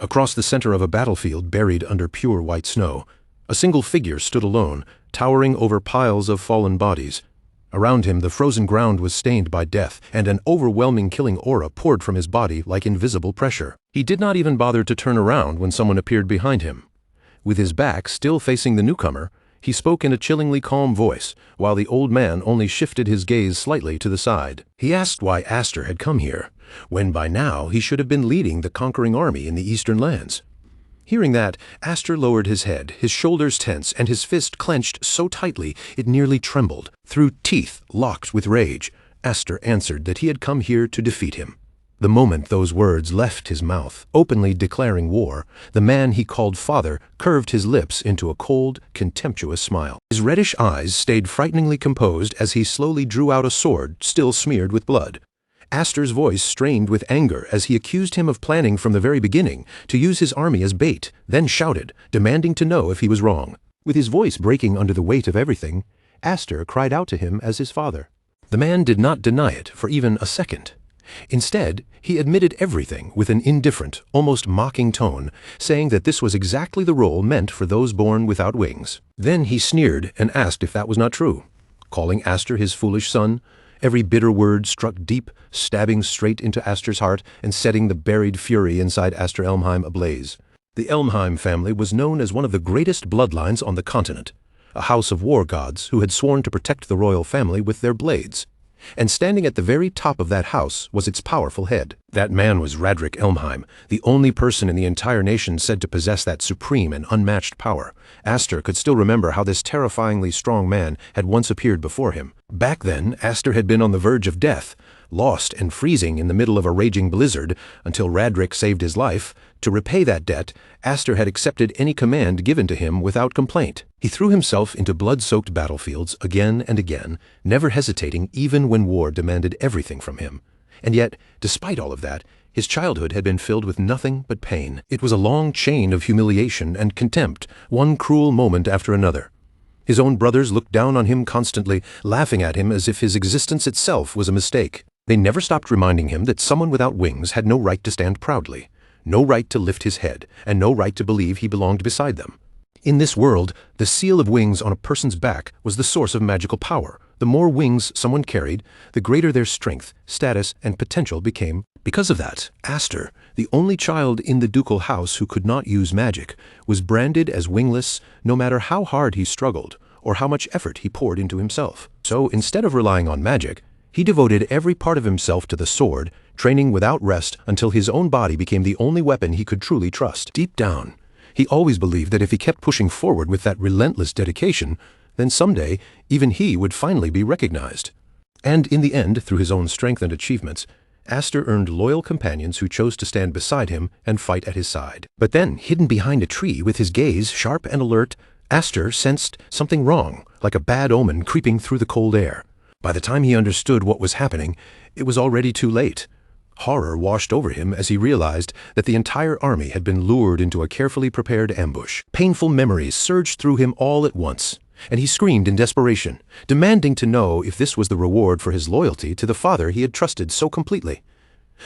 Across the center of a battlefield buried under pure white snow, a single figure stood alone, towering over piles of fallen bodies. Around him, the frozen ground was stained by death, and an overwhelming killing aura poured from his body like invisible pressure. He did not even bother to turn around when someone appeared behind him. With his back still facing the newcomer, he spoke in a chillingly calm voice, while the old man only shifted his gaze slightly to the side. He asked why Aster had come here, when by now he should have been leading the conquering army in the eastern lands. Hearing that, Aster lowered his head, his shoulders tense, and his fist clenched so tightly it nearly trembled. Through teeth locked with rage, Aster answered that he had come here to defeat him. The moment those words left his mouth, openly declaring war, the man he called father curved his lips into a cold, contemptuous smile. His reddish eyes stayed frighteningly composed as he slowly drew out a sword still smeared with blood. Aster's voice strained with anger as he accused him of planning from the very beginning to use his army as bait, then shouted, demanding to know if he was wrong. With his voice breaking under the weight of everything, Aster cried out to him as his father. The man did not deny it for even a second. Instead, he admitted everything with an indifferent, almost mocking tone, saying that this was exactly the role meant for those born without wings. Then he sneered and asked if that was not true, calling Aster his foolish son. Every bitter word struck deep, stabbing straight into Aster's heart and setting the buried fury inside Aster Elmheim ablaze. The Elmheim family was known as one of the greatest bloodlines on the continent, a house of war gods who had sworn to protect the royal family with their blades. And standing at the very top of that house was its powerful head. That man was Radrik Elmheim, the only person in the entire nation said to possess that supreme and unmatched power. Aster could still remember how this terrifyingly strong man had once appeared before him. Back then, Aster had been on the verge of death, lost and freezing in the middle of a raging blizzard until Radrik saved his life. To repay that debt, Aster had accepted any command given to him without complaint. He threw himself into blood-soaked battlefields again and again, never hesitating even when war demanded everything from him. And yet, despite all of that, his childhood had been filled with nothing but pain. It was a long chain of humiliation and contempt, one cruel moment after another. His own brothers looked down on him constantly, laughing at him as if his existence itself was a mistake. They never stopped reminding him that someone without wings had no right to stand proudly, no right to lift his head, and no right to believe he belonged beside them. In this world, the seal of wings on a person's back was the source of magical power. The more wings someone carried, the greater their strength, status, and potential became. Because of that, Aster, the only child in the ducal house who could not use magic, was branded as wingless no matter how hard he struggled or how much effort he poured into himself. So instead of relying on magic, he devoted every part of himself to the sword, training without rest until his own body became the only weapon he could truly trust. Deep down, he always believed that if he kept pushing forward with that relentless dedication, then someday even he would finally be recognized. And in the end, through his own strength and achievements, Aster earned loyal companions who chose to stand beside him and fight at his side. But then, hidden behind a tree with his gaze sharp and alert, Aster sensed something wrong, like a bad omen creeping through the cold air. By the time he understood what was happening, it was already too late. Horror washed over him as he realized that the entire army had been lured into a carefully prepared ambush. Painful memories surged through him all at once, and he screamed in desperation, demanding to know if this was the reward for his loyalty to the father he had trusted so completely.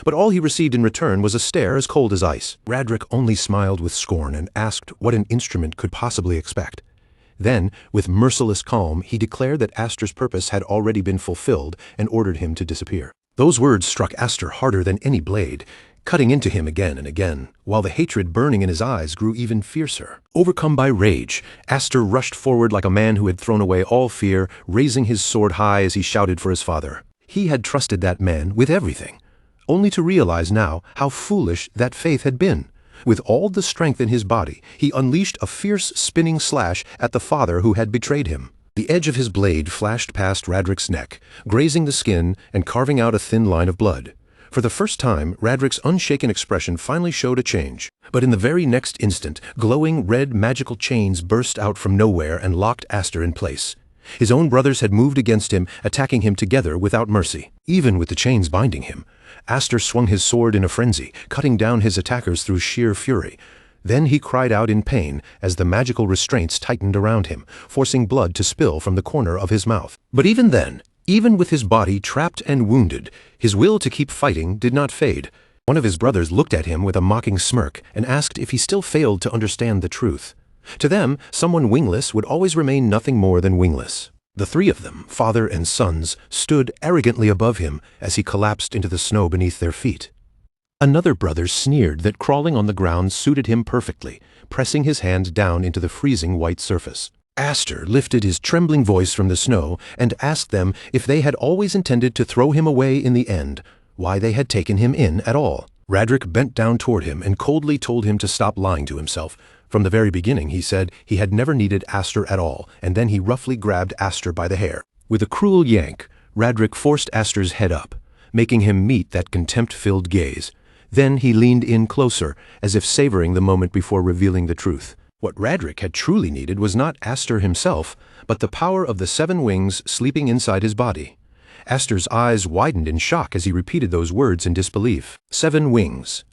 But all he received in return was a stare as cold as ice. Radrik only smiled with scorn and asked what an instrument could possibly expect. Then, with merciless calm, he declared that Aster's purpose had already been fulfilled and ordered him to disappear. Those words struck Aster harder than any blade, cutting into him again and again, while the hatred burning in his eyes grew even fiercer. Overcome by rage, Aster rushed forward like a man who had thrown away all fear, raising his sword high as he shouted for his father. He had trusted that man with everything, only to realize now how foolish that faith had been. With all the strength in his body, he unleashed a fierce spinning slash at the father who had betrayed him. The edge of his blade flashed past Radrik's neck, grazing the skin and carving out a thin line of blood. For the first time, Radrik's unshaken expression finally showed a change. But in the very next instant, glowing red magical chains burst out from nowhere and locked Aster in place. His own brothers had moved against him, attacking him together without mercy. Even with the chains binding him, Aster swung his sword in a frenzy, cutting down his attackers through sheer fury. Then he cried out in pain as the magical restraints tightened around him, forcing blood to spill from the corner of his mouth. But even then, even with his body trapped and wounded, his will to keep fighting did not fade. One of his brothers looked at him with a mocking smirk and asked if he still failed to understand the truth. To them, someone wingless would always remain nothing more than wingless. The three of them, father and sons, stood arrogantly above him as he collapsed into the snow beneath their feet. Another brother sneered that crawling on the ground suited him perfectly, pressing his hand down into the freezing white surface. Aster lifted his trembling voice from the snow and asked them if they had always intended to throw him away in the end, why they had taken him in at all. Radric bent down toward him and coldly told him to stop lying to himself. From the very beginning, he said, he had never needed Aster at all, and then he roughly grabbed Aster by the hair. With a cruel yank, Radric forced Aster's head up, making him meet that contempt-filled gaze. Then he leaned in closer, as if savoring the moment before revealing the truth. What Radric had truly needed was not Aster himself, but the power of the 7 wings sleeping inside his body. Aster's eyes widened in shock as he repeated those words in disbelief. 7 wings.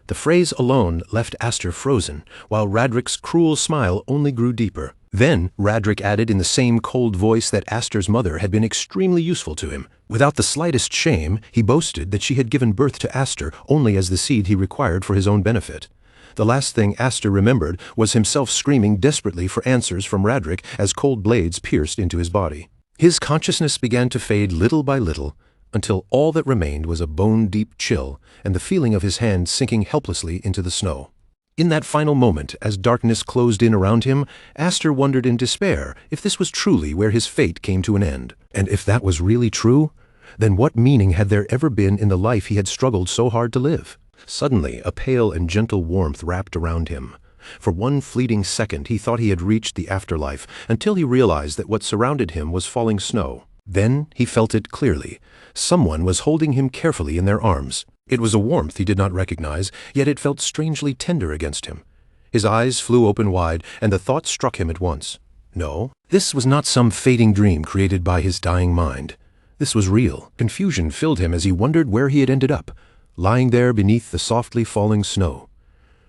The phrase alone left Aster frozen, while Radric's cruel smile only grew deeper. Then Radric added in the same cold voice that Aster's mother had been extremely useful to him. Without the slightest shame, he boasted that she had given birth to Aster only as the seed he required for his own benefit. The last thing Aster remembered was himself screaming desperately for answers from Radric as cold blades pierced into his body. His consciousness began to fade little by little, until all that remained was a bone-deep chill and the feeling of his hand sinking helplessly into the snow. In that final moment, as darkness closed in around him, Aster wondered in despair if this was truly where his fate came to an end. And if that was really true, then what meaning had there ever been in the life he had struggled so hard to live? Suddenly, a pale and gentle warmth wrapped around him. For one fleeting second, he thought he had reached the afterlife, until he realized that what surrounded him was falling snow. Then he felt it clearly. Someone was holding him carefully in their arms. It was a warmth he did not recognize, yet it felt strangely tender against him. His eyes flew open wide, and the thought struck him at once. No, this was not some fading dream created by his dying mind. This was real. Confusion filled him as he wondered where he had ended up, lying there beneath the softly falling snow.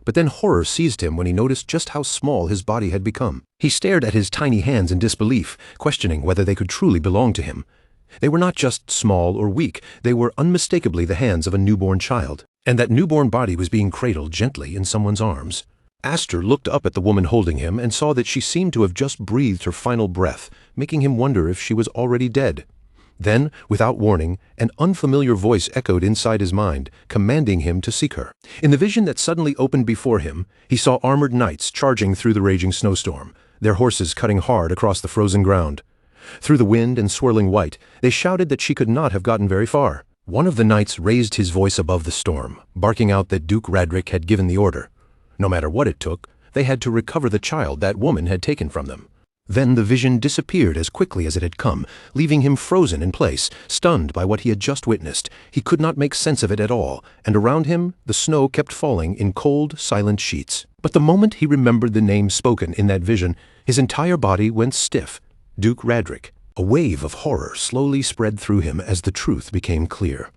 But then horror seized him when he noticed just how small his body had become. He stared at his tiny hands in disbelief, questioning whether they could truly belong to him. They were not just small or weak, they were unmistakably the hands of a newborn child. And that newborn body was being cradled gently in someone's arms. Aster looked up at the woman holding him and saw that she seemed to have just breathed her final breath, making him wonder if she was already dead. Then, without warning, an unfamiliar voice echoed inside his mind, commanding him to seek her. In the vision that suddenly opened before him, he saw armored knights charging through the raging snowstorm, their horses cutting hard across the frozen ground. Through the wind and swirling white, they shouted that she could not have gotten very far. One of the knights raised his voice above the storm, barking out that Duke Radric had given the order. No matter what it took, they had to recover the child that woman had taken from them. Then the vision disappeared as quickly as it had come, leaving him frozen in place, stunned by what he had just witnessed. He could not make sense of it at all, and around him the snow kept falling in cold, silent sheets. But the moment he remembered the name spoken in that vision, his entire body went stiff. Duke Radric. A wave of horror slowly spread through him as the truth became clear.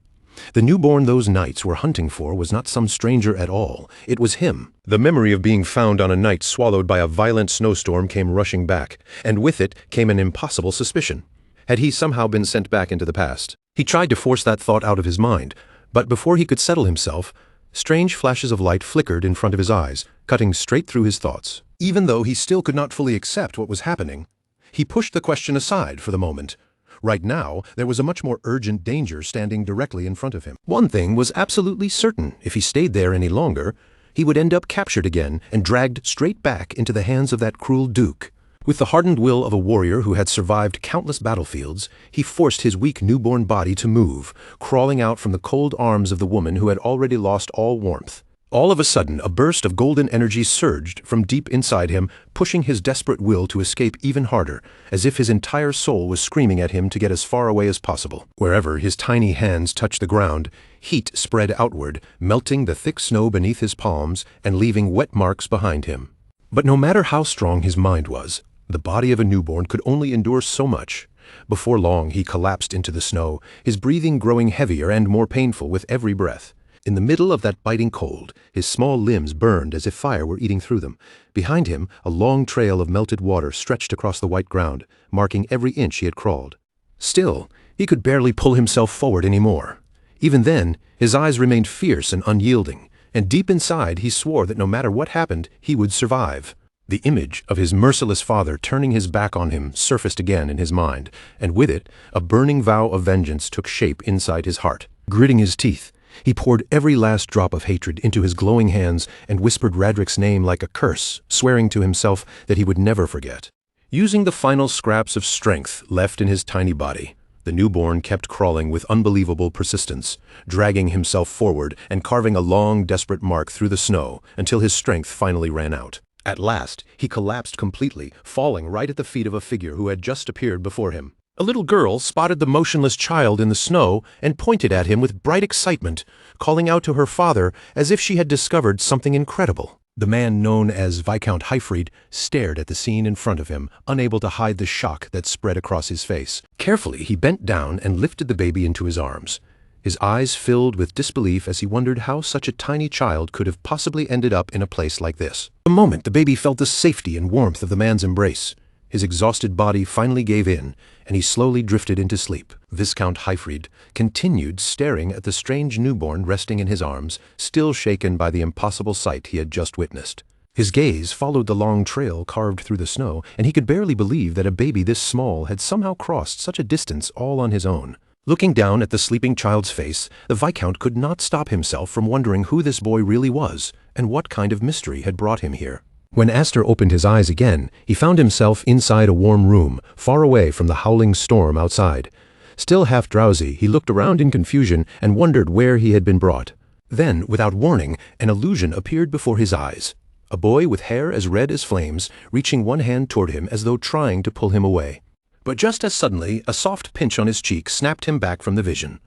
The newborn those knights were hunting for was not some stranger at all. It was him. The memory of being found on a night swallowed by a violent snowstorm came rushing back, and with it came an impossible suspicion. Had he somehow been sent back into the past? He tried to force that thought out of his mind, but before he could settle himself, strange flashes of light flickered in front of his eyes, cutting straight through his thoughts. Even though he still could not fully accept what was happening, he pushed the question aside for the moment. Right now, there was a much more urgent danger standing directly in front of him. One thing was absolutely certain: if he stayed there any longer, he would end up captured again and dragged straight back into the hands of that cruel duke. With the hardened will of a warrior who had survived countless battlefields, he forced his weak newborn body to move, crawling out from the cold arms of the woman who had already lost all warmth. All of a sudden, a burst of golden energy surged from deep inside him, pushing his desperate will to escape even harder, as if his entire soul was screaming at him to get as far away as possible. Wherever his tiny hands touched the ground, heat spread outward, melting the thick snow beneath his palms and leaving wet marks behind him. But no matter how strong his mind was, the body of a newborn could only endure so much. Before long, he collapsed into the snow, his breathing growing heavier and more painful with every breath. In the middle of that biting cold, his small limbs burned as if fire were eating through them. Behind him, a long trail of melted water stretched across the white ground, marking every inch he had crawled. Still, he could barely pull himself forward anymore. Even then, his eyes remained fierce and unyielding, and deep inside he swore that no matter what happened, he would survive. The image of his merciless father turning his back on him surfaced again in his mind, and with it, a burning vow of vengeance took shape inside his heart. Gritting his teeth, he poured every last drop of hatred into his glowing hands and whispered Radric's name like a curse, swearing to himself that he would never forget. Using the final scraps of strength left in his tiny body, the newborn kept crawling with unbelievable persistence, dragging himself forward and carving a long, desperate mark through the snow until his strength finally ran out. At last, he collapsed completely, falling right at the feet of a figure who had just appeared before him. A little girl spotted the motionless child in the snow and pointed at him with bright excitement, calling out to her father as if she had discovered something incredible. The man known as Viscount Hyfried stared at the scene in front of him, unable to hide the shock that spread across his face. Carefully, he bent down and lifted the baby into his arms. His eyes filled with disbelief as he wondered how such a tiny child could have possibly ended up in a place like this. For a moment, the baby felt the safety and warmth of the man's embrace. His exhausted body finally gave in, and he slowly drifted into sleep. Viscount Hyfried continued staring at the strange newborn resting in his arms, still shaken by the impossible sight he had just witnessed. His gaze followed the long trail carved through the snow, and he could barely believe that a baby this small had somehow crossed such a distance all on his own. Looking down at the sleeping child's face, the Viscount could not stop himself from wondering who this boy really was, and what kind of mystery had brought him here. When Aster opened his eyes again, he found himself inside a warm room, far away from the howling storm outside. Still half drowsy, he looked around in confusion and wondered where he had been brought. Then, without warning, an illusion appeared before his eyes. A boy with hair as red as flames, reaching one hand toward him as though trying to pull him away. But just as suddenly, a soft pinch on his cheek snapped him back from the vision,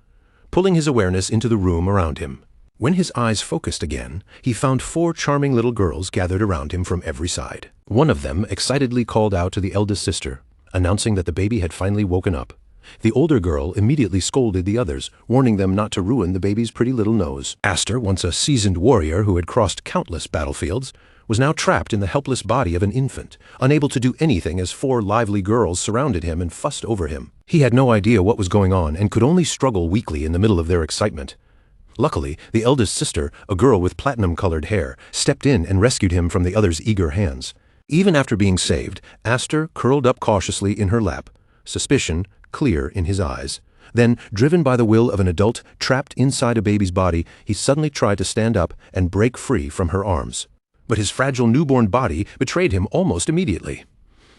pulling his awareness into the room around him. When his eyes focused again, he found 4 charming little girls gathered around him from every side. One of them excitedly called out to the eldest sister, announcing that the baby had finally woken up. The older girl immediately scolded the others, warning them not to ruin the baby's pretty little nose. Aster, once a seasoned warrior who had crossed countless battlefields, was now trapped in the helpless body of an infant, unable to do anything as 4 lively girls surrounded him and fussed over him. He had no idea what was going on and could only struggle weakly in the middle of their excitement. Luckily, the eldest sister, a girl with platinum-colored hair, stepped in and rescued him from the others' eager hands. Even after being saved, Aster curled up cautiously in her lap, suspicion clear in his eyes. Then, driven by the will of an adult trapped inside a baby's body, he suddenly tried to stand up and break free from her arms. But his fragile newborn body betrayed him almost immediately.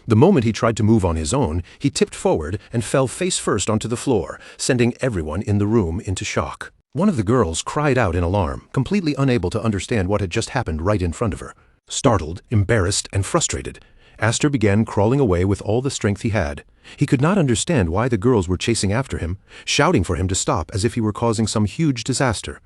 The moment he tried to move on his own, he tipped forward and fell face first onto the floor, sending everyone in the room into shock. One of the girls cried out in alarm, completely unable to understand what had just happened right in front of her. Startled, embarrassed, and frustrated, Aster began crawling away with all the strength he had. He could not understand why the girls were chasing after him, shouting for him to stop as if he were causing some huge disaster.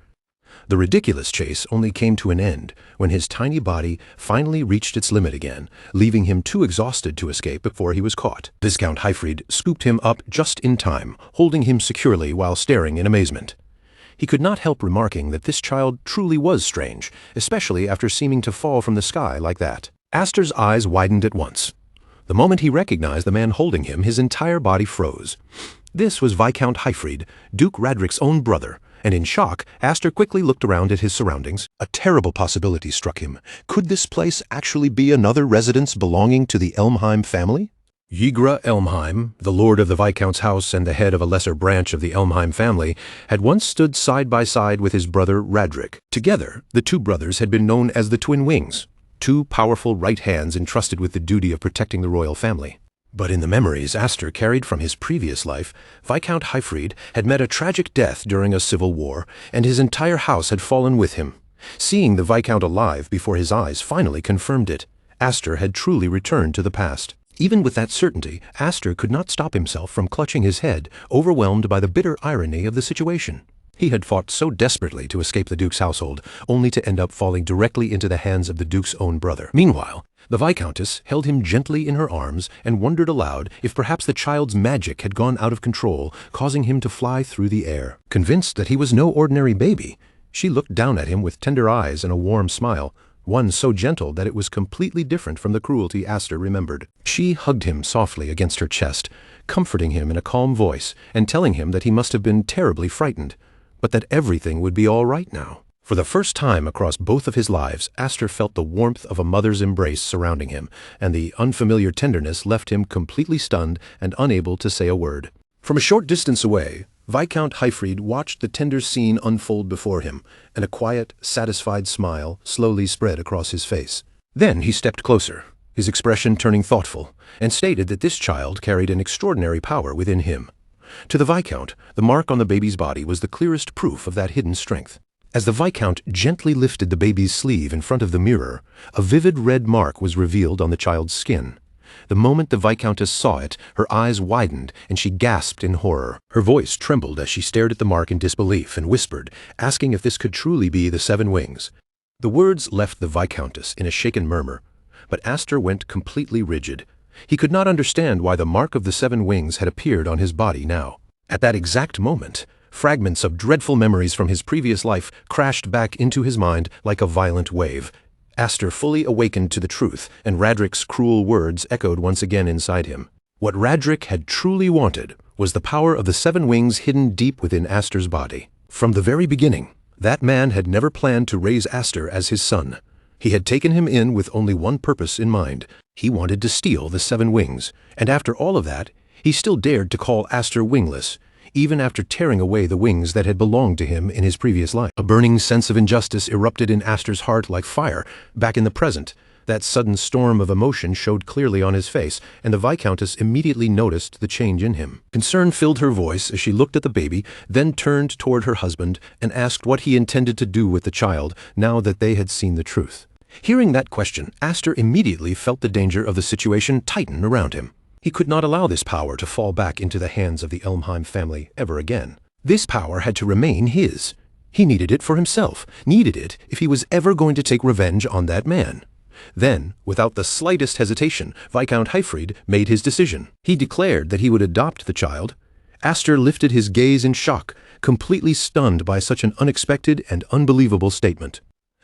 The ridiculous chase only came to an end when his tiny body finally reached its limit again, leaving him too exhausted to escape before he was caught. Viscount Hyfried scooped him up just in time, holding him securely while staring in amazement. He could not help remarking that this child truly was strange, especially after seeming to fall from the sky like that. Aster's eyes widened at once. The moment he recognized the man holding him, his entire body froze. This was Viscount Hyfried, Duke Radric's own brother, and in shock, Aster quickly looked around at his surroundings. A terrible possibility struck him. Could this place actually be another residence belonging to the Elmheim family? Ygra Elmheim, the lord of the Viscount's house and the head of a lesser branch of the Elmheim family, had once stood side by side with his brother Radric. Together, the 2 brothers had been known as the Twin Wings, 2 powerful right hands entrusted with the duty of protecting the royal family. But in the memories Aster carried from his previous life, Viscount Hyfried had met a tragic death during a civil war, and his entire house had fallen with him. Seeing the Viscount alive before his eyes finally confirmed it. Aster had truly returned to the past. Even with that certainty, Aster could not stop himself from clutching his head, overwhelmed by the bitter irony of the situation. He had fought so desperately to escape the Duke's household, only to end up falling directly into the hands of the Duke's own brother. Meanwhile, the Viscountess held him gently in her arms and wondered aloud if perhaps the child's magic had gone out of control, causing him to fly through the air. Convinced that he was no ordinary baby, she looked down at him with tender eyes and a warm smile, one so gentle that it was completely different from the cruelty Aster remembered. She hugged him softly against her chest, comforting him in a calm voice and telling him that he must have been terribly frightened. but that everything would be all right now. For the first time across both of his lives, Aster felt the warmth of a mother's embrace surrounding him, and the unfamiliar tenderness left him completely stunned and unable to say a word. From a short distance away, Viscount Hyfried watched the tender scene unfold before him, and a quiet, satisfied smile slowly spread across his face. Then he stepped closer, his expression turning thoughtful, and stated that this child carried an extraordinary power within him. To the Viscount, the mark on the baby's body was the clearest proof of that hidden strength. As the Viscount gently lifted the baby's sleeve in front of the mirror, a vivid red mark was revealed on the child's skin. The moment the Viscountess saw it, her eyes widened and she gasped in horror. Her voice trembled as she stared at the mark in disbelief and whispered, asking if this could truly be the 7 wings. The words left the Viscountess in a shaken murmur, but Aster went completely rigid. He could not understand why the mark of the 7 wings had appeared on his body now. At that exact moment, fragments of dreadful memories from his previous life crashed back into his mind like a violent wave. Aster fully awakened to the truth, and Radric's cruel words echoed once again inside him. What Radric had truly wanted was the power of the 7 wings hidden deep within Aster's body. From the very beginning, that man had never planned to raise Aster as his son. He had taken him in with only one purpose in mind. He wanted to steal the 7 wings, and after all of that, he still dared to call Aster wingless, even after tearing away the wings that had belonged to him in his previous life. A burning sense of injustice erupted in Aster's heart like fire. Back in the present, that sudden storm of emotion showed clearly on his face, and the Viscountess immediately noticed the change in him. Concern filled her voice as she looked at the baby, then turned toward her husband and asked what he intended to do with the child now that they had seen the truth. Hearing that question, Aster immediately felt the danger of the situation tighten around him. He could not allow this power to fall back into the hands of the Elmheim family ever again. This power had to remain his. He needed it for himself, needed it if he was ever going to take revenge on that man. Then, without the slightest hesitation, Viscount Hyfried made his decision. He declared that he would adopt the child. Aster lifted his gaze in shock, completely stunned by such an unexpected and unbelievable statement.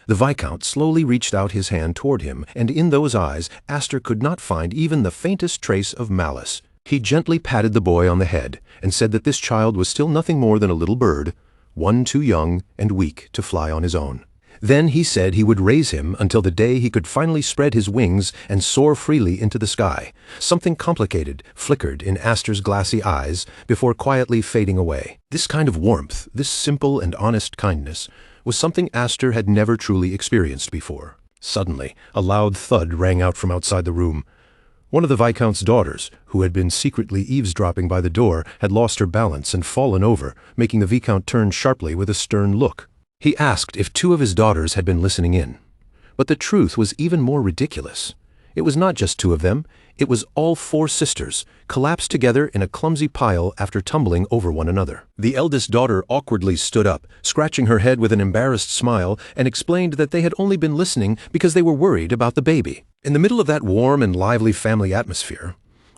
The Viscount slowly reached out his hand toward him, and in those eyes Aster could not find even the faintest trace of malice. He gently patted the boy on the head and said that this child was still nothing more than a little bird, one too young and weak to fly on his own. Then he said he would raise him until the day he could finally spread his wings and soar freely into the sky. Something complicated flickered in Aster's glassy eyes before quietly fading away. This kind of warmth, this simple and honest kindness, was something Aster had never truly experienced before. Suddenly, a loud thud rang out from outside the room. One of the Viscount's daughters, who had been secretly eavesdropping by the door, had lost her balance and fallen over, making the Viscount turn sharply with a stern look. He asked if 2 of his daughters had been listening in. But the truth was even more ridiculous. It was not just 2 of them, it was all 4 sisters, collapsed together in a clumsy pile after tumbling over one another. The eldest daughter awkwardly stood up, scratching her head with an embarrassed smile, and explained that they had only been listening because they were worried about the baby. In the middle of that warm and lively family atmosphere,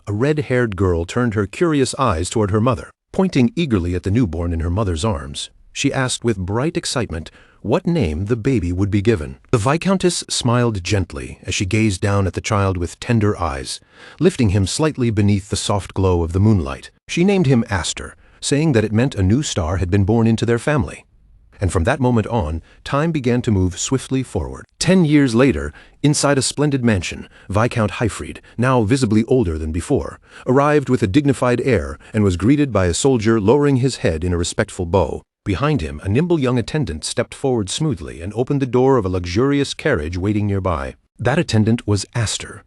a red-haired girl turned her curious eyes toward her mother. Pointing eagerly at the newborn in her mother's arms, she asked with bright excitement what name the baby would be given. The Viscountess smiled gently as she gazed down at the child with tender eyes, lifting him slightly beneath the soft glow of the moonlight. She named him Aster, saying that it meant a new star had been born into their family. And from that moment on, time began to move swiftly forward. 10 years later, inside a splendid mansion, Viscount Hyfried, now visibly older than before, arrived with a dignified air and was greeted by a soldier lowering his head in a respectful bow. Behind him, a nimble young attendant stepped forward smoothly and opened the door of a luxurious carriage waiting nearby. That attendant was Aster.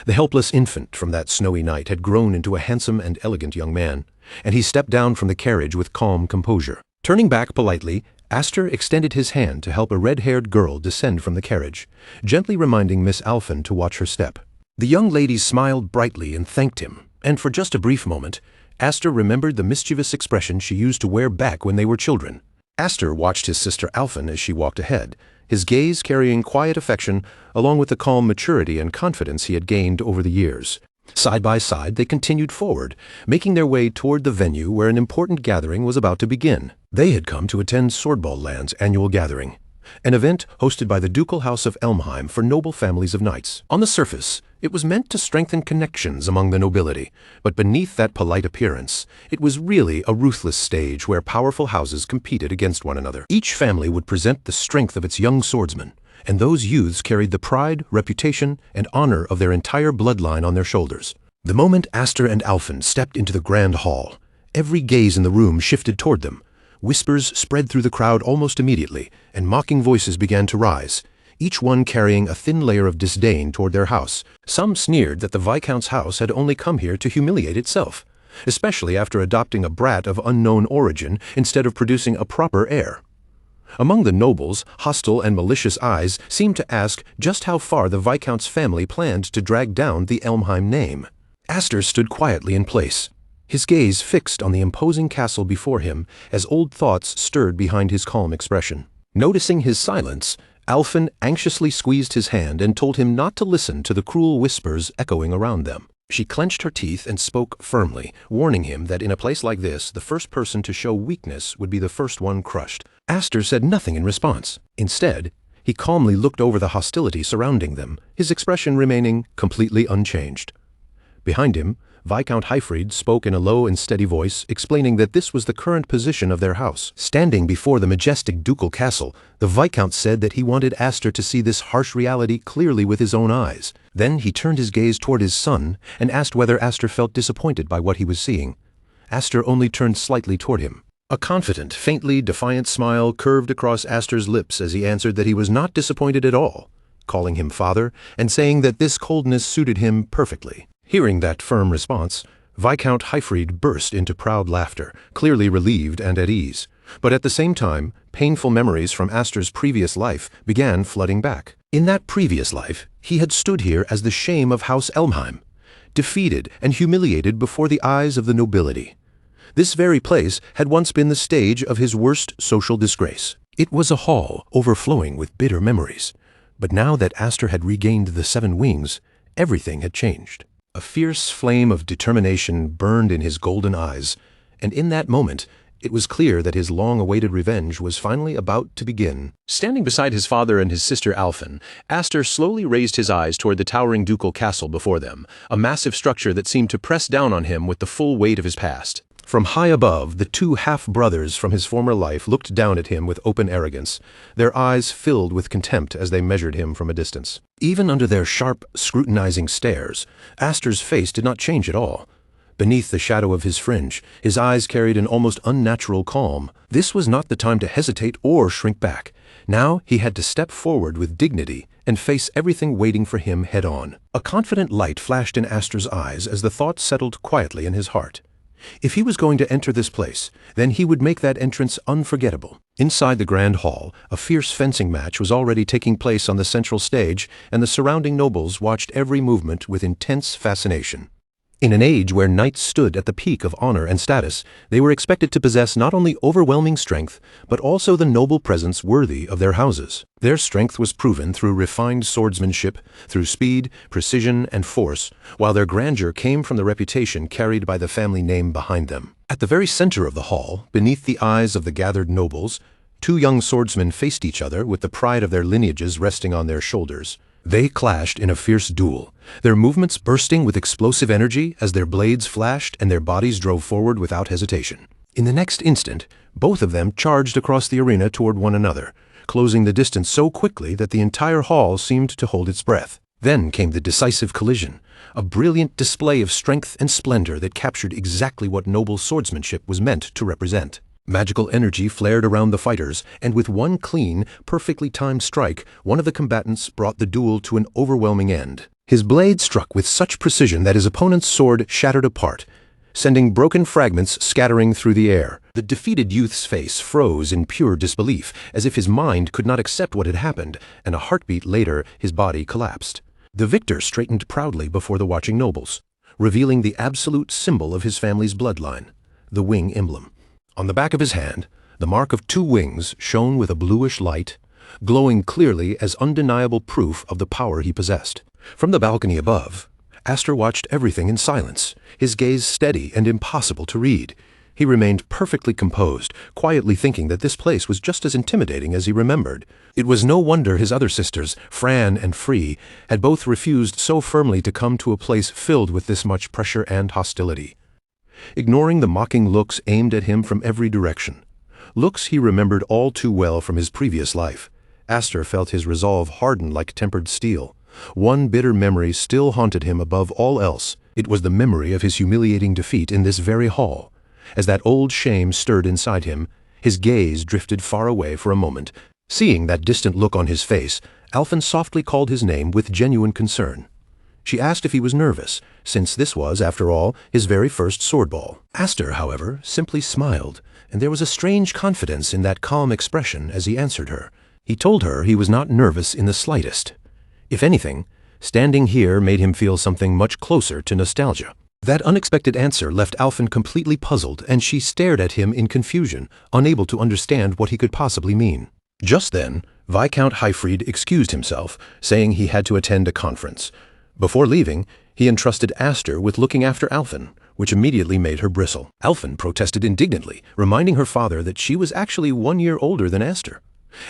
The helpless infant from that snowy night had grown into a handsome and elegant young man, and he stepped down from the carriage with calm composure. Turning back politely, Aster extended his hand to help a red-haired girl descend from the carriage, gently reminding Miss Alphen to watch her step. The young lady smiled brightly and thanked him, and for just a brief moment, Aster remembered the mischievous expression she used to wear back when they were children. Aster watched his sister Alphen as she walked ahead, his gaze carrying quiet affection along with the calm maturity and confidence he had gained over the years. Side by side, they continued forward, making their way toward the venue where an important gathering was about to begin. They had come to attend Swordball Land's annual gathering, an event hosted by the Ducal House of Elmheim for noble families of knights. On the surface, It was meant to strengthen connections among the nobility, but beneath that polite appearance, it was really a ruthless stage where powerful houses competed against one another. Each family would present the strength of its young swordsmen, and those youths carried the pride, reputation, and honor of their entire bloodline on their shoulders. The moment Aster and Alfin stepped into the grand hall, every gaze in the room shifted toward them. Whispers spread through the crowd almost immediately, and mocking voices began to rise, each one carrying a thin layer of disdain toward their house. Some sneered that the Viscount's house had only come here to humiliate itself, especially after adopting a brat of unknown origin instead of producing a proper heir. Among the nobles, hostile and malicious eyes seemed to ask just how far the Viscount's family planned to drag down the Elmheim name. Aster stood quietly in place, his gaze fixed on the imposing castle before him as old thoughts stirred behind his calm expression. Noticing his silence, Alfin anxiously squeezed his hand and told him not to listen to the cruel whispers echoing around them. She clenched her teeth and spoke firmly, warning him that in a place like this, the first person to show weakness would be the first one crushed. Aster said nothing in response. Instead, he calmly looked over the hostility surrounding them, his expression remaining completely unchanged. Behind him, Viscount Hyfried spoke in a low and steady voice, explaining that this was the current position of their house. Standing before the majestic ducal castle, the Viscount said that he wanted Aster to see this harsh reality clearly with his own eyes. Then he turned his gaze toward his son and asked whether Aster felt disappointed by what he was seeing. Aster only turned slightly toward him. A confident, faintly defiant smile curved across Aster's lips as he answered that he was not disappointed at all, calling him father and saying that this coldness suited him perfectly. Hearing that firm response, Viscount Hyfried burst into proud laughter, clearly relieved and at ease. But at the same time, painful memories from Aster's previous life began flooding back. In that previous life, he had stood here as the shame of House Elmheim, defeated and humiliated before the eyes of the nobility. This very place had once been the stage of his worst social disgrace. It was a hall overflowing with bitter memories. But now that Aster had regained the 7 wings, everything had changed. A fierce flame of determination burned in his golden eyes, and in that moment, it was clear that his long-awaited revenge was finally about to begin. Standing beside his father and his sister Alfin, Aster slowly raised his eyes toward the towering ducal castle before them, a massive structure that seemed to press down on him with the full weight of his past. From high above, the 2 half-brothers from his former life looked down at him with open arrogance, their eyes filled with contempt as they measured him from a distance. Even under their sharp, scrutinizing stares, Aster's face did not change at all. Beneath the shadow of his fringe, his eyes carried an almost unnatural calm. This was not the time to hesitate or shrink back. Now he had to step forward with dignity and face everything waiting for him head-on. A confident light flashed in Aster's eyes as the thought settled quietly in his heart. If he was going to enter this place, then he would make that entrance unforgettable. Inside the grand hall, a fierce fencing match was already taking place on the central stage, and the surrounding nobles watched every movement with intense fascination. In an age where knights stood at the peak of honor and status, they were expected to possess not only overwhelming strength, but also the noble presence worthy of their houses. Their strength was proven through refined swordsmanship, through speed, precision, and force, while their grandeur came from the reputation carried by the family name behind them. At the very center of the hall, beneath the eyes of the gathered nobles, 2 young swordsmen faced each other with the pride of their lineages resting on their shoulders. They clashed in a fierce duel, their movements bursting with explosive energy as their blades flashed and their bodies drove forward without hesitation. In the next instant, both of them charged across the arena toward one another, closing the distance so quickly that the entire hall seemed to hold its breath. Then came the decisive collision, a brilliant display of strength and splendor that captured exactly what noble swordsmanship was meant to represent. Magical energy flared around the fighters, and with one clean, perfectly timed strike, one of the combatants brought the duel to an overwhelming end. His blade struck with such precision that his opponent's sword shattered apart, sending broken fragments scattering through the air. The defeated youth's face froze in pure disbelief, as if his mind could not accept what had happened, and a heartbeat later his body collapsed. The victor straightened proudly before the watching nobles, revealing the absolute symbol of his family's bloodline, the wing emblem. On the back of his hand, the mark of 2 wings shone with a bluish light, glowing clearly as undeniable proof of the power he possessed. From the balcony above, Aster watched everything in silence, his gaze steady and impossible to read. He remained perfectly composed, quietly thinking that this place was just as intimidating as he remembered. It was no wonder his other sisters, Fran and Free, had both refused so firmly to come to a place filled with this much pressure and hostility. Ignoring the mocking looks aimed at him from every direction, looks he remembered all too well from his previous life, Aster felt his resolve harden like tempered steel. One bitter memory still haunted him above all else. It was the memory of his humiliating defeat in this very hall. As that old shame stirred inside him, his gaze drifted far away for a moment. Seeing that distant look on his face, Alphen softly called his name with genuine concern. She asked if he was nervous, since this was, after all, his very first swordball. Aster, however, simply smiled, and there was a strange confidence in that calm expression as he answered her. He told her he was not nervous in the slightest. If anything, standing here made him feel something much closer to nostalgia. That unexpected answer left Alphen completely puzzled, and she stared at him in confusion, unable to understand what he could possibly mean. Just then, Viscount Highfried excused himself, saying he had to attend a conference. Before leaving, he entrusted Aster with looking after Alphen, which immediately made her bristle. Alphen protested indignantly, reminding her father that she was actually 1 year older than Aster.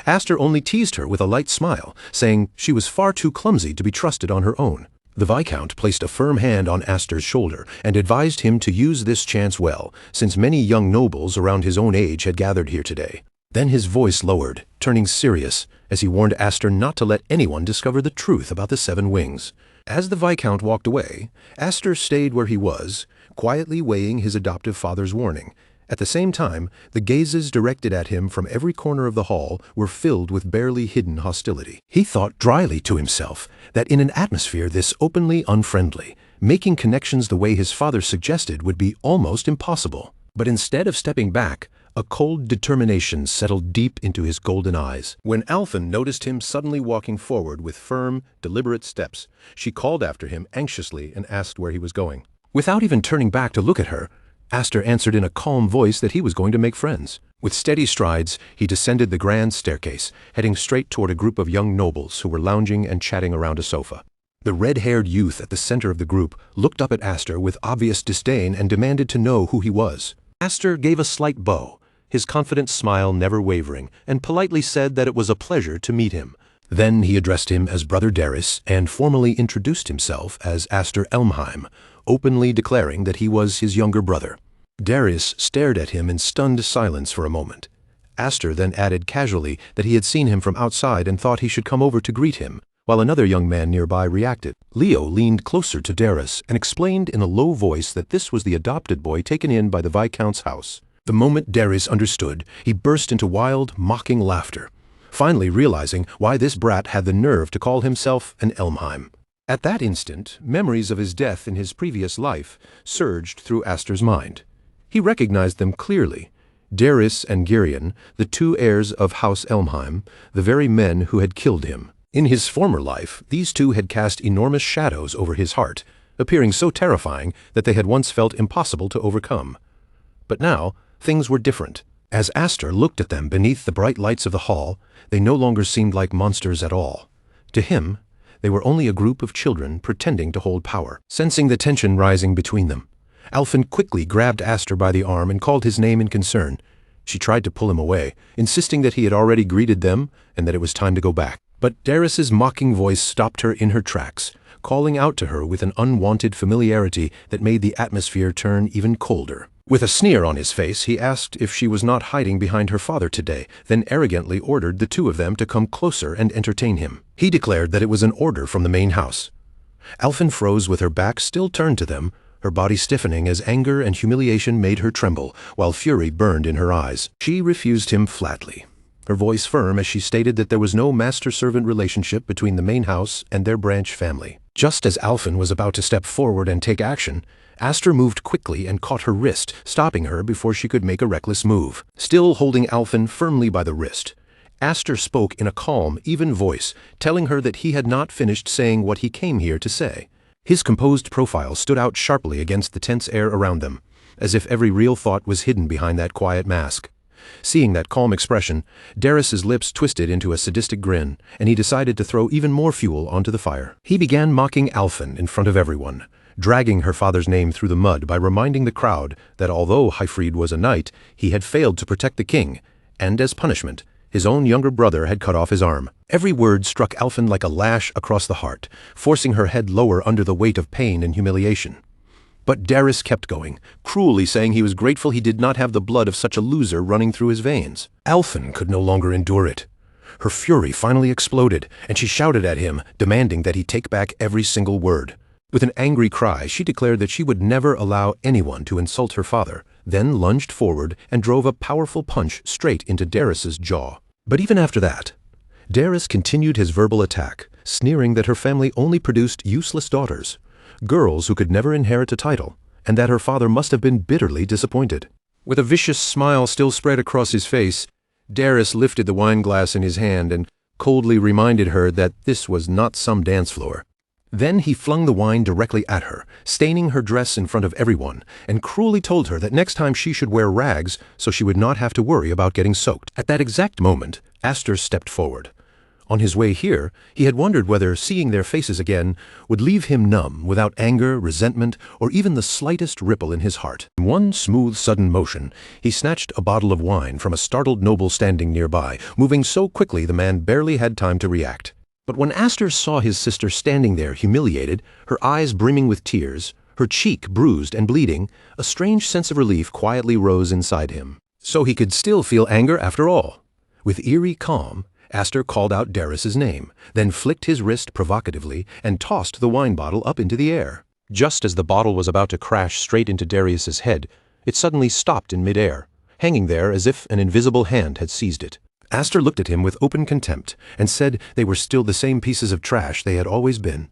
Aster only teased her with a light smile, saying she was far too clumsy to be trusted on her own. The Viscount placed a firm hand on Aster's shoulder and advised him to use this chance well, since many young nobles around his own age had gathered here today. Then his voice lowered, turning serious, as he warned Aster not to let anyone discover the truth about the 7 wings. As the Viscount walked away, Aster stayed where he was, quietly weighing his adoptive father's warning. At the same time, the gazes directed at him from every corner of the hall were filled with barely hidden hostility. He thought dryly to himself that in an atmosphere this openly unfriendly, making connections the way his father suggested would be almost impossible. But instead of stepping back, a cold determination settled deep into his golden eyes. When Alphen noticed him suddenly walking forward with firm, deliberate steps, she called after him anxiously and asked where he was going. Without even turning back to look at her, Aster answered in a calm voice that he was going to make friends. With steady strides, he descended the grand staircase, heading straight toward a group of young nobles who were lounging and chatting around a sofa. The red-haired youth at the center of the group looked up at Aster with obvious disdain and demanded to know who he was. Aster gave a slight bow, his confident smile never wavering, and politely said that it was a pleasure to meet him. Then he addressed him as Brother Darius and formally introduced himself as Aster Elmheim, openly declaring that he was his younger brother. Darius stared at him in stunned silence for a moment. Aster then added casually that he had seen him from outside and thought he should come over to greet him, while another young man nearby reacted. Leo leaned closer to Darius and explained in a low voice that this was the adopted boy taken in by the Viscount's house. The moment Darius understood, he burst into wild, mocking laughter, finally realizing why this brat had the nerve to call himself an Elmheim. At that instant, memories of his death in his previous life surged through Aster's mind. He recognized them clearly. Darius and Girion, the 2 heirs of House Elmheim, the very men who had killed him. In his former life, these 2 had cast enormous shadows over his heart, appearing so terrifying that they had once felt impossible to overcome. But now, things were different. As Aster looked at them beneath the bright lights of the hall, they no longer seemed like monsters at all. To him, they were only a group of children pretending to hold power. Sensing the tension rising between them, Alphen quickly grabbed Aster by the arm and called his name in concern. She tried to pull him away, insisting that he had already greeted them and that it was time to go back. But Darius's mocking voice stopped her in her tracks, calling out to her with an unwanted familiarity that made the atmosphere turn even colder. With a sneer on his face, he asked if she was not hiding behind her father today, then arrogantly ordered the 2 of them to come closer and entertain him. He declared that it was an order from the main house. Alphen froze with her back still turned to them, her body stiffening as anger and humiliation made her tremble, while fury burned in her eyes. She refused him flatly, her voice firm as she stated that there was no master-servant relationship between the main house and their branch family. Just as Alphen was about to step forward and take action, Aster moved quickly and caught her wrist, stopping her before she could make a reckless move. Still holding Alphen firmly by the wrist, Aster spoke in a calm, even voice, telling her that he had not finished saying what he came here to say. His composed profile stood out sharply against the tense air around them, as if every real thought was hidden behind that quiet mask. Seeing that calm expression, Darius's lips twisted into a sadistic grin, and he decided to throw even more fuel onto the fire. He began mocking Alphen in front of everyone, dragging her father's name through the mud by reminding the crowd that although Hyfried was a knight, he had failed to protect the king, and as punishment, his own younger brother had cut off his arm. Every word struck Alfyn like a lash across the heart, forcing her head lower under the weight of pain and humiliation. But Daris kept going, cruelly saying he was grateful he did not have the blood of such a loser running through his veins. Alfyn could no longer endure it. Her fury finally exploded, and she shouted at him, demanding that he take back every single word. With an angry cry, she declared that she would never allow anyone to insult her father, then lunged forward and drove a powerful punch straight into Daris's jaw. But even after that, Daris continued his verbal attack, sneering that her family only produced useless daughters, girls who could never inherit a title, and that her father must have been bitterly disappointed. With a vicious smile still spread across his face, Daris lifted the wine glass in his hand and coldly reminded her that this was not some dance floor. Then he flung the wine directly at her, staining her dress in front of everyone, and cruelly told her that next time she should wear rags so she would not have to worry about getting soaked. At that exact moment, Aster stepped forward. On his way here, he had wondered whether seeing their faces again would leave him numb without anger, resentment, or even the slightest ripple in his heart. In one smooth, sudden motion, he snatched a bottle of wine from a startled noble standing nearby, moving so quickly the man barely had time to react. But when Aster saw his sister standing there humiliated, her eyes brimming with tears, her cheek bruised and bleeding, a strange sense of relief quietly rose inside him. So he could still feel anger after all. With eerie calm, Aster called out Daris's name, then flicked his wrist provocatively and tossed the wine bottle up into the air. Just as the bottle was about to crash straight into Darius's head, it suddenly stopped in midair, hanging there as if an invisible hand had seized it. Aster looked at him with open contempt and said they were still the same pieces of trash they had always been.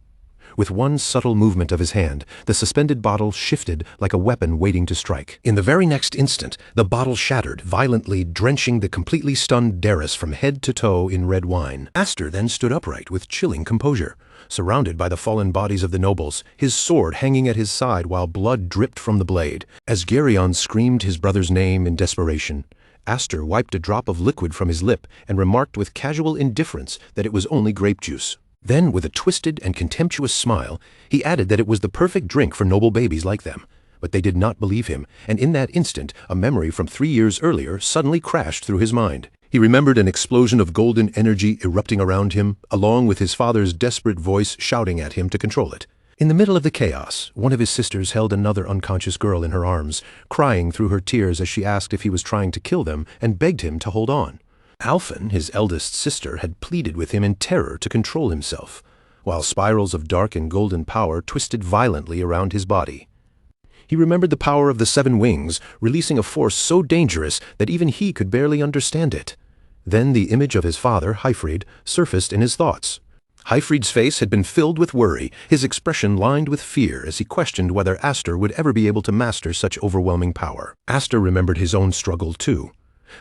With one subtle movement of his hand, the suspended bottle shifted like a weapon waiting to strike. In the very next instant, the bottle shattered, violently drenching the completely stunned Daris from head to toe in red wine. Aster then stood upright with chilling composure, surrounded by the fallen bodies of the nobles, his sword hanging at his side while blood dripped from the blade. As Geryon screamed his brother's name in desperation, Aster wiped a drop of liquid from his lip and remarked with casual indifference that it was only grape juice. Then, with a twisted and contemptuous smile, he added that it was the perfect drink for noble babies like them. But they did not believe him, and in that instant, a memory from 3 years earlier suddenly crashed through his mind. He remembered an explosion of golden energy erupting around him, along with his father's desperate voice shouting at him to control it. In the middle of the chaos, one of his sisters held another unconscious girl in her arms, crying through her tears as she asked if he was trying to kill them and begged him to hold on. Alfyn, his eldest sister, had pleaded with him in terror to control himself, while spirals of dark and golden power twisted violently around his body. He remembered the power of the 7 wings, releasing a force so dangerous that even he could barely understand it. Then the image of his father, Hyfried, surfaced in his thoughts. Hyfried's face had been filled with worry, his expression lined with fear as he questioned whether Aster would ever be able to master such overwhelming power. Aster remembered his own struggle too,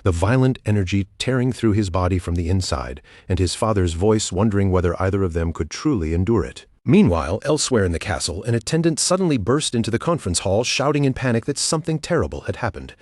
the violent energy tearing through his body from the inside, and his father's voice wondering whether either of them could truly endure it. Meanwhile, elsewhere in the castle, an attendant suddenly burst into the conference hall, shouting in panic that something terrible had happened.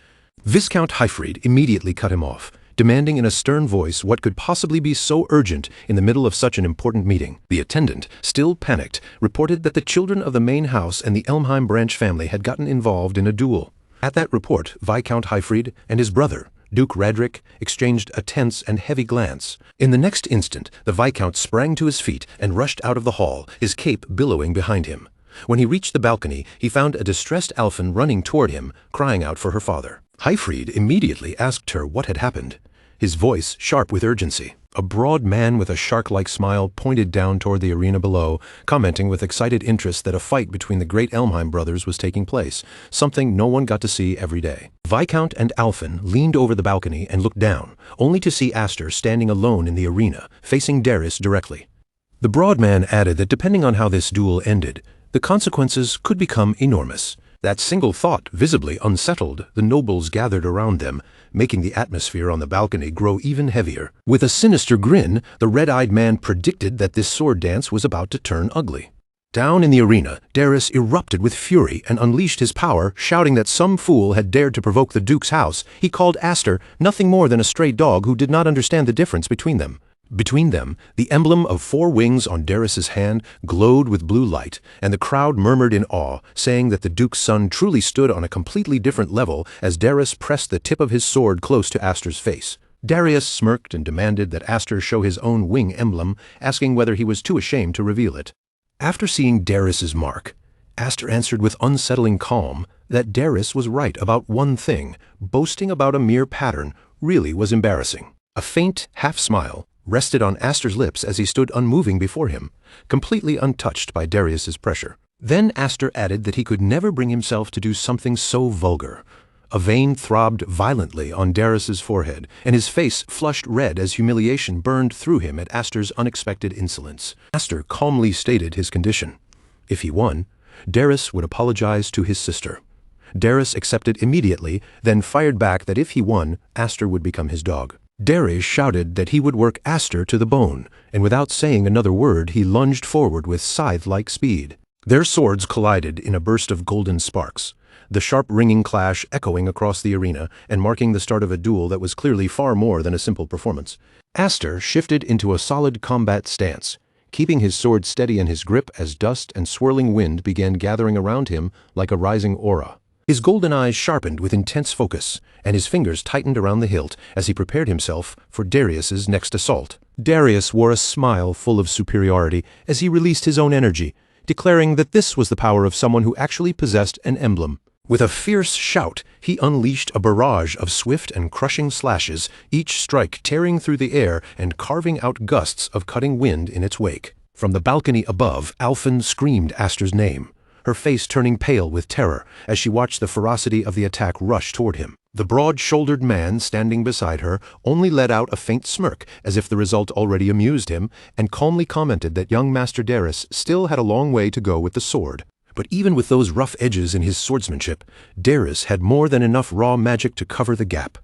Viscount Hyfried immediately cut him off, demanding in a stern voice what could possibly be so urgent in the middle of such an important meeting. The attendant, still panicked, reported that the children of the main house and the Elmheim branch family had gotten involved in a duel. At that report, Viscount Hyfried and his brother, Duke Radric, exchanged a tense and heavy glance. In the next instant, the Viscount sprang to his feet and rushed out of the hall, his cape billowing behind him. When he reached the balcony, he found a distressed Alfyn running toward him, crying out for her father. Hyfried immediately asked her what had happened, his voice sharp with urgency. A broad man with a shark-like smile pointed down toward the arena below, commenting with excited interest that a fight between the great Elmheim brothers was taking place, something no one got to see every day. Viscount and Alfyn leaned over the balcony and looked down, only to see Aster standing alone in the arena, facing Daris directly. The broad man added that depending on how this duel ended, the consequences could become enormous. That single thought visibly unsettled the nobles gathered around them, making the atmosphere on the balcony grow even heavier. With a sinister grin, the red-eyed man predicted that this sword dance was about to turn ugly. Down in the arena, Daris erupted with fury and unleashed his power, shouting that some fool had dared to provoke the Duke's house. He called Aster nothing more than a stray dog who did not understand the difference between them. Between them, the emblem of 4 wings on Darius's hand glowed with blue light, and the crowd murmured in awe, saying that the Duke's son truly stood on a completely different level as Darius pressed the tip of his sword close to Aster's face. Darius smirked and demanded that Aster show his own wing emblem, asking whether he was too ashamed to reveal it. After seeing Darius's mark, Aster answered with unsettling calm that Darius was right about one thing: boasting about a mere pattern really was embarrassing. A faint half-smile rested on Aster's lips as he stood unmoving before him, completely untouched by Darius's pressure. Then Aster added that he could never bring himself to do something so vulgar. A vein throbbed violently on Darius's forehead, and his face flushed red as humiliation burned through him at Aster's unexpected insolence. Aster calmly stated his condition. If he won, Darius would apologize to his sister. Darius accepted immediately, then fired back that if he won, Aster would become his dog. Darius shouted that he would work Aster to the bone, and without saying another word he lunged forward with scythe-like speed. Their swords collided in a burst of golden sparks, the sharp ringing clash echoing across the arena and marking the start of a duel that was clearly far more than a simple performance. Aster shifted into a solid combat stance, keeping his sword steady in his grip as dust and swirling wind began gathering around him like a rising aura. His golden eyes sharpened with intense focus, and his fingers tightened around the hilt as he prepared himself for Darius's next assault. Darius wore a smile full of superiority as he released his own energy, declaring that this was the power of someone who actually possessed an emblem. With a fierce shout, he unleashed a barrage of swift and crushing slashes, each strike tearing through the air and carving out gusts of cutting wind in its wake. From the balcony above, Alphen screamed Aster's name, her face turning pale with terror as she watched the ferocity of the attack rush toward him. The broad-shouldered man standing beside her only let out a faint smirk, as if the result already amused him, and calmly commented that young Master Darius still had a long way to go with the sword. But even with those rough edges in his swordsmanship, Darius had more than enough raw magic to cover the gap.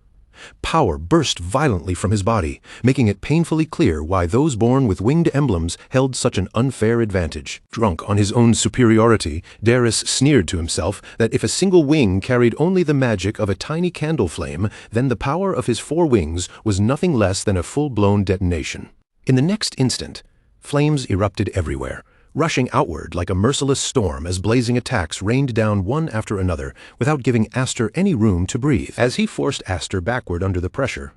Power burst violently from his body, making it painfully clear why those born with winged emblems held such an unfair advantage. Drunk on his own superiority, Darius sneered to himself that if a single wing carried only the magic of a tiny candle flame, then the power of his 4 wings was nothing less than a full-blown detonation. In the next instant, flames erupted everywhere, rushing outward like a merciless storm as blazing attacks rained down one after another without giving Aster any room to breathe. As he forced Aster backward under the pressure,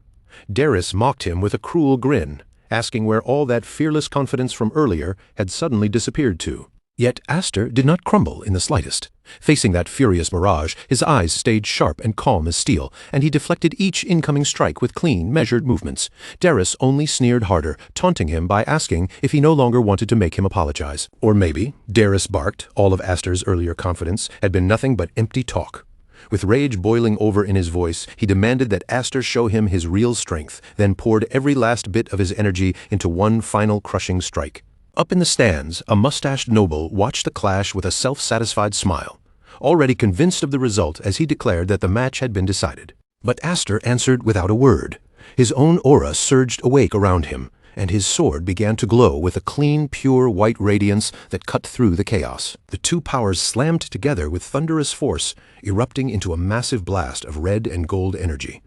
Darius mocked him with a cruel grin, asking where all that fearless confidence from earlier had suddenly disappeared to. Yet Aster did not crumble in the slightest. Facing that furious mirage, his eyes stayed sharp and calm as steel, and he deflected each incoming strike with clean, measured movements. Darius only sneered harder, taunting him by asking if he no longer wanted to make him apologize. Or maybe, Darius barked, all of Aster's earlier confidence had been nothing but empty talk. With rage boiling over in his voice, he demanded that Aster show him his real strength, then poured every last bit of his energy into one final crushing strike. Up in the stands, a mustached noble watched the clash with a self-satisfied smile, already convinced of the result as he declared that the match had been decided. But Aster answered without a word. His own aura surged awake around him, and his sword began to glow with a clean, pure white radiance that cut through the chaos. The 2 powers slammed together with thunderous force, erupting into a massive blast of red and gold energy.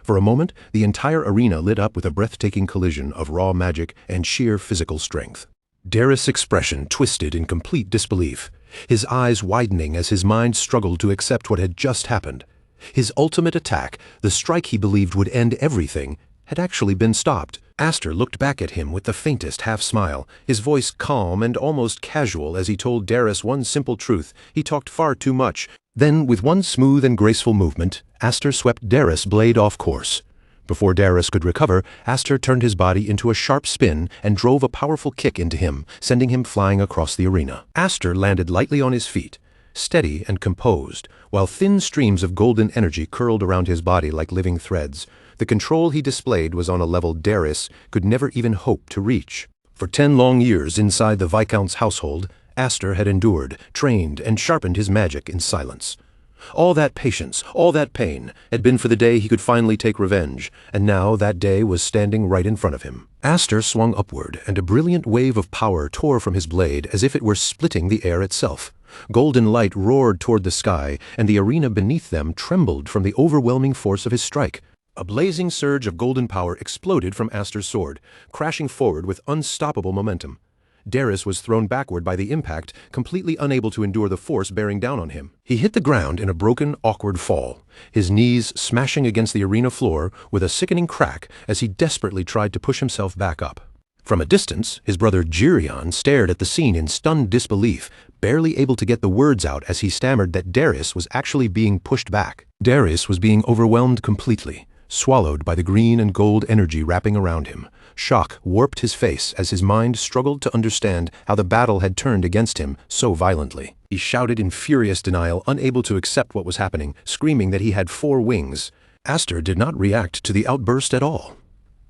For a moment, the entire arena lit up with a breathtaking collision of raw magic and sheer physical strength. Darius' expression twisted in complete disbelief, his eyes widening as his mind struggled to accept what had just happened. His ultimate attack, the strike he believed would end everything, had actually been stopped. Aster looked back at him with the faintest half-smile, his voice calm and almost casual as he told Darius one simple truth: he talked far too much. Then, with one smooth and graceful movement, Aster swept Darius' blade off course. Before Darius could recover, Aster turned his body into a sharp spin and drove a powerful kick into him, sending him flying across the arena. Aster landed lightly on his feet, steady and composed, while thin streams of golden energy curled around his body like living threads. The control he displayed was on a level Darius could never even hope to reach. For 10 long years inside the Viscount's household, Aster had endured, trained, and sharpened his magic in silence. All that patience, all that pain, had been for the day he could finally take revenge, and now that day was standing right in front of him. Aster swung upward, and a brilliant wave of power tore from his blade as if it were splitting the air itself. Golden light roared toward the sky, and the arena beneath them trembled from the overwhelming force of his strike. A blazing surge of golden power exploded from Aster's sword, crashing forward with unstoppable momentum. Darius was thrown backward by the impact, completely unable to endure the force bearing down on him. He hit the ground in a broken, awkward fall, his knees smashing against the arena floor with a sickening crack as he desperately tried to push himself back up. From a distance, his brother Geryon stared at the scene in stunned disbelief, barely able to get the words out as he stammered that Darius was actually being pushed back. Darius was being overwhelmed completely, swallowed by the green and gold energy wrapping around him. Shock warped his face as his mind struggled to understand how the battle had turned against him so violently. He shouted in furious denial, unable to accept what was happening, screaming that he had 4 wings. Aster did not react to the outburst at all.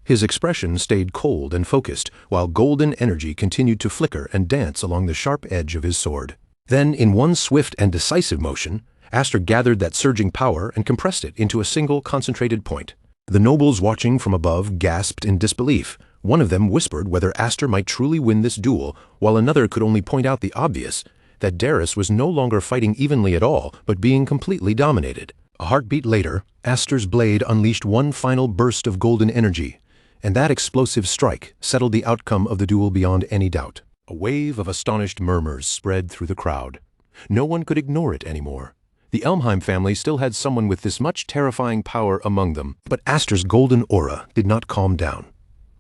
His expression stayed cold and focused, while golden energy continued to flicker and dance along the sharp edge of his sword. Then, in one swift and decisive motion, Aster gathered that surging power and compressed it into a single concentrated point. The nobles watching from above gasped in disbelief. One of them whispered whether Aster might truly win this duel, while another could only point out the obvious, that Darius was no longer fighting evenly at all, but being completely dominated. A heartbeat later, Aster's blade unleashed one final burst of golden energy, and that explosive strike settled the outcome of the duel beyond any doubt. A wave of astonished murmurs spread through the crowd. No one could ignore it anymore. The Elmheim family still had someone with this much terrifying power among them, but Aster's golden aura did not calm down.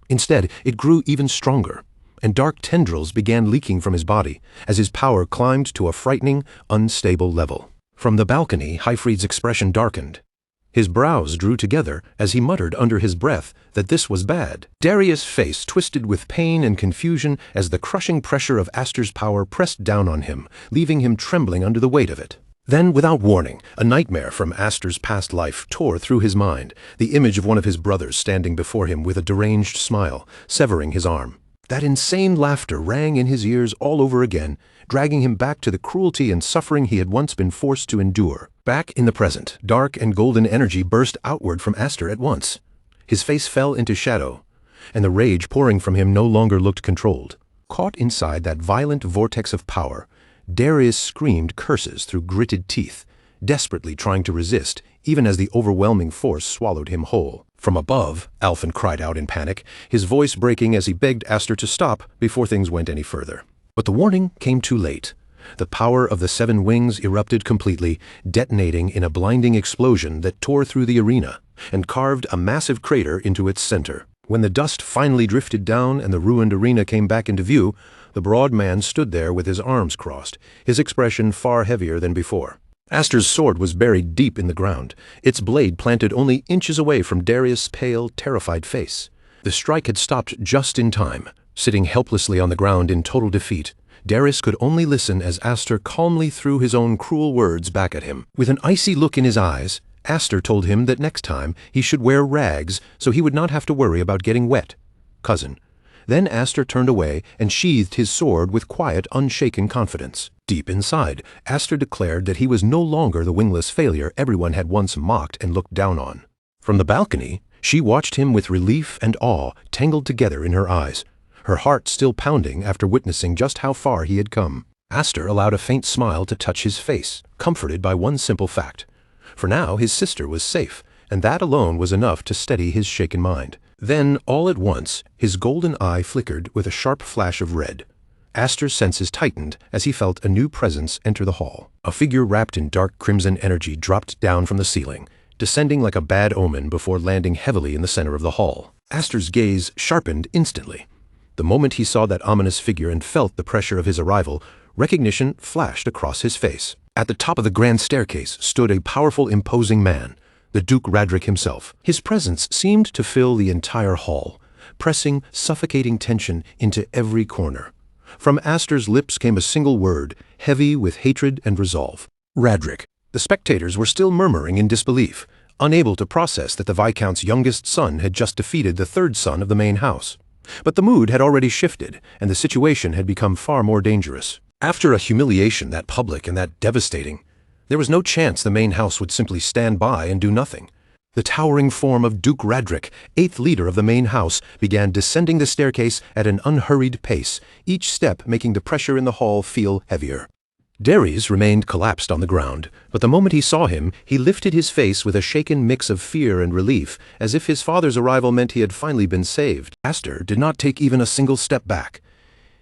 Instead, it grew even stronger, and dark tendrils began leaking from his body as his power climbed to a frightening, unstable level. From the balcony, Hyfried's expression darkened. His brows drew together as he muttered under his breath that this was bad. Darius' face twisted with pain and confusion as the crushing pressure of Aster's power pressed down on him, leaving him trembling under the weight of it. Then, without warning, a nightmare from Aster's past life tore through his mind, the image of one of his brothers standing before him with a deranged smile, severing his arm. That insane laughter rang in his ears all over again, dragging him back to the cruelty and suffering he had once been forced to endure. Back in the present, dark and golden energy burst outward from Aster at once. His face fell into shadow, and the rage pouring from him no longer looked controlled. Caught inside that violent vortex of power, Darius screamed curses through gritted teeth, desperately trying to resist, even as the overwhelming force swallowed him whole. From above, Alphen cried out in panic, his voice breaking as he begged Aster to stop before things went any further. But the warning came too late. The power of the 7 wings erupted completely, detonating in a blinding explosion that tore through the arena and carved a massive crater into its center. When the dust finally drifted down and the ruined arena came back into view, the broad man stood there with his arms crossed, his expression far heavier than before. Aster's sword was buried deep in the ground, its blade planted only inches away from Darius' pale, terrified face. The strike had stopped just in time. Sitting helplessly on the ground in total defeat, Darius could only listen as Aster calmly threw his own cruel words back at him. With an icy look in his eyes, Aster told him that next time he should wear rags so he would not have to worry about getting wet. Cousin. Then Aster turned away and sheathed his sword with quiet, unshaken confidence. Deep inside, Aster declared that he was no longer the wingless failure everyone had once mocked and looked down on. From the balcony, she watched him with relief and awe tangled together in her eyes, her heart still pounding after witnessing just how far he had come. Aster allowed a faint smile to touch his face, comforted by one simple fact. For now his sister was safe, and that alone was enough to steady his shaken mind. Then, all at once, his golden eye flickered with a sharp flash of red. Aster's senses tightened as he felt a new presence enter the hall. A figure wrapped in dark crimson energy dropped down from the ceiling, descending like a bad omen before landing heavily in the center of the hall. Aster's gaze sharpened instantly. The moment he saw that ominous figure and felt the pressure of his arrival, recognition flashed across his face. At the top of the grand staircase stood a powerful, imposing man, the Duke Radric himself. His presence seemed to fill the entire hall, pressing suffocating tension into every corner. From Aster's lips came a single word, heavy with hatred and resolve. Radric. The spectators were still murmuring in disbelief, unable to process that the Viscount's youngest son had just defeated the 3rd son of the main house. But the mood had already shifted, and the situation had become far more dangerous. After a humiliation that public and that devastating, there was no chance the main house would simply stand by and do nothing. The towering form of Duke Radric, 8th leader of the main house, began descending the staircase at an unhurried pace, each step making the pressure in the hall feel heavier. Darius remained collapsed on the ground, but the moment he saw him, he lifted his face with a shaken mix of fear and relief, as if his father's arrival meant he had finally been saved. Aster did not take even a single step back.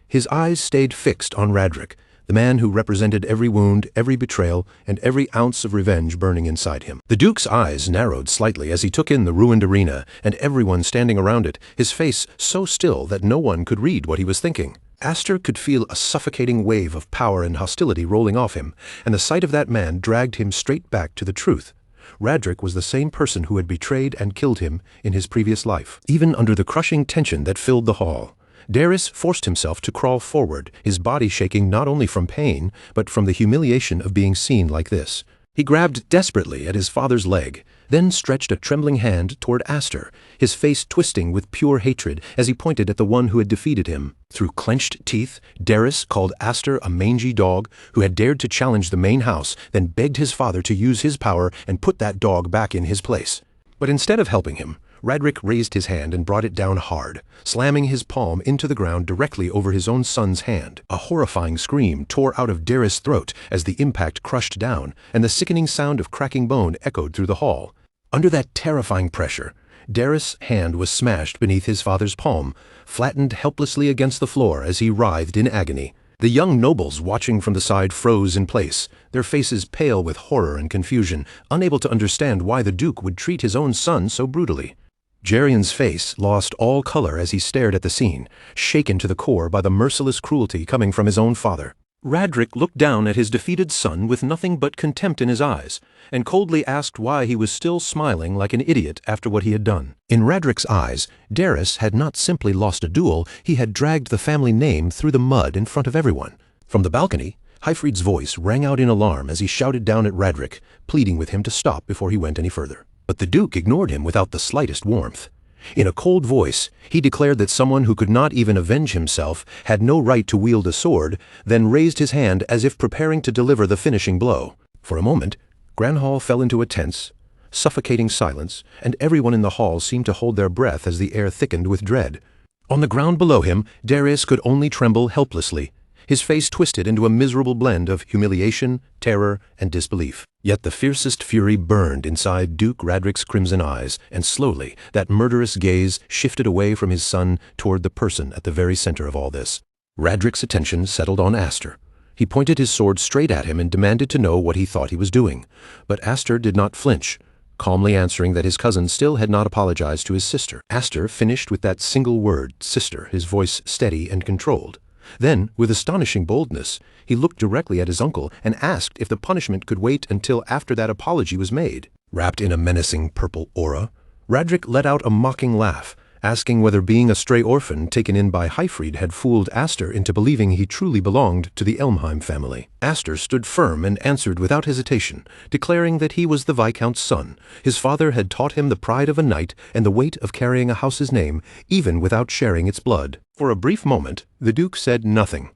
His eyes stayed fixed on Radric, the man who represented every wound, every betrayal, and every ounce of revenge burning inside him. The Duke's eyes narrowed slightly as he took in the ruined arena and everyone standing around it, his face so still that no one could read what he was thinking. Aster could feel a suffocating wave of power and hostility rolling off him, and the sight of that man dragged him straight back to the truth. Radric was the same person who had betrayed and killed him in his previous life. Even under the crushing tension that filled the hall, Darius forced himself to crawl forward, his body shaking not only from pain, but from the humiliation of being seen like this. He grabbed desperately at his father's leg, then stretched a trembling hand toward Aster, his face twisting with pure hatred as he pointed at the one who had defeated him. Through clenched teeth, Darius called Aster a mangy dog who had dared to challenge the main house, then begged his father to use his power and put that dog back in his place. But instead of helping him, Radric raised his hand and brought it down hard, slamming his palm into the ground directly over his own son's hand. A horrifying scream tore out of Darius' throat as the impact crushed down, and the sickening sound of cracking bone echoed through the hall. Under that terrifying pressure, Darius' hand was smashed beneath his father's palm, flattened helplessly against the floor as he writhed in agony. The young nobles watching from the side froze in place, their faces pale with horror and confusion, unable to understand why the Duke would treat his own son so brutally. Gerion's face lost all color as he stared at the scene, shaken to the core by the merciless cruelty coming from his own father. Radric looked down at his defeated son with nothing but contempt in his eyes, and coldly asked why he was still smiling like an idiot after what he had done. In Radric's eyes, Darius had not simply lost a duel, he had dragged the family name through the mud in front of everyone. From the balcony, Hyfried's voice rang out in alarm as he shouted down at Radric, pleading with him to stop before he went any further. But the Duke ignored him without the slightest warmth. In a cold voice, he declared that someone who could not even avenge himself had no right to wield a sword, then raised his hand as if preparing to deliver the finishing blow. For a moment, Granhall fell into a tense, suffocating silence, and everyone in the hall seemed to hold their breath as the air thickened with dread. On the ground below him, Darius could only tremble helplessly, his face twisted into a miserable blend of humiliation, terror, and disbelief. Yet the fiercest fury burned inside Duke Radric's crimson eyes, and slowly that murderous gaze shifted away from his son toward the person at the very center of all this. Radric's attention settled on Aster. He pointed his sword straight at him and demanded to know what he thought he was doing. But Aster did not flinch, calmly answering that his cousin still had not apologized to his sister. Aster finished with that single word, sister, his voice steady and controlled. Then, with astonishing boldness, he looked directly at his uncle and asked if the punishment could wait until after that apology was made. Wrapped in a menacing purple aura, Radric let out a mocking laugh, asking whether being a stray orphan taken in by Hyfried had fooled Aster into believing he truly belonged to the Elmheim family. Aster stood firm and answered without hesitation, declaring that he was the Viscount's son. His father had taught him the pride of a knight and the weight of carrying a house's name, even without sharing its blood. For a brief moment, the Duke said nothing.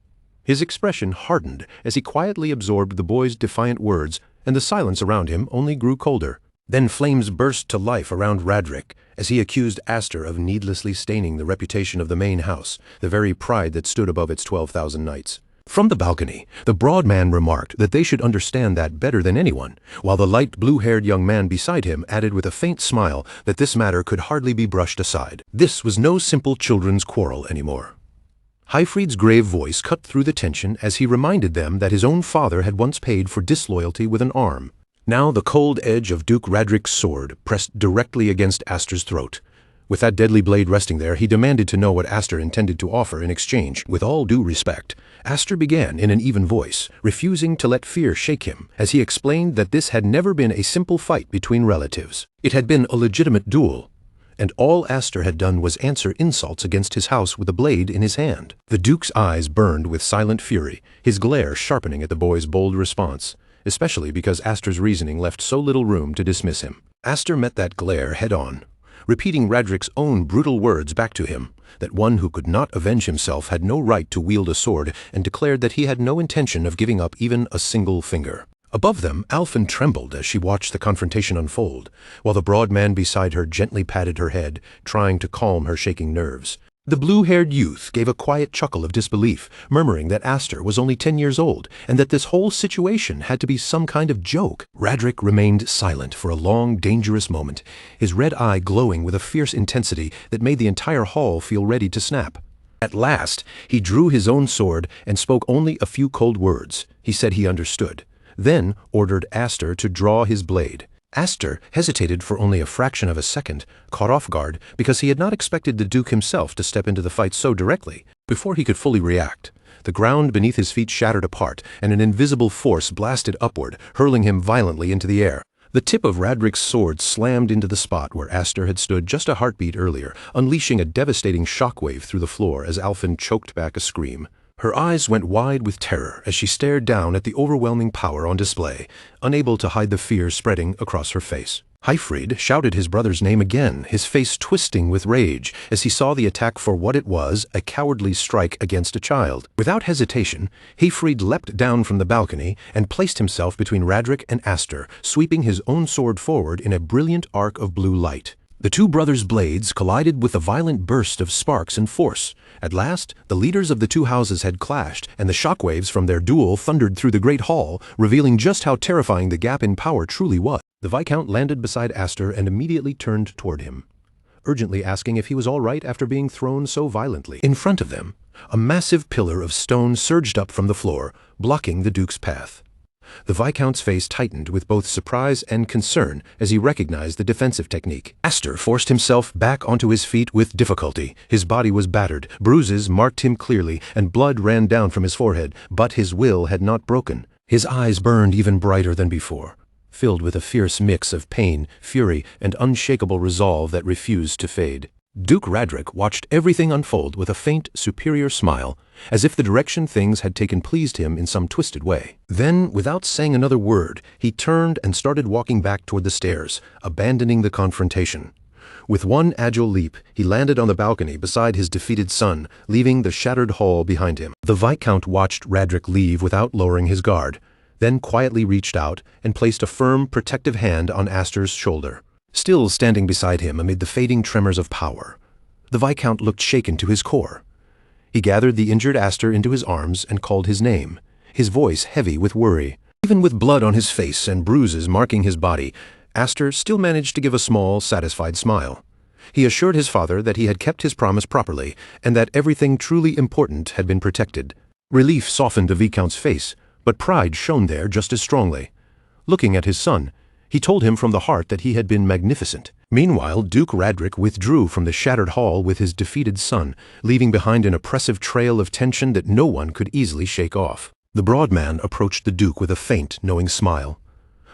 His expression hardened as he quietly absorbed the boy's defiant words, and the silence around him only grew colder. Then flames burst to life around Radric as he accused Aster of needlessly staining the reputation of the main house, the very pride that stood above its 12,000 knights. From the balcony, the broad man remarked that they should understand that better than anyone, while the light blue-haired young man beside him added with a faint smile that this matter could hardly be brushed aside. This was no simple children's quarrel anymore. Hyfried's grave voice cut through the tension as he reminded them that his own father had once paid for disloyalty with an arm. Now the cold edge of Duke Radric's sword pressed directly against Aster's throat. With that deadly blade resting there, he demanded to know what Aster intended to offer in exchange. With all due respect, Aster began in an even voice, refusing to let fear shake him, as he explained that this had never been a simple fight between relatives. It had been a legitimate duel, and all Aster had done was answer insults against his house with a blade in his hand. The Duke's eyes burned with silent fury, his glare sharpening at the boy's bold response, especially because Aster's reasoning left so little room to dismiss him. Aster met that glare head-on, repeating Radric's own brutal words back to him, that one who could not avenge himself had no right to wield a sword, and declared that he had no intention of giving up even a single finger. Above them, Alphen trembled as she watched the confrontation unfold, while the broad man beside her gently patted her head, trying to calm her shaking nerves. The blue-haired youth gave a quiet chuckle of disbelief, murmuring that Aster was only 10 years old, and that this whole situation had to be some kind of joke. Radric remained silent for a long, dangerous moment, his red eye glowing with a fierce intensity that made the entire hall feel ready to snap. At last, he drew his own sword and spoke only a few cold words. He said he understood, then ordered Aster to draw his blade. Aster hesitated for only a fraction of a second, caught off guard because he had not expected the Duke himself to step into the fight so directly. Before he could fully react, the ground beneath his feet shattered apart, and an invisible force blasted upward, hurling him violently into the air. The tip of Radric's sword slammed into the spot where Aster had stood just a heartbeat earlier, unleashing a devastating shockwave through the floor as Alphen choked back a scream. Her eyes went wide with terror as she stared down at the overwhelming power on display, unable to hide the fear spreading across her face. Hyfried shouted his brother's name again, his face twisting with rage as he saw the attack for what it was, a cowardly strike against a child. Without hesitation, Hyfried leapt down from the balcony and placed himself between Radric and Aster, sweeping his own sword forward in a brilliant arc of blue light. The two brothers' blades collided with a violent burst of sparks and force. At last, the leaders of the two houses had clashed, and the shockwaves from their duel thundered through the great hall, revealing just how terrifying the gap in power truly was. The Viscount landed beside Aster and immediately turned toward him, urgently asking if he was all right after being thrown so violently. In front of them, a massive pillar of stone surged up from the floor, blocking the Duke's path. The Viscount's face tightened with both surprise and concern as he recognized the defensive technique. Aster forced himself back onto his feet with difficulty. His body was battered, bruises marked him clearly, and blood ran down from his forehead, but his will had not broken. His eyes burned even brighter than before, filled with a fierce mix of pain, fury, and unshakable resolve that refused to fade. Duke Radric watched everything unfold with a faint, superior smile, as if the direction things had taken pleased him in some twisted way. Then, without saying another word, he turned and started walking back toward the stairs, abandoning the confrontation. With one agile leap, he landed on the balcony beside his defeated son, leaving the shattered hall behind him. The Viscount watched Radric leave without lowering his guard, then quietly reached out and placed a firm, protective hand on Aster's shoulder. Still standing beside him amid the fading tremors of power, the Viscount looked shaken to his core. He gathered the injured Aster into his arms and called his name, his voice heavy with worry. Even with blood on his face and bruises marking his body, Aster still managed to give a small, satisfied smile. He assured his father that he had kept his promise properly and that everything truly important had been protected. Relief softened the Viscount's face, but pride shone there just as strongly. Looking at his son, he told him from the heart that he had been magnificent. Meanwhile, Duke Radric withdrew from the shattered hall with his defeated son, leaving behind an oppressive trail of tension that no one could easily shake off. The broad man approached the Duke with a faint, knowing smile,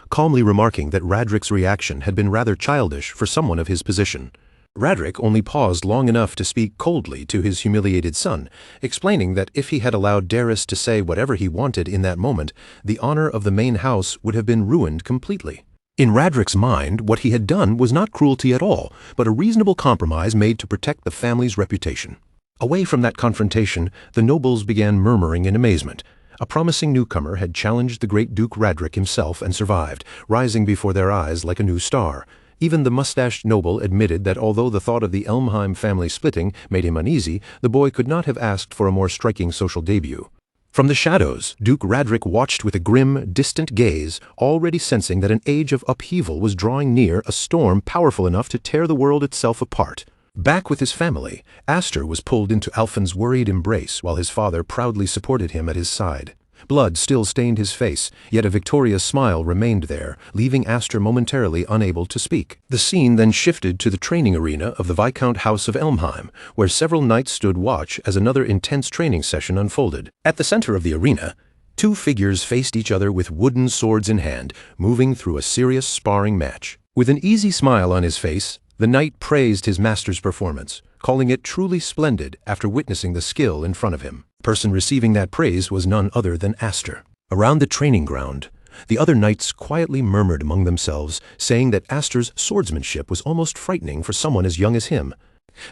calmly remarking that Radric's reaction had been rather childish for someone of his position. Radric only paused long enough to speak coldly to his humiliated son, explaining that if he had allowed Darius to say whatever he wanted in that moment, the honor of the main house would have been ruined completely. In Radric's mind, what he had done was not cruelty at all, but a reasonable compromise made to protect the family's reputation. Away from that confrontation, the nobles began murmuring in amazement. A promising newcomer had challenged the great Duke Radric himself and survived, rising before their eyes like a new star. Even the mustached noble admitted that although the thought of the Elmheim family splitting made him uneasy, the boy could not have asked for a more striking social debut. From the shadows, Duke Radric watched with a grim, distant gaze, already sensing that an age of upheaval was drawing near, a storm powerful enough to tear the world itself apart. Back with his family, Aster was pulled into Alphen's worried embrace while his father proudly supported him at his side. Blood still stained his face, yet a victorious smile remained there, leaving Aster momentarily unable to speak. The scene then shifted to the training arena of the Viscount House of Elmheim, where several knights stood watch as another intense training session unfolded. At the center of the arena, two figures faced each other with wooden swords in hand, moving through a serious sparring match. With an easy smile on his face, the knight praised his master's performance, calling it truly splendid after witnessing the skill in front of him. The person receiving that praise was none other than Aster. Around the training ground, the other knights quietly murmured among themselves, saying that Aster's swordsmanship was almost frightening for someone as young as him.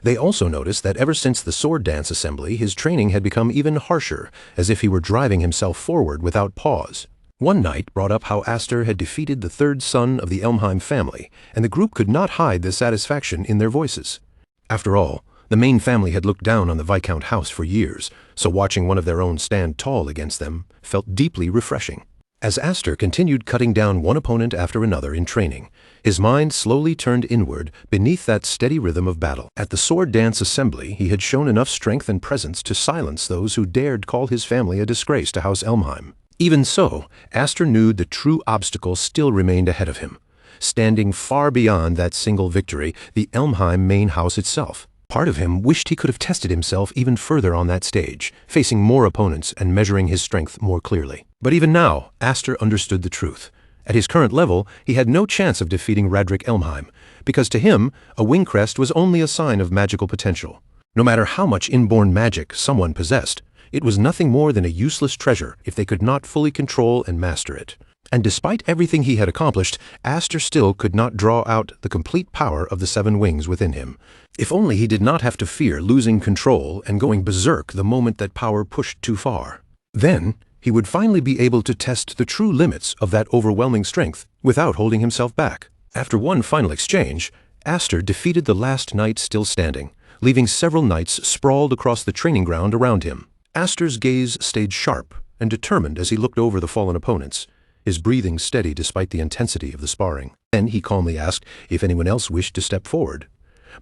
They also noticed that ever since the sword dance assembly, his training had become even harsher, as if he were driving himself forward without pause. One knight brought up how Aster had defeated the third son of the Elmheim family, and the group could not hide the satisfaction in their voices. After all, The main family had looked down on the Viscount house for years, so watching one of their own stand tall against them felt deeply refreshing. As Aster continued cutting down one opponent after another in training, his mind slowly turned inward beneath that steady rhythm of battle. At the sword dance assembly, he had shown enough strength and presence to silence those who dared call his family a disgrace to House Elmheim. Even so, Aster knew the true obstacle still remained ahead of him, standing far beyond that single victory, the Elmheim main house itself. Part of him wished he could have tested himself even further on that stage, facing more opponents and measuring his strength more clearly. But even now, Aster understood the truth. At his current level, he had no chance of defeating Radric Elmheim, because to him, a wing crest was only a sign of magical potential. No matter how much inborn magic someone possessed, it was nothing more than a useless treasure if they could not fully control and master it. And despite everything he had accomplished, Aster still could not draw out the complete power of the 7 wings within him. If only he did not have to fear losing control and going berserk the moment that power pushed too far. Then, he would finally be able to test the true limits of that overwhelming strength without holding himself back. After one final exchange, Aster defeated the last knight still standing, leaving several knights sprawled across the training ground around him. Aster's gaze stayed sharp and determined as he looked over the fallen opponents, his breathing steady despite the intensity of the sparring. Then he calmly asked if anyone else wished to step forward.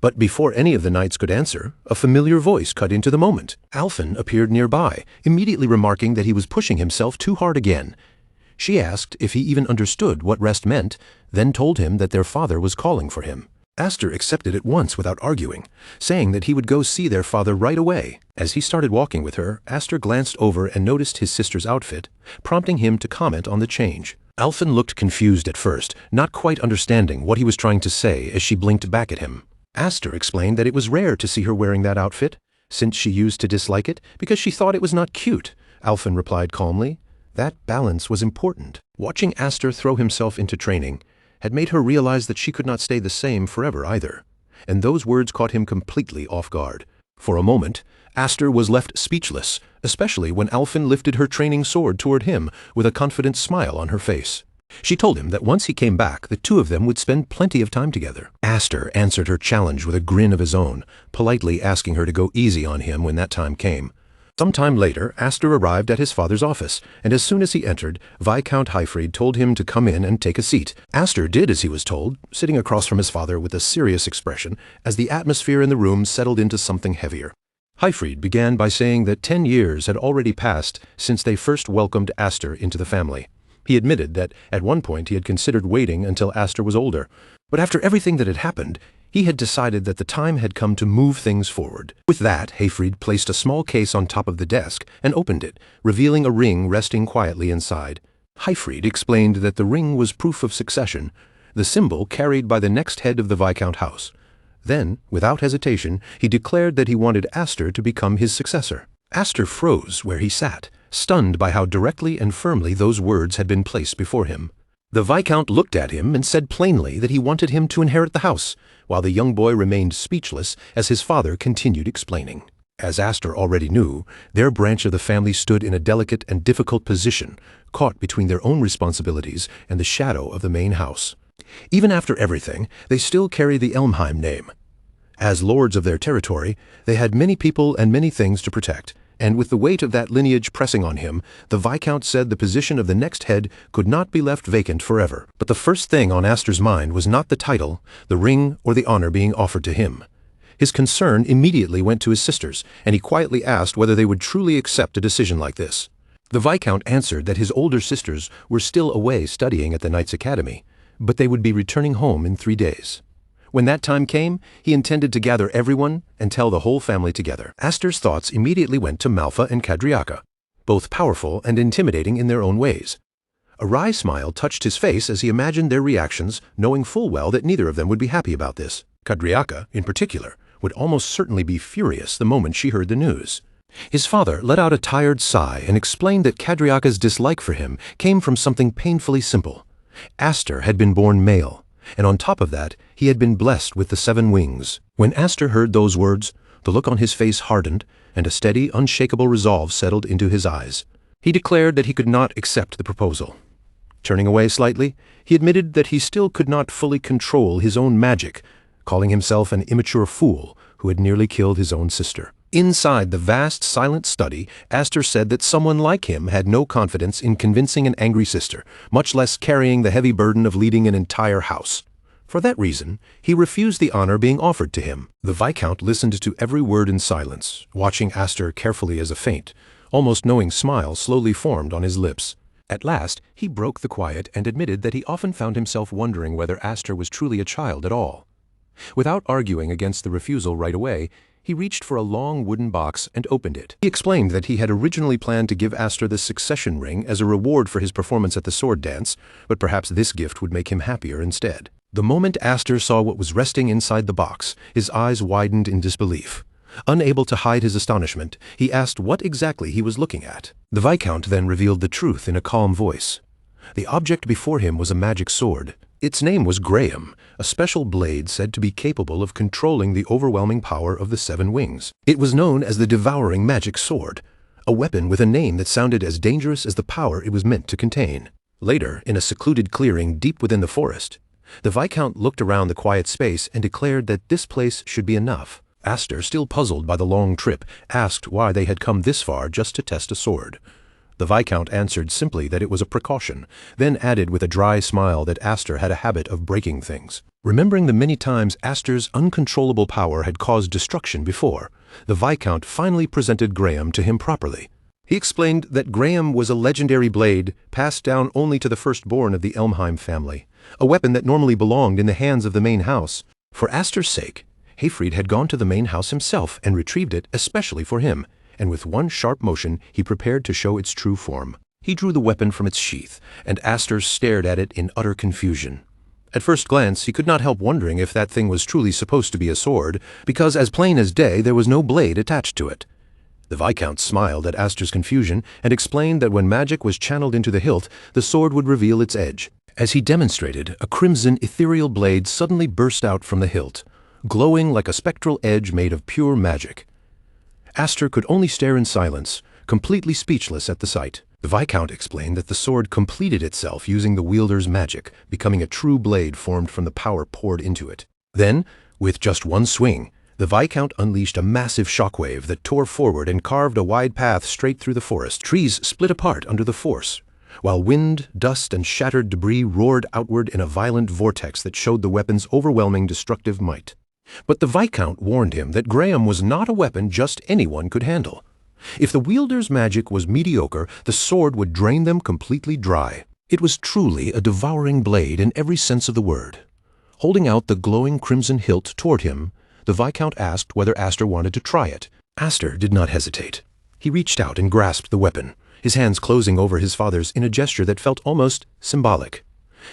But before any of the knights could answer, a familiar voice cut into the moment. Alphen appeared nearby, immediately remarking that he was pushing himself too hard again. She asked if he even understood what rest meant, then told him that their father was calling for him. Aster accepted at once without arguing, saying that he would go see their father right away. As he started walking with her, Aster glanced over and noticed his sister's outfit, prompting him to comment on the change. Alphen looked confused at first, not quite understanding what he was trying to say as she blinked back at him. Aster explained that it was rare to see her wearing that outfit, since she used to dislike it because she thought it was not cute. Alphen replied calmly. That balance was important. Watching Aster throw himself into training had made her realize that she could not stay the same forever either, and those words caught him completely off guard. For a moment, Aster was left speechless, especially when Alphen lifted her training sword toward him with a confident smile on her face. She told him that once he came back, the two of them would spend plenty of time together. Aster answered her challenge with a grin of his own, politely asking her to go easy on him when that time came. Some time later, Aster arrived at his father's office, and as soon as he entered, Viscount Hyfried told him to come in and take a seat. Aster did as he was told, sitting across from his father with a serious expression as the atmosphere in the room settled into something heavier. Hyfried began by saying that 10 years had already passed since they first welcomed Aster into the family. He admitted that at one point he had considered waiting until Aster was older, but after everything that had happened, he had decided that the time had come to move things forward. With that, Hyfried placed a small case on top of the desk and opened it, revealing a ring resting quietly inside. Hyfried explained that the ring was proof of succession, the symbol carried by the next head of the Viscount house. Then, without hesitation, he declared that he wanted Aster to become his successor. Aster froze where he sat, stunned by how directly and firmly those words had been placed before him. The Viscount looked at him and said plainly that he wanted him to inherit the house, while the young boy remained speechless as his father continued explaining. As Aster already knew, their branch of the family stood in a delicate and difficult position, caught between their own responsibilities and the shadow of the main house. Even after everything, they still carry the Elmheim name. As lords of their territory, they had many people and many things to protect, and with the weight of that lineage pressing on him, the Viscount said the position of the next head could not be left vacant forever. But the first thing on Aster's mind was not the title, the ring, or the honor being offered to him. His concern immediately went to his sisters, and he quietly asked whether they would truly accept a decision like this. The Viscount answered that his older sisters were still away studying at the Knights' Academy, but they would be returning home in 3 days. When that time came, he intended to gather everyone and tell the whole family together. Aster's thoughts immediately went to Malfa and Cadriaca, both powerful and intimidating in their own ways. A wry smile touched his face as he imagined their reactions, knowing full well that neither of them would be happy about this. Cadriaca, in particular, would almost certainly be furious the moment she heard the news. His father let out a tired sigh and explained that Cadriaca's dislike for him came from something painfully simple. Aster had been born male, and on top of that, he had been blessed with the 7 wings. When Aster heard those words, the look on his face hardened, and a steady, unshakable resolve settled into his eyes. He declared that he could not accept the proposal. Turning away slightly, he admitted that he still could not fully control his own magic, calling himself an immature fool who had nearly killed his own sister. Inside the vast, silent study, Aster said that someone like him had no confidence in convincing an angry sister, much less carrying the heavy burden of leading an entire house. For that reason, he refused the honor being offered to him. The Viscount listened to every word in silence, watching Aster carefully as a faint, almost knowing smile slowly formed on his lips. At last, he broke the quiet and admitted that he often found himself wondering whether Aster was truly a child at all. Without arguing against the refusal right away, he reached for a long wooden box and opened it. He explained that he had originally planned to give Aster the succession ring as a reward for his performance at the sword dance, but perhaps this gift would make him happier instead. The moment Aster saw what was resting inside the box, his eyes widened in disbelief. Unable to hide his astonishment, he asked what exactly he was looking at. The Viscount then revealed the truth in a calm voice. The object before him was a magic sword. Its name was Graham, a special blade said to be capable of controlling the overwhelming power of the 7 wings. It was known as the Devouring Magic Sword, a weapon with a name that sounded as dangerous as the power it was meant to contain. Later, in a secluded clearing deep within the forest, the Viscount looked around the quiet space and declared that this place should be enough. Aster, still puzzled by the long trip, asked why they had come this far just to test a sword. The Viscount answered simply that it was a precaution, then added with a dry smile that Aster had a habit of breaking things. Remembering the many times Aster's uncontrollable power had caused destruction before, the Viscount finally presented Graham to him properly. He explained that Graham was a legendary blade passed down only to the firstborn of the Elmheim family, a weapon that normally belonged in the hands of the main house. For Aster's sake, Hayfried had gone to the main house himself and retrieved it especially for him, and with one sharp motion he prepared to show its true form. He drew the weapon from its sheath, and Aster stared at it in utter confusion. At first glance he could not help wondering if that thing was truly supposed to be a sword, because as plain as day there was no blade attached to it. The Viscount smiled at Aster's confusion and explained that when magic was channeled into the hilt, the sword would reveal its edge. As he demonstrated, a crimson ethereal blade suddenly burst out from the hilt, glowing like a spectral edge made of pure magic. Aster could only stare in silence, completely speechless at the sight. The Viscount explained that the sword completed itself using the wielder's magic, becoming a true blade formed from the power poured into it. Then, with just one swing, the Viscount unleashed a massive shockwave that tore forward and carved a wide path straight through the forest. Trees split apart under the force, while wind, dust, and shattered debris roared outward in a violent vortex that showed the weapon's overwhelming destructive might. But the Viscount warned him that Graham was not a weapon just anyone could handle. If the wielder's magic was mediocre, the sword would drain them completely dry. It was truly a devouring blade in every sense of the word. Holding out the glowing crimson hilt toward him, the Viscount asked whether Aster wanted to try it. Aster did not hesitate. He reached out and grasped the weapon, his hands closing over his father's in a gesture that felt almost symbolic.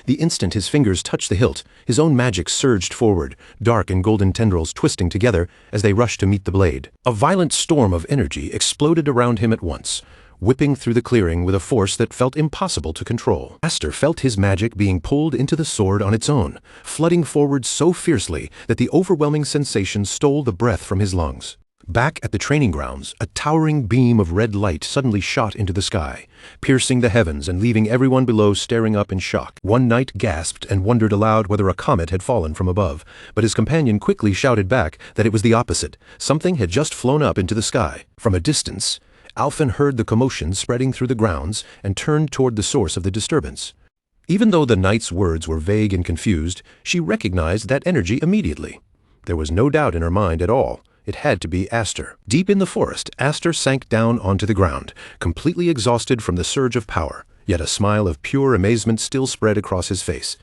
The instant his fingers touched the hilt, his own magic surged forward, dark and golden tendrils twisting together as they rushed to meet the blade. A violent storm of energy exploded around him at once, whipping through the clearing with a force that felt impossible to control. Aster felt his magic being pulled into the sword on its own, flooding forward so fiercely that the overwhelming sensation stole the breath from his lungs. Back at the training grounds, a towering beam of red light suddenly shot into the sky, piercing the heavens and leaving everyone below staring up in shock. One knight gasped and wondered aloud whether a comet had fallen from above, but his companion quickly shouted back that it was the opposite. Something had just flown up into the sky. From a distance, Alphen heard the commotion spreading through the grounds and turned toward the source of the disturbance. Even though the knight's words were vague and confused, she recognized that energy immediately. There was no doubt in her mind at all. It had to be Aster. Deep in the forest, Aster sank down onto the ground, completely exhausted from the surge of power, yet a smile of pure amazement still spread across his face.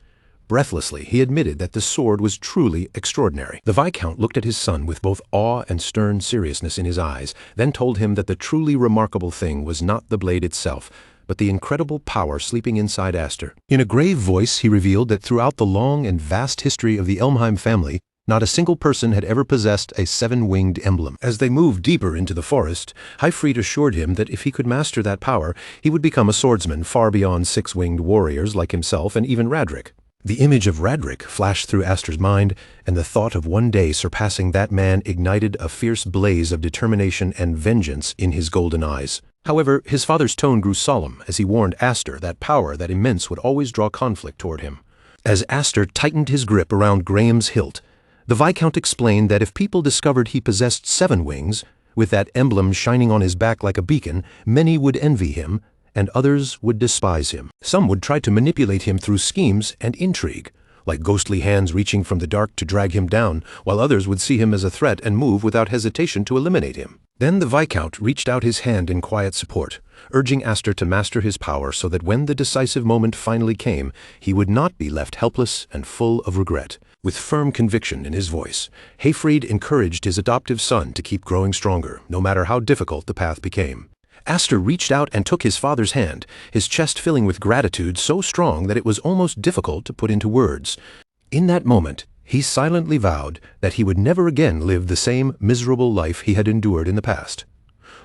Breathlessly, he admitted that the sword was truly extraordinary. The Viscount looked at his son with both awe and stern seriousness in his eyes, then told him that the truly remarkable thing was not the blade itself, but the incredible power sleeping inside Aster. In a grave voice, he revealed that throughout the long and vast history of the Elmheim family, not a single person had ever possessed a 7-winged emblem. As they moved deeper into the forest, Hayfried assured him that if he could master that power, he would become a swordsman far beyond 6-winged warriors like himself and even Radric. The image of Radric flashed through Aster's mind, and the thought of one day surpassing that man ignited a fierce blaze of determination and vengeance in his golden eyes. However, his father's tone grew solemn as he warned Aster that power that immense would always draw conflict toward him. As Aster tightened his grip around Graham's hilt, The Viscount explained that if people discovered he possessed 7 wings, with that emblem shining on his back like a beacon, many would envy him, and others would despise him. Some would try to manipulate him through schemes and intrigue, like ghostly hands reaching from the dark to drag him down, while others would see him as a threat and move without hesitation to eliminate him. Then the Viscount reached out his hand in quiet support, urging Aster to master his power so that when the decisive moment finally came, he would not be left helpless and full of regret. With firm conviction in his voice, Hayfried encouraged his adoptive son to keep growing stronger, no matter how difficult the path became. Aster reached out and took his father's hand, his chest filling with gratitude so strong that it was almost difficult to put into words. In that moment, he silently vowed that he would never again live the same miserable life he had endured in the past.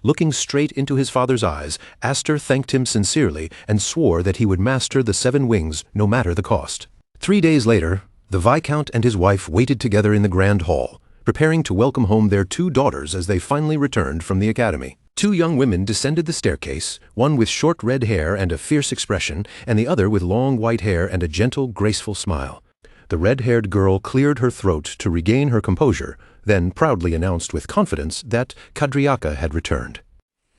Looking straight into his father's eyes, Aster thanked him sincerely and swore that he would master the 7 wings no matter the cost. 3 days later, the Viscount and his wife waited together in the grand hall, preparing to welcome home their 2 daughters as they finally returned from the academy. 2 young women descended the staircase, one with short red hair and a fierce expression, and the other with long white hair and a gentle, graceful smile. The red-haired girl cleared her throat to regain her composure, then proudly announced with confidence that Kadriaka had returned.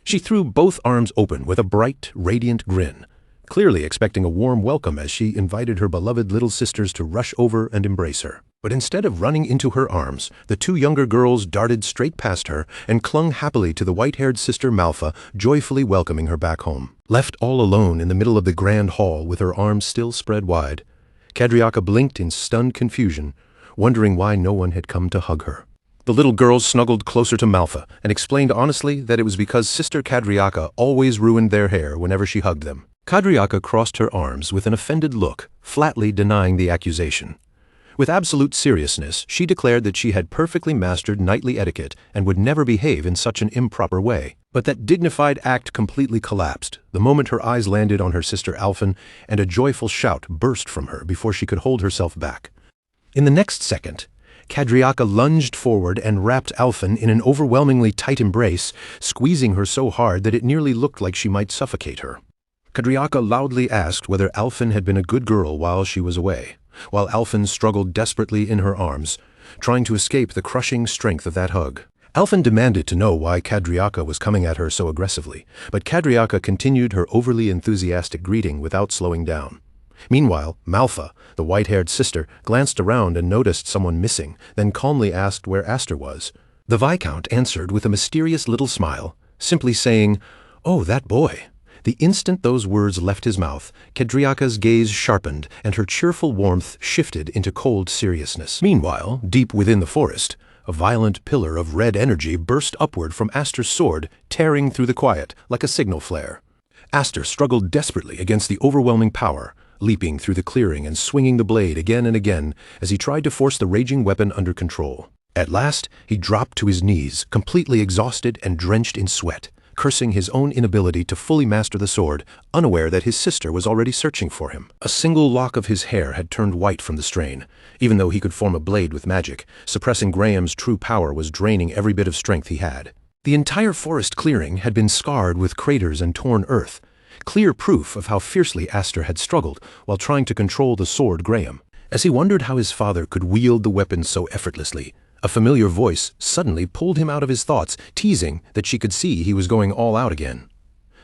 She threw both arms open with a bright, radiant grin, clearly expecting a warm welcome as she invited her beloved little sisters to rush over and embrace her. But instead of running into her arms, the 2 younger girls darted straight past her and clung happily to the white-haired sister Malfa, joyfully welcoming her back home. Left all alone in the middle of the grand hall with her arms still spread wide, Kadriaka blinked in stunned confusion, wondering why no one had come to hug her. The little girls snuggled closer to Malfa and explained honestly that it was because Sister Kadriaka always ruined their hair whenever she hugged them. Kadriaka crossed her arms with an offended look, flatly denying the accusation. With absolute seriousness, she declared that she had perfectly mastered knightly etiquette and would never behave in such an improper way. But that dignified act completely collapsed the moment her eyes landed on her sister Alphen, and a joyful shout burst from her before she could hold herself back. In the next second, Kadriaka lunged forward and wrapped Alphen in an overwhelmingly tight embrace, squeezing her so hard that it nearly looked like she might suffocate her. Kadriaka loudly asked whether Alphen had been a good girl while she was away, while Alphen struggled desperately in her arms, trying to escape the crushing strength of that hug. Alphen demanded to know why Kadriaka was coming at her so aggressively, but Kadriaka continued her overly enthusiastic greeting without slowing down. Meanwhile, Malfa, the white-haired sister, glanced around and noticed someone missing, then calmly asked where Aster was. The Viscount answered with a mysterious little smile, simply saying, "Oh, that boy." The instant those words left his mouth, Kadriaka's gaze sharpened and her cheerful warmth shifted into cold seriousness. Meanwhile, deep within the forest, a violent pillar of red energy burst upward from Aster's sword, tearing through the quiet like a signal flare. Aster struggled desperately against the overwhelming power, leaping through the clearing and swinging the blade again and again as he tried to force the raging weapon under control. At last, he dropped to his knees, completely exhausted and drenched in sweat, cursing his own inability to fully master the sword, unaware that his sister was already searching for him. A single lock of his hair had turned white from the strain. Even though he could form a blade with magic, suppressing Graham's true power was draining every bit of strength he had. The entire forest clearing had been scarred with craters and torn earth, clear proof of how fiercely Aster had struggled while trying to control the sword Graham. As he wondered how his father could wield the weapon so effortlessly, a familiar voice suddenly pulled him out of his thoughts, teasing that she could see he was going all out again.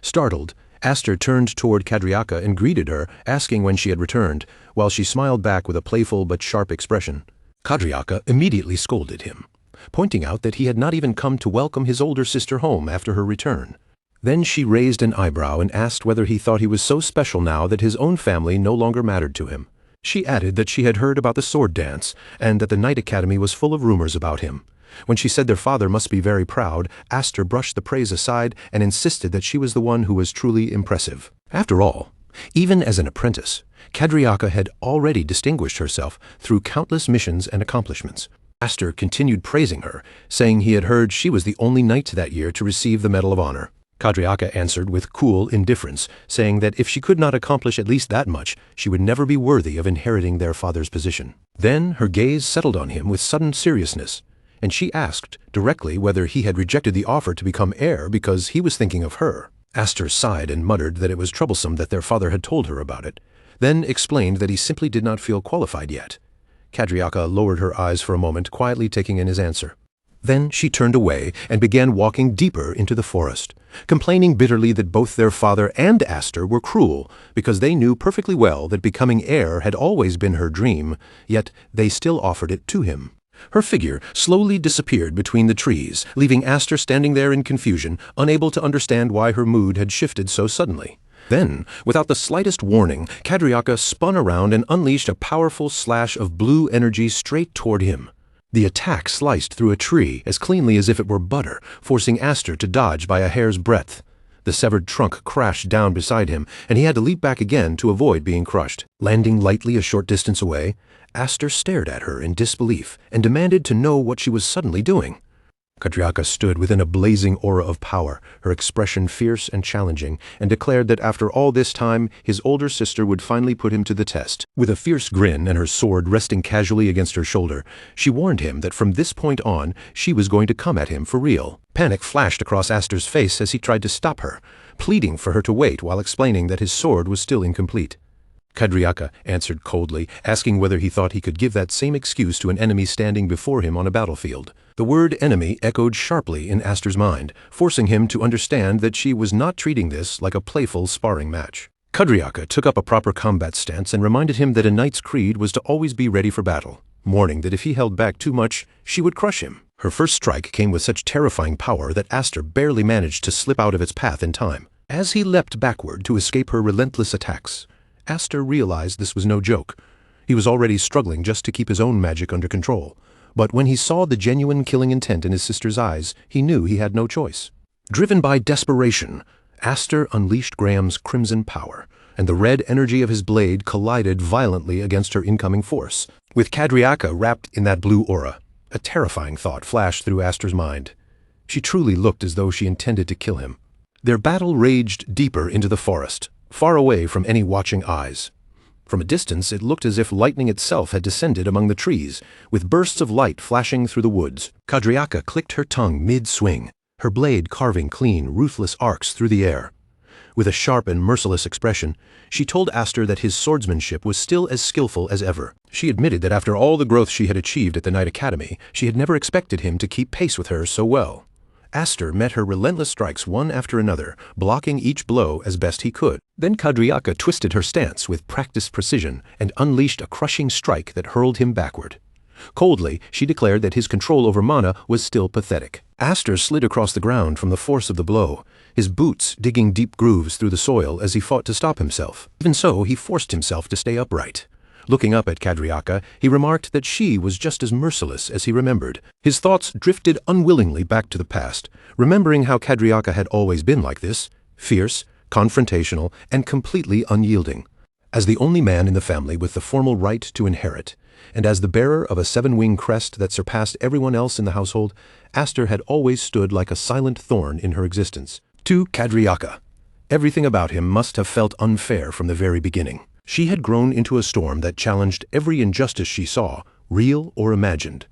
Startled, Aster turned toward Kadriaka and greeted her, asking when she had returned, while she smiled back with a playful but sharp expression. Kadriaka immediately scolded him, pointing out that he had not even come to welcome his older sister home after her return. Then she raised an eyebrow and asked whether he thought he was so special now that his own family no longer mattered to him. She added that she had heard about the sword dance, and that the Knight Academy was full of rumors about him. When she said their father must be very proud, Aster brushed the praise aside and insisted that she was the one who was truly impressive. After all, even as an apprentice, Kadriaka had already distinguished herself through countless missions and accomplishments. Aster continued praising her, saying he had heard she was the only knight that year to receive the Medal of Honor. Kadriaka answered with cool indifference, saying that if she could not accomplish at least that much, she would never be worthy of inheriting their father's position. Then her gaze settled on him with sudden seriousness, and she asked directly whether he had rejected the offer to become heir because he was thinking of her. Aster sighed and muttered that it was troublesome that their father had told her about it, then explained that he simply did not feel qualified yet. Kadriaka lowered her eyes for a moment, quietly taking in his answer. Then she turned away and began walking deeper into the forest, complaining bitterly that both their father and Aster were cruel, because they knew perfectly well that becoming heir had always been her dream, yet they still offered it to him. Her figure slowly disappeared between the trees, leaving Aster standing there in confusion, unable to understand why her mood had shifted so suddenly. Then, without the slightest warning, Kadriaka spun around and unleashed a powerful slash of blue energy straight toward him. The attack sliced through a tree as cleanly as if it were butter, forcing Aster to dodge by a hair's breadth. The severed trunk crashed down beside him, and he had to leap back again to avoid being crushed. Landing lightly a short distance away, Aster stared at her in disbelief and demanded to know what she was suddenly doing. Kadriaka stood within a blazing aura of power, her expression fierce and challenging, and declared that after all this time, his older sister would finally put him to the test. With a fierce grin and her sword resting casually against her shoulder, she warned him that from this point on, she was going to come at him for real. Panic flashed across Aster's face as he tried to stop her, pleading for her to wait while explaining that his sword was still incomplete. Kadriaka answered coldly, asking whether he thought he could give that same excuse to an enemy standing before him on a battlefield. The word enemy echoed sharply in Aster's mind, forcing him to understand that she was not treating this like a playful sparring match. Kadriaka took up a proper combat stance and reminded him that a knight's creed was to always be ready for battle, warning that if he held back too much, she would crush him. Her first strike came with such terrifying power that Aster barely managed to slip out of its path in time. As he leapt backward to escape her relentless attacks, Aster realized this was no joke. He was already struggling just to keep his own magic under control. But when he saw the genuine killing intent in his sister's eyes, he knew he had no choice. Driven by desperation, Aster unleashed Graham's crimson power, and the red energy of his blade collided violently against her incoming force. With Kadriaka wrapped in that blue aura, a terrifying thought flashed through Aster's mind. She truly looked as though she intended to kill him. Their battle raged deeper into the forest, far away from any watching eyes. From a distance, it looked as if lightning itself had descended among the trees, with bursts of light flashing through the woods. Kadriaka clicked her tongue mid-swing, her blade carving clean, ruthless arcs through the air. With a sharp and merciless expression, she told Aster that his swordsmanship was still as skillful as ever. She admitted that after all the growth she had achieved at the Knight Academy, she had never expected him to keep pace with her so well. Aster met her relentless strikes one after another, blocking each blow as best he could. Then Kadriaka twisted her stance with practiced precision and unleashed a crushing strike that hurled him backward. Coldly, she declared that his control over mana was still pathetic. Aster slid across the ground from the force of the blow, his boots digging deep grooves through the soil as he fought to stop himself. Even so, he forced himself to stay upright. Looking up at Kadriaka, he remarked that she was just as merciless as he remembered. His thoughts drifted unwillingly back to the past, remembering how Kadriaka had always been like this, fierce, confrontational, and completely unyielding. As the only man in the family with the formal right to inherit, and as the bearer of a seven-wing crest that surpassed everyone else in the household, Aster had always stood like a silent thorn in her existence. To Kadriaka, everything about him must have felt unfair from the very beginning. She had grown into a storm that challenged every injustice she saw, real or imagined.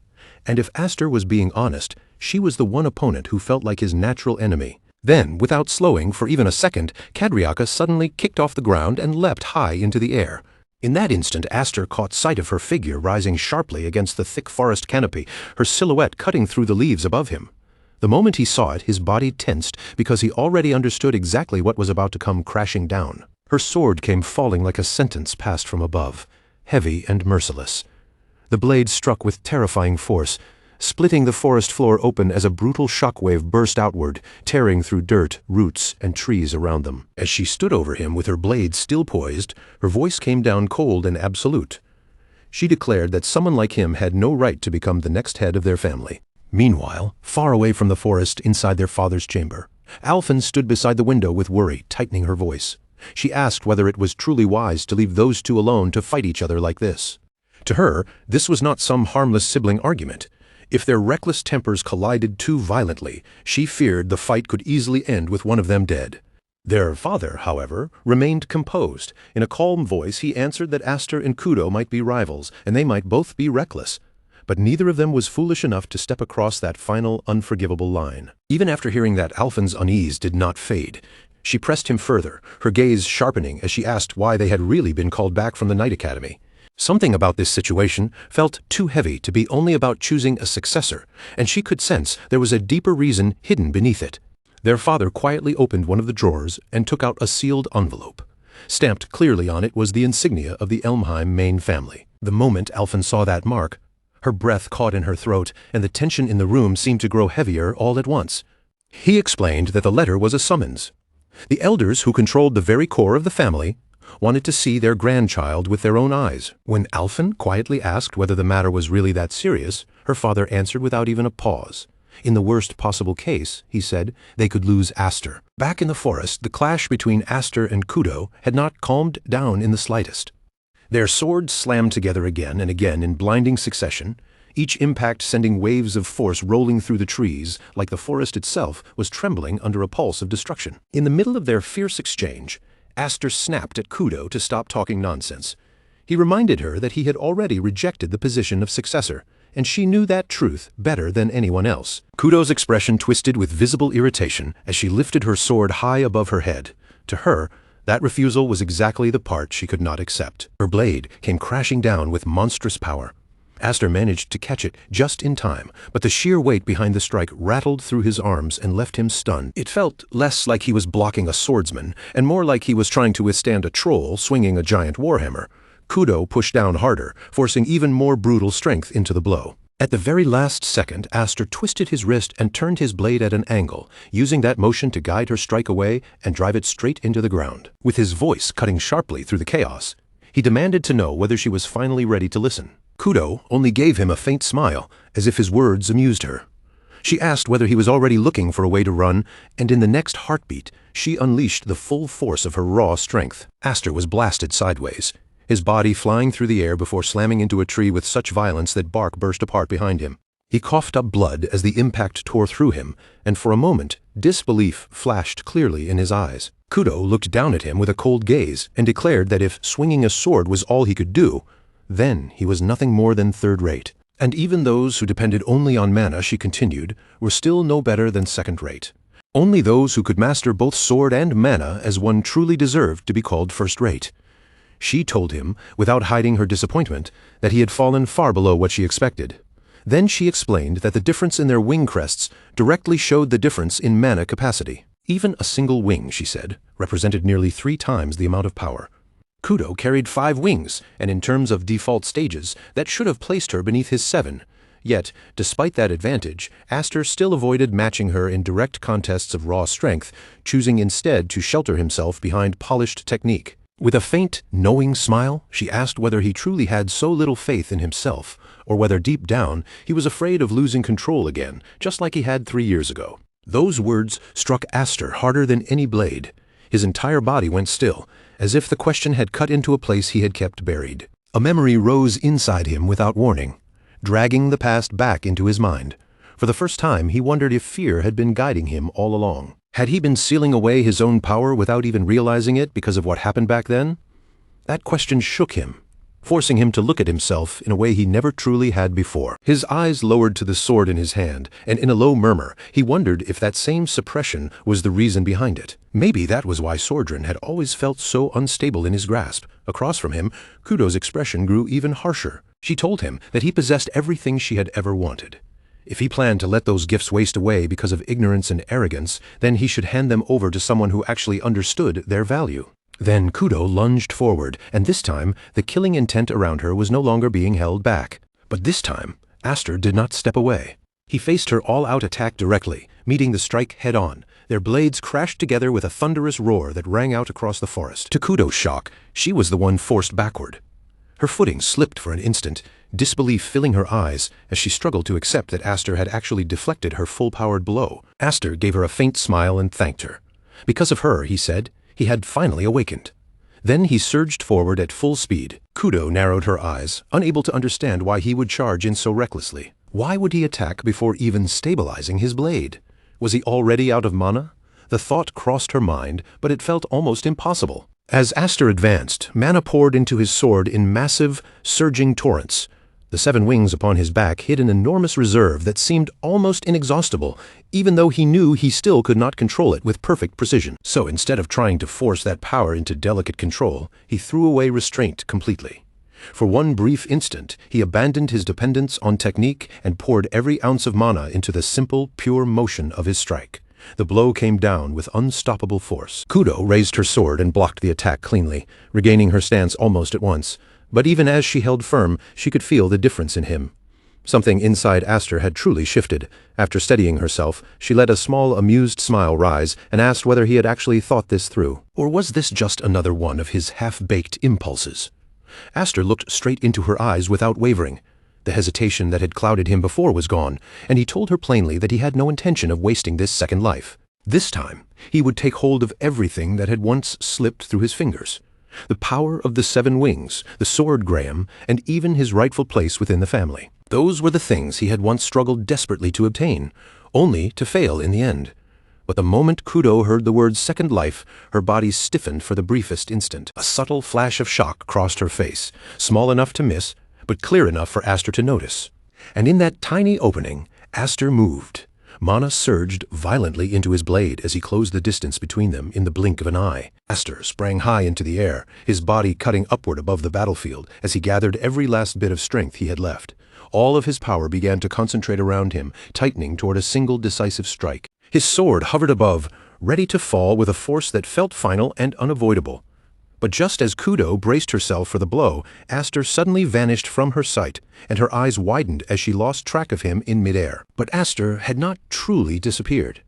And if Aster was being honest, she was the one opponent who felt like his natural enemy. Then, without slowing for even a second, Kadriaka suddenly kicked off the ground and leapt high into the air. In that instant, Aster caught sight of her figure rising sharply against the thick forest canopy, her silhouette cutting through the leaves above him. The moment he saw it, his body tensed because he already understood exactly what was about to come crashing down. Her sword came falling like a sentence passed from above, heavy and merciless. The blade struck with terrifying force, splitting the forest floor open as a brutal shockwave burst outward, tearing through dirt, roots, and trees around them. As she stood over him with her blade still poised, her voice came down cold and absolute. She declared that someone like him had no right to become the next head of their family. Meanwhile, far away from the forest inside their father's chamber, Alphen stood beside the window with worry tightening her voice. She asked whether it was truly wise to leave those two alone to fight each other like this. To her, this was not some harmless sibling argument. If their reckless tempers collided too violently, she feared the fight could easily end with one of them dead. Their father, however, remained composed. In a calm voice, he answered that Aster and Kudo might be rivals, and they might both be reckless. But neither of them was foolish enough to step across that final, unforgivable line. Even after hearing that, Alphen's unease did not fade. She pressed him further, her gaze sharpening as she asked why they had really been called back from the Knight Academy. Something about this situation felt too heavy to be only about choosing a successor, and she could sense there was a deeper reason hidden beneath it. Their father quietly opened one of the drawers and took out a sealed envelope. Stamped clearly on it was the insignia of the Elmheim Main family. The moment Alphen saw that mark, her breath caught in her throat, and the tension in the room seemed to grow heavier all at once. He explained that the letter was a summons. The elders who controlled the very core of the family wanted to see their grandchild with their own eyes. When Alphen quietly asked whether the matter was really that serious, her father answered without even a pause. In the worst possible case, he said, they could lose Aster. Back in the forest, the clash between Aster and Kudo had not calmed down in the slightest. Their swords slammed together again and again in blinding succession, each impact sending waves of force rolling through the trees, like the forest itself was trembling under a pulse of destruction. In the middle of their fierce exchange, Aster snapped at Kudo to stop talking nonsense. He reminded her that he had already rejected the position of successor, and she knew that truth better than anyone else. Kudo's expression twisted with visible irritation as she lifted her sword high above her head. To her, that refusal was exactly the part she could not accept. Her blade came crashing down with monstrous power. Aster managed to catch it just in time, but the sheer weight behind the strike rattled through his arms and left him stunned. It felt less like he was blocking a swordsman, and more like he was trying to withstand a troll swinging a giant warhammer. Kudo pushed down harder, forcing even more brutal strength into the blow. At the very last second, Aster twisted his wrist and turned his blade at an angle, using that motion to guide her strike away and drive it straight into the ground. With his voice cutting sharply through the chaos, he demanded to know whether she was finally ready to listen. Kudo only gave him a faint smile, as if his words amused her. She asked whether he was already looking for a way to run, and in the next heartbeat, she unleashed the full force of her raw strength. Aster was blasted sideways, his body flying through the air before slamming into a tree with such violence that bark burst apart behind him. He coughed up blood as the impact tore through him, and for a moment, disbelief flashed clearly in his eyes. Kudo looked down at him with a cold gaze and declared that if swinging a sword was all he could do, then he was nothing more than third-rate. And even those who depended only on mana, she continued, were still no better than second-rate. Only those who could master both sword and mana as one truly deserved to be called first-rate. She told him, without hiding her disappointment, that he had fallen far below what she expected. Then she explained that the difference in their wing crests directly showed the difference in mana capacity. Even a single wing, she said, represented nearly 3 times the amount of power. Kudo carried 5 wings, and in terms of default stages, that should have placed her beneath his 7. Yet, despite that advantage, Aster still avoided matching her in direct contests of raw strength, choosing instead to shelter himself behind polished technique. With a faint, knowing smile, she asked whether he truly had so little faith in himself, or whether deep down he was afraid of losing control again, just like he had 3 years ago. Those words struck Aster harder than any blade. His entire body went still, as if the question had cut into a place he had kept buried. A memory rose inside him without warning, dragging the past back into his mind. For the first time, he wondered if fear had been guiding him all along. Had he been sealing away his own power without even realizing it because of what happened back then? That question shook him, forcing him to look at himself in a way he never truly had before. His eyes lowered to the sword in his hand, and in a low murmur, he wondered if that same suppression was the reason behind it. Maybe that was why Sordran had always felt so unstable in his grasp. Across from him, Kudo's expression grew even harsher. She told him that he possessed everything she had ever wanted. If he planned to let those gifts waste away because of ignorance and arrogance, then he should hand them over to someone who actually understood their value. Then Kudo lunged forward, and this time the killing intent around her was no longer being held back. But this time, Aster did not step away. He faced her all-out attack directly, meeting the strike head-on. Their blades crashed together with a thunderous roar that rang out across the forest. To Kudo's shock, she was the one forced backward. Her footing slipped for an instant, disbelief filling her eyes as she struggled to accept that Aster had actually deflected her full-powered blow. Aster gave her a faint smile and thanked her. Because of her, he said, he had finally awakened. Then he surged forward at full speed. Kudo narrowed her eyes, unable to understand why he would charge in so recklessly. Why would he attack before even stabilizing his blade? Was he already out of mana? The thought crossed her mind, but it felt almost impossible. As Aster advanced, mana poured into his sword in massive, surging torrents. The 7 wings upon his back hid an enormous reserve that seemed almost inexhaustible, even though he knew he still could not control it with perfect precision. So instead of trying to force that power into delicate control, he threw away restraint completely. For one brief instant, he abandoned his dependence on technique and poured every ounce of mana into the simple, pure motion of his strike. The blow came down with unstoppable force. Kudo raised her sword and blocked the attack cleanly, regaining her stance almost at once. But even as she held firm, she could feel the difference in him. Something inside Aster had truly shifted. After steadying herself, she let a small, amused smile rise and asked whether he had actually thought this through. Or was this just another one of his half-baked impulses? Aster looked straight into her eyes without wavering. The hesitation that had clouded him before was gone, and he told her plainly that he had no intention of wasting this second life. This time, he would take hold of everything that had once slipped through his fingers. The power of the 7 wings, the sword Graham, and even his rightful place within the family. Those were the things he had once struggled desperately to obtain, only to fail in the end. But the moment Kudo heard the word second life, her body stiffened for the briefest instant. A subtle flash of shock crossed her face, small enough to miss, but clear enough for Aster to notice. And in that tiny opening, Aster moved. Mana surged violently into his blade as he closed the distance between them in the blink of an eye. Aster sprang high into the air, his body cutting upward above the battlefield as he gathered every last bit of strength he had left. All of his power began to concentrate around him, tightening toward a single decisive strike. His sword hovered above, ready to fall with a force that felt final and unavoidable. But just as Kudo braced herself for the blow, Aster suddenly vanished from her sight, and her eyes widened as she lost track of him in midair. But Aster had not truly disappeared.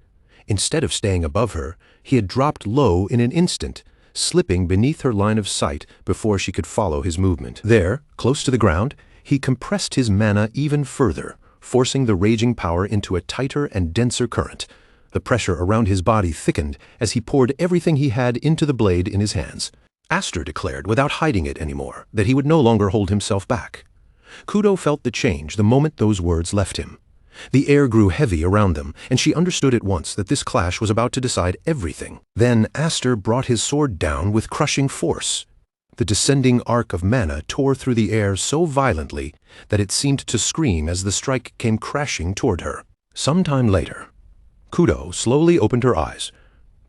Instead of staying above her, he had dropped low in an instant, slipping beneath her line of sight before she could follow his movement. There, close to the ground, he compressed his mana even further, forcing the raging power into a tighter and denser current. The pressure around his body thickened as he poured everything he had into the blade in his hands. Aster declared, without hiding it anymore, that he would no longer hold himself back. Kudo felt the change the moment those words left him. The air grew heavy around them, and she understood at once that this clash was about to decide everything. Then Aster brought his sword down with crushing force. The descending arc of mana tore through the air so violently that it seemed to scream as the strike came crashing toward her. Some time later, Kudo slowly opened her eyes.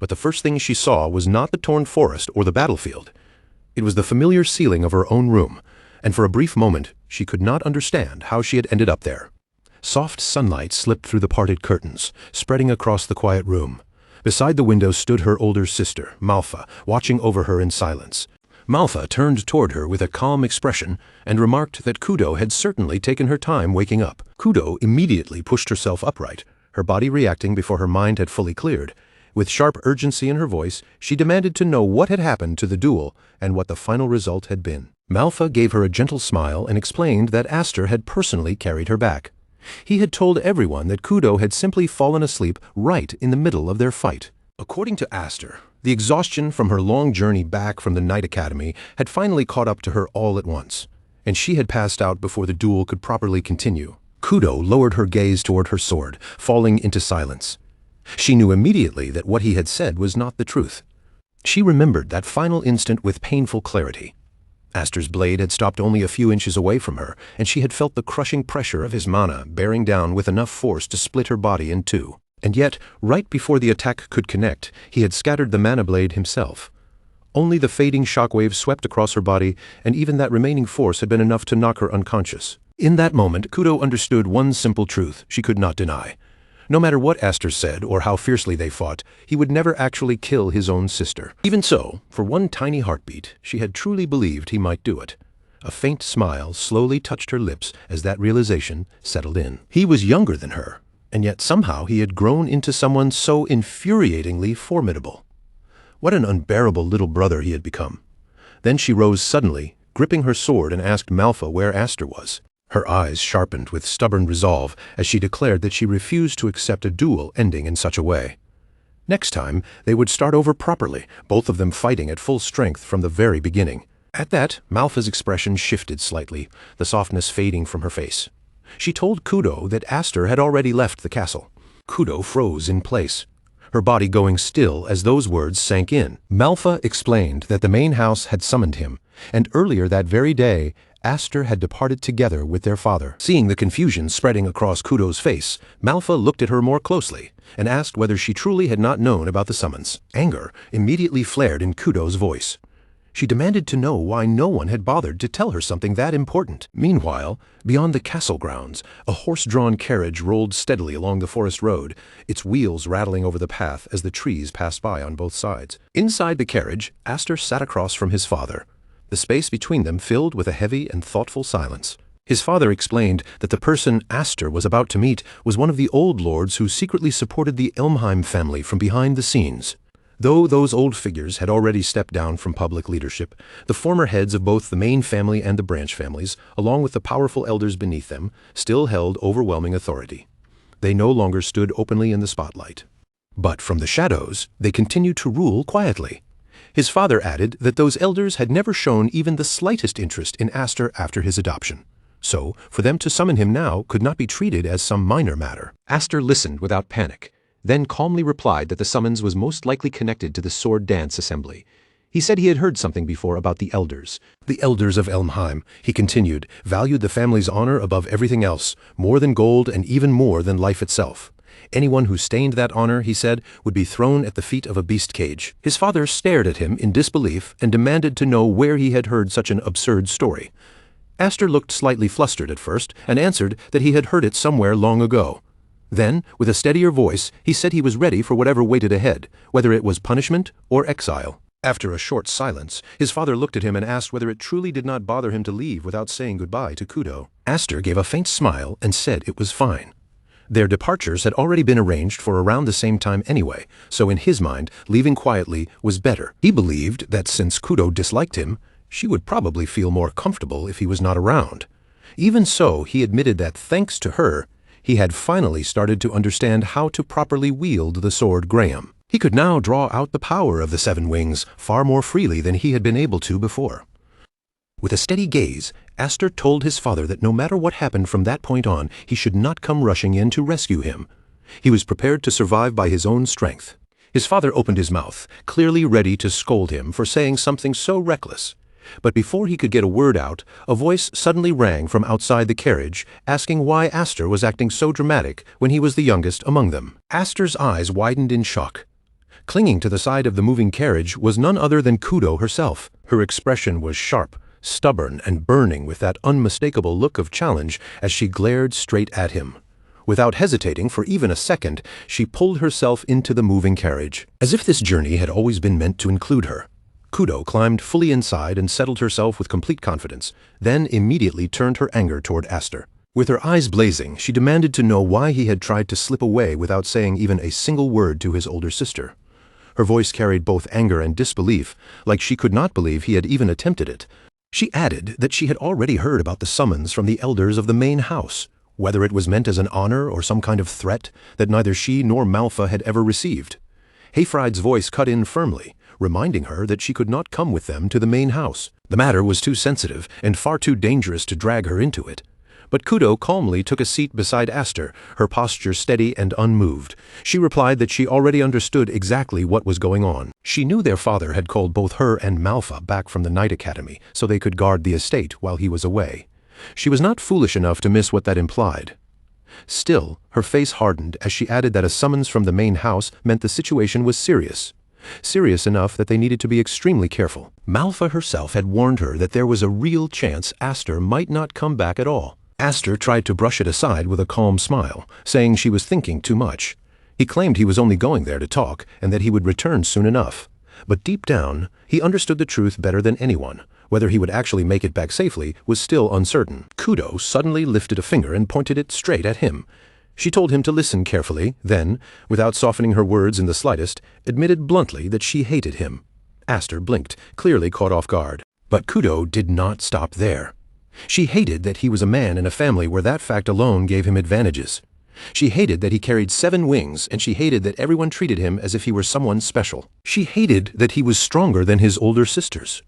But the first thing she saw was not the torn forest or the battlefield. It was the familiar ceiling of her own room, and for a brief moment she could not understand how she had ended up there. Soft sunlight slipped through the parted curtains, spreading across the quiet room. Beside the window stood her older sister, Malfa, watching over her in silence. Malfa turned toward her with a calm expression and remarked that Kudo had certainly taken her time waking up. Kudo immediately pushed herself upright, her body reacting before her mind had fully cleared. With sharp urgency in her voice, she demanded to know what had happened to the duel and what the final result had been. Malfa gave her a gentle smile and explained that Aster had personally carried her back. He had told everyone that Kudo had simply fallen asleep right in the middle of their fight. According to Aster, the exhaustion from her long journey back from the Night Academy had finally caught up to her all at once, and she had passed out before the duel could properly continue. Kudo lowered her gaze toward her sword, falling into silence. She knew immediately that what he had said was not the truth. She remembered that final instant with painful clarity. Aster's blade had stopped only a few inches away from her, and she had felt the crushing pressure of his mana bearing down with enough force to split her body in two. And yet, right before the attack could connect, he had scattered the mana blade himself. Only the fading shockwave swept across her body, and even that remaining force had been enough to knock her unconscious. In that moment, Kudo understood one simple truth she could not deny. No matter what Aster said or how fiercely they fought, he would never actually kill his own sister. Even so, for one tiny heartbeat, she had truly believed he might do it. A faint smile slowly touched her lips as that realization settled in. He was younger than her, and yet somehow he had grown into someone so infuriatingly formidable. What an unbearable little brother he had become. Then she rose suddenly, gripping her sword, and asked Malfa where Aster was. Her eyes sharpened with stubborn resolve as she declared that she refused to accept a duel ending in such a way. Next time, they would start over properly, both of them fighting at full strength from the very beginning. At that, Malfa's expression shifted slightly, the softness fading from her face. She told Kudo that Aster had already left the castle. Kudo froze in place, her body going still as those words sank in. Malfa explained that the main house had summoned him, and earlier that very day, Aster had departed together with their father. Seeing the confusion spreading across Kudo's face, Malfa looked at her more closely and asked whether she truly had not known about the summons. Anger immediately flared in Kudo's voice. She demanded to know why no one had bothered to tell her something that important. Meanwhile, beyond the castle grounds, a horse-drawn carriage rolled steadily along the forest road, its wheels rattling over the path as the trees passed by on both sides. Inside the carriage, Aster sat across from his father, the space between them filled with a heavy and thoughtful silence. His father explained that the person Aster was about to meet was one of the old lords who secretly supported the Elmheim family from behind the scenes. Though those old figures had already stepped down from public leadership, the former heads of both the main family and the branch families, along with the powerful elders beneath them, still held overwhelming authority. They no longer stood openly in the spotlight. But from the shadows, they continued to rule quietly. His father added that those elders had never shown even the slightest interest in Aster after his adoption. So, for them to summon him now could not be treated as some minor matter. Aster listened without panic, then calmly replied that the summons was most likely connected to the sword dance assembly. He said he had heard something before about the elders. The elders of Elmheim, he continued, valued the family's honor above everything else, more than gold and even more than life itself. Anyone who stained that honor, he said, would be thrown at the feet of a beast cage. His father stared at him in disbelief and demanded to know where he had heard such an absurd story. Aster looked slightly flustered at first and answered that he had heard it somewhere long ago. Then, with a steadier voice, he said he was ready for whatever waited ahead, whether it was punishment or exile. After a short silence, his father looked at him and asked whether it truly did not bother him to leave without saying goodbye to Kudo. Aster gave a faint smile and said it was fine. Their departures had already been arranged for around the same time anyway, so in his mind, leaving quietly was better. He believed that since Kudo disliked him, she would probably feel more comfortable if he was not around. Even so, he admitted that thanks to her, he had finally started to understand how to properly wield the sword Graham. He could now draw out the power of the Seven Wings far more freely than he had been able to before. With a steady gaze, Aster told his father that no matter what happened from that point on, he should not come rushing in to rescue him. He was prepared to survive by his own strength. His father opened his mouth, clearly ready to scold him for saying something so reckless. But before he could get a word out, a voice suddenly rang from outside the carriage, asking why Aster was acting so dramatic when he was the youngest among them. Aster's eyes widened in shock. Clinging to the side of the moving carriage was none other than Kudo herself. Her expression was sharp, stubborn, and burning with that unmistakable look of challenge as she glared straight at him. Without hesitating for even a second, she pulled herself into the moving carriage. As if this journey had always been meant to include her. Kudo climbed fully inside and settled herself with complete confidence, then immediately turned her anger toward Aster. With her eyes blazing, she demanded to know why he had tried to slip away without saying even a single word to his older sister. Her voice carried both anger and disbelief, like she could not believe he had even attempted it. She added that she had already heard about the summons from the elders of the main house, whether it was meant as an honor or some kind of threat that neither she nor Malfa had ever received. Hayfried's voice cut in firmly, reminding her that she could not come with them to the main house. The matter was too sensitive and far too dangerous to drag her into it. But Kudo calmly took a seat beside Aster, her posture steady and unmoved. She replied that she already understood exactly what was going on. She knew their father had called both her and Malfa back from the Night Academy so they could guard the estate while he was away. She was not foolish enough to miss what that implied. Still, her face hardened as she added that a summons from the main house meant the situation was serious. Serious enough that they needed to be extremely careful. Malfa herself had warned her that there was a real chance Aster might not come back at all. Aster tried to brush it aside with a calm smile, saying she was thinking too much. He claimed he was only going there to talk and that he would return soon enough. But deep down, he understood the truth better than anyone. Whether he would actually make it back safely was still uncertain. Kudo suddenly lifted a finger and pointed it straight at him. She told him to listen carefully, then, without softening her words in the slightest, admitted bluntly that she hated him. Aster blinked, clearly caught off guard. But Kudo did not stop there. She hated that he was a man in a family where that fact alone gave him advantages. She hated that he carried 7 wings, and she hated that everyone treated him as if he were someone special. She hated that he was stronger than his older sisters.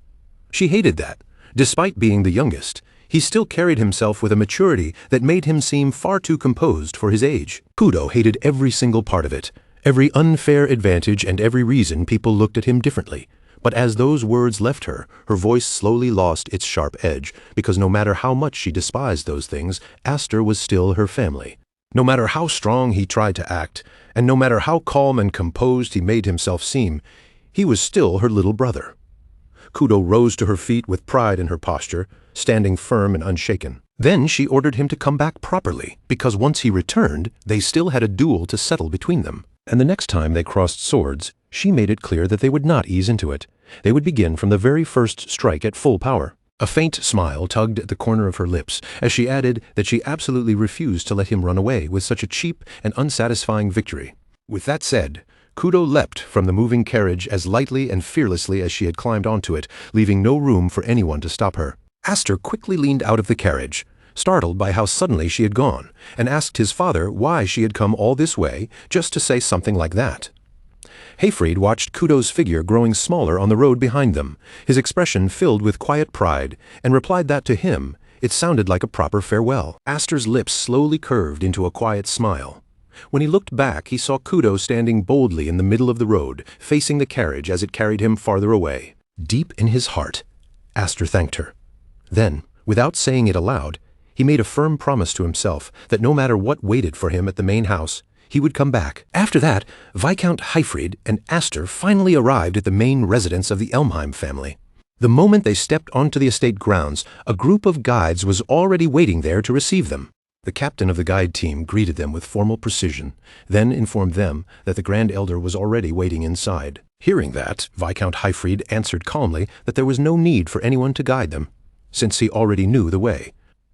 She hated that, despite being the youngest, he still carried himself with a maturity that made him seem far too composed for his age. Kudo hated every single part of it, every unfair advantage and every reason people looked at him differently. But as those words left her, her voice slowly lost its sharp edge, because no matter how much she despised those things, Aster was still her family. No matter how strong he tried to act, and no matter how calm and composed he made himself seem, he was still her little brother. Kudo rose to her feet with pride in her posture, standing firm and unshaken. Then she ordered him to come back properly, because once he returned, they still had a duel to settle between them. And the next time they crossed swords, she made it clear that they would not ease into it. They would begin from the very first strike at full power. A faint smile tugged at the corner of her lips as she added that she absolutely refused to let him run away with such a cheap and unsatisfying victory. With that said, Kudo leapt from the moving carriage as lightly and fearlessly as she had climbed onto it, leaving no room for anyone to stop her. Aster quickly leaned out of the carriage, startled by how suddenly she had gone, and asked his father why she had come all this way just to say something like that. Hayfried watched Kudo's figure growing smaller on the road behind them, his expression filled with quiet pride, and replied that to him it sounded like a proper farewell. Aster's lips slowly curved into a quiet smile. When he looked back, he saw Kudo standing boldly in the middle of the road, facing the carriage as it carried him farther away. Deep in his heart, Aster thanked her. Then, without saying it aloud, he made a firm promise to himself that no matter what waited for him at the main house, he would come back. After that, Viscount Hayfried and Aster finally arrived at the main residence of the Elmheim family. The moment they stepped onto the estate grounds, a group of guides was already waiting there to receive them. The captain of the guide team greeted them with formal precision, then informed them that the Grand Elder was already waiting inside. Hearing that, Viscount Hayfried answered calmly that there was no need for anyone to guide them, since he already knew the way.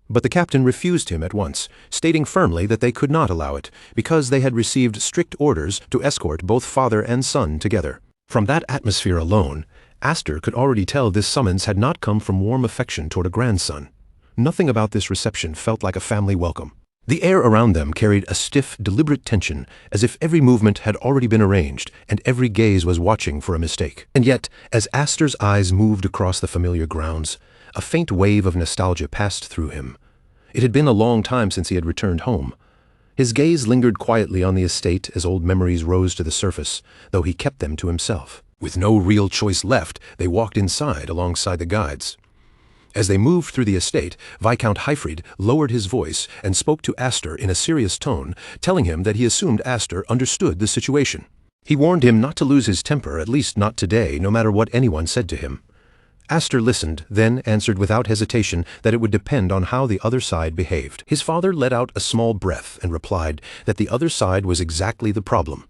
But the captain refused him at once, stating firmly that they could not allow it, because they had received strict orders to escort both father and son together. From that atmosphere alone, Aster could already tell this summons had not come from warm affection toward a grandson. Nothing about this reception felt like a family welcome. The air around them carried a stiff, deliberate tension, as if every movement had already been arranged, and every gaze was watching for a mistake. And yet, as Aster's eyes moved across the familiar grounds, a faint wave of nostalgia passed through him. It had been a long time since he had returned home. His gaze lingered quietly on the estate as old memories rose to the surface, though he kept them to himself. With no real choice left, they walked inside alongside the guides. As they moved through the estate, Viscount Hayfried lowered his voice and spoke to Aster in a serious tone, telling him that he assumed Aster understood the situation. He warned him not to lose his temper, at least not today, no matter what anyone said to him. Aster listened, then answered without hesitation that it would depend on how the other side behaved. His father let out a small breath and replied that the other side was exactly the problem.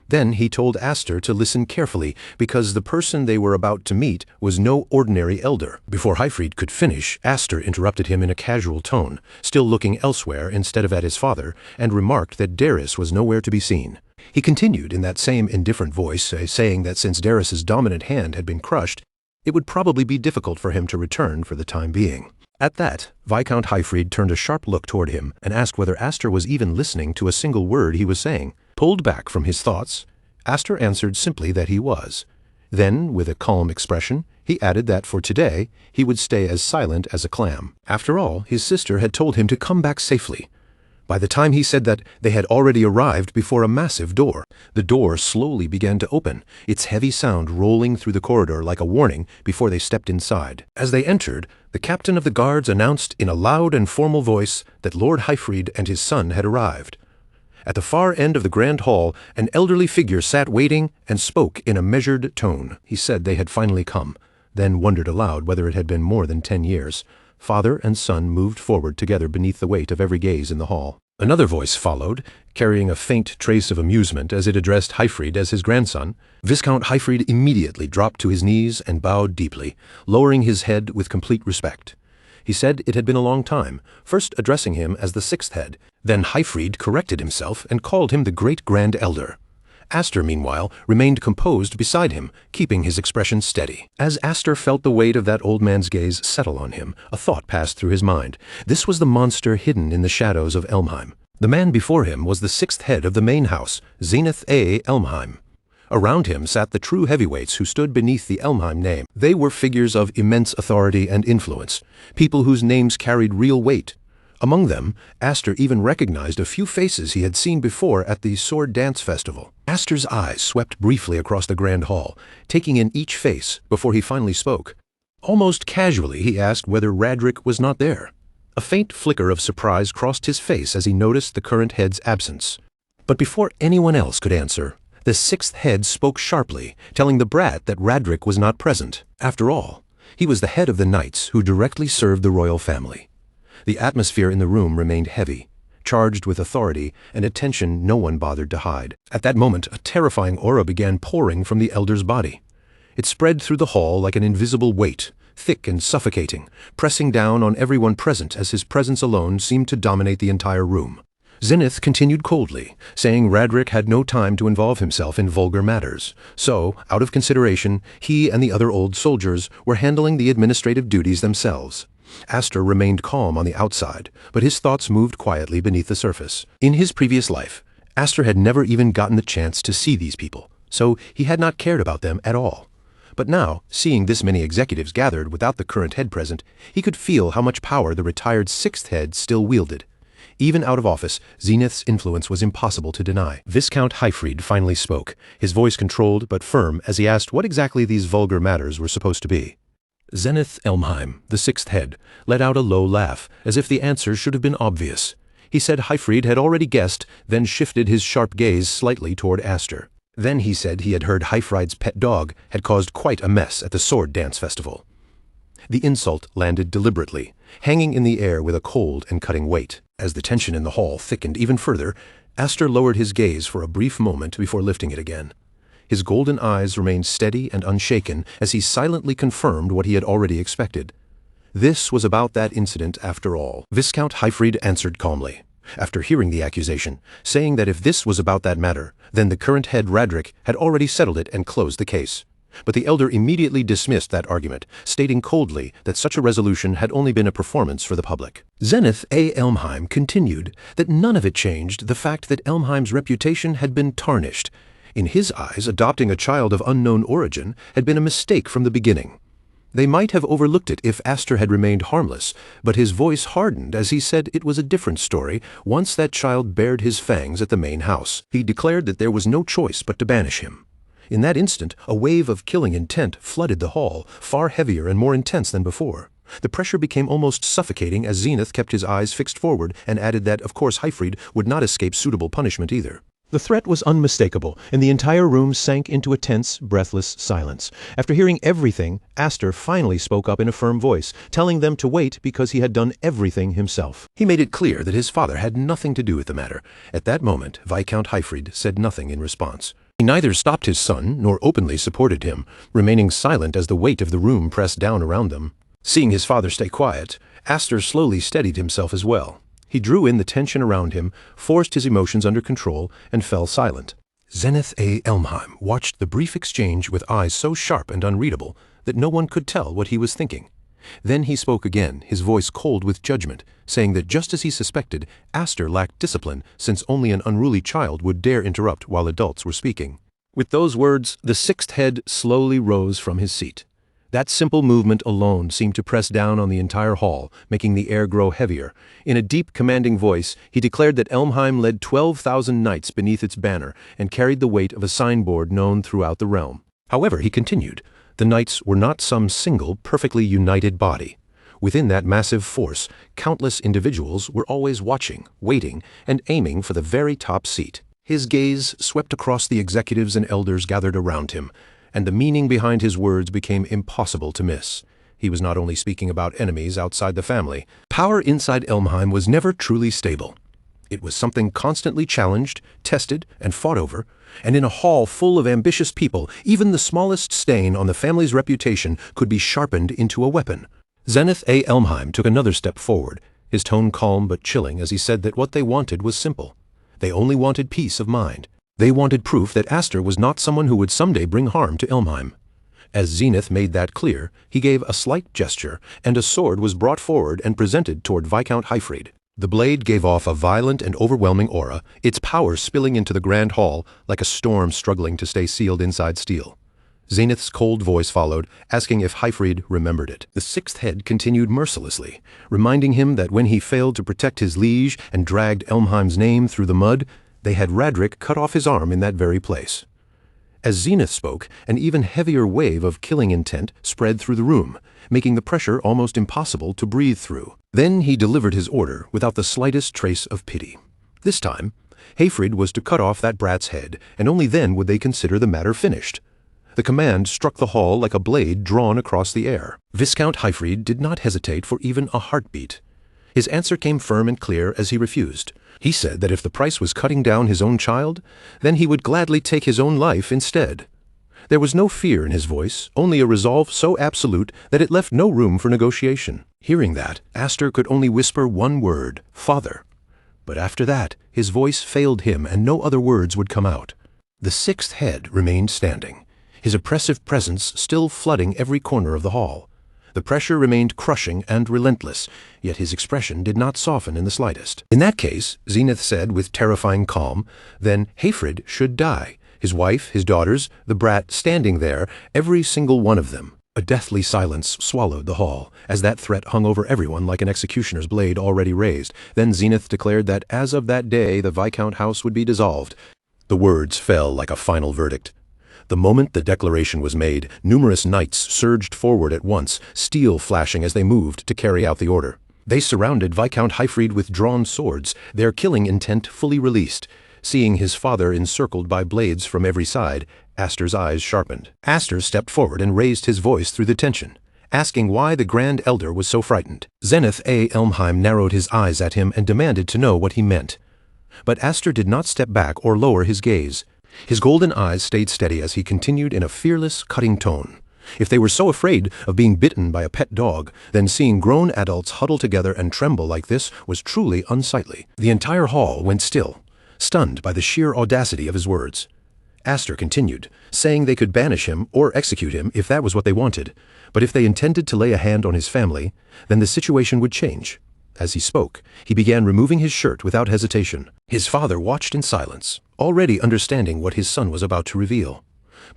Then he told Aster to listen carefully, because the person they were about to meet was no ordinary elder. Before Hayfried could finish, Aster interrupted him in a casual tone, still looking elsewhere instead of at his father, and remarked that Darius was nowhere to be seen. He continued in that same indifferent voice, saying that since Darius's dominant hand had been crushed, it would probably be difficult for him to return for the time being. At that, Viscount Hayfried turned a sharp look toward him and asked whether Aster was even listening to a single word he was saying. Pulled back from his thoughts, Aster answered simply that he was. Then, with a calm expression, he added that for today he would stay as silent as a clam. After all, his sister had told him to come back safely. By the time he said that, they had already arrived before a massive door. The door slowly began to open, its heavy sound rolling through the corridor like a warning before they stepped inside. As they entered, the captain of the guards announced in a loud and formal voice that Lord Hayfried and his son had arrived. At the far end of the grand hall, an elderly figure sat waiting and spoke in a measured tone. He said they had finally come, then wondered aloud whether it had been more than 10 years. Father and son moved forward together beneath the weight of every gaze in the hall. Another voice followed, carrying a faint trace of amusement as it addressed Hayfried as his grandson. Viscount Hayfried immediately dropped to his knees and bowed deeply, lowering his head with complete respect. He said it had been a long time, first addressing him as the sixth head. Then Hayfried corrected himself and called him the Great Grand Elder. Aster, meanwhile, remained composed beside him, keeping his expression steady. As Aster felt the weight of that old man's gaze settle on him, a thought passed through his mind. This was the monster hidden in the shadows of Elmheim. The man before him was the sixth head of the main house, Zenith A. Elmheim. Around him sat the true heavyweights who stood beneath the Elmheim name. They were figures of immense authority and influence, people whose names carried real weight. Among them, Aster even recognized a few faces he had seen before at the Sword Dance Festival. Aster's eyes swept briefly across the grand hall, taking in each face before he finally spoke. Almost casually, he asked whether Radric was not there. A faint flicker of surprise crossed his face as he noticed the current head's absence. But before anyone else could answer, The sixth head spoke sharply, telling the brat that Radric was not present. After all, he was the head of the knights who directly served the royal family. The atmosphere in the room remained heavy, charged with authority and a tension no one bothered to hide. At that moment, a terrifying aura began pouring from the elder's body. It spread through the hall like an invisible weight, thick and suffocating, pressing down on everyone present as his presence alone seemed to dominate the entire room. Zenith continued coldly, saying Radric had no time to involve himself in vulgar matters, so, out of consideration, he and the other old soldiers were handling the administrative duties themselves. Aster remained calm on the outside, but his thoughts moved quietly beneath the surface. In his previous life, Aster had never even gotten the chance to see these people, so he had not cared about them at all. But now, seeing this many executives gathered without the current head present, he could feel how much power the retired sixth head still wielded. Even out of office, Zenith's influence was impossible to deny. Viscount Hyfried finally spoke, his voice controlled but firm as he asked what exactly these vulgar matters were supposed to be. Zenith Elmheim, the sixth head, let out a low laugh, as if the answer should have been obvious. He said Hyfried had already guessed, then shifted his sharp gaze slightly toward Aster. Then he said he had heard Hyfried's pet dog had caused quite a mess at the sword dance festival. The insult landed deliberately, hanging in the air with a cold and cutting weight. As the tension in the hall thickened even further, Aster lowered his gaze for a brief moment before lifting it again. His golden eyes remained steady and unshaken as he silently confirmed what he had already expected. This was about that incident after all. Viscount Hyfried answered calmly, after hearing the accusation, saying that if this was about that matter, then the current head Radric had already settled it and closed the case. But the elder immediately dismissed that argument, stating coldly that such a resolution had only been a performance for the public. Zenith A. Elmheim continued that none of it changed the fact that Elmheim's reputation had been tarnished. In his eyes, adopting a child of unknown origin had been a mistake from the beginning. They might have overlooked it if Aster had remained harmless, but his voice hardened as he said it was a different story once that child bared his fangs at the main house. He declared that there was no choice but to banish him. In that instant, a wave of killing intent flooded the hall, far heavier and more intense than before. The pressure became almost suffocating as Zenith kept his eyes fixed forward and added that, of course, Hyfried would not escape suitable punishment either. The threat was unmistakable, and the entire room sank into a tense, breathless silence. After hearing everything, Aster finally spoke up in a firm voice, telling them to wait because he had done everything himself. He made it clear that his father had nothing to do with the matter. At that moment, Viscount Hyfried said nothing in response. He neither stopped his son nor openly supported him, remaining silent as the weight of the room pressed down around them. Seeing his father stay quiet, Aster slowly steadied himself as well. He drew in the tension around him, forced his emotions under control, and fell silent. Zenith A. Elmheim watched the brief exchange with eyes so sharp and unreadable that no one could tell what he was thinking. Then he spoke again, his voice cold with judgment, saying that just as he suspected, Aster lacked discipline since only an unruly child would dare interrupt while adults were speaking. With those words, the sixth head slowly rose from his seat. That simple movement alone seemed to press down on the entire hall, making the air grow heavier. In a deep, commanding voice, he declared that Elmheim led 12,000 knights beneath its banner and carried the weight of a signboard known throughout the realm. However, he continued, the knights were not some single, perfectly united body. Within that massive force, countless individuals were always watching, waiting, and aiming for the very top seat. His gaze swept across the executives and elders gathered around him, and the meaning behind his words became impossible to miss. He was not only speaking about enemies outside the family. Power inside Elmheim was never truly stable. It was something constantly challenged, tested, and fought over, and in a hall full of ambitious people, even the smallest stain on the family's reputation could be sharpened into a weapon. Zenith A. Elmheim took another step forward, his tone calm but chilling as he said that what they wanted was simple. They only wanted peace of mind. They wanted proof that Aster was not someone who would someday bring harm to Elmheim. As Zenith made that clear, he gave a slight gesture, and a sword was brought forward and presented toward Viscount Hyfried. The blade gave off a violent and overwhelming aura, its power spilling into the grand hall like a storm struggling to stay sealed inside steel. Zenith's cold voice followed, asking if Hyfried remembered it. The sixth head continued mercilessly, reminding him that when he failed to protect his liege and dragged Elmheim's name through the mud, they had Radric cut off his arm in that very place. As Zenith spoke, an even heavier wave of killing intent spread through the room, making the pressure almost impossible to breathe through. Then he delivered his order without the slightest trace of pity. This time, Hayfrid was to cut off that brat's head, and only then would they consider the matter finished. The command struck the hall like a blade drawn across the air. Viscount Hayfrid did not hesitate for even a heartbeat. His answer came firm and clear as he refused. He said that if the price was cutting down his own child, then he would gladly take his own life instead. There was no fear in his voice, only a resolve so absolute that it left no room for negotiation. Hearing that, Aster could only whisper one word, "Father." But after that, his voice failed him and no other words would come out. The sixth head remained standing, his oppressive presence still flooding every corner of the hall. The pressure remained crushing and relentless, yet his expression did not soften in the slightest. In that case, Zenith said with terrifying calm, then Hayfrid should die. His wife, his daughters, the brat standing there, every single one of them. A deathly silence swallowed the hall, as that threat hung over everyone like an executioner's blade already raised. Then Zenith declared that as of that day the Viscount house would be dissolved. The words fell like a final verdict. The moment the declaration was made, numerous knights surged forward at once, steel flashing as they moved to carry out the order. They surrounded Viscount Hayfrid with drawn swords, their killing intent fully released. Seeing his father encircled by blades from every side, Aster's eyes sharpened. Aster stepped forward and raised his voice through the tension, asking why the Grand Elder was so frightened. Zenith A. Elmheim narrowed his eyes at him and demanded to know what he meant. But Aster did not step back or lower his gaze. His golden eyes stayed steady as he continued in a fearless, cutting tone. If they were so afraid of being bitten by a pet dog, then seeing grown adults huddle together and tremble like this was truly unsightly. The entire hall went still, stunned by the sheer audacity of his words. Aster continued, saying they could banish him or execute him if that was what they wanted, but if they intended to lay a hand on his family, then the situation would change. As he spoke, he began removing his shirt without hesitation. His father watched in silence, already understanding what his son was about to reveal.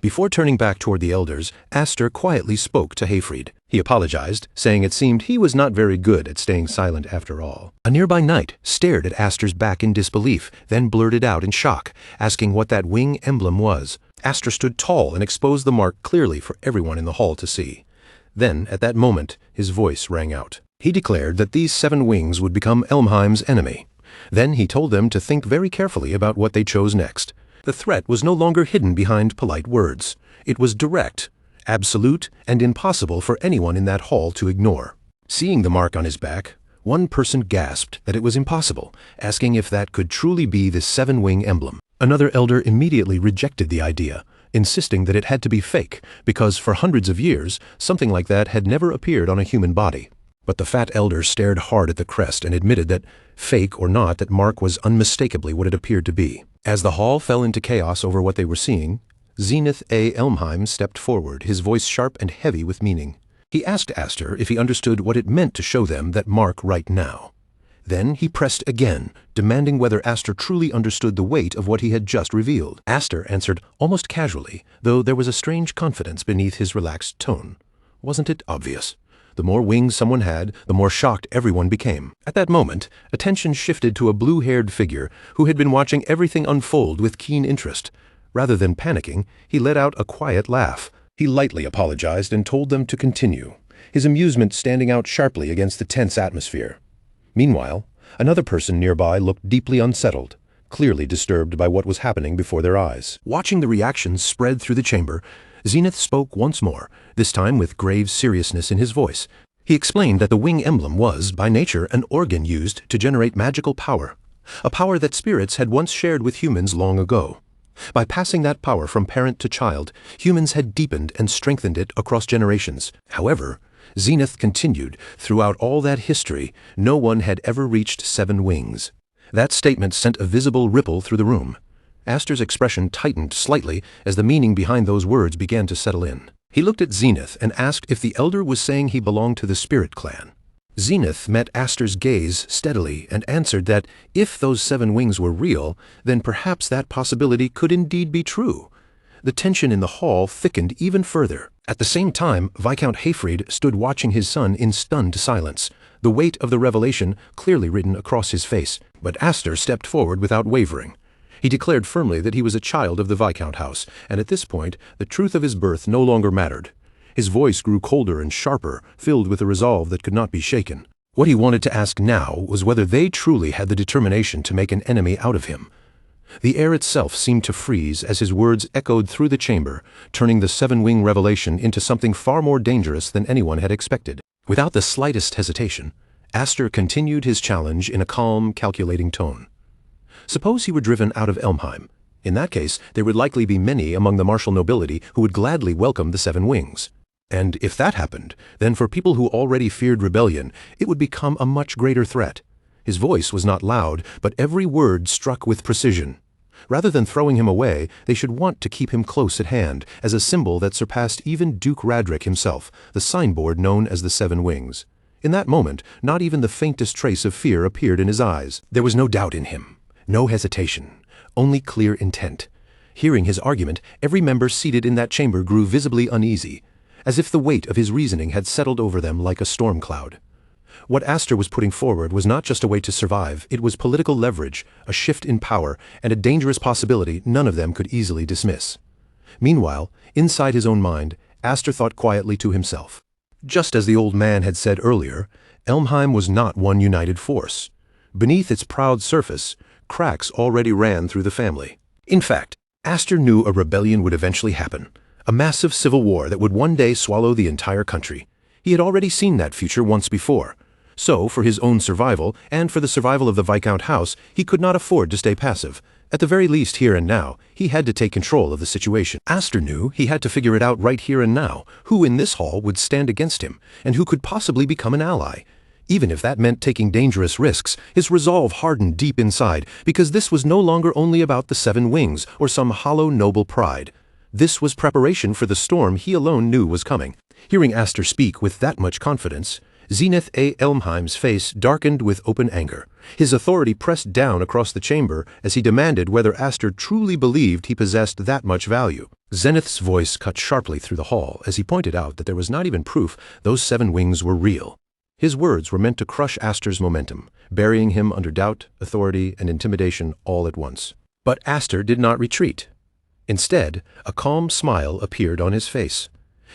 Before turning back toward the elders, Aster quietly spoke to Hayfrid. He apologized, saying it seemed he was not very good at staying silent after all. A nearby knight stared at Aster's back in disbelief, then blurted out in shock, asking what that wing emblem was. Aster stood tall and exposed the mark clearly for everyone in the hall to see. Then, at that moment, his voice rang out. He declared that these 7 wings would become Elmheim's enemy. Then he told them to think very carefully about what they chose next. The threat was no longer hidden behind polite words. It was direct, absolute, and impossible for anyone in that hall to ignore. Seeing the mark on his back, one person gasped that it was impossible, asking if that could truly be the 7-wing emblem. Another elder immediately rejected the idea, insisting that it had to be fake, because for hundreds of years, something like that had never appeared on a human body. But the fat elder stared hard at the crest and admitted that, fake or not, that mark was unmistakably what it appeared to be. As the hall fell into chaos over what they were seeing, Zenith A. Elmheim stepped forward, his voice sharp and heavy with meaning. He asked Aster if he understood what it meant to show them that mark right now. Then he pressed again, demanding whether Aster truly understood the weight of what he had just revealed. Aster answered almost casually, though there was a strange confidence beneath his relaxed tone. Wasn't it obvious? The more wings someone had, the more shocked everyone became. At that moment, attention shifted to a blue-haired figure who had been watching everything unfold with keen interest. Rather than panicking, he let out a quiet laugh. He lightly apologized and told them to continue, his amusement standing out sharply against the tense atmosphere. Meanwhile, another person nearby looked deeply unsettled, clearly disturbed by what was happening before their eyes. Watching the reactions spread through the chamber, Zenith spoke once more, this time with grave seriousness in his voice. He explained that the wing emblem was, by nature, an organ used to generate magical power, a power that spirits had once shared with humans long ago. By passing that power from parent to child, humans had deepened and strengthened it across generations. However, Zenith continued, throughout all that history, no one had ever reached 7 wings. That statement sent a visible ripple through the room. Aster's expression tightened slightly as the meaning behind those words began to settle in. He looked at Zenith and asked if the elder was saying he belonged to the Spirit Clan. Zenith met Aster's gaze steadily and answered that if those 7 wings were real, then perhaps that possibility could indeed be true. The tension in the hall thickened even further. At the same time, Viscount Hayfrid stood watching his son in stunned silence, the weight of the revelation clearly written across his face. But Aster stepped forward without wavering. He declared firmly that he was a child of the Viscount house, and at this point, the truth of his birth no longer mattered. His voice grew colder and sharper, filled with a resolve that could not be shaken. What he wanted to ask now was whether they truly had the determination to make an enemy out of him. The air itself seemed to freeze as his words echoed through the chamber, turning the seven-wing revelation into something far more dangerous than anyone had expected. Without the slightest hesitation, Aster continued his challenge in a calm, calculating tone. Suppose he were driven out of Elmheim. In that case, there would likely be many among the martial nobility who would gladly welcome the Seven Wings. And if that happened, then for people who already feared rebellion, it would become a much greater threat. His voice was not loud, but every word struck with precision. Rather than throwing him away, they should want to keep him close at hand, as a symbol that surpassed even Duke Radric himself, the signboard known as the Seven Wings. In that moment, not even the faintest trace of fear appeared in his eyes. There was no doubt in him, no hesitation, only clear intent. Hearing his argument, every member seated in that chamber grew visibly uneasy, as if the weight of his reasoning had settled over them like a storm cloud. What Aster was putting forward was not just a way to survive, it was political leverage, a shift in power, and a dangerous possibility none of them could easily dismiss. Meanwhile, inside his own mind, Aster thought quietly to himself. Just as the old man had said earlier, Elmheim was not one united force. Beneath its proud surface, cracks already ran through the family. In fact, Aster knew a rebellion would eventually happen, a massive civil war that would one day swallow the entire country. He had already seen that future once before. So, for his own survival, and for the survival of the Viscount house, he could not afford to stay passive. At the very least, here and now, he had to take control of the situation. Aster knew he had to figure it out right here and now, who in this hall would stand against him, and who could possibly become an ally. Even if that meant taking dangerous risks, his resolve hardened deep inside, because this was no longer only about the Seven Wings, or some hollow noble pride. This was preparation for the storm he alone knew was coming. Hearing Aster speak with that much confidence, Zenith A. Elmheim's face darkened with open anger. His authority pressed down across the chamber as he demanded whether Aster truly believed he possessed that much value. Zenith's voice cut sharply through the hall as he pointed out that there was not even proof those Seven Wings were real. His words were meant to crush Aster's momentum, burying him under doubt, authority, and intimidation all at once. But Aster did not retreat. Instead, a calm smile appeared on his face.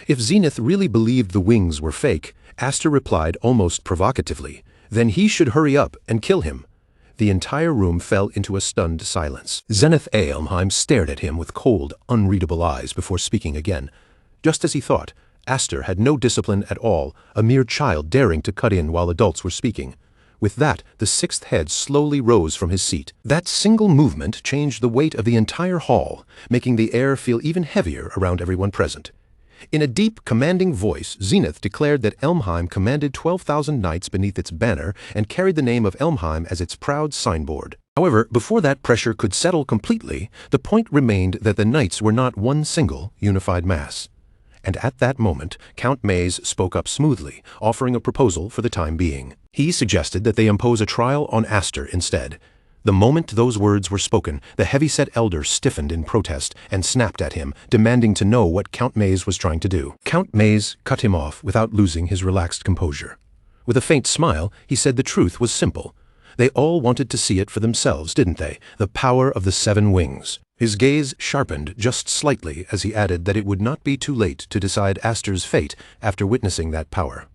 If Zenith really believed the wings were fake, Aster replied almost provocatively, then he should hurry up and kill him. The entire room fell into a stunned silence. Zenith A. Elmheim stared at him with cold, unreadable eyes before speaking again. Just as he thought, Aster had no discipline at all, a mere child daring to cut in while adults were speaking. With that, the sixth head slowly rose from his seat. That single movement changed the weight of the entire hall, making the air feel even heavier around everyone present. In a deep, commanding voice, Zenith declared that Elmheim commanded 12,000 knights beneath its banner and carried the name of Elmheim as its proud signboard. However, before that pressure could settle completely, the point remained that the knights were not one single, unified mass. And at that moment, Count Mays spoke up smoothly, offering a proposal for the time being. He suggested that they impose a trial on Aster instead. The moment those words were spoken, the heavy-set elder stiffened in protest and snapped at him, demanding to know what Count Mays was trying to do. Count Mays cut him off without losing his relaxed composure. With a faint smile, he said the truth was simple. They all wanted to see it for themselves, didn't they? The power of the Seven Wings. His gaze sharpened just slightly as he added that it would not be too late to decide Aster's fate after witnessing that power.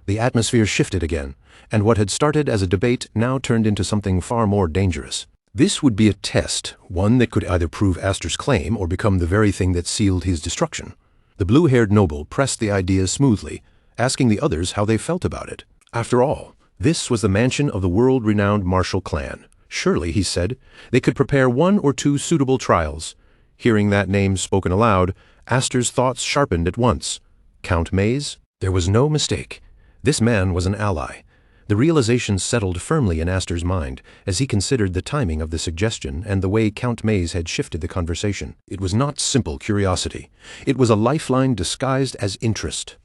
The atmosphere shifted again, and what had started as a debate now turned into something far more dangerous. This would be a test, one that could either prove Aster's claim or become the very thing that sealed his destruction. The blue-haired noble pressed the idea smoothly, asking the others how they felt about it. After all, this was the mansion of the world-renowned martial clan. Surely, he said, they could prepare one or two suitable trials. Hearing that name spoken aloud, Aster's thoughts sharpened at once. Count Mays? There was no mistake. This man was an ally. The realization settled firmly in Aster's mind as he considered the timing of the suggestion and the way Count Mays had shifted the conversation. It was not simple curiosity. It was a lifeline disguised as interest.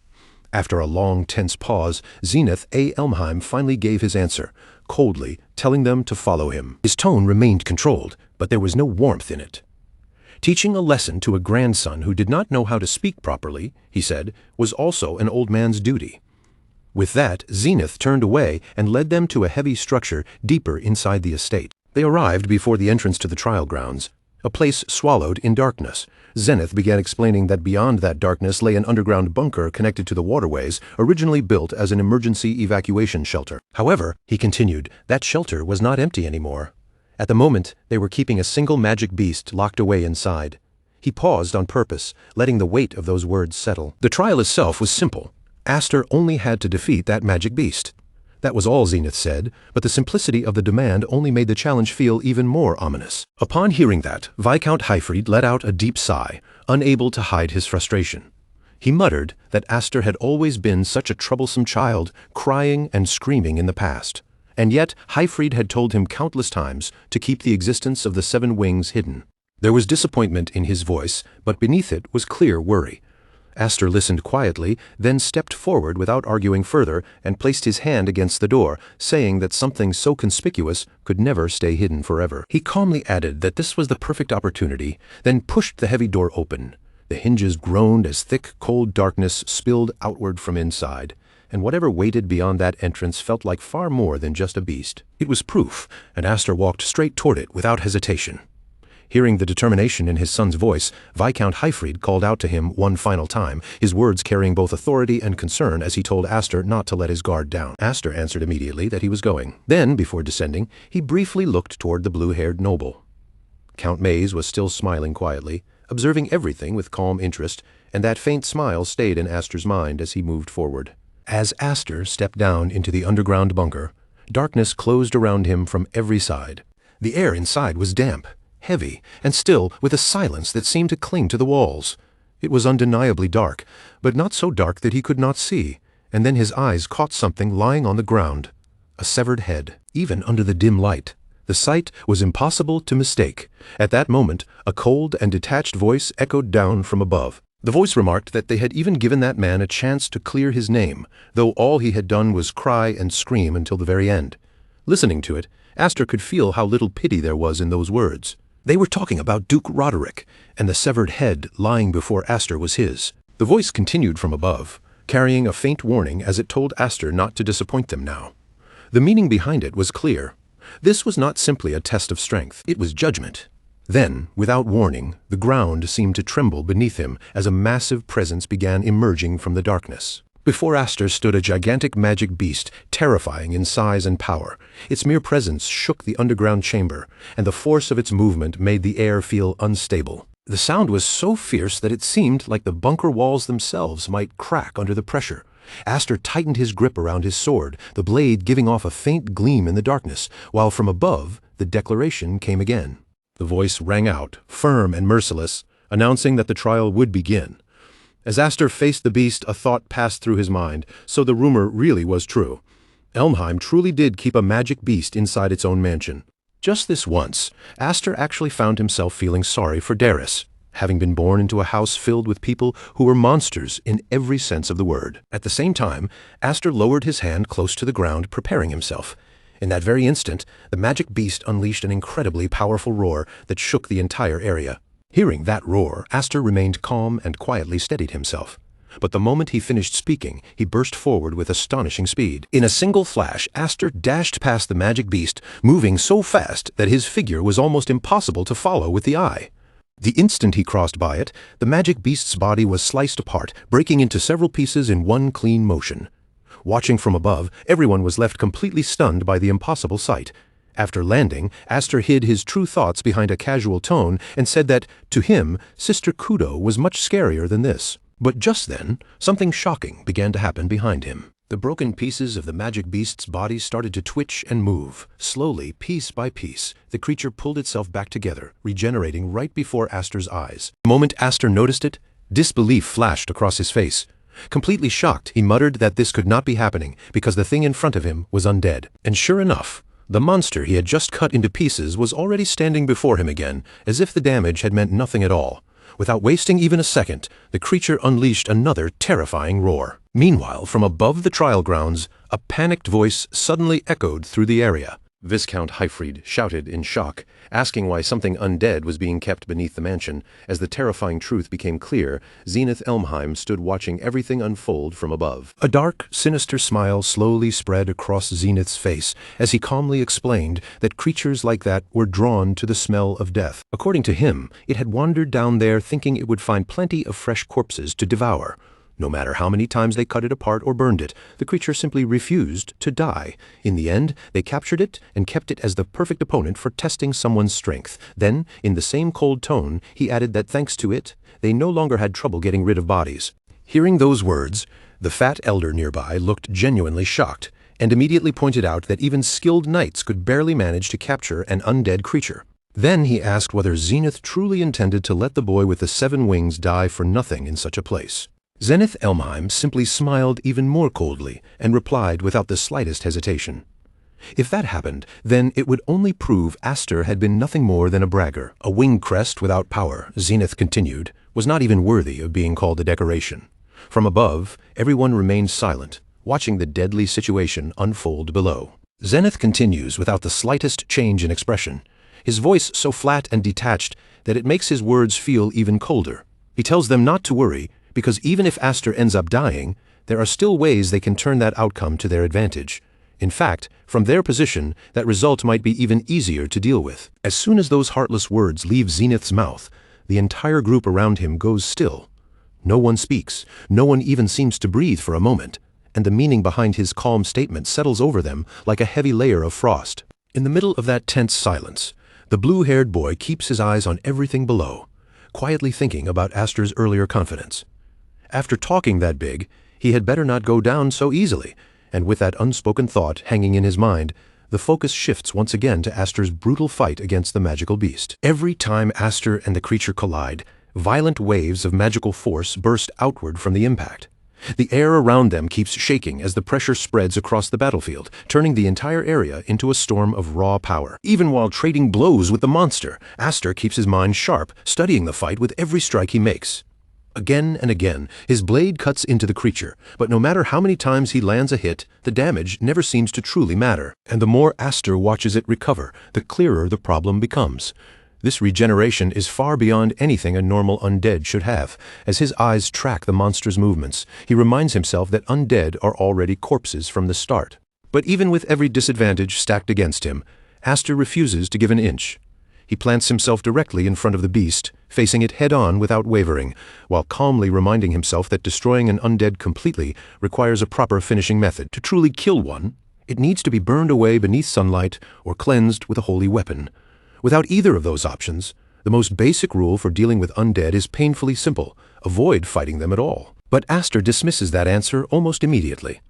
After a long, tense pause, Zenith A. Elmheim finally gave his answer, coldly, telling them to follow him. His tone remained controlled, but there was no warmth in it. Teaching a lesson to a grandson who did not know how to speak properly, he said, was also an old man's duty. With that, Zenith turned away and led them to a heavy structure deeper inside the estate. They arrived before the entrance to the trial grounds, a place swallowed in darkness. Zenith began explaining that beyond that darkness lay an underground bunker connected to the waterways, originally built as an emergency evacuation shelter. However, he continued, that shelter was not empty anymore. At the moment, they were keeping a single magic beast locked away inside. He paused on purpose, letting the weight of those words settle. The trial itself was simple. Aster only had to defeat that magic beast. That was all Zenith said, but the simplicity of the demand only made the challenge feel even more ominous. Upon hearing that, Viscount Hyfried let out a deep sigh, unable to hide his frustration. He muttered that Aster had always been such a troublesome child, crying and screaming in the past. And yet, Hyfried had told him countless times to keep the existence of the 7 wings hidden. There was disappointment in his voice, but beneath it was clear worry. Aster listened quietly, then stepped forward without arguing further and placed his hand against the door, saying that something so conspicuous could never stay hidden forever. He calmly added that this was the perfect opportunity, then pushed the heavy door open. The hinges groaned as thick, cold darkness spilled outward from inside, and whatever waited beyond that entrance felt like far more than just a beast. It was proof, and Aster walked straight toward it without hesitation. Hearing the determination in his son's voice, Viscount Hyfried called out to him one final time, his words carrying both authority and concern as he told Aster not to let his guard down. Aster answered immediately that he was going. Then, before descending, he briefly looked toward the blue-haired noble. Count Maze was still smiling quietly, observing everything with calm interest, and that faint smile stayed in Aster's mind as he moved forward. As Aster stepped down into the underground bunker, darkness closed around him from every side. The air inside was damp, heavy, and still with a silence that seemed to cling to the walls. It was undeniably dark, but not so dark that he could not see, and then his eyes caught something lying on the ground. A severed head. Even under the dim light, the sight was impossible to mistake. At that moment, a cold and detached voice echoed down from above. The voice remarked that they had even given that man a chance to clear his name, though all he had done was cry and scream until the very end. Listening to it, Aster could feel how little pity there was in those words. They were talking about Duke Roderick, and the severed head lying before Aster was his. The voice continued from above, carrying a faint warning as it told Aster not to disappoint them now. The meaning behind it was clear. This was not simply a test of strength, it was judgment. Then, without warning, the ground seemed to tremble beneath him as a massive presence began emerging from the darkness. Before Aster stood a gigantic magic beast, terrifying in size and power. Its mere presence shook the underground chamber, and the force of its movement made the air feel unstable. The sound was so fierce that it seemed like the bunker walls themselves might crack under the pressure. Aster tightened his grip around his sword, the blade giving off a faint gleam in the darkness, while from above, the declaration came again. The voice rang out, firm and merciless, announcing that the trial would begin. As Aster faced the beast, a thought passed through his mind, so the rumor really was true. Elmheim truly did keep a magic beast inside its own mansion. Just this once, Aster actually found himself feeling sorry for Darius, having been born into a house filled with people who were monsters in every sense of the word. At the same time, Aster lowered his hand close to the ground, preparing himself. In that very instant, the magic beast unleashed an incredibly powerful roar that shook the entire area. Hearing that roar, Aster remained calm and quietly steadied himself. But the moment he finished speaking, he burst forward with astonishing speed. In a single flash, Aster dashed past the magic beast, moving so fast that his figure was almost impossible to follow with the eye. The instant he crossed by it, the magic beast's body was sliced apart, breaking into several pieces in one clean motion. Watching from above, everyone was left completely stunned by the impossible sight. After landing, Aster hid his true thoughts behind a casual tone and said that, to him, Sister Kudo was much scarier than this. But just then, something shocking began to happen behind him. The broken pieces of the magic beast's body started to twitch and move. Slowly, piece by piece, the creature pulled itself back together, regenerating right before Aster's eyes. The moment Aster noticed it, disbelief flashed across his face. Completely shocked, he muttered that this could not be happening because the thing in front of him was undead. And sure enough, the monster he had just cut into pieces was already standing before him again, as if the damage had meant nothing at all. Without wasting even a second, the creature unleashed another terrifying roar. Meanwhile, from above the trial grounds, a panicked voice suddenly echoed through the area. Viscount Hyfried shouted in shock, asking why something undead was being kept beneath the mansion. As the terrifying truth became clear, Zenith Elmheim stood watching everything unfold from above. A dark, sinister smile slowly spread across Zenith's face as he calmly explained that creatures like that were drawn to the smell of death. According to him, it had wandered down there thinking it would find plenty of fresh corpses to devour. No matter how many times they cut it apart or burned it, the creature simply refused to die. In the end, they captured it and kept it as the perfect opponent for testing someone's strength. Then, in the same cold tone, he added that thanks to it, they no longer had trouble getting rid of bodies. Hearing those words, the fat elder nearby looked genuinely shocked, and immediately pointed out that even skilled knights could barely manage to capture an undead creature. Then he asked whether Zenith truly intended to let the boy with the 7 wings die for nothing in such a place. Zenith Elmheim simply smiled even more coldly and replied without the slightest hesitation. If that happened, then it would only prove Aster had been nothing more than a bragger. A wing crest without power, Zenith continued, was not even worthy of being called a decoration. From above, everyone remained silent, watching the deadly situation unfold below. Zenith continues without the slightest change in expression, his voice so flat and detached that it makes his words feel even colder. He tells them not to worry, because even if Aster ends up dying, there are still ways they can turn that outcome to their advantage. In fact, from their position, that result might be even easier to deal with. As soon as those heartless words leave Zenith's mouth, the entire group around him goes still. No one speaks, no one even seems to breathe for a moment, and the meaning behind his calm statement settles over them like a heavy layer of frost. In the middle of that tense silence, the blue-haired boy keeps his eyes on everything below, quietly thinking about Aster's earlier confidence. After talking that big, he had better not go down so easily, and with that unspoken thought hanging in his mind, the focus shifts once again to Aster's brutal fight against the magical beast. Every time Aster and the creature collide, violent waves of magical force burst outward from the impact. The air around them keeps shaking as the pressure spreads across the battlefield, turning the entire area into a storm of raw power. Even while trading blows with the monster, Aster keeps his mind sharp, studying the fight with every strike he makes. Again and again, his blade cuts into the creature, but no matter how many times he lands a hit, the damage never seems to truly matter. And the more Aster watches it recover, the clearer the problem becomes. This regeneration is far beyond anything a normal undead should have. As his eyes track the monster's movements, he reminds himself that undead are already corpses from the start. But even with every disadvantage stacked against him, Aster refuses to give an inch. He plants himself directly in front of the beast, facing it head-on without wavering, while calmly reminding himself that destroying an undead completely requires a proper finishing method. To truly kill one, it needs to be burned away beneath sunlight or cleansed with a holy weapon. Without either of those options, the most basic rule for dealing with undead is painfully simple: avoid fighting them at all. But Aster dismisses that answer almost immediately.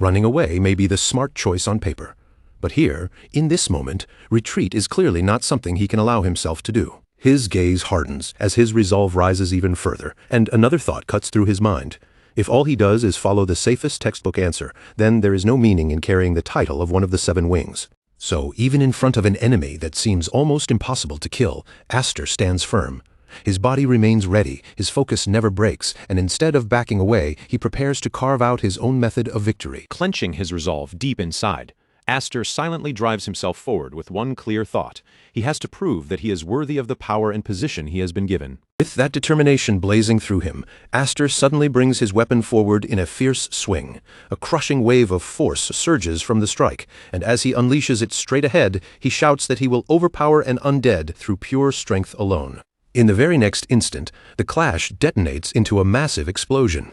Running away may be the smart choice on paper. But here, in this moment, retreat is clearly not something he can allow himself to do. His gaze hardens as his resolve rises even further, and another thought cuts through his mind. If all he does is follow the safest textbook answer, then there is no meaning in carrying the title of one of the 7 wings. So, even in front of an enemy that seems almost impossible to kill, Aster stands firm. His body remains ready, his focus never breaks, and instead of backing away, he prepares to carve out his own method of victory. Clenching his resolve deep inside, Aster silently drives himself forward with one clear thought. He has to prove that he is worthy of the power and position he has been given. With that determination blazing through him, Aster suddenly brings his weapon forward in a fierce swing. A crushing wave of force surges from the strike, and as he unleashes it straight ahead, he shouts that he will overpower an undead through pure strength alone. In the very next instant, the clash detonates into a massive explosion.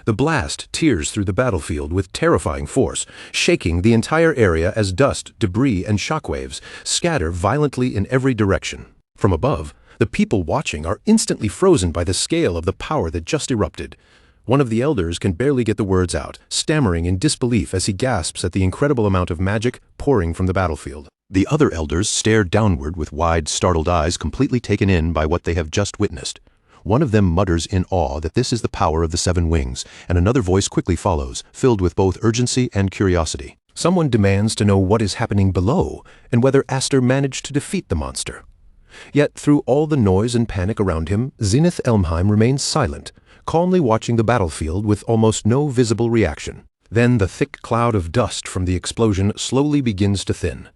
The blast tears through the battlefield with terrifying force, shaking the entire area as dust, debris, and shockwaves scatter violently in every direction. From above, the people watching are instantly frozen by the scale of the power that just erupted. One of the elders can barely get the words out, stammering in disbelief as he gasps at the incredible amount of magic pouring from the battlefield. The other elders stare downward with wide, startled eyes, completely taken in by what they have just witnessed. One of them mutters in awe that this is the power of the 7 wings, and another voice quickly follows, filled with both urgency and curiosity. Someone demands to know what is happening below, and whether Aster managed to defeat the monster. Yet through all the noise and panic around him, Zenith Elmheim remains silent, calmly watching the battlefield with almost no visible reaction. Then the thick cloud of dust from the explosion slowly begins to thin.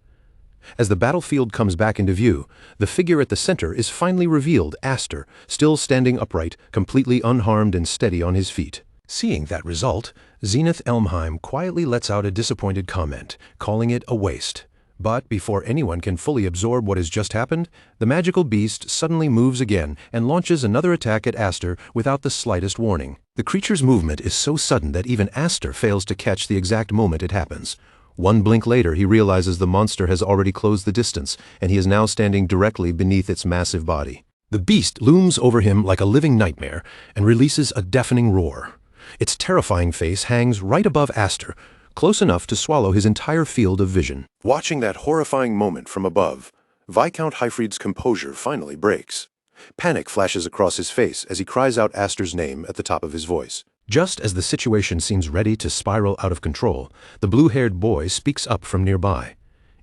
As the battlefield comes back into view, the figure at the center is finally revealed: Aster, still standing upright, completely unharmed and steady on his feet. Seeing that result, Zenith Elmheim quietly lets out a disappointed comment, calling it a waste. But before anyone can fully absorb what has just happened, the magical beast suddenly moves again and launches another attack at Aster without the slightest warning. The creature's movement is so sudden that even Aster fails to catch the exact moment it happens. One blink later, he realizes the monster has already closed the distance, and he is now standing directly beneath its massive body. The beast looms over him like a living nightmare and releases a deafening roar. Its terrifying face hangs right above Aster, close enough to swallow his entire field of vision. Watching that horrifying moment from above, Viscount Hyfried's composure finally breaks. Panic flashes across his face as he cries out Aster's name at the top of his voice. Just as the situation seems ready to spiral out of control, the blue-haired boy speaks up from nearby.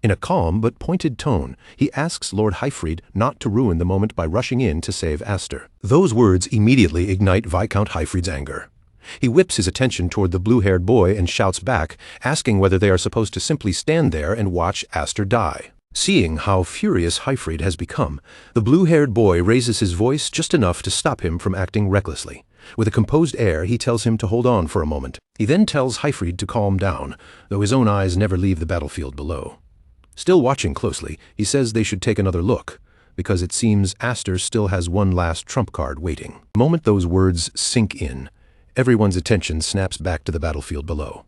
In a calm but pointed tone, he asks Lord Hyfried not to ruin the moment by rushing in to save Aster. Those words immediately ignite Viscount Hyfried's anger. He whips his attention toward the blue-haired boy and shouts back, asking whether they are supposed to simply stand there and watch Aster die. Seeing how furious Hyfried has become, the blue-haired boy raises his voice just enough to stop him from acting recklessly. With a composed air, he tells him to hold on for a moment. He then tells Hyfried to calm down, though his own eyes never leave the battlefield below. Still watching closely, he says they should take another look, because it seems Aster still has one last trump card waiting. The moment those words sink in, everyone's attention snaps back to the battlefield below.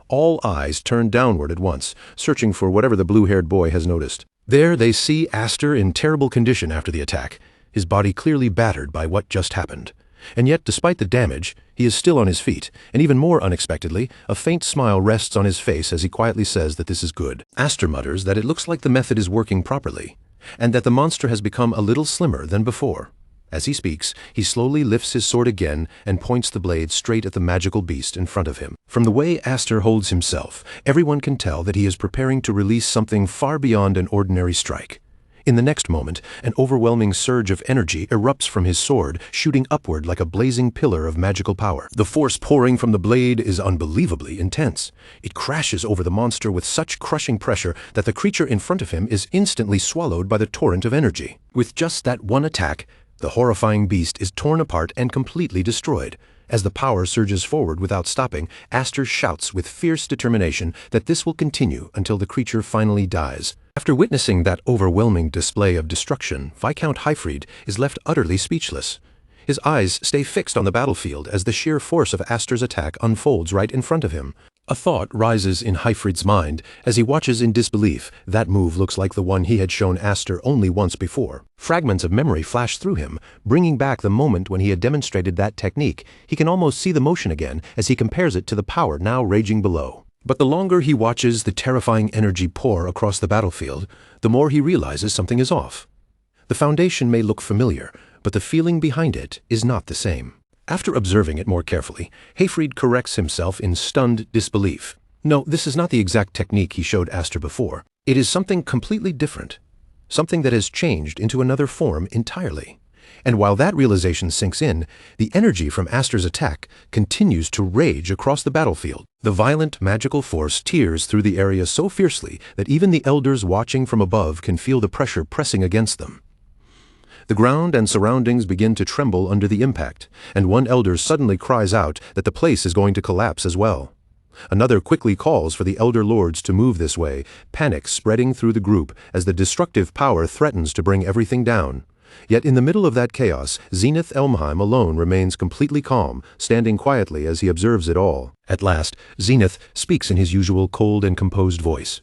All eyes turn downward at once, searching for whatever the blue-haired boy has noticed. There they see Aster in terrible condition after the attack, his body clearly battered by what just happened. And yet, despite the damage, he is still on his feet, and even more unexpectedly, a faint smile rests on his face as he quietly says that this is good. Aster mutters that it looks like the method is working properly, and that the monster has become a little slimmer than before. As he speaks, he slowly lifts his sword again and points the blade straight at the magical beast in front of him. From the way Aster holds himself, everyone can tell that he is preparing to release something far beyond an ordinary strike. In the next moment, an overwhelming surge of energy erupts from his sword, shooting upward like a blazing pillar of magical power. The force pouring from the blade is unbelievably intense. It crashes over the monster with such crushing pressure that the creature in front of him is instantly swallowed by the torrent of energy. With just that one attack, the horrifying beast is torn apart and completely destroyed. As the power surges forward without stopping, Aster shouts with fierce determination that this will continue until the creature finally dies. After witnessing that overwhelming display of destruction, Viscount Hyfried is left utterly speechless. His eyes stay fixed on the battlefield as the sheer force of Aster's attack unfolds right in front of him. A thought rises in Hyfried's mind as he watches in disbelief. That move looks like the one he had shown Aster only once before. Fragments of memory flash through him, bringing back the moment when he had demonstrated that technique. He can almost see the motion again as he compares it to the power now raging below. But the longer he watches the terrifying energy pour across the battlefield, the more he realizes something is off. The foundation may look familiar, but the feeling behind it is not the same. After observing it more carefully, Hyfried corrects himself in stunned disbelief. No, this is not the exact technique he showed Aster before. It is something completely different, something that has changed into another form entirely. And while that realization sinks in, the energy from Aster's attack continues to rage across the battlefield. The violent magical force tears through the area so fiercely that even the elders watching from above can feel the pressure pressing against them. The ground and surroundings begin to tremble under the impact, and one elder suddenly cries out that the place is going to collapse as well. Another quickly calls for the elder lords to move this way, panic spreading through the group as the destructive power threatens to bring everything down. Yet in the middle of that chaos, Zenith Elmheim alone remains completely calm, standing quietly as he observes it all. At last, Zenith speaks in his usual cold and composed voice.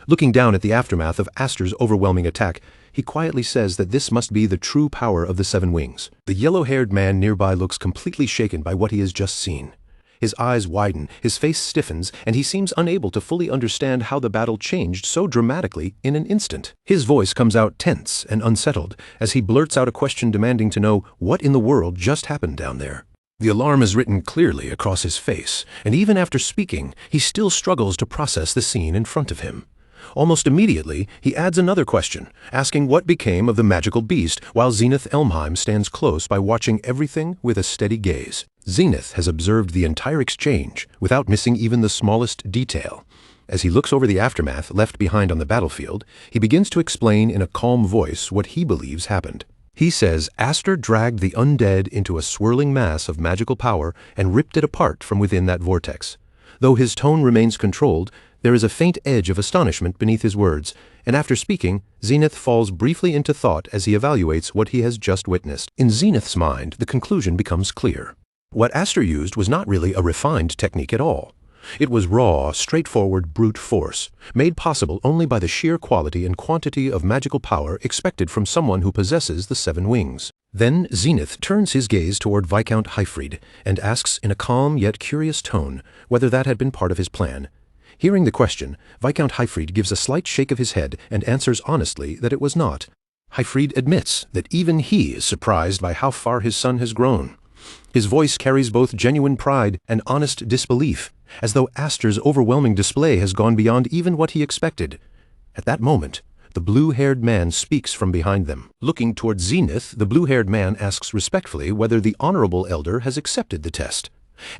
Looking down at the aftermath of Aster's overwhelming attack, he quietly says that this must be the true power of the Seven Wings. The yellow-haired man nearby looks completely shaken by what he has just seen. His eyes widen, his face stiffens, and he seems unable to fully understand how the battle changed so dramatically in an instant. His voice comes out tense and unsettled as he blurts out a question demanding to know what in the world just happened down there. The alarm is written clearly across his face, and even after speaking, he still struggles to process the scene in front of him. Almost immediately, he adds another question, asking what became of the magical beast, while Zenith Elmheim stands close by watching everything with a steady gaze. Zenith has observed the entire exchange, without missing even the smallest detail. As he looks over the aftermath left behind on the battlefield, he begins to explain in a calm voice what he believes happened. He says Aster dragged the undead into a swirling mass of magical power and ripped it apart from within that vortex. Though his tone remains controlled, There is a faint edge of astonishment beneath his words, and after speaking, Zenith falls briefly into thought as he evaluates what he has just witnessed. In Zenith's mind, the conclusion becomes clear. What Aster used was not really a refined technique at all. It was raw, straightforward brute force, made possible only by the sheer quality and quantity of magical power expected from someone who possesses the 7 wings. Then Zenith turns his gaze toward Viscount Hyfried and asks in a calm yet curious tone whether that had been part of his plan. Hearing the question, Viscount Hyfried gives a slight shake of his head and answers honestly that it was not. Hyfried admits that even he is surprised by how far his son has grown. His voice carries both genuine pride and honest disbelief, as though Aster's overwhelming display has gone beyond even what he expected. At that moment, the blue-haired man speaks from behind them. Looking toward Zenith, the blue-haired man asks respectfully whether the honorable elder has accepted the test.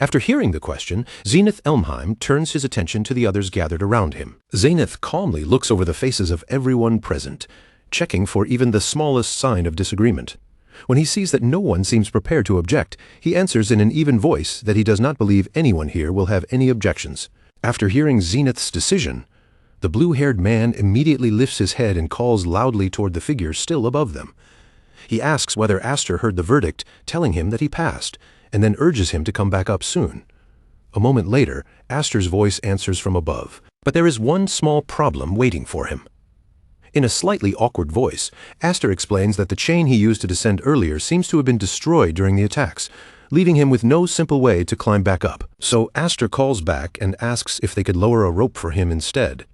After hearing the question, Zenith Elmheim turns his attention to the others gathered around him. Zenith calmly looks over the faces of everyone present, checking for even the smallest sign of disagreement. When he sees that no one seems prepared to object, he answers in an even voice that he does not believe anyone here will have any objections. After hearing Zenith's decision, the blue-haired man immediately lifts his head and calls loudly toward the figure still above them. He asks whether Aster heard the verdict, telling him that he passed, and then urges him to come back up soon. A moment later, Aster's voice answers from above, but there is one small problem waiting for him. In a slightly awkward voice, Aster explains that the chain he used to descend earlier seems to have been destroyed during the attacks, leaving him with no simple way to climb back up. So Aster calls back and asks if they could lower a rope for him instead.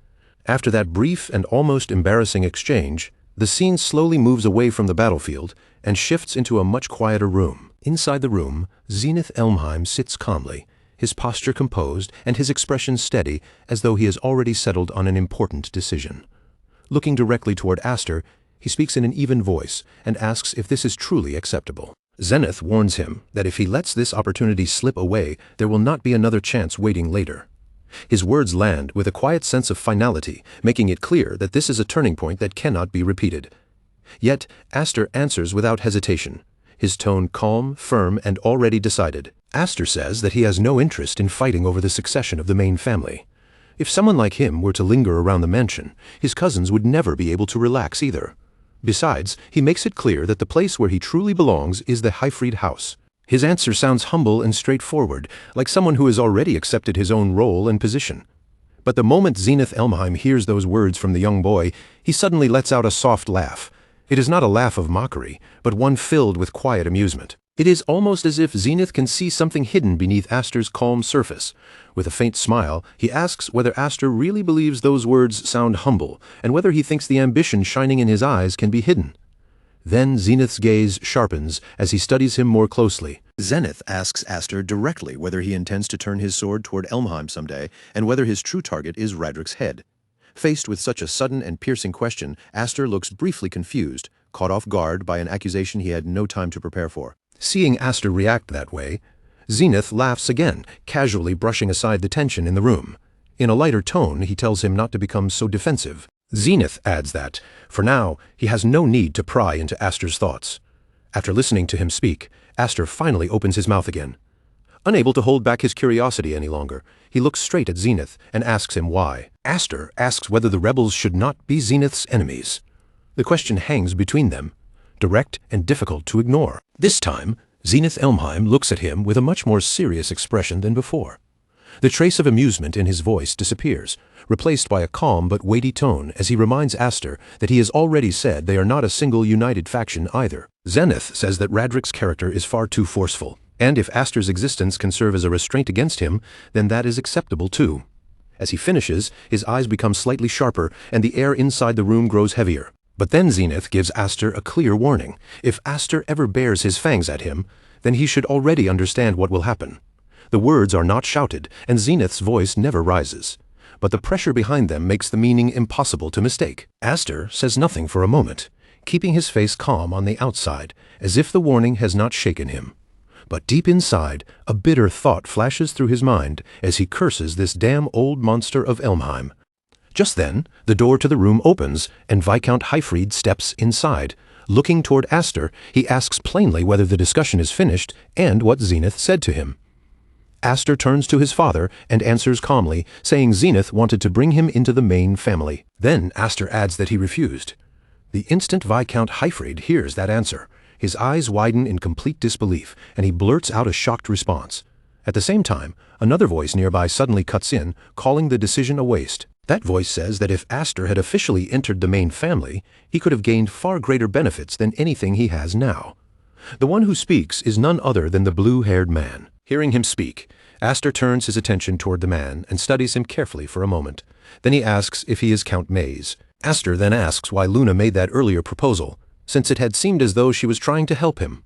After that brief and almost embarrassing exchange, the scene slowly moves away from the battlefield and shifts into a much quieter room. Inside the room, Zenith Elmheim sits calmly, his posture composed and his expression steady, as though he has already settled on an important decision. Looking directly toward Aster, he speaks in an even voice and asks if this is truly acceptable. Zenith warns him that if he lets this opportunity slip away, there will not be another chance waiting later. His words land with a quiet sense of finality, making it clear that this is a turning point that cannot be repeated. Yet Aster answers without hesitation, his tone calm, firm, and already decided. Aster says that he has no interest in fighting over the succession of the main family. If someone like him were to linger around the mansion, his cousins would never be able to relax either. Besides, he makes it clear that the place where he truly belongs is the Hyfried house. His answer sounds humble and straightforward, like someone who has already accepted his own role and position. But the moment Zenith Elmheim hears those words from the young boy, he suddenly lets out a soft laugh. It is not a laugh of mockery, but one filled with quiet amusement. It is almost as if Zenith can see something hidden beneath Aster's calm surface. With a faint smile, he asks whether Aster really believes those words sound humble, and whether he thinks the ambition shining in his eyes can be hidden. Then Zenith's gaze sharpens as he studies him more closely. Zenith asks Aster directly whether he intends to turn his sword toward Elmheim someday, and whether his true target is Radric's head. Faced with such a sudden and piercing question, Aster looks briefly confused, caught off guard by an accusation he had no time to prepare for. Seeing Aster react that way, Zenith laughs again, casually brushing aside the tension in the room. In a lighter tone, he tells him not to become so defensive. Zenith adds that, for now, he has no need to pry into Aster's thoughts. After listening to him speak, Aster finally opens his mouth again. Unable to hold back his curiosity any longer, he looks straight at Zenith and asks him why. Aster asks whether the rebels should not be Zenith's enemies. The question hangs between them, direct and difficult to ignore. This time, Zenith Elmheim looks at him with a much more serious expression than before. The trace of amusement in his voice disappears, replaced by a calm but weighty tone as he reminds Aster that he has already said they are not a single united faction either. Zenith says that Radric's character is far too forceful, and if Aster's existence can serve as a restraint against him, then that is acceptable too. As he finishes, his eyes become slightly sharper and the air inside the room grows heavier. But then Zenith gives Aster a clear warning. If Aster ever bares his fangs at him, then he should already understand what will happen. The words are not shouted, and Zenith's voice never rises. But the pressure behind them makes the meaning impossible to mistake. Aster says nothing for a moment, keeping his face calm on the outside, as if the warning has not shaken him. But deep inside, a bitter thought flashes through his mind as he curses this damn old monster of Elmheim. Just then, the door to the room opens, and Viscount Hyfried steps inside. Looking toward Aster, he asks plainly whether the discussion is finished and what Zenith said to him. Aster turns to his father and answers calmly, saying Zenith wanted to bring him into the main family. Then Aster adds that he refused. The instant Viscount Hyfryd hears that answer, his eyes widen in complete disbelief, and he blurts out a shocked response. At the same time, another voice nearby suddenly cuts in, calling the decision a waste. That voice says that if Aster had officially entered the main family, he could have gained far greater benefits than anything he has now. The one who speaks is none other than the blue-haired man. Hearing him speak, Aster turns his attention toward the man and studies him carefully for a moment. Then he asks if he is Count Maze. Aster then asks why Luna made that earlier proposal, since it had seemed as though she was trying to help him.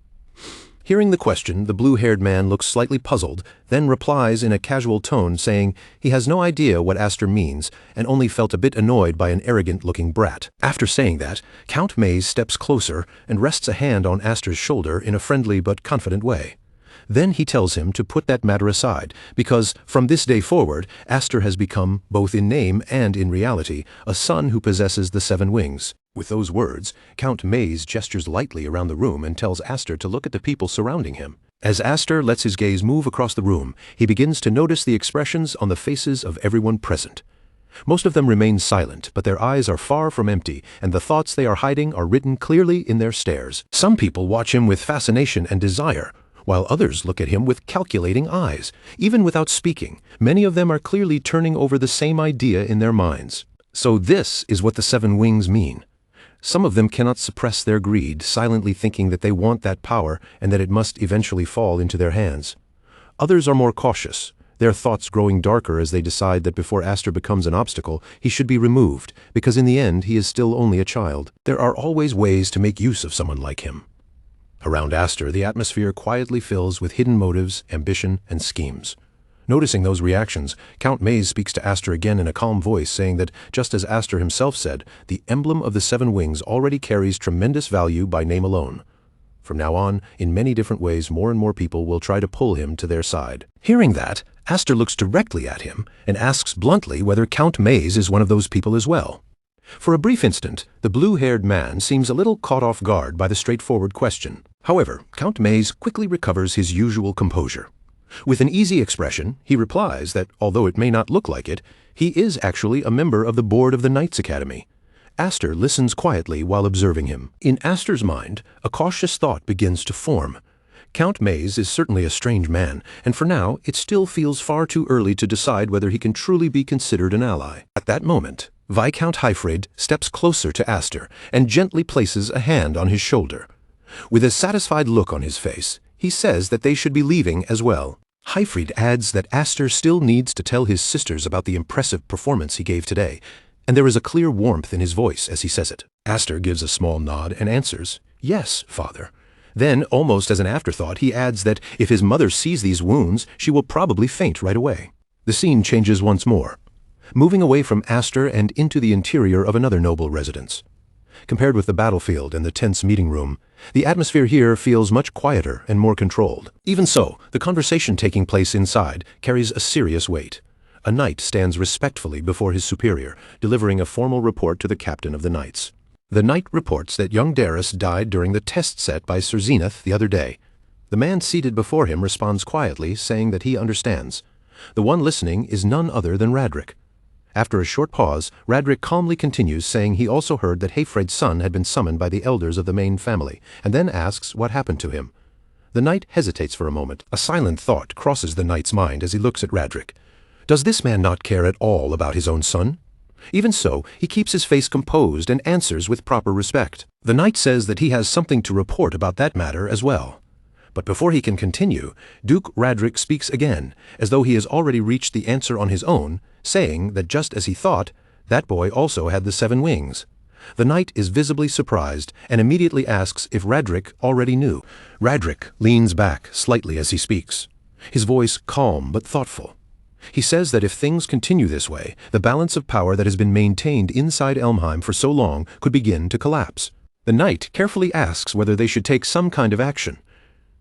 Hearing the question, the blue-haired man looks slightly puzzled, then replies in a casual tone saying he has no idea what Aster means and only felt a bit annoyed by an arrogant-looking brat. After saying that, Count Maze steps closer and rests a hand on Aster's shoulder in a friendly but confident way. Then he tells him to put that matter aside, because from this day forward, Aster has become, both in name and in reality, a son who possesses the 7 wings. With those words, Count Maze gestures lightly around the room and tells Aster to look at the people surrounding him. As Aster lets his gaze move across the room, he begins to notice the expressions on the faces of everyone present. Most of them remain silent, but their eyes are far from empty, and the thoughts they are hiding are written clearly in their stares. Some people watch him with fascination and desire, while others look at him with calculating eyes. Even without speaking, many of them are clearly turning over the same idea in their minds. So this is what the 7 wings mean. Some of them cannot suppress their greed, silently thinking that they want that power and that it must eventually fall into their hands. Others are more cautious, their thoughts growing darker as they decide that before Aster becomes an obstacle, he should be removed, because in the end he is still only a child. There are always ways to make use of someone like him. Around Aster, the atmosphere quietly fills with hidden motives, ambition, and schemes. Noticing those reactions, Count Maze speaks to Aster again in a calm voice, saying that, just as Aster himself said, the emblem of the 7 wings already carries tremendous value by name alone. From now on, in many different ways, more and more people will try to pull him to their side. Hearing that, Aster looks directly at him and asks bluntly whether Count Maze is one of those people as well. For a brief instant, the blue-haired man seems a little caught off guard by the straightforward question. However, Count Maze quickly recovers his usual composure. With an easy expression, he replies that, although it may not look like it, he is actually a member of the board of the Knights Academy. Aster listens quietly while observing him. In Aster's mind, a cautious thought begins to form. Count Maze is certainly a strange man, and for now, it still feels far too early to decide whether he can truly be considered an ally. At that moment, Viscount Hyfryd steps closer to Aster and gently places a hand on his shoulder. With a satisfied look on his face, he says that they should be leaving as well. Hyfryd adds that Aster still needs to tell his sisters about the impressive performance he gave today, and there is a clear warmth in his voice as he says it. Aster gives a small nod and answers, "Yes, father." Then, almost as an afterthought, he adds that if his mother sees these wounds, she will probably faint right away. The scene changes once more, moving away from Aster and into the interior of another noble residence. Compared with the battlefield and the tense meeting room, the atmosphere here feels much quieter and more controlled. Even so, the conversation taking place inside carries a serious weight. A knight stands respectfully before his superior, delivering a formal report to the captain of the knights. The knight reports that young Darius died during the test set by Sir Zenith the other day. The man seated before him responds quietly, saying that he understands. The one listening is none other than Radric. After a short pause, Radric calmly continues, saying he also heard that Hyfryd's son had been summoned by the elders of the main family, and then asks what happened to him. The knight hesitates for a moment. A silent thought crosses the knight's mind as he looks at Radric. Does this man not care at all about his own son? Even so, he keeps his face composed and answers with proper respect. The knight says that he has something to report about that matter as well. But before he can continue, Duke Radric speaks again, as though he has already reached the answer on his own, saying that just as he thought, that boy also had the 7 wings. The knight is visibly surprised and immediately asks if Radric already knew. Radric leans back slightly as he speaks, his voice calm but thoughtful. He says that if things continue this way, the balance of power that has been maintained inside Elmheim for so long could begin to collapse. The knight carefully asks whether they should take some kind of action.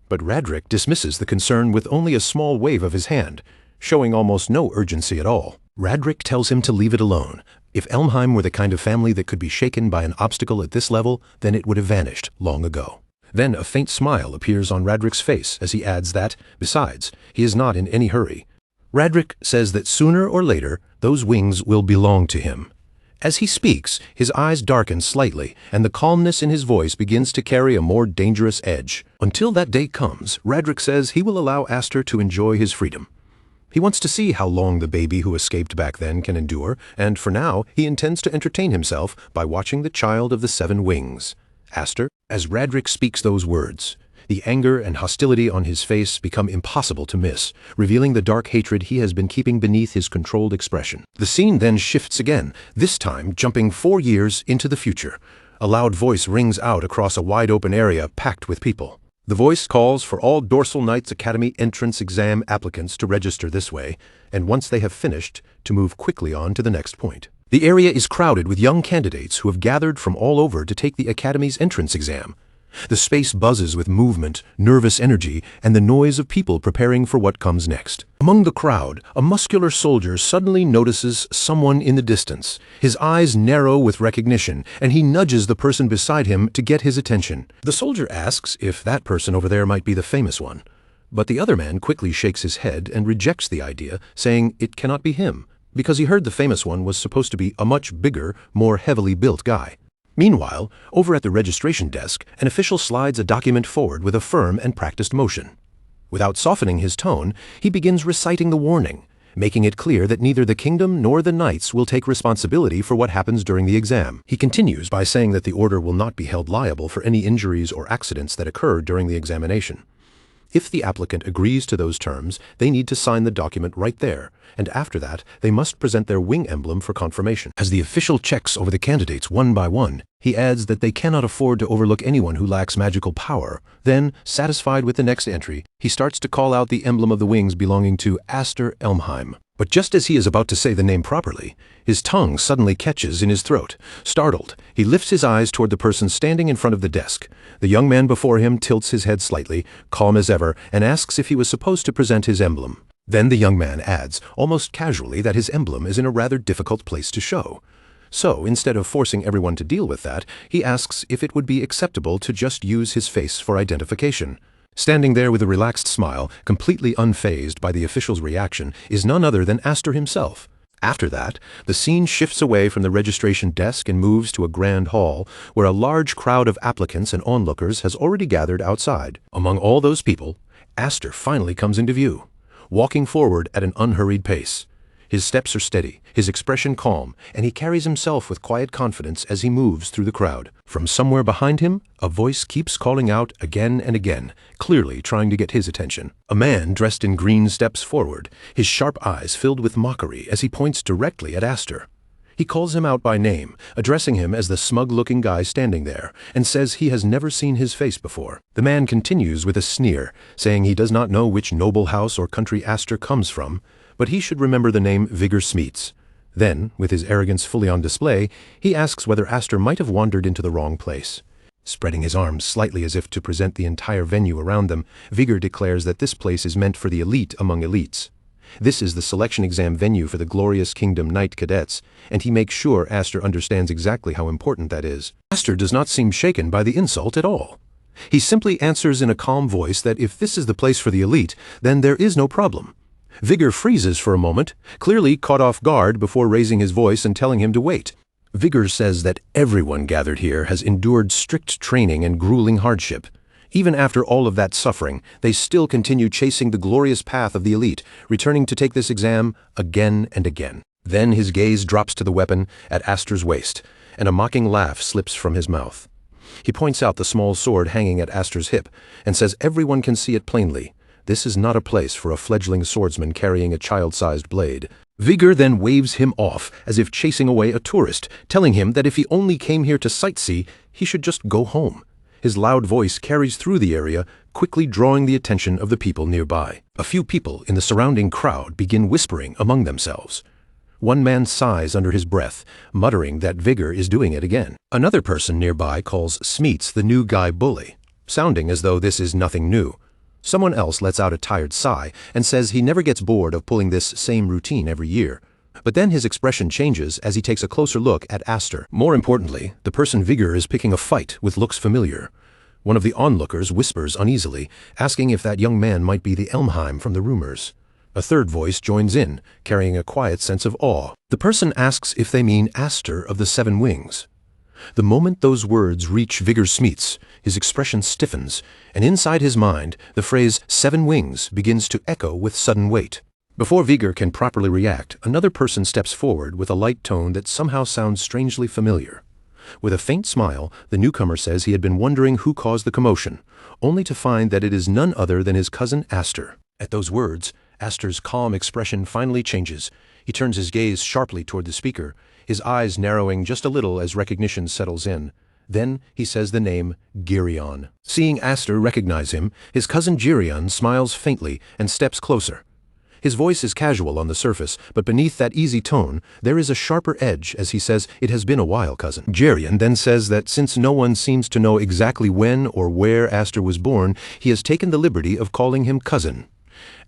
But Radric dismisses the concern with only a small wave of his hand, showing almost no urgency at all. Radric tells him to leave it alone. If Elmheim were the kind of family that could be shaken by an obstacle at this level, then it would have vanished long ago. Then a faint smile appears on Radric's face as he adds that, besides, he is not in any hurry. Radric says that sooner or later, those wings will belong to him. As he speaks, his eyes darken slightly, and the calmness in his voice begins to carry a more dangerous edge. Until that day comes, Radric says he will allow Aster to enjoy his freedom. He wants to see how long the baby who escaped back then can endure, and for now, he intends to entertain himself by watching the child of the 7 wings. Aster, as Radric speaks those words, the anger and hostility on his face become impossible to miss, revealing the dark hatred he has been keeping beneath his controlled expression. The scene then shifts again, this time jumping 4 years into the future. A loud voice rings out across a wide-open area packed with people. The voice calls for all Dorsal Knights Academy entrance exam applicants to register this way, and once they have finished, to move quickly on to the next point. The area is crowded with young candidates who have gathered from all over to take the Academy's entrance exam. The space buzzes with movement, nervous energy, and the noise of people preparing for what comes next. Among the crowd, a muscular soldier suddenly notices someone in the distance. His eyes narrow with recognition, and he nudges the person beside him to get his attention. The soldier asks if that person over there might be the famous one. But the other man quickly shakes his head and rejects the idea, saying it cannot be him, because he heard the famous one was supposed to be a much bigger, more heavily built guy. Meanwhile, over at the registration desk, an official slides a document forward with a firm and practiced motion. Without softening his tone, he begins reciting the warning, making it clear that neither the kingdom nor the knights will take responsibility for what happens during the exam. He continues by saying that the order will not be held liable for any injuries or accidents that occur during the examination. If the applicant agrees to those terms, they need to sign the document right there, and after that, they must present their wing emblem for confirmation. As the official checks over the candidates one by one, he adds that they cannot afford to overlook anyone who lacks magical power. Then, satisfied with the next entry, he starts to call out the emblem of the wings belonging to Aster Elmheim. But just as he is about to say the name properly, his tongue suddenly catches in his throat. Startled, he lifts his eyes toward the person standing in front of the desk. The young man before him tilts his head slightly, calm as ever, and asks if he was supposed to present his emblem. Then the young man adds, almost casually, that his emblem is in a rather difficult place to show. So, instead of forcing everyone to deal with that, he asks if it would be acceptable to just use his face for identification. Standing there with a relaxed smile, completely unfazed by the official's reaction, is none other than Aster himself. After that, the scene shifts away from the registration desk and moves to a grand hall, where a large crowd of applicants and onlookers has already gathered outside. Among all those people, Aster finally comes into view, walking forward at an unhurried pace. His steps are steady, his expression calm, and he carries himself with quiet confidence as he moves through the crowd. From somewhere behind him, a voice keeps calling out again and again, clearly trying to get his attention. A man dressed in green steps forward, his sharp eyes filled with mockery as he points directly at Aster. He calls him out by name, addressing him as the smug-looking guy standing there, and says he has never seen his face before. The man continues with a sneer, saying he does not know which noble house or country Aster comes from, but he should remember the name Vigor Smeets. Then, with his arrogance fully on display, he asks whether Aster might have wandered into the wrong place. Spreading his arms slightly as if to present the entire venue around them, Vigor declares that this place is meant for the elite among elites. This is the selection exam venue for the Glorious Kingdom Knight Cadets, and he makes sure Aster understands exactly how important that is. Aster does not seem shaken by the insult at all. He simply answers in a calm voice that if this is the place for the elite, then there is no problem. Vigor freezes for a moment, clearly caught off guard before raising his voice and telling him to wait. Vigor says that everyone gathered here has endured strict training and grueling hardship. Even after all of that suffering, they still continue chasing the glorious path of the elite, returning to take this exam again and again. Then his gaze drops to the weapon at Aster's waist, and a mocking laugh slips from his mouth. He points out the small sword hanging at Aster's hip, and says everyone can see it plainly. This is not a place for a fledgling swordsman carrying a child-sized blade. Vigor then waves him off, as if chasing away a tourist, telling him that if he only came here to sightsee, he should just go home. His loud voice carries through the area, quickly drawing the attention of the people nearby. A few people in the surrounding crowd begin whispering among themselves. One man sighs under his breath, muttering that Vigor is doing it again. Another person nearby calls Smeets the new guy bully, sounding as though this is nothing new. Someone else lets out a tired sigh and says he never gets bored of pulling this same routine every year. But then his expression changes as he takes a closer look at Aster. More importantly, the person Vigor is picking a fight with looks familiar. One of the onlookers whispers uneasily, asking if that young man might be the Elmheim from the rumors. A third voice joins in, carrying a quiet sense of awe. The person asks if they mean Aster of the 7 Wings. The moment those words reach Vigor Smeets, his expression stiffens, and inside his mind, the phrase 7 Wings begins to echo with sudden weight. Before Vigor can properly react, another person steps forward with a light tone that somehow sounds strangely familiar. With a faint smile, the newcomer says he had been wondering who caused the commotion, only to find that it is none other than his cousin Aster. At those words, Aster's calm expression finally changes. He turns his gaze sharply toward the speaker, his eyes narrowing just a little as recognition settles in. Then he says the name Geryon. Seeing Aster recognize him, his cousin Geryon smiles faintly and steps closer. His voice is casual on the surface, but beneath that easy tone, there is a sharper edge as he says, "It has been a while, cousin." Geryon then says that since no one seems to know exactly when or where Aster was born, he has taken the liberty of calling him cousin.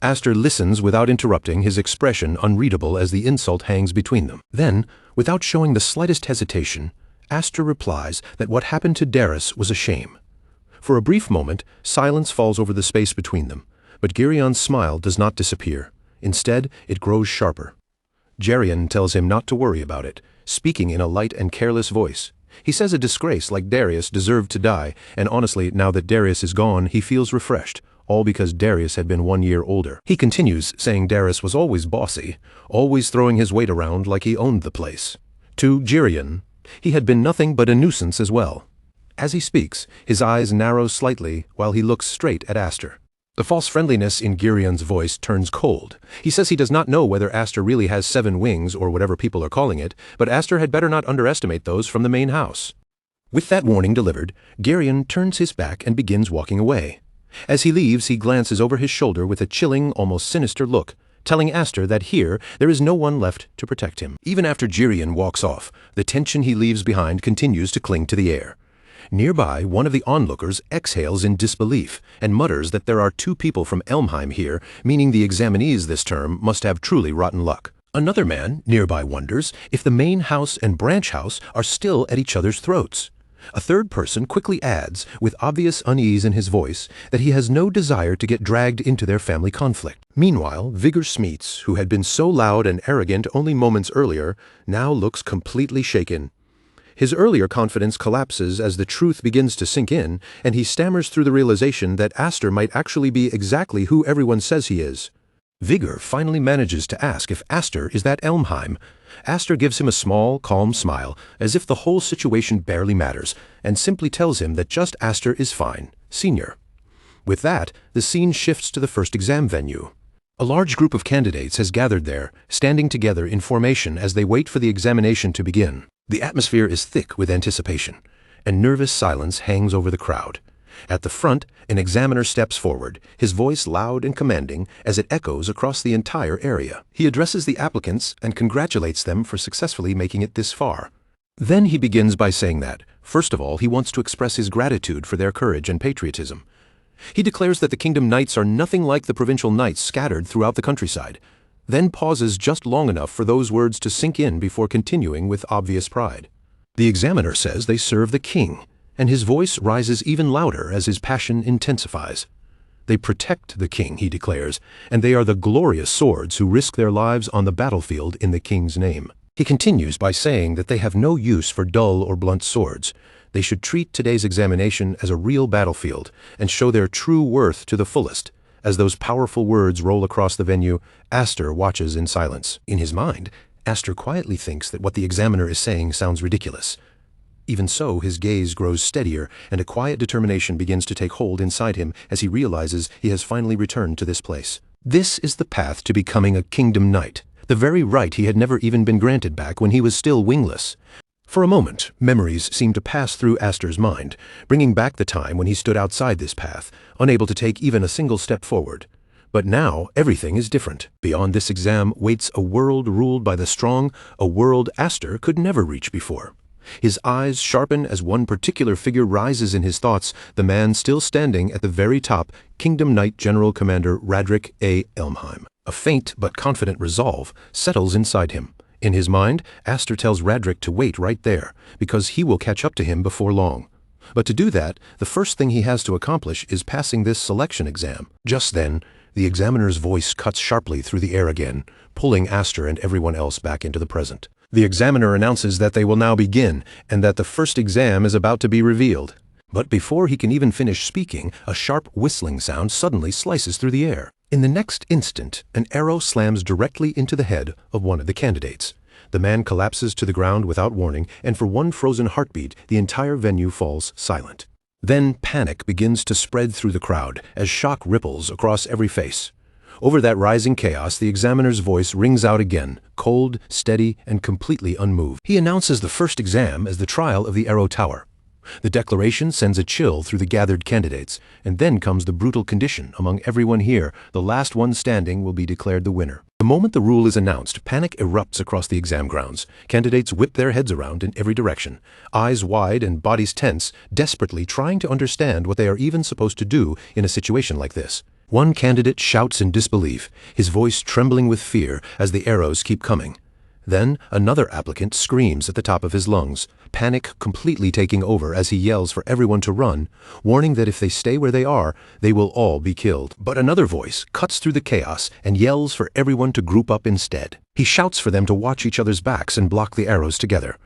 Aster listens without interrupting, his expression unreadable as the insult hangs between them. Then, without showing the slightest hesitation, Aster replies that what happened to Darius was a shame. For a brief moment, silence falls over the space between them, but Geryon's smile does not disappear. Instead, it grows sharper. Geryon tells him not to worry about it, speaking in a light and careless voice. He says a disgrace like Darius deserved to die, and honestly, now that Darius is gone, he feels refreshed, all because Darius had been 1 year older. He continues, saying Darius was always bossy, always throwing his weight around like he owned the place. To Geryon, he had been nothing but a nuisance as well. As he speaks, his eyes narrow slightly while he looks straight at Aster. The false friendliness in Geryon's voice turns cold. He says he does not know whether Aster really has 7 wings or whatever people are calling it, but Aster had better not underestimate those from the main house. With that warning delivered, Geryon turns his back and begins walking away. As he leaves, he glances over his shoulder with a chilling, almost sinister look, telling Aster that here there is no one left to protect him. Even after Geryon walks off, the tension he leaves behind continues to cling to the air. Nearby, one of the onlookers exhales in disbelief and mutters that there are 2 people from Elmheim here, meaning the examinees this term must have truly rotten luck. Another man nearby wonders if the main house and branch house are still at each other's throats. A third person quickly adds, with obvious unease in his voice, that he has no desire to get dragged into their family conflict. Meanwhile, Vigor Smeets, who had been so loud and arrogant only moments earlier, now looks completely shaken. His earlier confidence collapses as the truth begins to sink in, and he stammers through the realization that Aster might actually be exactly who everyone says he is. Vigor finally manages to ask if Aster is that Elmheim. Aster gives him a small, calm smile, as if the whole situation barely matters, and simply tells him that just Aster is fine, senior. With that, the scene shifts to the first exam venue. A large group of candidates has gathered there, standing together in formation as they wait for the examination to begin. The atmosphere is thick with anticipation, and nervous silence hangs over the crowd. At the front, an examiner steps forward, his voice loud and commanding as it echoes across the entire area. He addresses the applicants and congratulates them for successfully making it this far. Then he begins by saying that, first of all, he wants to express his gratitude for their courage and patriotism. He declares that the Kingdom Knights are nothing like the provincial knights scattered throughout the countryside, then pauses just long enough for those words to sink in before continuing with obvious pride. The examiner says they serve the king, and his voice rises even louder as his passion intensifies. They protect the king, he declares, and they are the glorious swords who risk their lives on the battlefield in the king's name. He continues by saying that they have no use for dull or blunt swords. They should treat today's examination as a real battlefield and show their true worth to the fullest. As those powerful words roll across the venue, Aster watches in silence. In his mind, Aster quietly thinks that what the examiner is saying sounds ridiculous. Even so, his gaze grows steadier, and a quiet determination begins to take hold inside him as he realizes he has finally returned to this place. This is the path to becoming a Kingdom Knight, the very right he had never even been granted back when he was still wingless. For a moment, memories seemed to pass through Aster's mind, bringing back the time when he stood outside this path, unable to take even a single step forward. But now, everything is different. Beyond this exam waits a world ruled by the strong, a world Aster could never reach before. His eyes sharpen as one particular figure rises in his thoughts, the man still standing at the very top, Kingdom Knight General Commander Radric A. Elmheim. A faint but confident resolve settles inside him. In his mind, Aster tells Radric to wait right there, because he will catch up to him before long. But to do that, the first thing he has to accomplish is passing this selection exam. Just then, the examiner's voice cuts sharply through the air again, pulling Aster and everyone else back into the present. The examiner announces that they will now begin, and that the first exam is about to be revealed. But before he can even finish speaking, a sharp whistling sound suddenly slices through the air. In the next instant, an arrow slams directly into the head of one of the candidates. The man collapses to the ground without warning, and for one frozen heartbeat, the entire venue falls silent. Then panic begins to spread through the crowd as shock ripples across every face. Over that rising chaos, the examiner's voice rings out again, cold, steady, and completely unmoved. He announces the first exam as the trial of the Arrow Tower. The declaration sends a chill through the gathered candidates, and then comes the brutal condition among everyone here: the last one standing will be declared the winner. The moment the rule is announced, panic erupts across the exam grounds. Candidates whip their heads around in every direction, eyes wide and bodies tense, desperately trying to understand what they are even supposed to do in a situation like this. One candidate shouts in disbelief, his voice trembling with fear as the arrows keep coming. Then another applicant screams at the top of his lungs, panic completely taking over as he yells for everyone to run, warning that if they stay where they are, they will all be killed. But another voice cuts through the chaos and yells for everyone to group up instead. He shouts for them to watch each other's backs and block the arrows together.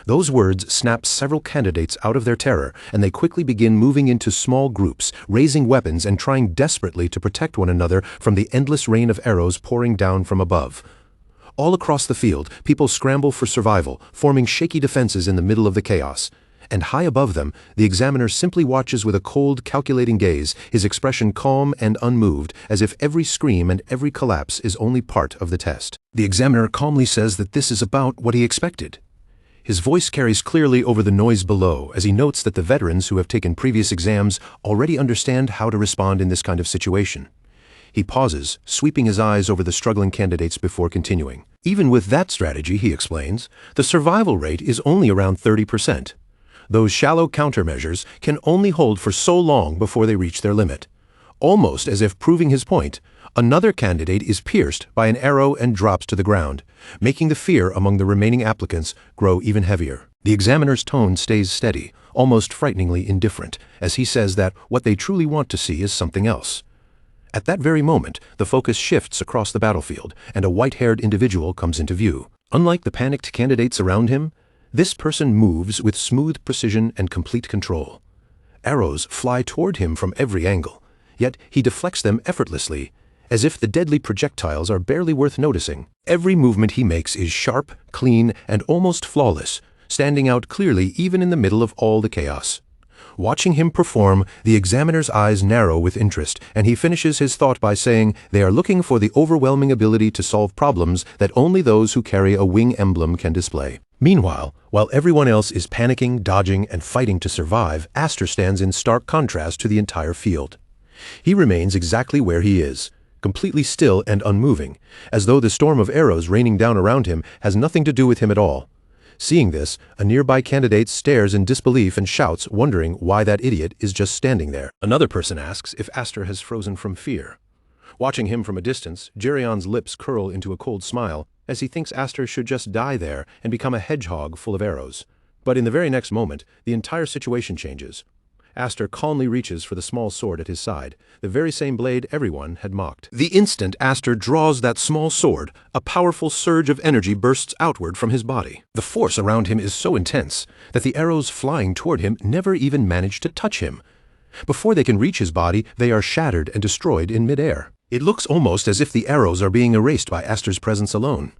Those words snap several candidates out of their terror, and they quickly begin moving into small groups, raising weapons and trying desperately to protect one another from the endless rain of arrows pouring down from above. All across the field, people scramble for survival, forming shaky defenses in the middle of the chaos. And high above them, the examiner simply watches with a cold, calculating gaze, his expression calm and unmoved, as if every scream and every collapse is only part of the test. The examiner calmly says that this is about what he expected. His voice carries clearly over the noise below as he notes that the veterans who have taken previous exams already understand how to respond in this kind of situation. He pauses, sweeping his eyes over the struggling candidates before continuing. Even with that strategy, he explains, the survival rate is only around 30%. Those shallow countermeasures can only hold for so long before they reach their limit. Almost as if proving his point, another candidate is pierced by an arrow and drops to the ground, making the fear among the remaining applicants grow even heavier. The examiner's tone stays steady, almost frighteningly indifferent, as he says that what they truly want to see is something else. At that very moment, the focus shifts across the battlefield, and a white-haired individual comes into view. Unlike the panicked candidates around him, this person moves with smooth precision and complete control. Arrows fly toward him from every angle, yet he deflects them effortlessly, as if the deadly projectiles are barely worth noticing. Every movement he makes is sharp, clean, and almost flawless, standing out clearly even in the middle of all the chaos. Watching him perform, the examiner's eyes narrow with interest, and he finishes his thought by saying they are looking for the overwhelming ability to solve problems that only those who carry a wing emblem can display. Meanwhile, while everyone else is panicking, dodging, and fighting to survive, Aster stands in stark contrast to the entire field. He remains exactly where he is, completely still and unmoving, as though the storm of arrows raining down around him has nothing to do with him at all. Seeing this, a nearby candidate stares in disbelief and shouts, wondering why that idiot is just standing there. Another person asks if Aster has frozen from fear. Watching him from a distance, Gerion's lips curl into a cold smile, as he thinks Aster should just die there and become a hedgehog full of arrows. But in the very next moment, the entire situation changes. Aster calmly reaches for the small sword at his side, the very same blade everyone had mocked. The instant Aster draws that small sword, a powerful surge of energy bursts outward from his body. The force around him is so intense that the arrows flying toward him never even manage to touch him. Before they can reach his body, they are shattered and destroyed in midair. It looks almost as if the arrows are being erased by Aster's presence alone.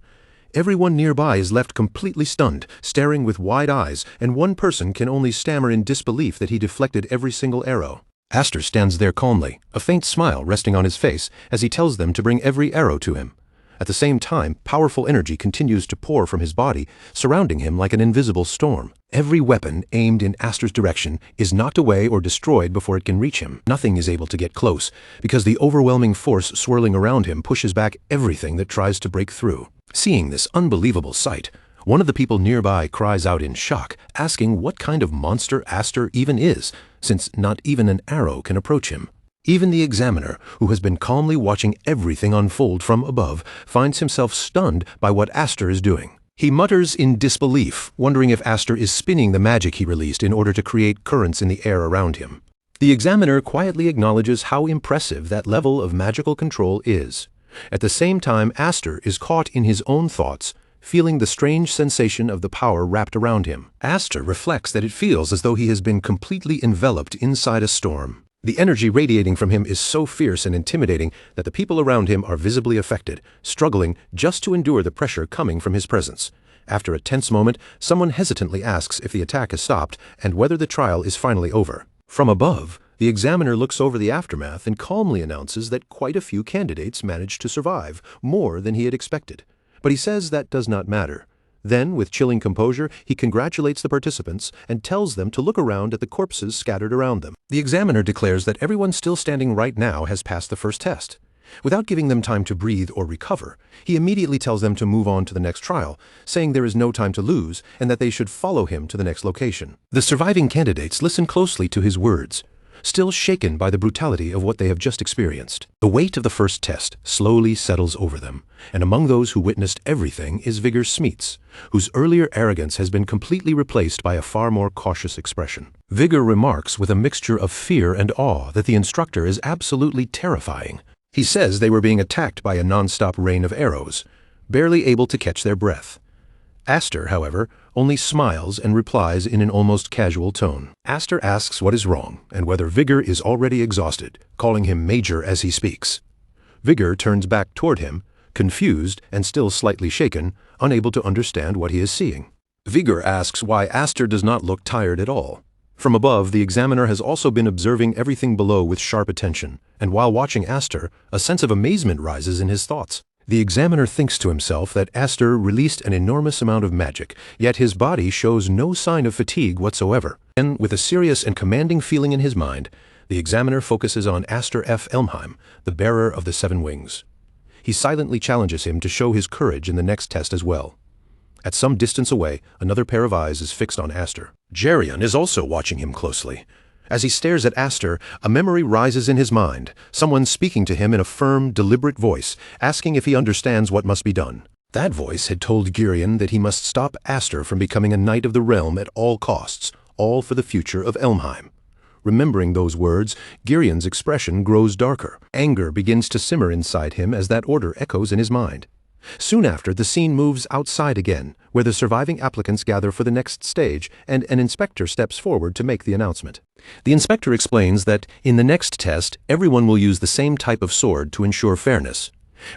Everyone nearby is left completely stunned, staring with wide eyes, and one person can only stammer in disbelief that he deflected every single arrow. Aster stands there calmly, a faint smile resting on his face as he tells them to bring every arrow to him. At the same time, powerful energy continues to pour from his body, surrounding him like an invisible storm. Every weapon aimed in Aster's direction is knocked away or destroyed before it can reach him. Nothing is able to get close, because the overwhelming force swirling around him pushes back everything that tries to break through. Seeing this unbelievable sight, one of the people nearby cries out in shock, asking what kind of monster Aster even is, since not even an arrow can approach him. Even the examiner, who has been calmly watching everything unfold from above, finds himself stunned by what Aster is doing. He mutters in disbelief, wondering if Aster is spinning the magic he released in order to create currents in the air around him. The examiner quietly acknowledges how impressive that level of magical control is. At the same time, Aster is caught in his own thoughts, feeling the strange sensation of the power wrapped around him. Aster reflects that it feels as though he has been completely enveloped inside a storm. The energy radiating from him is so fierce and intimidating that the people around him are visibly affected, struggling just to endure the pressure coming from his presence. After a tense moment, someone hesitantly asks if the attack has stopped and whether the trial is finally over. From above, the examiner looks over the aftermath and calmly announces that quite a few candidates managed to survive, more than he had expected. But he says that does not matter. Then, with chilling composure, he congratulates the participants and tells them to look around at the corpses scattered around them. The examiner declares that everyone still standing right now has passed the first test. Without giving them time to breathe or recover, he immediately tells them to move on to the next trial, saying there is no time to lose and that they should follow him to the next location. The surviving candidates listen closely to his words, still shaken by the brutality of what they have just experienced. The weight of the first test slowly settles over them, and among those who witnessed everything is Vigor Smeets, whose earlier arrogance has been completely replaced by a far more cautious expression. Vigor remarks with a mixture of fear and awe that the instructor is absolutely terrifying. He says they were being attacked by a non-stop rain of arrows, barely able to catch their breath. Aster, however, only smiles and replies in an almost casual tone. Aster asks what is wrong and whether Vigor is already exhausted, calling him Major as he speaks. Vigor turns back toward him, confused and still slightly shaken, unable to understand what he is seeing. Vigor asks why Aster does not look tired at all. From above, the examiner has also been observing everything below with sharp attention, and while watching Aster, a sense of amazement rises in his thoughts. The examiner thinks to himself that Aster released an enormous amount of magic, yet his body shows no sign of fatigue whatsoever. Then, with a serious and commanding feeling in his mind, the examiner focuses on Aster F. Elmheim, the bearer of the 7 wings. He silently challenges him to show his courage in the next test as well. At some distance away, another pair of eyes is fixed on Aster. Geryon is also watching him closely. As he stares at Aster, a memory rises in his mind, someone speaking to him in a firm, deliberate voice, asking if he understands what must be done. That voice had told Geryon that he must stop Aster from becoming a knight of the realm at all costs, all for the future of Elmheim. Remembering those words, Geryon's expression grows darker. Anger begins to simmer inside him as that order echoes in his mind. Soon after, the scene moves outside again, where the surviving applicants gather for the next stage, and an inspector steps forward to make the announcement. The inspector explains that, in the next test, everyone will use the same type of sword to ensure fairness.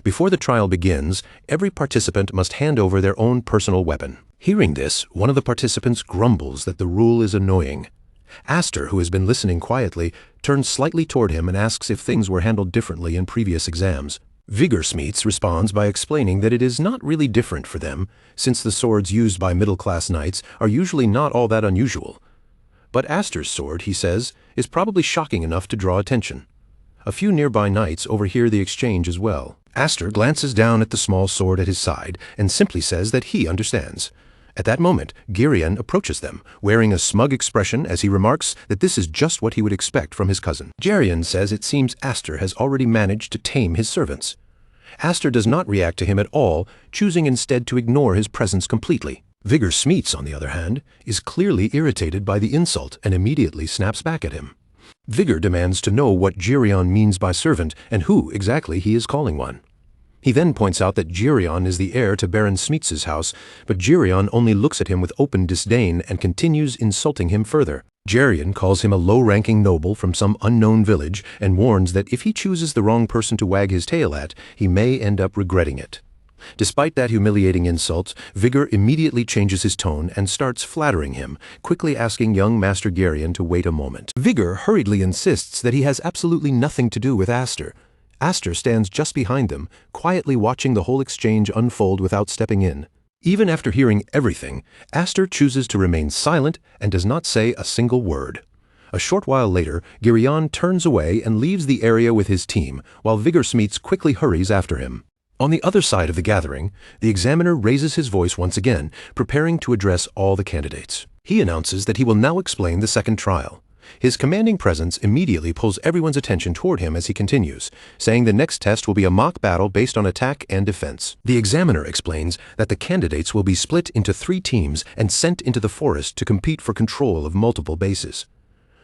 Before the trial begins, every participant must hand over their own personal weapon. Hearing this, one of the participants grumbles that the rule is annoying. Aster, who has been listening quietly, turns slightly toward him and asks if things were handled differently in previous exams. Vigor Smeets responds by explaining that it is not really different for them, since the swords used by middle-class knights are usually not all that unusual. But Aster's sword, he says, is probably shocking enough to draw attention. A few nearby knights overhear the exchange as well. Aster glances down at the small sword at his side and simply says that he understands. At that moment, Geryon approaches them, wearing a smug expression as he remarks that this is just what he would expect from his cousin. Geryon says it seems Aster has already managed to tame his servants. Aster does not react to him at all, choosing instead to ignore his presence completely. Vigor Smeets, on the other hand, is clearly irritated by the insult and immediately snaps back at him. Vigor demands to know what Geryon means by servant and who exactly he is calling one. He then points out that Geryon is the heir to Baron Smeets' house, but Geryon only looks at him with open disdain and continues insulting him further. Geryon calls him a low-ranking noble from some unknown village and warns that if he chooses the wrong person to wag his tail at, he may end up regretting it. Despite that humiliating insult, Vigor immediately changes his tone and starts flattering him, quickly asking young Master Geryon to wait a moment. Vigor hurriedly insists that he has absolutely nothing to do with Aster. Aster stands just behind them, quietly watching the whole exchange unfold without stepping in. Even after hearing everything, Aster chooses to remain silent and does not say a single word. A short while later, Geryon turns away and leaves the area with his team, while Vigor Smeets quickly hurries after him. On the other side of the gathering, the examiner raises his voice once again, preparing to address all the candidates. He announces that he will now explain the second trial. His commanding presence immediately pulls everyone's attention toward him as he continues, saying the next test will be a mock battle based on attack and defense. The examiner explains that the candidates will be split into 3 teams and sent into the forest to compete for control of multiple bases.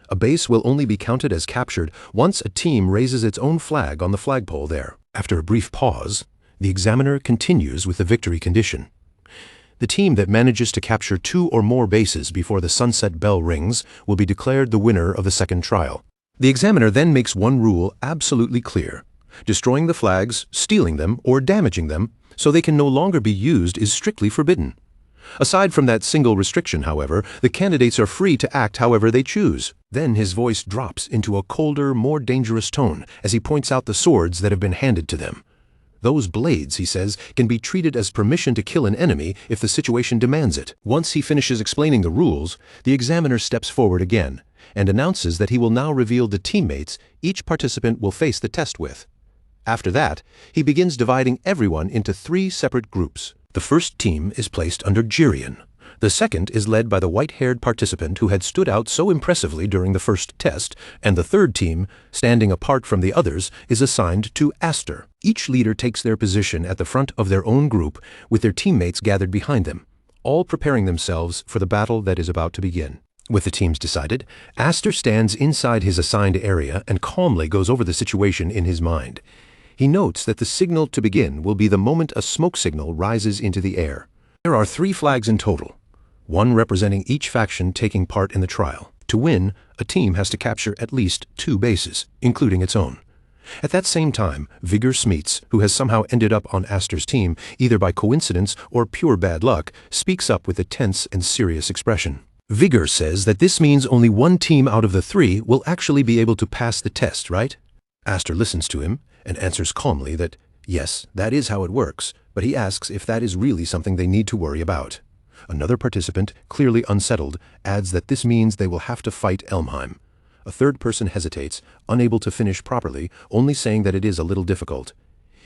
A base will only be counted as captured once a team raises its own flag on the flagpole there. After a brief pause, the examiner continues with the victory condition. The team that manages to capture 2 or more bases before the sunset bell rings will be declared the winner of the second trial. The examiner then makes one rule absolutely clear. Destroying the flags, stealing them, or damaging them so they can no longer be used is strictly forbidden. Aside from that single restriction, however, the candidates are free to act however they choose. Then his voice drops into a colder, more dangerous tone as he points out the swords that have been handed to them. Those blades, he says, can be treated as permission to kill an enemy if the situation demands it. Once he finishes explaining the rules, the examiner steps forward again and announces that he will now reveal the teammates each participant will face the test with. After that, he begins dividing everyone into 3 separate groups. The first team is placed under Jirian. The second is led by the white-haired participant who had stood out so impressively during the first test, and the third team, standing apart from the others, is assigned to Aster. Each leader takes their position at the front of their own group, with their teammates gathered behind them, all preparing themselves for the battle that is about to begin. With the teams decided, Aster stands inside his assigned area and calmly goes over the situation in his mind. He notes that the signal to begin will be the moment a smoke signal rises into the air. There are 3 flags in total, one representing each faction taking part in the trial. To win, a team has to capture at least 2 bases, including its own. At that same time, Vigor Smeets, who has somehow ended up on Aster's team, either by coincidence or pure bad luck, speaks up with a tense and serious expression. Vigor says that this means only one team out of the 3 will actually be able to pass the test, right? Aster listens to him and answers calmly that, yes, that is how it works, but he asks if that is really something they need to worry about. Another participant, clearly unsettled, adds that this means they will have to fight Elmheim. A third person hesitates, unable to finish properly, only saying that it is a little difficult.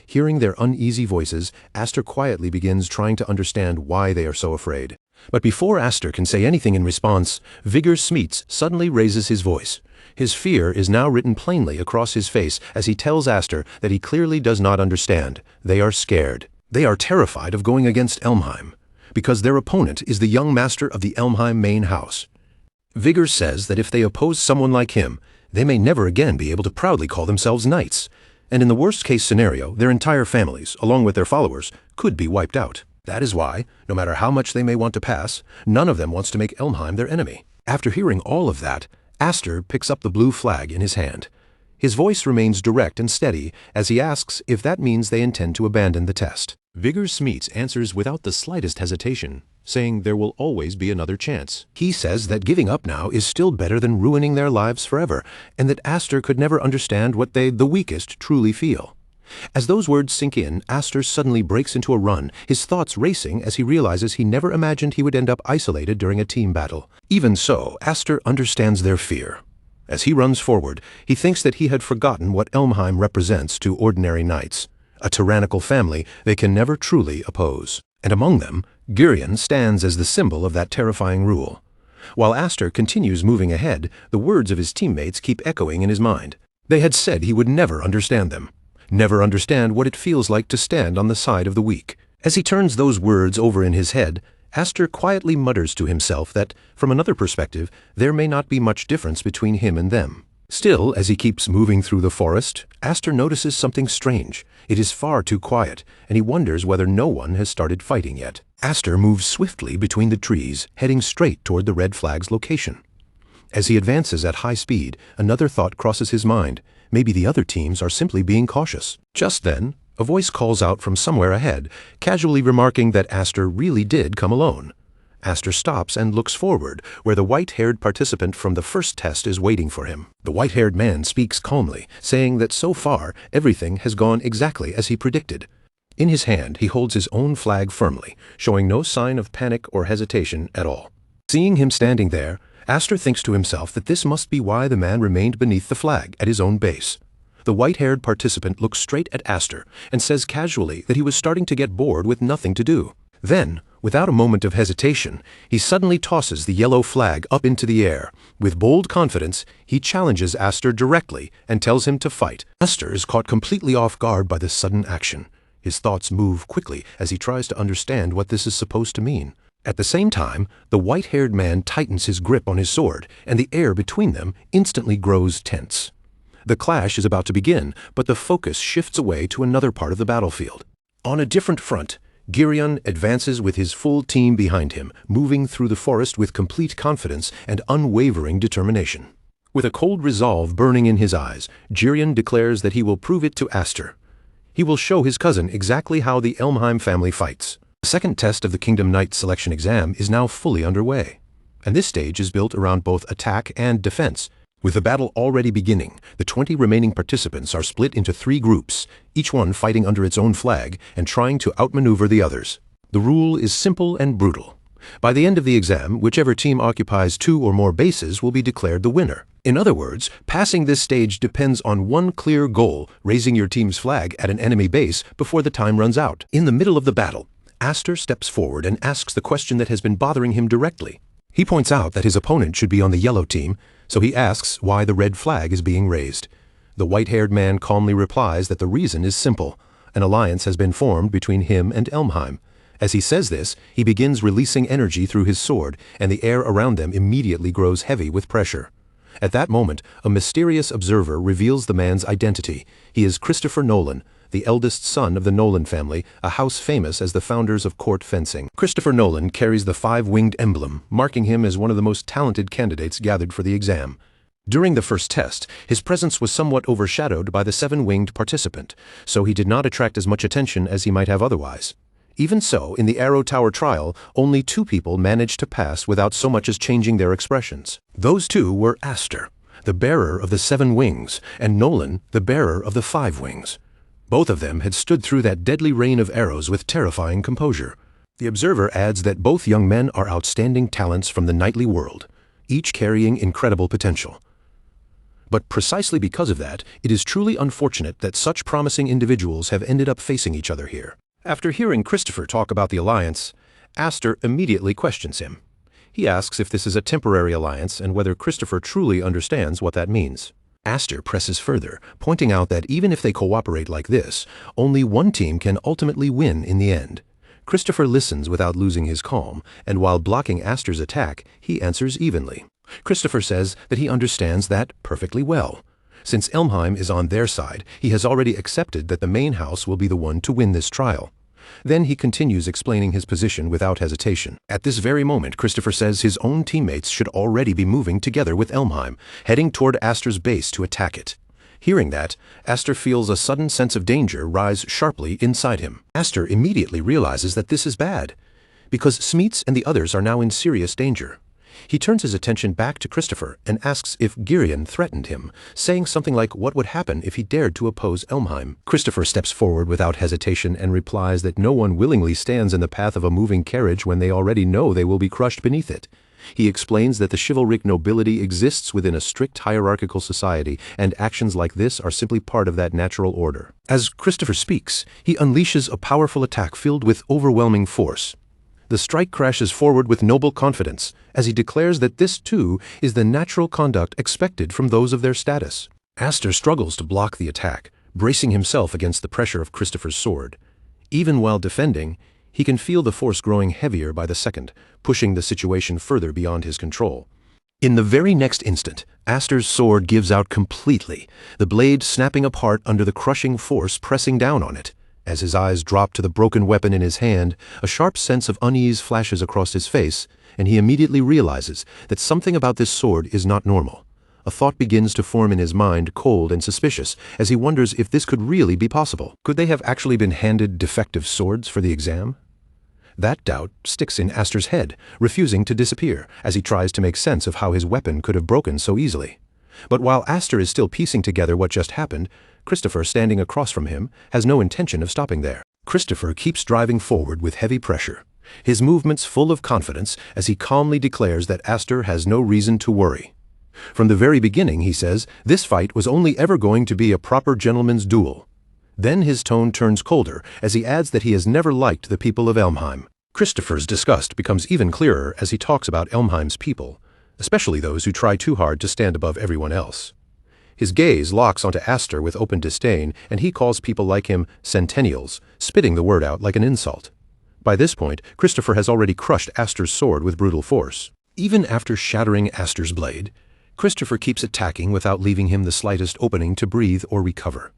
Hearing their uneasy voices, Aster quietly begins trying to understand why they are so afraid. But before Aster can say anything in response, Vigor Smeets suddenly raises his voice. His fear is now written plainly across his face as he tells Aster that he clearly does not understand. They are scared. They are terrified of going against Elmheim, because their opponent is the young master of the Elmheim main house. Vigor says that if they oppose someone like him, they may never again be able to proudly call themselves knights, and in the worst-case scenario, their entire families, along with their followers, could be wiped out. That is why, no matter how much they may want to pass, none of them wants to make Elmheim their enemy. After hearing all of that, Aster picks up the blue flag in his hand. His voice remains direct and steady as he asks if that means they intend to abandon the test. Vigor Smeets answers without the slightest hesitation, saying there will always be another chance. He says that giving up now is still better than ruining their lives forever, and that Aster could never understand what they, the weakest, truly feel. As those words sink in, Aster suddenly breaks into a run, his thoughts racing as he realizes he never imagined he would end up isolated during a team battle. Even so, Aster understands their fear. As he runs forward, he thinks that he had forgotten what Elmheim represents to ordinary knights, a tyrannical family they can never truly oppose. And among them, Jirian stands as the symbol of that terrifying rule. While Aster continues moving ahead, the words of his teammates keep echoing in his mind. They had said he would never understand them. Never understand what it feels like to stand on the side of the weak. As he turns those words over in his head, Aster quietly mutters to himself that, from another perspective, there may not be much difference between him and them. Still, as he keeps moving through the forest, Aster notices something strange. It is far too quiet, and he wonders whether no one has started fighting yet. Aster moves swiftly between the trees, heading straight toward the red flag's location. As he advances at high speed, another thought crosses his mind. Maybe the other teams are simply being cautious. Just then, a voice calls out from somewhere ahead, casually remarking that Aster really did come alone. Aster stops and looks forward, where the white-haired participant from the first test is waiting for him. The white-haired man speaks calmly, saying that so far, everything has gone exactly as he predicted. In his hand, he holds his own flag firmly, showing no sign of panic or hesitation at all. Seeing him standing there, Aster thinks to himself that this must be why the man remained beneath the flag at his own base. The white-haired participant looks straight at Aster and says casually that he was starting to get bored with nothing to do. Then, without a moment of hesitation, he suddenly tosses the yellow flag up into the air. With bold confidence, he challenges Aster directly and tells him to fight. Aster is caught completely off guard by this sudden action. His thoughts move quickly as he tries to understand what this is supposed to mean. At the same time, the white-haired man tightens his grip on his sword, and the air between them instantly grows tense. The clash is about to begin, but the focus shifts away to another part of the battlefield. On a different front, Girion advances with his full team behind him, moving through the forest with complete confidence and unwavering determination. With a cold resolve burning in his eyes, Girion declares that he will prove it to Aster. He will show his cousin exactly how the Elmheim family fights. The second test of the Kingdom Knight selection exam is now fully underway, and this stage is built around both attack and defense. With the battle already beginning, the 20 remaining participants are split into 3 groups, each one fighting under its own flag and trying to outmaneuver the others. The rule is simple and brutal. By the end of the exam, whichever team occupies 2 or more bases will be declared the winner. In other words, passing this stage depends on one clear goal: raising your team's flag at an enemy base before the time runs out. In the middle of the battle, Aster steps forward and asks the question that has been bothering him directly. He points out that his opponent should be on the yellow team, so he asks why the red flag is being raised. The white-haired man calmly replies that the reason is simple. An alliance has been formed between him and Elmheim. As he says this, he begins releasing energy through his sword, and the air around them immediately grows heavy with pressure. At that moment, a mysterious observer reveals the man's identity. He is Christopher Nolan, the eldest son of the Nolan family, a house famous as the founders of court fencing. Christopher Nolan carries the 5-winged emblem, marking him as one of the most talented candidates gathered for the exam. During the first test, his presence was somewhat overshadowed by the 7-winged participant, so he did not attract as much attention as he might have otherwise. Even so, in the Arrow Tower trial, only 2 people managed to pass without so much as changing their expressions. Those 2 were Aster, the bearer of the 7 wings, and Nolan, the bearer of the 5 wings. Both of them had stood through that deadly rain of arrows with terrifying composure. The observer adds that both young men are outstanding talents from the knightly world, each carrying incredible potential. But precisely because of that, it is truly unfortunate that such promising individuals have ended up facing each other here. After hearing Christopher talk about the alliance, Aster immediately questions him. He asks if this is a temporary alliance and whether Christopher truly understands what that means. Aster presses further, pointing out that even if they cooperate like this, only one team can ultimately win in the end. Christopher listens without losing his calm, and while blocking Aster's attack, he answers evenly. Christopher says that he understands that perfectly well. Since Elmheim is on their side, he has already accepted that the main house will be the one to win this trial. Then he continues explaining his position without hesitation. At this very moment, Christopher says his own teammates should already be moving together with Elmheim, heading toward Aster's base to attack it. Hearing that, Aster feels a sudden sense of danger rise sharply inside him. Aster immediately realizes that this is bad, because Smeets and the others are now in serious danger. He turns his attention back to Christopher and asks if Girion threatened him, saying something like what would happen if he dared to oppose Elmheim. Christopher steps forward without hesitation and replies that no one willingly stands in the path of a moving carriage when they already know they will be crushed beneath it. He explains that the chivalric nobility exists within a strict hierarchical society, and actions like this are simply part of that natural order. As Christopher speaks, he unleashes a powerful attack filled with overwhelming force. The strike crashes forward with noble confidence, as he declares that this, too, is the natural conduct expected from those of their status. Aster struggles to block the attack, bracing himself against the pressure of Christopher's sword. Even while defending, he can feel the force growing heavier by the second, pushing the situation further beyond his control. In the very next instant, Aster's sword gives out completely, the blade snapping apart under the crushing force pressing down on it. As his eyes drop to the broken weapon in his hand, a sharp sense of unease flashes across his face, and he immediately realizes that something about this sword is not normal. A thought begins to form in his mind, cold and suspicious, as he wonders if this could really be possible. Could they have actually been handed defective swords for the exam? That doubt sticks in Aster's head, refusing to disappear, as he tries to make sense of how his weapon could have broken so easily. But while Aster is still piecing together what just happened, Christopher, standing across from him, has no intention of stopping there. Christopher keeps driving forward with heavy pressure, his movements full of confidence as he calmly declares that Aster has no reason to worry. From the very beginning, he says, this fight was only ever going to be a proper gentleman's duel. Then his tone turns colder as he adds that he has never liked the people of Elmheim. Christopher's disgust becomes even clearer as he talks about Elmheim's people, especially those who try too hard to stand above everyone else. His gaze locks onto Aster with open disdain, and he calls people like him centennials, spitting the word out like an insult. By this point, Christopher has already crushed Aster's sword with brutal force. Even after shattering Aster's blade, Christopher keeps attacking without leaving him the slightest opening to breathe or recover.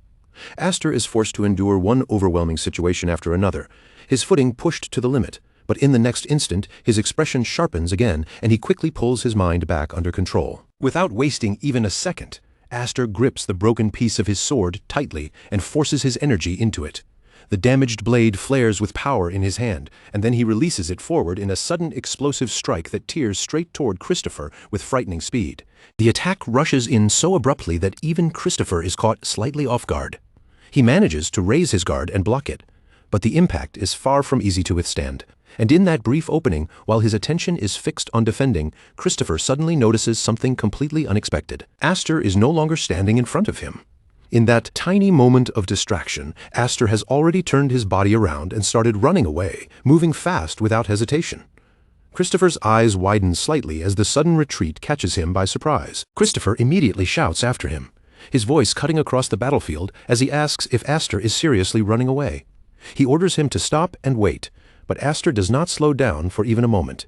Aster is forced to endure one overwhelming situation after another, his footing pushed to the limit, but in the next instant his expression sharpens again and he quickly pulls his mind back under control. Without wasting even a second, Aster grips the broken piece of his sword tightly and forces his energy into it. The damaged blade flares with power in his hand, and then he releases it forward in a sudden explosive strike that tears straight toward Christopher with frightening speed. The attack rushes in so abruptly that even Christopher is caught slightly off guard. He manages to raise his guard and block it, but the impact is far from easy to withstand. And in that brief opening, while his attention is fixed on defending, Christopher suddenly notices something completely unexpected. Aster is no longer standing in front of him. In that tiny moment of distraction, Aster has already turned his body around and started running away, moving fast without hesitation. Christopher's eyes widen slightly as the sudden retreat catches him by surprise. Christopher immediately shouts after him, his voice cutting across the battlefield as he asks if Aster is seriously running away. He orders him to stop and wait, but Aster does not slow down for even a moment.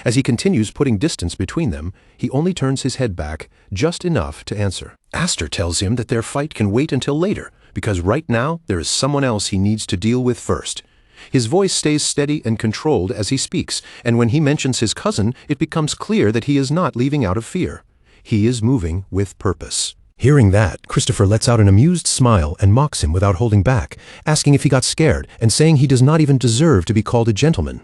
As he continues putting distance between them, he only turns his head back just enough to answer. Aster tells him that their fight can wait until later, because right now there is someone else he needs to deal with first. His voice stays steady and controlled as he speaks, and when he mentions his cousin, it becomes clear that he is not leaving out of fear. He is moving with purpose. Hearing that, Christopher lets out an amused smile and mocks him without holding back, asking if he got scared and saying he does not even deserve to be called a gentleman.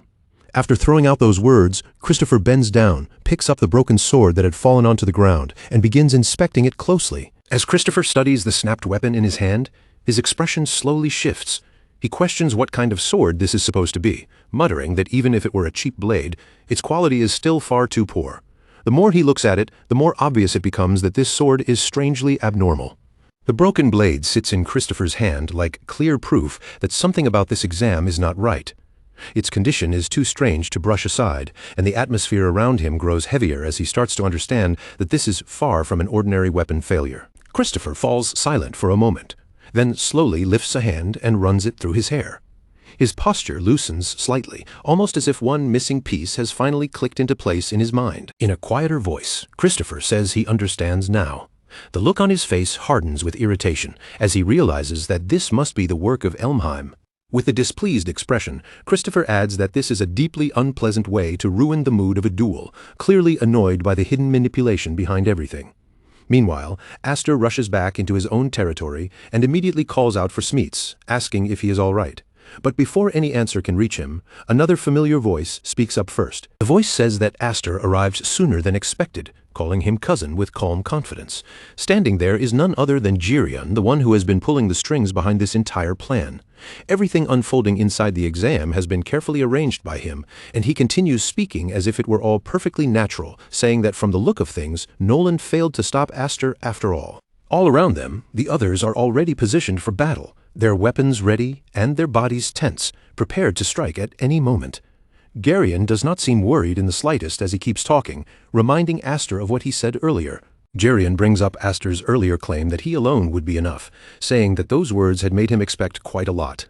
After throwing out those words, Christopher bends down, picks up the broken sword that had fallen onto the ground, and begins inspecting it closely. As Christopher studies the snapped weapon in his hand, his expression slowly shifts. He questions what kind of sword this is supposed to be, muttering that even if it were a cheap blade, its quality is still far too poor. The more he looks at it, the more obvious it becomes that this sword is strangely abnormal. The broken blade sits in Christopher's hand like clear proof that something about this exam is not right. Its condition is too strange to brush aside, and the atmosphere around him grows heavier as he starts to understand that this is far from an ordinary weapon failure. Christopher falls silent for a moment, then slowly lifts a hand and runs it through his hair. His posture loosens slightly, almost as if one missing piece has finally clicked into place in his mind. In a quieter voice, Christopher says he understands now. The look on his face hardens with irritation as he realizes that this must be the work of Elmheim. With a displeased expression, Christopher adds that this is a deeply unpleasant way to ruin the mood of a duel, clearly annoyed by the hidden manipulation behind everything. Meanwhile, Aster rushes back into his own territory and immediately calls out for Smeets, asking if he is all right. But before any answer can reach him, another familiar voice speaks up first. The voice says that Aster arrived sooner than expected, calling him cousin with calm confidence. Standing there is none other than Gerion, the one who has been pulling the strings behind this entire plan. Everything unfolding inside the exam has been carefully arranged by him, and he continues speaking as if it were all perfectly natural, saying that from the look of things, Nolan failed to stop Aster after all. All around them, the others are already positioned for battle, their weapons ready and their bodies tense, prepared to strike at any moment. Gerion does not seem worried in the slightest as he keeps talking, reminding Aster of what he said earlier. Gerion brings up Aster's earlier claim that he alone would be enough, saying that those words had made him expect quite a lot.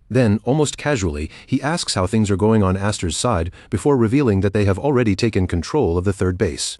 Then, almost casually, he asks how things are going on Aster's side before revealing that they have already taken control of the third base.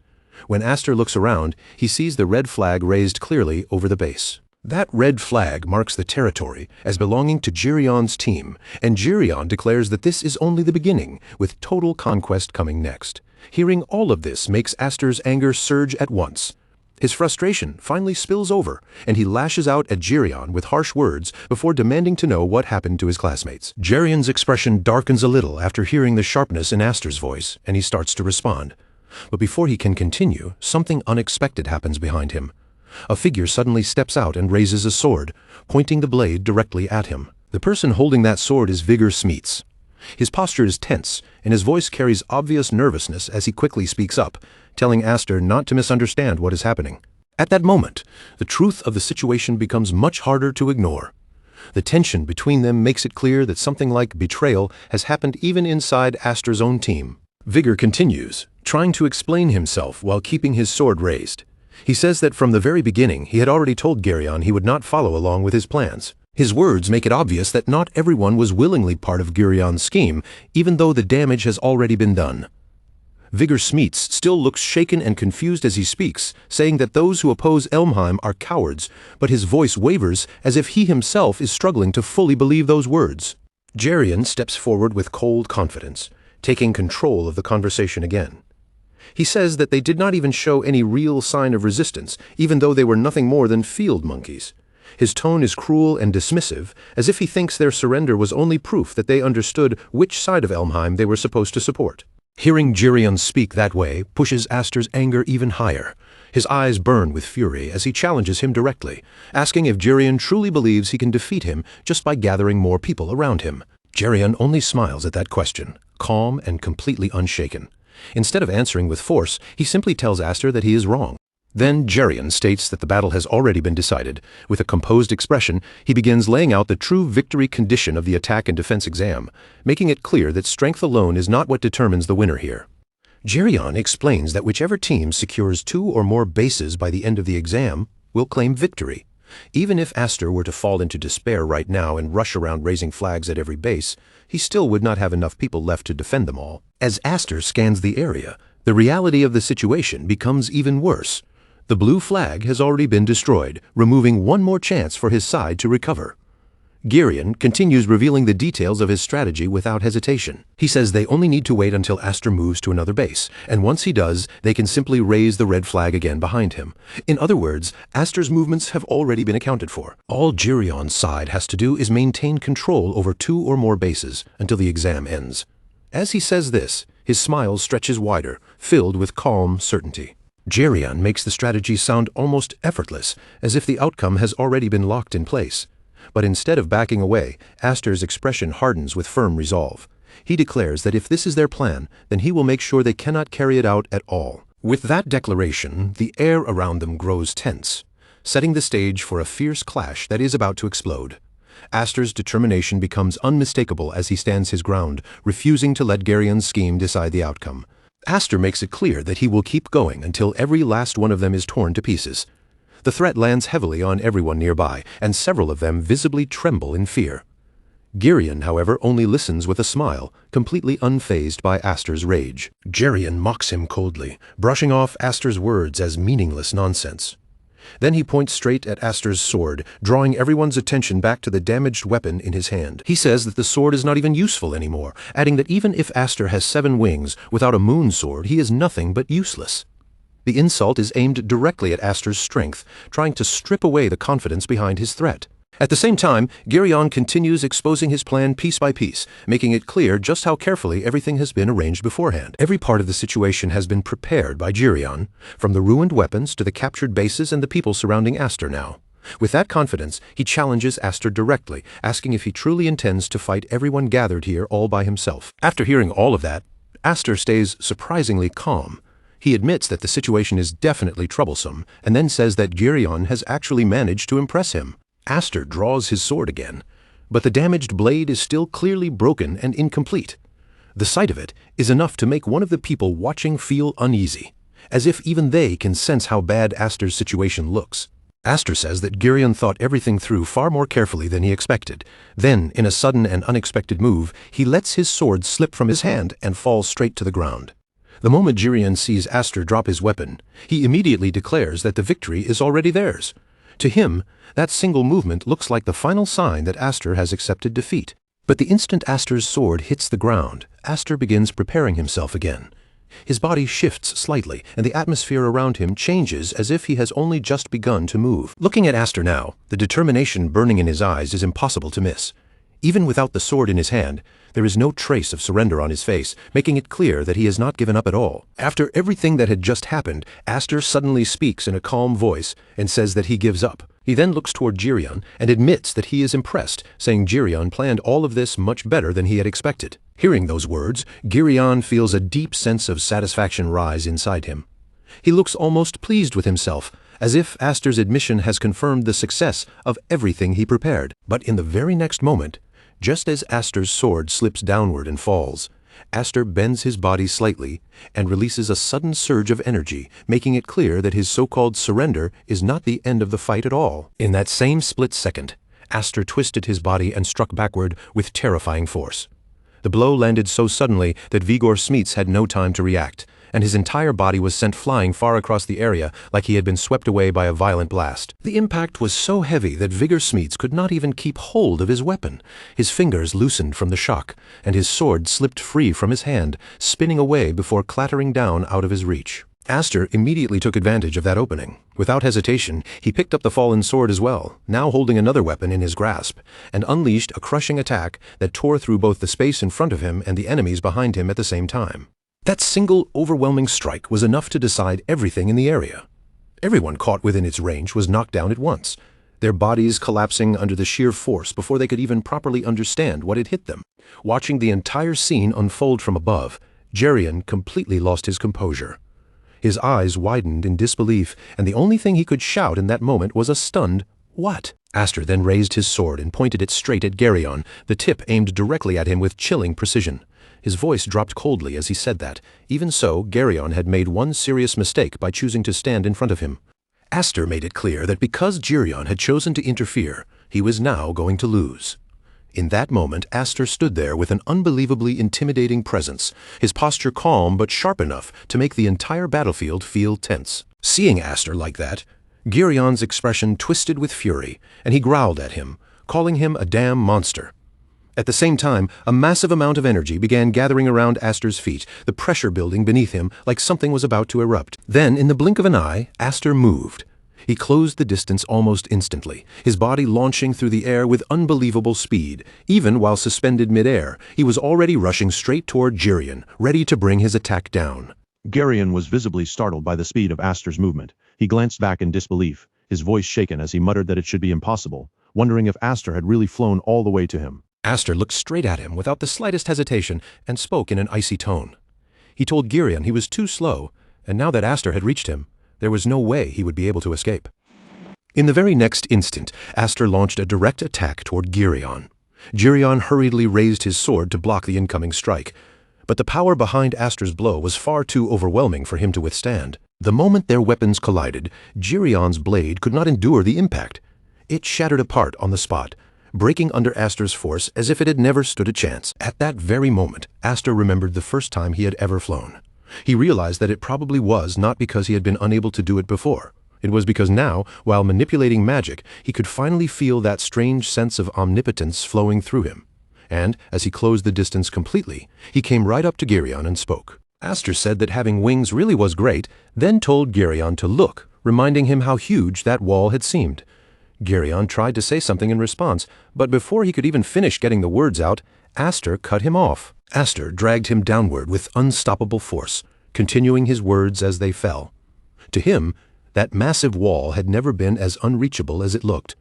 When Aster looks around, he sees the red flag raised clearly over the base. That red flag marks the territory as belonging to Gerion's team, and Gerion declares that this is only the beginning, with total conquest coming next. Hearing all of this makes Aster's anger surge at once. His frustration finally spills over, and he lashes out at Gerion with harsh words before demanding to know what happened to his classmates. Gerion's expression darkens a little after hearing the sharpness in Aster's voice, and he starts to respond. But before he can continue, something unexpected happens behind him. A figure suddenly steps out and raises a sword, pointing the blade directly at him. The person holding that sword is Vigor Smeets. His posture is tense, and his voice carries obvious nervousness as he quickly speaks up, telling Aster not to misunderstand what is happening. At that moment, the truth of the situation becomes much harder to ignore. The tension between them makes it clear that something like betrayal has happened even inside Aster's own team. Vigor continues, trying to explain himself while keeping his sword raised. He says that from the very beginning he had already told Geryon he would not follow along with his plans. His words make it obvious that not everyone was willingly part of Geryon's scheme, even though the damage has already been done. Vigor Smeets still looks shaken and confused as he speaks, saying that those who oppose Elmheim are cowards, but his voice wavers as if he himself is struggling to fully believe those words. Geryon steps forward with cold confidence, taking control of the conversation again. He says that they did not even show any real sign of resistance, even though they were nothing more than field monkeys. His tone is cruel and dismissive, as if he thinks their surrender was only proof that they understood which side of Elmheim they were supposed to support. Hearing Geryon speak that way pushes Aster's anger even higher. His eyes burn with fury as he challenges him directly, asking if Geryon truly believes he can defeat him just by gathering more people around him. Geryon only smiles at that question, calm and completely unshaken. Instead of answering with force, he simply tells Aster that he is wrong. Then Geryon states that the battle has already been decided. With a composed expression, he begins laying out the true victory condition of the attack and defense exam, making it clear that strength alone is not what determines the winner here. Geryon explains that whichever team secures 2 or more bases by the end of the exam will claim victory. Even if Aster were to fall into despair right now and rush around raising flags at every base, he still would not have enough people left to defend them all. As Aster scans the area, the reality of the situation becomes even worse. The blue flag has already been destroyed, removing one more chance for his side to recover. Geryon continues revealing the details of his strategy without hesitation. He says they only need to wait until Aster moves to another base, and once he does, they can simply raise the red flag again behind him. In other words, Aster's movements have already been accounted for. All Geryon's side has to do is maintain control over 2 or more bases until the exam ends. As he says this, his smile stretches wider, filled with calm certainty. Geryon makes the strategy sound almost effortless, as if the outcome has already been locked in place. But instead of backing away, Aster's expression hardens with firm resolve. He declares that if this is their plan, then he will make sure they cannot carry it out at all. With that declaration, the air around them grows tense, setting the stage for a fierce clash that is about to explode. Aster's determination becomes unmistakable as he stands his ground, refusing to let Geryon's scheme decide the outcome. Aster makes it clear that he will keep going until every last one of them is torn to pieces. The threat lands heavily on everyone nearby, and several of them visibly tremble in fear. Geryon, however, only listens with a smile, completely unfazed by Aster's rage. Geryon mocks him coldly, brushing off Aster's words as meaningless nonsense. Then he points straight at Aster's sword, drawing everyone's attention back to the damaged weapon in his hand. He says that the sword is not even useful anymore, adding that even if Aster has 7 wings, without a moon sword he is nothing but useless. The insult is aimed directly at Aster's strength, trying to strip away the confidence behind his threat. At the same time, Geryon continues exposing his plan piece by piece, making it clear just how carefully everything has been arranged beforehand. Every part of the situation has been prepared by Geryon, from the ruined weapons to the captured bases and the people surrounding Aster now. With that confidence, he challenges Aster directly, asking if he truly intends to fight everyone gathered here all by himself. After hearing all of that, Aster stays surprisingly calm. He admits that the situation is definitely troublesome, and then says that Geryon has actually managed to impress him. Aster draws his sword again, but the damaged blade is still clearly broken and incomplete. The sight of it is enough to make one of the people watching feel uneasy, as if even they can sense how bad Aster's situation looks. Aster says that Geryon thought everything through far more carefully than he expected. Then, in a sudden and unexpected move, he lets his sword slip from his hand and falls straight to the ground. The moment Geryon sees Aster drop his weapon, he immediately declares that the victory is already theirs. To him, that single movement looks like the final sign that Aster has accepted defeat. But the instant Aster's sword hits the ground, Aster begins preparing himself again. His body shifts slightly, and the atmosphere around him changes as if he has only just begun to move. Looking at Aster now, the determination burning in his eyes is impossible to miss. Even without the sword in his hand, there is no trace of surrender on his face, making it clear that he has not given up at all. After everything that had just happened, Aster suddenly speaks in a calm voice and says that he gives up. He then looks toward Geryon and admits that he is impressed, saying Geryon planned all of this much better than he had expected. Hearing those words, Geryon feels a deep sense of satisfaction rise inside him. He looks almost pleased with himself, as if Aster's admission has confirmed the success of everything he prepared. But in the very next moment, just as Aster's sword slips downward and falls, Aster bends his body slightly and releases a sudden surge of energy, making it clear that his so-called surrender is not the end of the fight at all. In that same split second, Aster twisted his body and struck backward with terrifying force. The blow landed so suddenly that Vigor Smeets had no time to react, and his entire body was sent flying far across the area like he had been swept away by a violent blast. The impact was so heavy that Vigor Smeets could not even keep hold of his weapon. His fingers loosened from the shock, and his sword slipped free from his hand, spinning away before clattering down out of his reach. Aster immediately took advantage of that opening. Without hesitation, he picked up the fallen sword as well, now holding another weapon in his grasp, and unleashed a crushing attack that tore through both the space in front of him and the enemies behind him at the same time. That single overwhelming strike was enough to decide everything in the area. Everyone caught within its range was knocked down at once, their bodies collapsing under the sheer force before they could even properly understand what had hit them. Watching the entire scene unfold from above, Geryon completely lost his composure. His eyes widened in disbelief, and the only thing he could shout in that moment was a stunned, "What?" Aster then raised his sword and pointed it straight at Geryon, the tip aimed directly at him with chilling precision. His voice dropped coldly as he said that. Even so, Geryon had made one serious mistake by choosing to stand in front of him. Aster made it clear that because Geryon had chosen to interfere, he was now going to lose. In that moment, Aster stood there with an unbelievably intimidating presence, his posture calm but sharp enough to make the entire battlefield feel tense. Seeing Aster like that, Geryon's expression twisted with fury, and he growled at him, calling him a damn monster. At the same time, a massive amount of energy began gathering around Aster's feet, the pressure building beneath him like something was about to erupt. Then, in the blink of an eye, Aster moved. He closed the distance almost instantly, his body launching through the air with unbelievable speed. Even while suspended mid-air, he was already rushing straight toward Geryon, ready to bring his attack down. Geryon was visibly startled by the speed of Aster's movement. He glanced back in disbelief, his voice shaken as he muttered that it should be impossible, wondering if Aster had really flown all the way to him. Aster looked straight at him without the slightest hesitation and spoke in an icy tone. He told Geryon he was too slow, and now that Aster had reached him, there was no way he would be able to escape. In the very next instant, Aster launched a direct attack toward Geryon. Geryon hurriedly raised his sword to block the incoming strike, but the power behind Aster's blow was far too overwhelming for him to withstand. The moment their weapons collided, Geryon's blade could not endure the impact. It shattered apart on the spot, breaking under Aster's force as if it had never stood a chance. At that very moment, Aster remembered the first time he had ever flown. He realized that it probably was not because he had been unable to do it before. It was because now, while manipulating magic, he could finally feel that strange sense of omnipotence flowing through him. And, as he closed the distance completely, he came right up to Geryon and spoke. Aster said that having wings really was great, then told Geryon to look, reminding him how huge that wall had seemed. Geryon tried to say something in response, but before he could even finish getting the words out, Aster cut him off. Aster dragged him downward with unstoppable force, continuing his words as they fell. To him, that massive wall had never been as unreachable as it looked.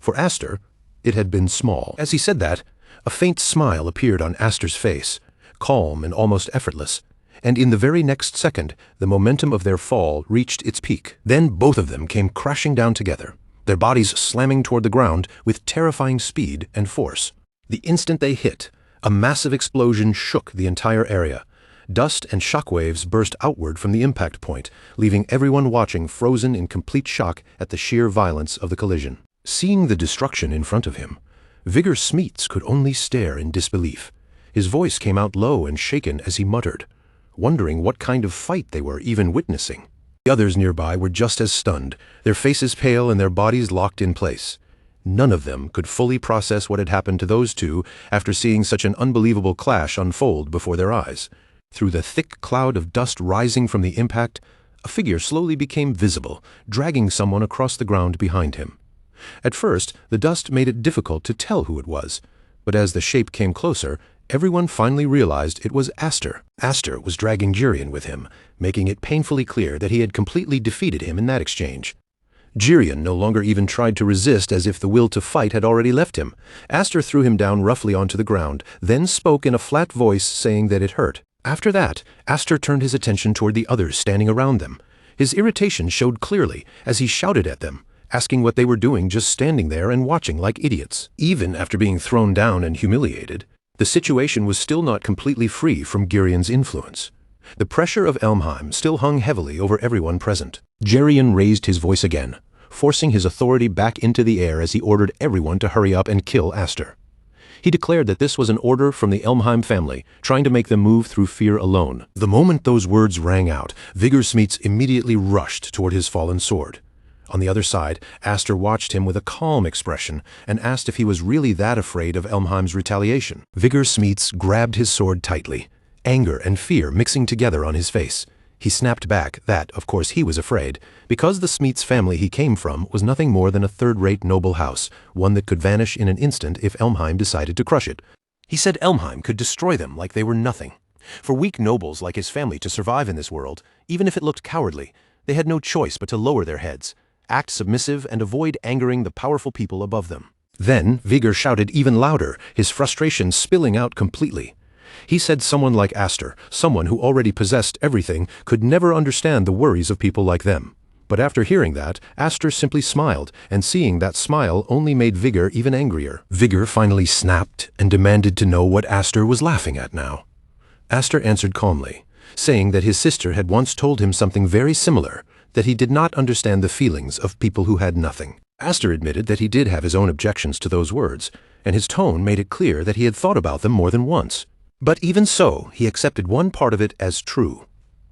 For Aster, it had been small. As he said that, a faint smile appeared on Aster's face, calm and almost effortless, and in the very next second, the momentum of their fall reached its peak. Then both of them came crashing down together, their bodies slamming toward the ground with terrifying speed and force. The instant they hit, a massive explosion shook the entire area. Dust and shockwaves burst outward from the impact point, leaving everyone watching frozen in complete shock at the sheer violence of the collision. Seeing the destruction in front of him, Vigor Smeets could only stare in disbelief. His voice came out low and shaken as he muttered, wondering what kind of fight they were even witnessing. The others nearby were just as stunned, their faces pale and their bodies locked in place. None of them could fully process what had happened to those two after seeing such an unbelievable clash unfold before their eyes. Through the thick cloud of dust rising from the impact, a figure slowly became visible, dragging someone across the ground behind him. At first, the dust made it difficult to tell who it was, but as the shape came closer, everyone finally realized it was Aster. Aster was dragging Geryon with him, making it painfully clear that he had completely defeated him in that exchange. Geryon no longer even tried to resist, as if the will to fight had already left him. Aster threw him down roughly onto the ground, then spoke in a flat voice saying that it hurt. After that, Aster turned his attention toward the others standing around them. His irritation showed clearly as he shouted at them, asking what they were doing just standing there and watching like idiots. Even after being thrown down and humiliated, the situation was still not completely free from Girion's influence. The pressure of Elmheim still hung heavily over everyone present. Gerion raised his voice again, forcing his authority back into the air as he ordered everyone to hurry up and kill Aster. He declared that this was an order from the Elmheim family, trying to make them move through fear alone. The moment those words rang out, Vigor Smeets immediately rushed toward his fallen sword. On the other side, Aster watched him with a calm expression and asked if he was really that afraid of Elmheim's retaliation. Vigor Smeets grabbed his sword tightly, anger and fear mixing together on his face. He snapped back that, of course, he was afraid, because the Smeets family he came from was nothing more than a third-rate noble house, one that could vanish in an instant if Elmheim decided to crush it. He said Elmheim could destroy them like they were nothing. For weak nobles like his family to survive in this world, even if it looked cowardly, they had no choice but to lower their heads, act submissive, and avoid angering the powerful people above them. Then Vigor shouted even louder, his frustration spilling out completely. He said someone like Aster, someone who already possessed everything, could never understand the worries of people like them. But after hearing that, Aster simply smiled, and seeing that smile only made Vigor even angrier. Vigor finally snapped and demanded to know what Aster was laughing at now. Aster answered calmly, saying that his sister had once told him something very similar, that he did not understand the feelings of people who had nothing. Aster admitted that he did have his own objections to those words, and his tone made it clear that he had thought about them more than once. But even so, he accepted one part of it as true.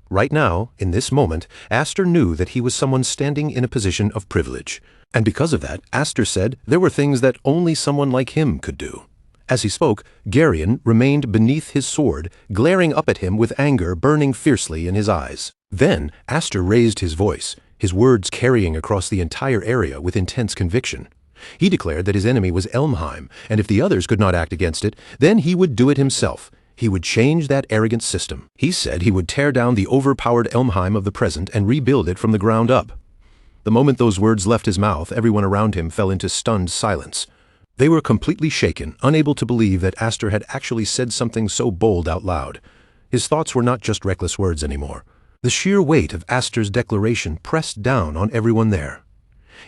Right now, in this moment, Aster knew that he was someone standing in a position of privilege. And because of that, Aster said there were things that only someone like him could do. As he spoke, Gerion remained beneath his sword, glaring up at him with anger burning fiercely in his eyes. Then Aster raised his voice, his words carrying across the entire area with intense conviction. He declared that his enemy was Elmheim, and if the others could not act against it, then he would do it himself. He would change that arrogant system. He said he would tear down the overpowered Elmheim of the present and rebuild it from the ground up. The moment those words left his mouth, everyone around him fell into stunned silence. They were completely shaken, unable to believe that Aster had actually said something so bold out loud. His thoughts were not just reckless words anymore. The sheer weight of Aster's declaration pressed down on everyone there.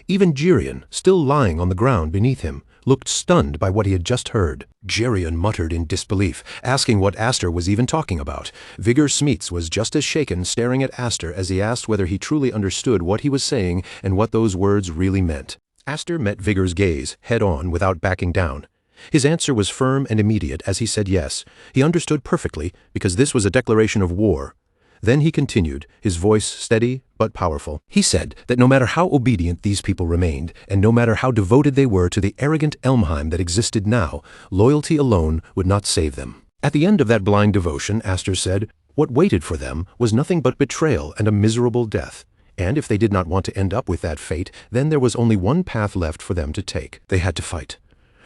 Even Gerion, still lying on the ground beneath him, looked stunned by what he had just heard. Gerion muttered in disbelief, asking what Aster was even talking about. Vigor Smeets was just as shaken, staring at Aster as he asked whether he truly understood what he was saying and what those words really meant. Aster met Vigor's gaze, head-on, without backing down. His answer was firm and immediate as he said yes. He understood perfectly, because this was a declaration of war. Then he continued, his voice steady but powerful. He said that no matter how obedient these people remained, and no matter how devoted they were to the arrogant Elmheim that existed now, loyalty alone would not save them. At the end of that blind devotion, Aster said, what waited for them was nothing but betrayal and a miserable death. And if they did not want to end up with that fate, then there was only one path left for them to take. They had to fight.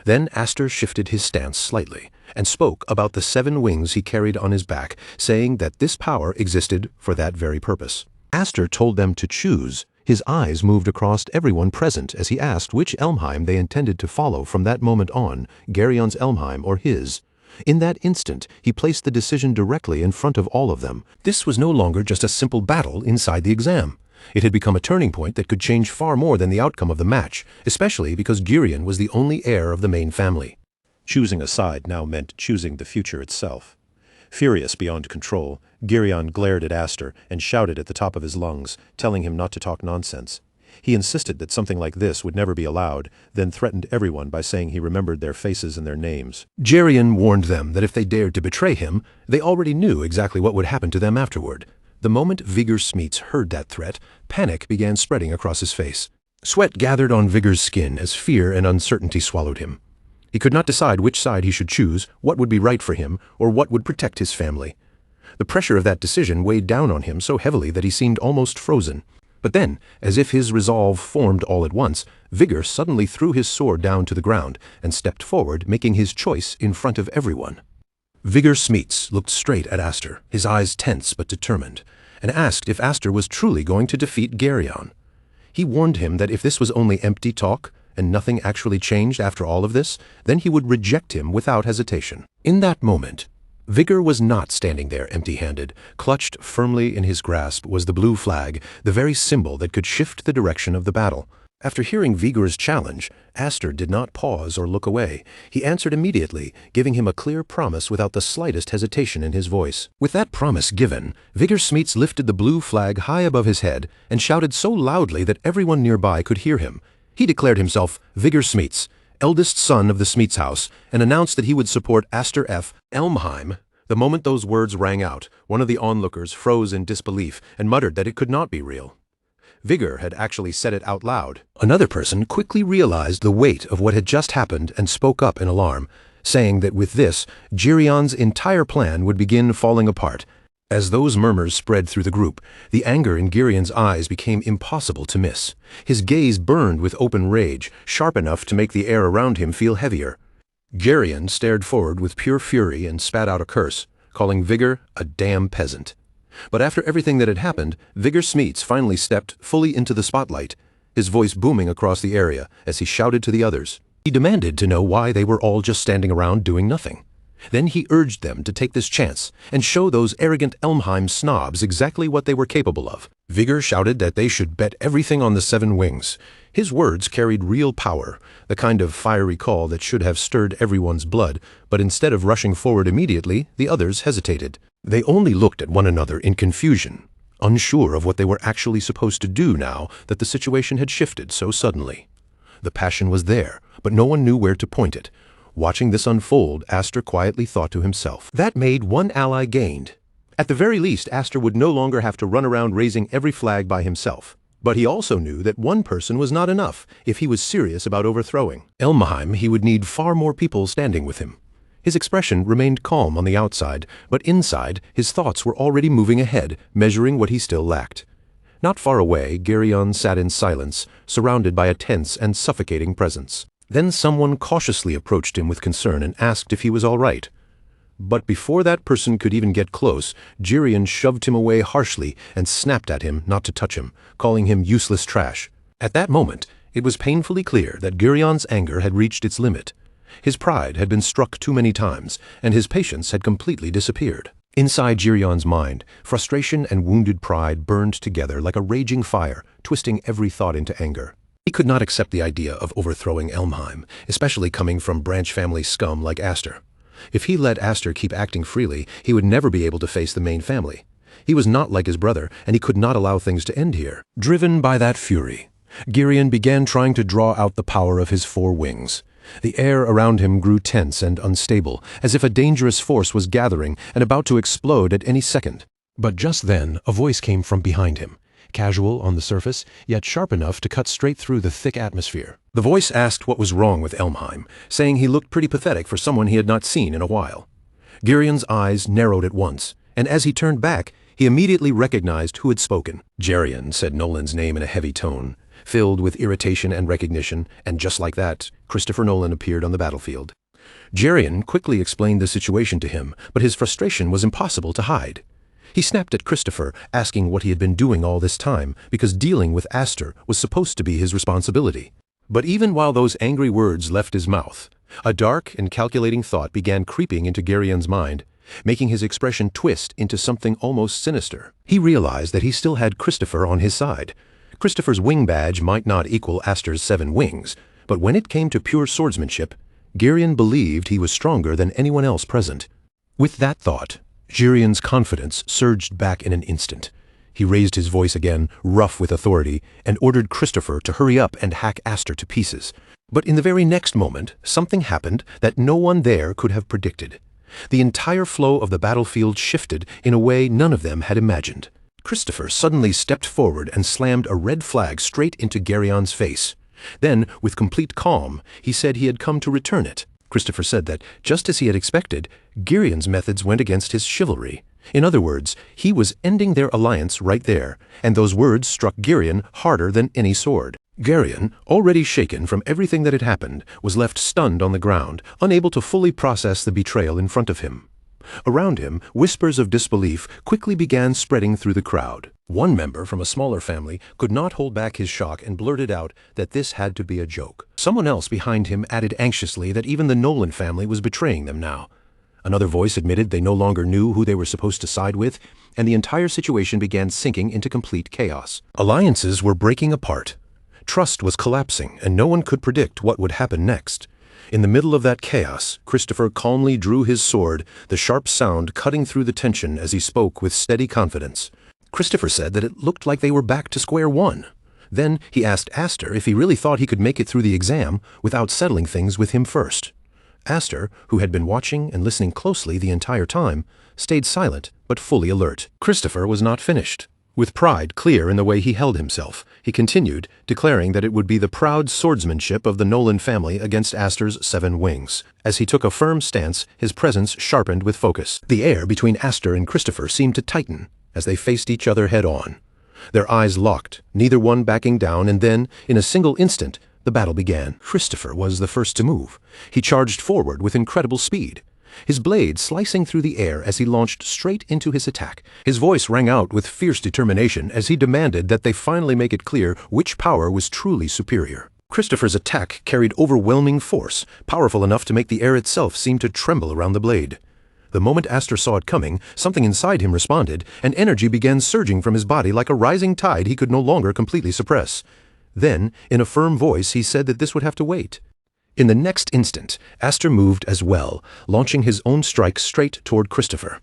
Then Aster shifted his stance slightly, and spoke about the 7 wings he carried on his back, saying that this power existed for that very purpose. Aster told them to choose. His eyes moved across everyone present as he asked which Elmheim they intended to follow from that moment on, Gerion's Elmheim or his. In that instant, he placed the decision directly in front of all of them. This was no longer just a simple battle inside the exam. It had become a turning point that could change far more than the outcome of the match, especially because Gerion was the only heir of the main family. Choosing a side now meant choosing the future itself. Furious beyond control, Gerion glared at Aster and shouted at the top of his lungs, telling him not to talk nonsense. He insisted that something like this would never be allowed, then threatened everyone by saying he remembered their faces and their names. Gerion warned them that if they dared to betray him, they already knew exactly what would happen to them afterward. The moment Vigor Smeets heard that threat, panic began spreading across his face. Sweat gathered on Vigor's skin as fear and uncertainty swallowed him. He could not decide which side he should choose, what would be right for him, or what would protect his family. The pressure of that decision weighed down on him so heavily that he seemed almost frozen. But then, as if his resolve formed all at once, Vigor suddenly threw his sword down to the ground and stepped forward, making his choice in front of everyone. Vigor Smeets looked straight at Aster, his eyes tense but determined, and asked if Aster was truly going to defeat Gerion. He warned him that if this was only empty talk, and nothing actually changed after all of this, then he would reject him without hesitation. In that moment, Vigor was not standing there empty-handed. Clutched firmly in his grasp was the blue flag, the very symbol that could shift the direction of the battle. After hearing Vigor's challenge, Aster did not pause or look away. He answered immediately, giving him a clear promise without the slightest hesitation in his voice. With that promise given, Vigor Smeets lifted the blue flag high above his head and shouted so loudly that everyone nearby could hear him. He declared himself Vigor Smeets, eldest son of the Smeets house, and announced that he would support Aster F. Elmheim. The moment those words rang out, one of the onlookers froze in disbelief and muttered that it could not be real. Vigor had actually said it out loud. Another person quickly realized the weight of what had just happened and spoke up in alarm, saying that with this, Gerion's entire plan would begin falling apart. As those murmurs spread through the group, the anger in Gerion's eyes became impossible to miss. His gaze burned with open rage, sharp enough to make the air around him feel heavier. Gerion stared forward with pure fury and spat out a curse, calling Vigor a damn peasant. But after everything that had happened, Vigor Smeets finally stepped fully into the spotlight, his voice booming across the area as he shouted to the others. He demanded to know why they were all just standing around doing nothing. Then he urged them to take this chance and show those arrogant Elmheim snobs exactly what they were capable of. Vigor shouted that they should bet everything on the 7 wings. His words carried real power, the kind of fiery call that should have stirred everyone's blood, but instead of rushing forward immediately, the others hesitated. They only looked at one another in confusion, unsure of what they were actually supposed to do now that the situation had shifted so suddenly. The passion was there, but no one knew where to point it. Watching this unfold, Aster quietly thought to himself, that made one ally gained. At the very least, Aster would no longer have to run around raising every flag by himself. But he also knew that one person was not enough if he was serious about overthrowing Elmheim. He would need far more people standing with him. His expression remained calm on the outside, but inside, his thoughts were already moving ahead, measuring what he still lacked. Not far away, Gerion sat in silence, surrounded by a tense and suffocating presence. Then someone cautiously approached him with concern and asked if he was all right. But before that person could even get close, Gerion shoved him away harshly and snapped at him not to touch him, calling him useless trash. At that moment, it was painfully clear that Gerion's anger had reached its limit. His pride had been struck too many times, and his patience had completely disappeared. Inside Gerion's mind, frustration and wounded pride burned together like a raging fire, twisting every thought into anger. He could not accept the idea of overthrowing Elmheim, especially coming from branch family scum like Aster. If he let Aster keep acting freely, he would never be able to face the main family. He was not like his brother, and he could not allow things to end here. Driven by that fury, Gerion began trying to draw out the power of his 4 wings. The air around him grew tense and unstable, as if a dangerous force was gathering and about to explode at any second. But just then, a voice came from behind him. Casual on the surface, yet sharp enough to cut straight through the thick atmosphere. The voice asked what was wrong with Elmheim, saying he looked pretty pathetic for someone he had not seen in a while. Gerion's eyes narrowed at once, and as he turned back, he immediately recognized who had spoken. Gerion, said Nolan's name in a heavy tone, filled with irritation and recognition, and just like that, Christopher Nolan appeared on the battlefield. Gerion quickly explained the situation to him, but his frustration was impossible to hide. He snapped at Christopher, asking what he had been doing all this time, because dealing with Aster was supposed to be his responsibility. But even while those angry words left his mouth, a dark and calculating thought began creeping into Gerion's mind, making his expression twist into something almost sinister. He realized that he still had Christopher on his side. Christopher's wing badge might not equal Aster's 7 wings, but when it came to pure swordsmanship, Gerion believed he was stronger than anyone else present. With that thought, Gerion's confidence surged back in an instant. He raised his voice again, rough with authority, and ordered Christopher to hurry up and hack Aster to pieces. But in the very next moment, something happened that no one there could have predicted. The entire flow of the battlefield shifted in a way none of them had imagined. Christopher suddenly stepped forward and slammed a red flag straight into Gerion's face. Then, with complete calm, he said he had come to return it. Christopher said that, just as he had expected, Gerion's methods went against his chivalry. In other words, he was ending their alliance right there, and those words struck Gerion harder than any sword. Gerion, already shaken from everything that had happened, was left stunned on the ground, unable to fully process the betrayal in front of him. Around him, whispers of disbelief quickly began spreading through the crowd. One member from a smaller family could not hold back his shock and blurted out that this had to be a joke. Someone else behind him added anxiously that even the Nolan family was betraying them now. Another voice admitted they no longer knew who they were supposed to side with, and the entire situation began sinking into complete chaos. Alliances were breaking apart. Trust was collapsing, and no one could predict what would happen next. In the middle of that chaos, Christopher calmly drew his sword, the sharp sound cutting through the tension as he spoke with steady confidence. Christopher said that it looked like they were back to square one. Then he asked Aster if he really thought he could make it through the exam without settling things with him first. Aster, who had been watching and listening closely the entire time, stayed silent but fully alert. Christopher was not finished. With pride clear in the way he held himself, he continued, declaring that it would be the proud swordsmanship of the Nolan family against Aster's 7 wings. As he took a firm stance, his presence sharpened with focus. The air between Aster and Christopher seemed to tighten as they faced each other head-on. Their eyes locked, neither one backing down, and then, in a single instant, the battle began. Christopher was the first to move. He charged forward with incredible speed, his blade slicing through the air as he launched straight into his attack. His voice rang out with fierce determination as he demanded that they finally make it clear which power was truly superior. Christopher's attack carried overwhelming force, powerful enough to make the air itself seem to tremble around the blade. The moment Aster saw it coming, something inside him responded, and energy began surging from his body like a rising tide he could no longer completely suppress. Then, in a firm voice, he said that this would have to wait. In the next instant, Aster moved as well, launching his own strike straight toward Christopher.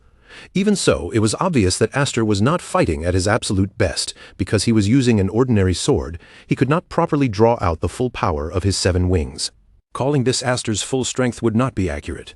Even so, it was obvious that Aster was not fighting at his absolute best. Because he was using an ordinary sword, he could not properly draw out the full power of his 7 wings. Calling this Aster's full strength would not be accurate.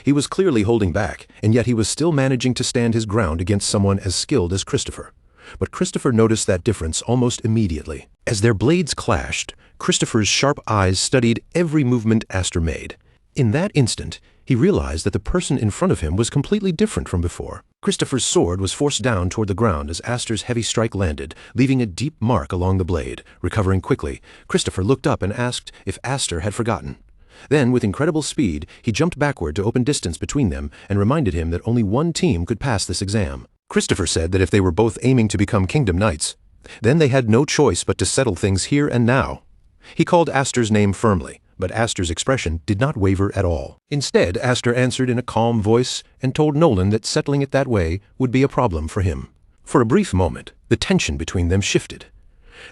He was clearly holding back, and yet he was still managing to stand his ground against someone as skilled as Christopher. But Christopher noticed that difference almost immediately. As their blades clashed, Christopher's sharp eyes studied every movement Aster made. In that instant, he realized that the person in front of him was completely different from before. Christopher's sword was forced down toward the ground as Aster's heavy strike landed, leaving a deep mark along the blade. Recovering quickly, Christopher looked up and asked if Aster had forgotten. Then, with incredible speed, he jumped backward to open distance between them and reminded him that only one team could pass this exam. Christopher said that if they were both aiming to become Kingdom Knights, then they had no choice but to settle things here and now. He called Aster's name firmly, but Aster's expression did not waver at all. Instead, Aster answered in a calm voice and told Nolan that settling it that way would be a problem for him. For a brief moment, the tension between them shifted.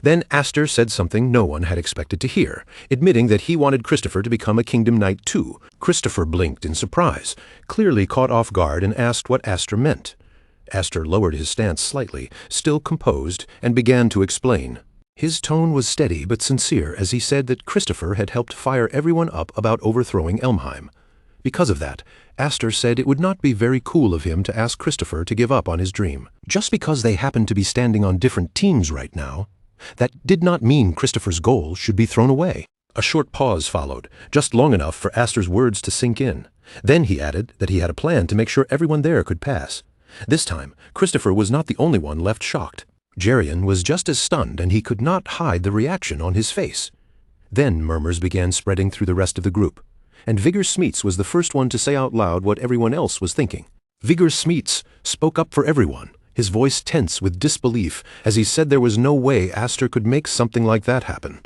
Then Aster said something no one had expected to hear, admitting that he wanted Christopher to become a Kingdom Knight too. Christopher blinked in surprise, clearly caught off guard, and asked what Aster meant. Aster lowered his stance slightly, still composed, and began to explain. His tone was steady but sincere as he said that Christopher had helped fire everyone up about overthrowing Elmheim. Because of that, Aster said it would not be very cool of him to ask Christopher to give up on his dream. Just because they happened to be standing on different teams right now, that did not mean Christopher's goal should be thrown away. A short pause followed, just long enough for Aster's words to sink in. Then he added that he had a plan to make sure everyone there could pass. This time, Christopher was not the only one left shocked. Jerian was just as stunned, and he could not hide the reaction on his face. Then murmurs began spreading through the rest of the group, and Vigor Smeets was the first one to say out loud what everyone else was thinking. Vigor Smeets spoke up for everyone, his voice tense with disbelief as he said there was no way Aster could make something like that happen.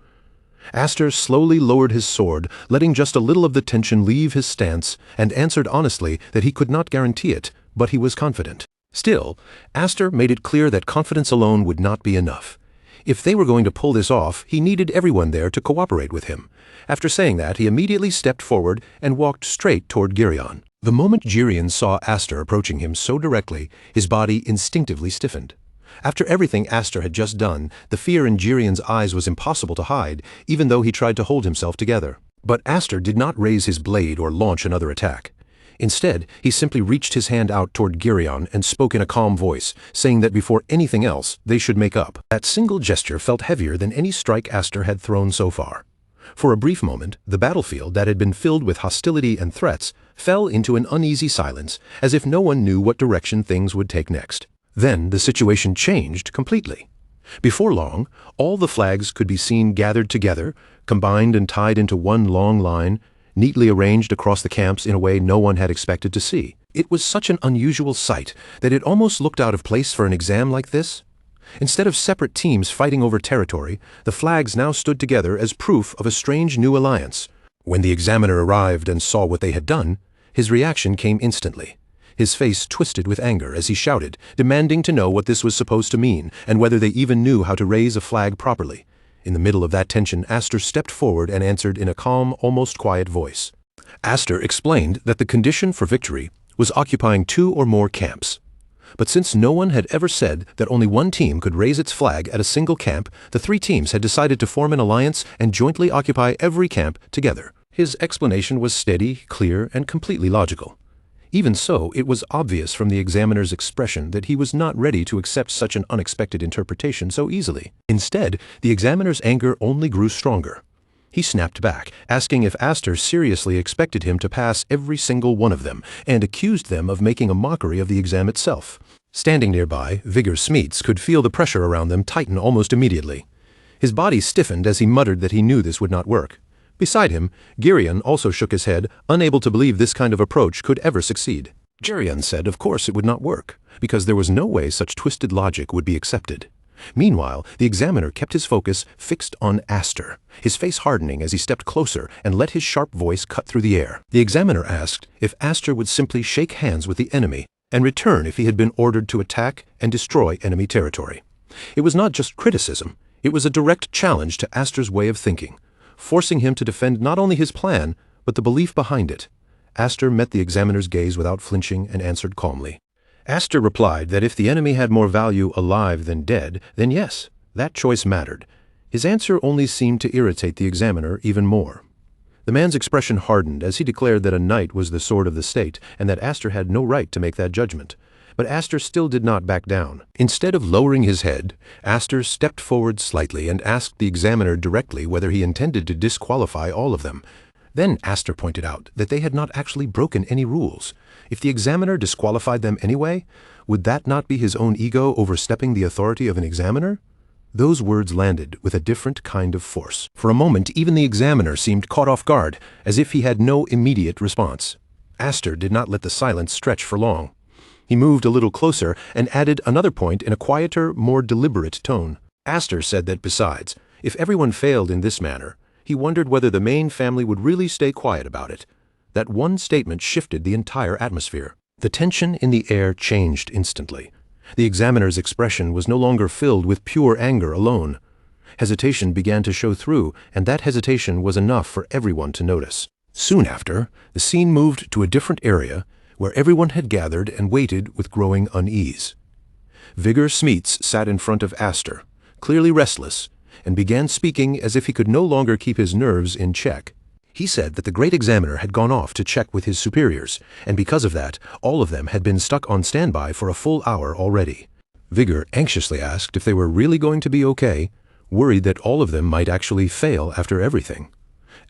Aster slowly lowered his sword, letting just a little of the tension leave his stance, and answered honestly that he could not guarantee it, but he was confident. Still, Aster made it clear that confidence alone would not be enough. If they were going to pull this off, he needed everyone there to cooperate with him. After saying that, he immediately stepped forward and walked straight toward Girion. The moment Jerian saw Aster approaching him so directly, his body instinctively stiffened. After everything Aster had just done, the fear in Jerian's eyes was impossible to hide, even though he tried to hold himself together. But Aster did not raise his blade or launch another attack. Instead, he simply reached his hand out toward Girion and spoke in a calm voice, saying that before anything else, they should make up. That single gesture felt heavier than any strike Aster had thrown so far. For a brief moment, the battlefield that had been filled with hostility and threats fell into an uneasy silence, as if no one knew what direction things would take next. Then the situation changed completely. Before long, all the flags could be seen gathered together, combined and tied into one long line, neatly arranged across the camps in a way no one had expected to see. It was such an unusual sight that it almost looked out of place for an exam like this. Instead of separate teams fighting over territory, the flags now stood together as proof of a strange new alliance. When the examiner arrived and saw what they had done, His reaction came instantly. His face twisted with anger as he shouted, demanding to know what this was supposed to mean and whether they even knew how to raise a flag properly. In the middle of that tension, Aster stepped forward and answered in a calm, almost quiet voice. Aster explained that the condition for victory was occupying 2 or more camps. But since no one had ever said that only one team could raise its flag at a single camp, the 3 teams had decided to form an alliance and jointly occupy every camp together. His explanation was steady, clear, and completely logical. Even so, it was obvious from the examiner's expression that he was not ready to accept such an unexpected interpretation so easily. Instead, the examiner's anger only grew stronger. He snapped back, asking if Aster seriously expected him to pass every single one of them, and accused them of making a mockery of the exam itself. Standing nearby, Vigor Smeets could feel the pressure around them tighten almost immediately. His body stiffened as he muttered that he knew this would not work. Beside him, Girion also shook his head, unable to believe this kind of approach could ever succeed. Girion said of course it would not work, because there was no way such twisted logic would be accepted. Meanwhile, the examiner kept his focus fixed on Aster, his face hardening as he stepped closer and let his sharp voice cut through the air. The examiner asked if Aster would simply shake hands with the enemy and return if he had been ordered to attack and destroy enemy territory. It was not just criticism, it was a direct challenge to Aster's way of thinking, forcing him to defend not only his plan, but the belief behind it. Aster met the examiner's gaze without flinching and answered calmly. Aster replied that if the enemy had more value alive than dead, then yes, that choice mattered. His answer only seemed to irritate the examiner even more. The man's expression hardened as he declared that a knight was the sword of the state and that Aster had no right to make that judgment. But Aster still did not back down. Instead of lowering his head, Aster stepped forward slightly and asked the examiner directly whether he intended to disqualify all of them. Then Aster pointed out that they had not actually broken any rules. If the examiner disqualified them anyway, would that not be his own ego overstepping the authority of an examiner? Those words landed with a different kind of force. For a moment, even the examiner seemed caught off guard, as if he had no immediate response. Aster did not let the silence stretch for long. He moved a little closer and added another point in a quieter, more deliberate tone. Aster said that besides, if everyone failed in this manner, he wondered whether the main family would really stay quiet about it. That one statement shifted the entire atmosphere. The tension in the air changed instantly. The examiner's expression was no longer filled with pure anger alone. Hesitation began to show through, and that hesitation was enough for everyone to notice. Soon after, the scene moved to a different area, where everyone had gathered and waited with growing unease. Vigor Smeets sat in front of Aster, clearly restless, and began speaking as if he could no longer keep his nerves in check. He said that the great examiner had gone off to check with his superiors, and because of that, all of them had been stuck on standby for a full hour already. Vigor anxiously asked if they were really going to be okay, worried that all of them might actually fail after everything.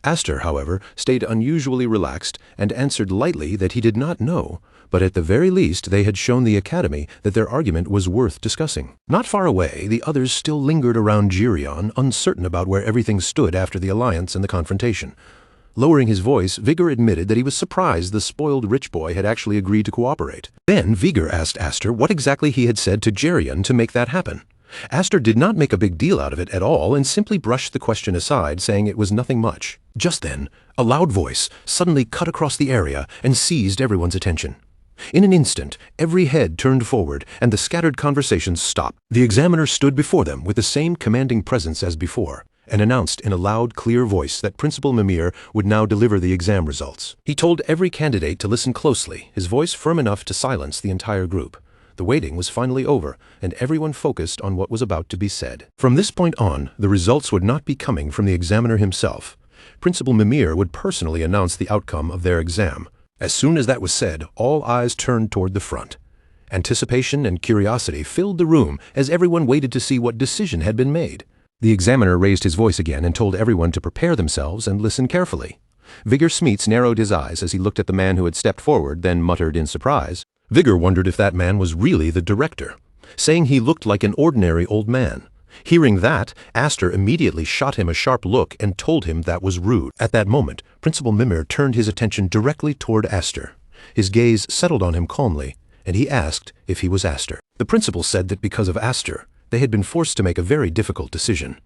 Aster, however, stayed unusually relaxed and answered lightly that he did not know, but at the very least they had shown the Academy that their argument was worth discussing. Not far away, the others still lingered around Girion, uncertain about where everything stood after the alliance and the confrontation. Lowering his voice, Vigor admitted that he was surprised the spoiled rich boy had actually agreed to cooperate. Then Vigor asked Aster what exactly he had said to Girion to make that happen. Aster did not make a big deal out of it at all and simply brushed the question aside, saying it was nothing much. Just then, a loud voice suddenly cut across the area and seized everyone's attention. In an instant, every head turned forward and the scattered conversations stopped. The examiner stood before them with the same commanding presence as before, and announced in a loud, clear voice that Principal Mimir would now deliver the exam results. He told every candidate to listen closely, his voice firm enough to silence the entire group. The waiting was finally over, and everyone focused on what was about to be said. From this point on, the results would not be coming from the examiner himself. Principal Mimir would personally announce the outcome of their exam. As soon as that was said, all eyes turned toward the front. Anticipation and curiosity filled the room as everyone waited to see what decision had been made. The examiner raised his voice again and told everyone to prepare themselves and listen carefully. Vigor Smeets narrowed his eyes as he looked at the man who had stepped forward, then muttered in surprise. Vigor wondered if that man was really the director, saying he looked like an ordinary old man. Hearing that, Aster immediately shot him a sharp look and told him that was rude. At that moment, Principal Mimir turned his attention directly toward Aster. His gaze settled on him calmly, and he asked if he was Aster. The principal said that because of Aster, they had been forced to make a very difficult decision.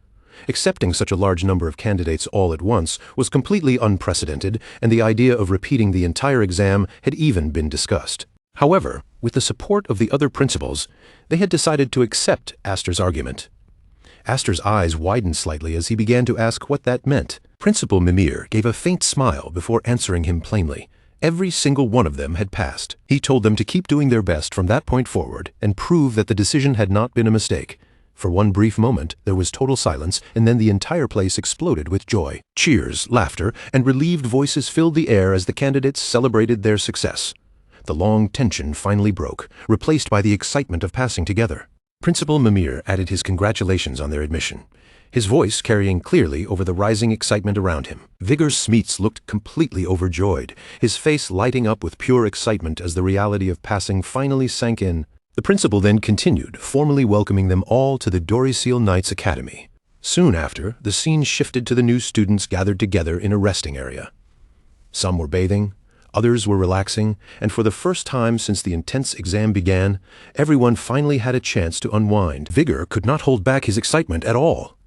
Accepting such a large number of candidates all at once was completely unprecedented, and the idea of repeating the entire exam had even been discussed. However, with the support of the other principals, they had decided to accept Aster's argument. Aster's eyes widened slightly as he began to ask what that meant. Principal Mimir gave a faint smile before answering him plainly. Every single one of them had passed. He told them to keep doing their best from that point forward and prove that the decision had not been a mistake. For one brief moment, there was total silence, and then the entire place exploded with joy. Cheers, laughter, and relieved voices filled the air as the candidates celebrated their success. The long tension finally broke, replaced by the excitement of passing together. Principal Mimir added his congratulations on their admission, his voice carrying clearly over the rising excitement around him. Vigor Smeets looked completely overjoyed, his face lighting up with pure excitement as the reality of passing finally sank in. The principal then continued, formally welcoming them all to the Dorisiel Knights Academy. Soon after, the scene shifted to the new students gathered together in a resting area. Some were bathing, others were relaxing, and for the first time since the intense exam began, everyone finally had a chance to unwind. Vigor could not hold back his excitement at all.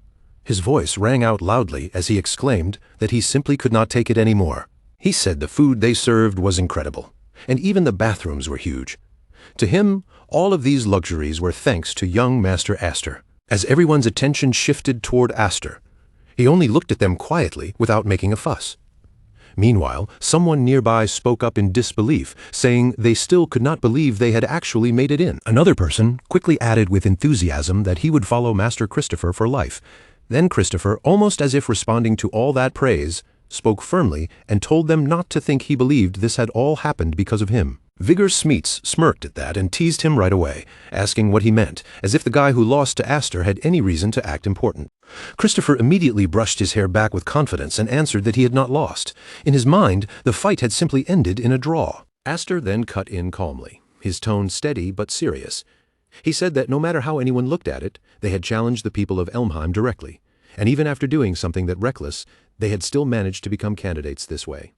His voice rang out loudly as he exclaimed that he simply could not take it anymore. He said the food they served was incredible, and even the bathrooms were huge. To him, all of these luxuries were thanks to young Master Aster. As everyone's attention shifted toward Aster, he only looked at them quietly without making a fuss. Meanwhile, someone nearby spoke up in disbelief, saying they still could not believe they had actually made it in. Another person quickly added with enthusiasm that he would follow Master Christopher for life. Then Christopher, almost as if responding to all that praise, spoke firmly and told them not to think he believed this had all happened because of him. Vigor Smeets smirked at that and teased him right away, asking what he meant, as if the guy who lost to Aster had any reason to act important. Christopher immediately brushed his hair back with confidence and answered that he had not lost. In his mind, the fight had simply ended in a draw. Aster then cut in calmly, his tone steady but serious. He said that no matter how anyone looked at it, they had challenged the people of Elmheim directly, and even after doing something that reckless, they had still managed to become candidates this way.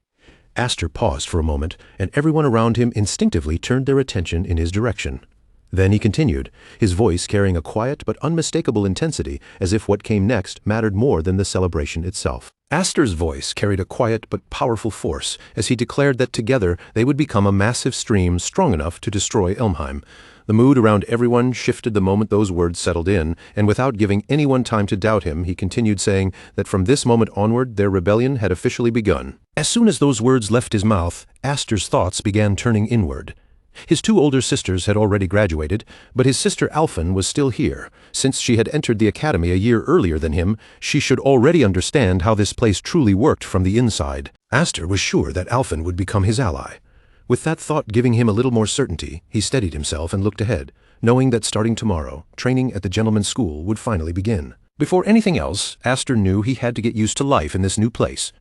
Aster paused for a moment, and everyone around him instinctively turned their attention in his direction. Then he continued, his voice carrying a quiet but unmistakable intensity, as if what came next mattered more than the celebration itself. Aster's voice carried a quiet but powerful force, as he declared that together they would become a massive stream strong enough to destroy Elmheim. The mood around everyone shifted the moment those words settled in, and without giving anyone time to doubt him, he continued saying that from this moment onward their rebellion had officially begun. As soon as those words left his mouth, Aster's thoughts began turning inward. His two older sisters had already graduated, but his sister Alphen was still here. Since she had entered the academy a year earlier than him, she should already understand how this place truly worked from the inside. Aster was sure that Alphen would become his ally. With that thought giving him a little more certainty, he steadied himself and looked ahead, knowing that starting tomorrow, training at the gentleman's school would finally begin. Before anything else, Aster knew he had to get used to life in this new place.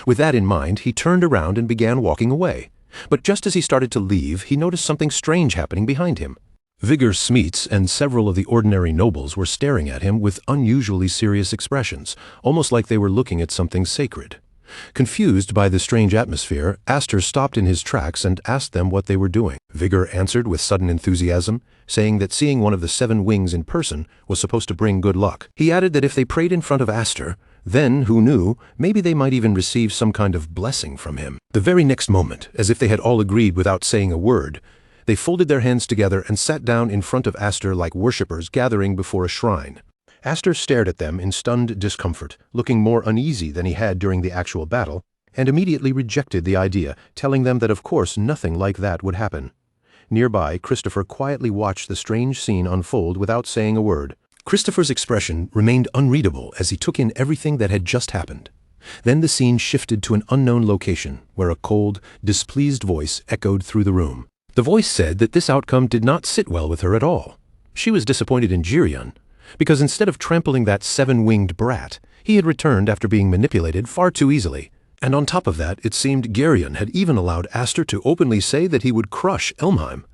With that in mind, he turned around and began walking away. But just as he started to leave, he noticed something strange happening behind him. Vigor Smeets and several of the ordinary nobles were staring at him with unusually serious expressions, almost like they were looking at something sacred. Confused by the strange atmosphere, Aster stopped in his tracks and asked them what they were doing. Vigor answered with sudden enthusiasm, saying that seeing one of the 7 wings in person was supposed to bring good luck. He added that if they prayed in front of Aster, then, who knew, maybe they might even receive some kind of blessing from him. The very next moment, as if they had all agreed without saying a word, they folded their hands together and sat down in front of Aster like worshippers gathering before a shrine. Aster stared at them in stunned discomfort, looking more uneasy than he had during the actual battle, and immediately rejected the idea, telling them that of course nothing like that would happen. Nearby, Christopher quietly watched the strange scene unfold without saying a word. Christopher's expression remained unreadable as he took in everything that had just happened. Then the scene shifted to an unknown location, where a cold, displeased voice echoed through the room. The voice said that this outcome did not sit well with her at all. She was disappointed in Geryon, because instead of trampling that 7-winged brat, he had returned after being manipulated far too easily. And on top of that, it seemed Geryon had even allowed Aster to openly say that he would crush Elmheim.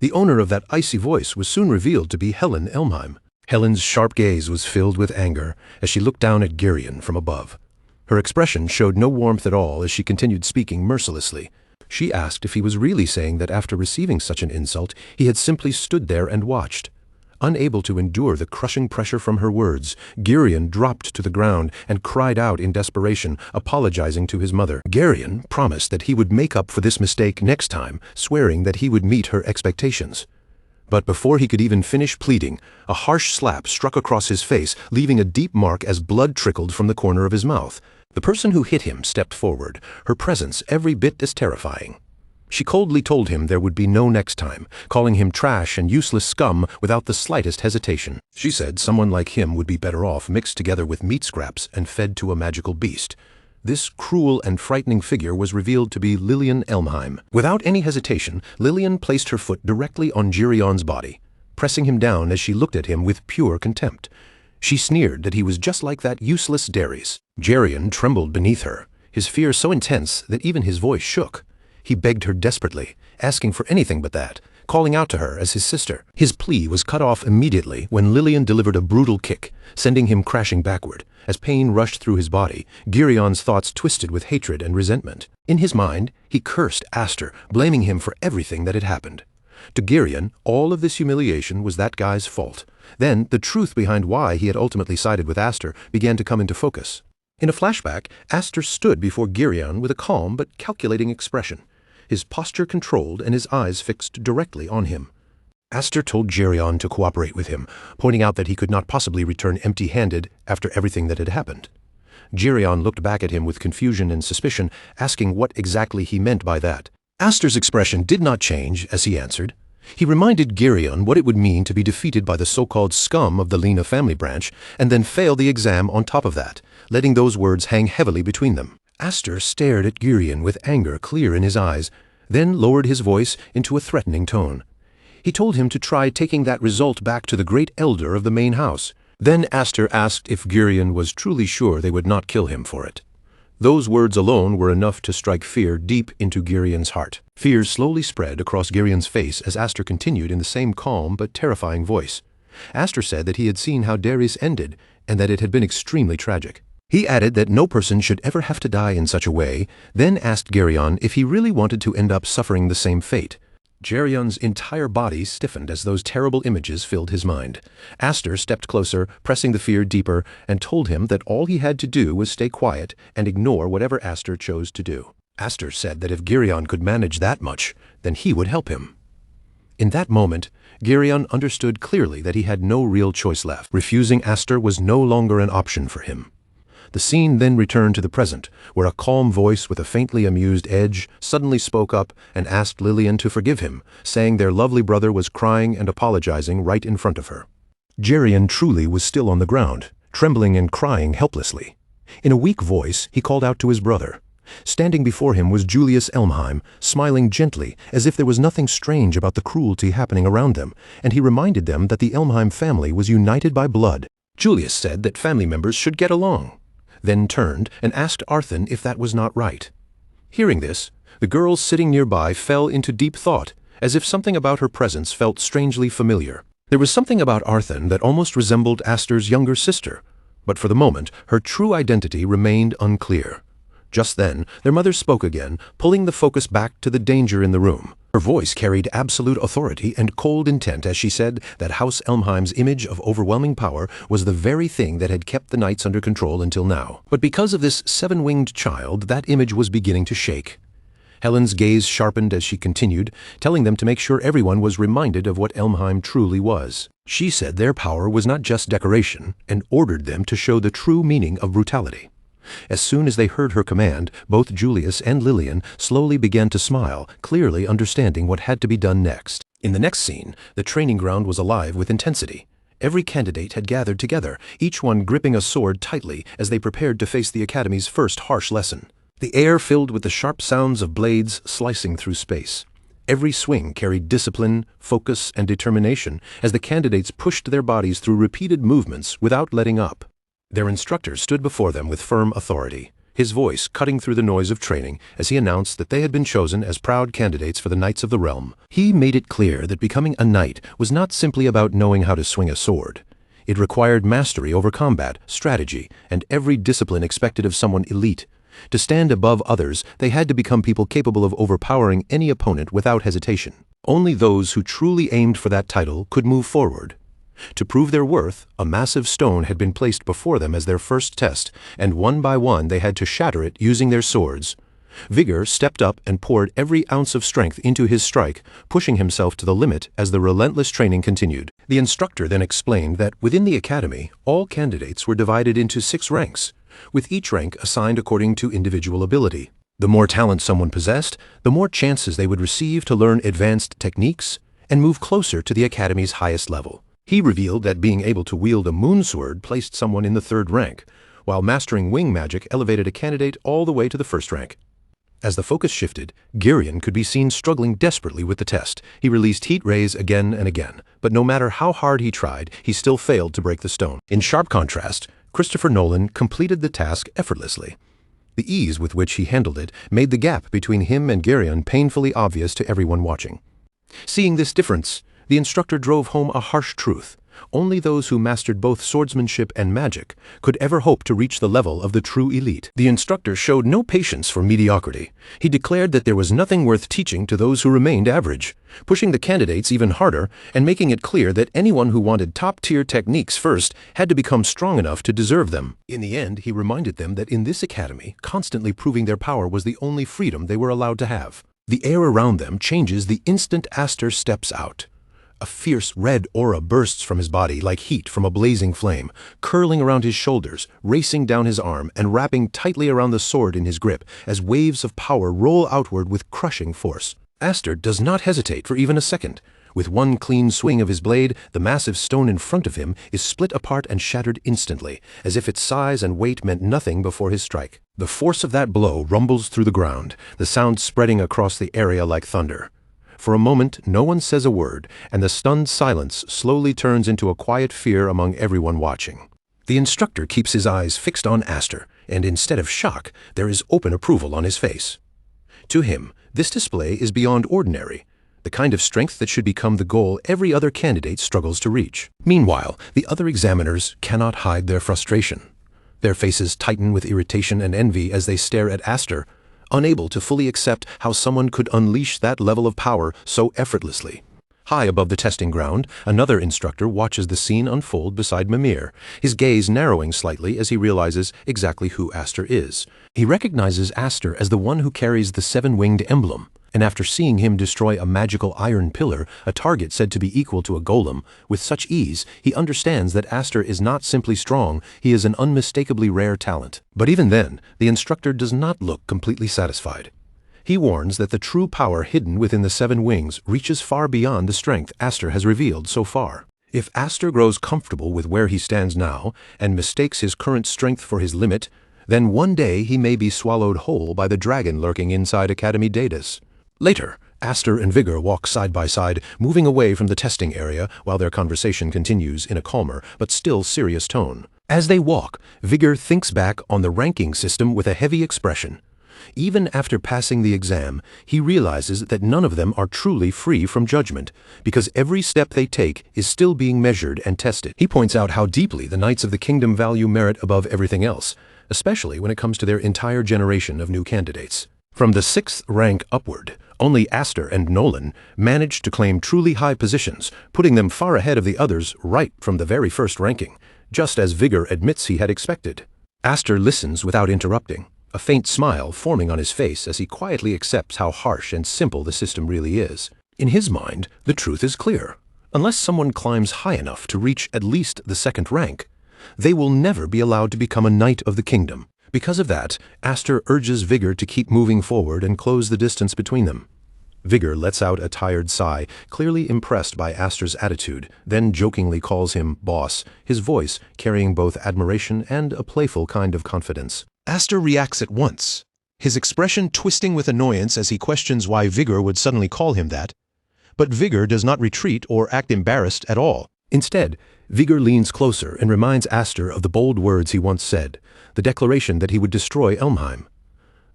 The owner of that icy voice was soon revealed to be Helen Elmheim. Helen's sharp gaze was filled with anger as she looked down at Geryon from above. Her expression showed no warmth at all as she continued speaking mercilessly. She asked if he was really saying that after receiving such an insult, he had simply stood there and watched. Unable to endure the crushing pressure from her words, Girion dropped to the ground and cried out in desperation, apologizing to his mother. Girion promised that he would make up for this mistake next time, swearing that he would meet her expectations. But before he could even finish pleading, a harsh slap struck across his face, leaving a deep mark as blood trickled from the corner of his mouth. The person who hit him stepped forward, her presence every bit as terrifying. She coldly told him there would be no next time, calling him trash and useless scum without the slightest hesitation. She said someone like him would be better off mixed together with meat scraps and fed to a magical beast. This cruel and frightening figure was revealed to be Lillian Elmheim. Without any hesitation, Lillian placed her foot directly on Girion's body, pressing him down as she looked at him with pure contempt. She sneered that he was just like that useless Darius. Girion trembled beneath her, his fear so intense that even his voice shook. He begged her desperately, asking for anything but that, calling out to her as his sister. His plea was cut off immediately when Lillian delivered a brutal kick, sending him crashing backward. As pain rushed through his body, Girion's thoughts twisted with hatred and resentment. In his mind, he cursed Aster, blaming him for everything that had happened. To Girion, all of this humiliation was that guy's fault. Then, the truth behind why he had ultimately sided with Aster began to come into focus. In a flashback, Aster stood before Girion with a calm but calculating expression, his posture controlled and his eyes fixed directly on him. Aster told Girion to cooperate with him, pointing out that he could not possibly return empty-handed after everything that had happened. Girion looked back at him with confusion and suspicion, asking what exactly he meant by that. Aster's expression did not change as he answered. He reminded Girion what it would mean to be defeated by the so-called scum of the Lena family branch, and then fail the exam on top of that, letting those words hang heavily between them. Aster stared at Girion with anger clear in his eyes, then lowered his voice into a threatening tone. He told him to try taking that result back to the great elder of the main house. Then Aster asked if Girion was truly sure they would not kill him for it. Those words alone were enough to strike fear deep into Girion's heart. Fear slowly spread across Girion's face as Aster continued in the same calm but terrifying voice. Aster said that he had seen how Darius ended, and that it had been extremely tragic. He added that no person should ever have to die in such a way, then asked Girion if he really wanted to end up suffering the same fate. Girion's entire body stiffened as those terrible images filled his mind. Aster stepped closer, pressing the fear deeper, and told him that all he had to do was stay quiet and ignore whatever Aster chose to do. Aster said that if Girion could manage that much, then he would help him. In that moment, Girion understood clearly that he had no real choice left. Refusing Aster was no longer an option for him. The scene then returned to the present, where a calm voice with a faintly amused edge suddenly spoke up and asked Lillian to forgive him, saying their lovely brother was crying and apologizing right in front of her. Girion truly was still on the ground, trembling and crying helplessly. In a weak voice, he called out to his brother. Standing before him was Julius Elmheim, smiling gently, as if there was nothing strange about the cruelty happening around them, and he reminded them that the Elmheim family was united by blood. Julius said that family members should get along, then turned and asked Arthur if that was not right. Hearing this, the girl sitting nearby fell into deep thought, as if something about her presence felt strangely familiar. There was something about Arthur that almost resembled Aster's younger sister, but for the moment her true identity remained unclear. Just then, their mother spoke again, pulling the focus back to the danger in the room. Her voice carried absolute authority and cold intent as she said that House Elmheim's image of overwhelming power was the very thing that had kept the knights under control until now. But because of this seven-winged child, that image was beginning to shake. Helen's gaze sharpened as she continued, telling them to make sure everyone was reminded of what Elmheim truly was. She said their power was not just decoration, and ordered them to show the true meaning of brutality. As soon as they heard her command, both Julius and Lillian slowly began to smile, clearly understanding what had to be done next. In the next scene, the training ground was alive with intensity. Every candidate had gathered together, each one gripping a sword tightly as they prepared to face the Academy's first harsh lesson. The air filled with the sharp sounds of blades slicing through space. Every swing carried discipline, focus, and determination as the candidates pushed their bodies through repeated movements without letting up. Their instructor stood before them with firm authority, his voice cutting through the noise of training as he announced that they had been chosen as proud candidates for the Knights of the Realm. He made it clear that becoming a knight was not simply about knowing how to swing a sword. It required mastery over combat, strategy, and every discipline expected of someone elite. To stand above others, they had to become people capable of overpowering any opponent without hesitation. Only those who truly aimed for that title could move forward. To prove their worth, a massive stone had been placed before them as their first test, and one by one they had to shatter it using their swords. Vigor stepped up and poured every ounce of strength into his strike, pushing himself to the limit as the relentless training continued. The instructor then explained that within the academy, all candidates were divided into 6 ranks, with each rank assigned according to individual ability. The more talent someone possessed, the more chances they would receive to learn advanced techniques and move closer to the academy's highest level. He revealed that being able to wield a moon sword placed someone in the 3rd rank, while mastering wing magic elevated a candidate all the way to the 1st rank. As the focus shifted, Girion could be seen struggling desperately with the test. He released heat rays again and again, but no matter how hard he tried, he still failed to break the stone. In sharp contrast, Christopher Nolan completed the task effortlessly. The ease with which he handled it made the gap between him and Girion painfully obvious to everyone watching. Seeing this difference, the instructor drove home a harsh truth. Only those who mastered both swordsmanship and magic could ever hope to reach the level of the true elite. The instructor showed no patience for mediocrity. He declared that there was nothing worth teaching to those who remained average, pushing the candidates even harder and making it clear that anyone who wanted top-tier techniques first had to become strong enough to deserve them. In the end, he reminded them that in this academy, constantly proving their power was the only freedom they were allowed to have. The air around them changes the instant Aster steps out. A fierce red aura bursts from his body like heat from a blazing flame, curling around his shoulders, racing down his arm, and wrapping tightly around the sword in his grip as waves of power roll outward with crushing force. Aster does not hesitate for even a second. With one clean swing of his blade, the massive stone in front of him is split apart and shattered instantly, as if its size and weight meant nothing before his strike. The force of that blow rumbles through the ground, the sound spreading across the area like thunder. For a moment, no one says a word, and the stunned silence slowly turns into a quiet fear among everyone watching. The instructor keeps his eyes fixed on Aster, and instead of shock, there is open approval on his face. To him, this display is beyond ordinary, the kind of strength that should become the goal every other candidate struggles to reach. Meanwhile, the other examiners cannot hide their frustration. Their faces tighten with irritation and envy as they stare at Aster, unable to fully accept how someone could unleash that level of power so effortlessly. High above the testing ground, another instructor watches the scene unfold beside Mimir, his gaze narrowing slightly as he realizes exactly who Aster is. He recognizes Aster as the one who carries the 7-winged emblem, and after seeing him destroy a magical iron pillar, a target said to be equal to a golem, with such ease, he understands that Aster is not simply strong, he is an unmistakably rare talent. But even then, the instructor does not look completely satisfied. He warns that the true power hidden within the 7 wings reaches far beyond the strength Aster has revealed so far. If Aster grows comfortable with where he stands now, and mistakes his current strength for his limit, then one day he may be swallowed whole by the dragon lurking inside Academy Daedus. Later, Aster and Vigor walk side by side, moving away from the testing area while their conversation continues in a calmer but still serious tone. As they walk, Vigor thinks back on the ranking system with a heavy expression. Even after passing the exam, he realizes that none of them are truly free from judgment, because every step they take is still being measured and tested. He points out how deeply the Knights of the Kingdom value merit above everything else, especially when it comes to their entire generation of new candidates. From the 6th rank upward, only Aster and Nolan managed to claim truly high positions, putting them far ahead of the others right from the very first ranking, just as Vigor admits he had expected. Aster listens without interrupting, a faint smile forming on his face as he quietly accepts how harsh and simple the system really is. In his mind, the truth is clear. Unless someone climbs high enough to reach at least the 2nd rank, they will never be allowed to become a Knight of the Kingdom. Because of that, Aster urges Vigor to keep moving forward and close the distance between them. Vigor lets out a tired sigh, clearly impressed by Aster's attitude, then jokingly calls him boss, his voice carrying both admiration and a playful kind of confidence. Aster reacts at once, his expression twisting with annoyance as he questions why Vigor would suddenly call him that. But Vigor does not retreat or act embarrassed at all. Instead, Vigor leans closer and reminds Aster of the bold words he once said, the declaration that he would destroy Elmheim.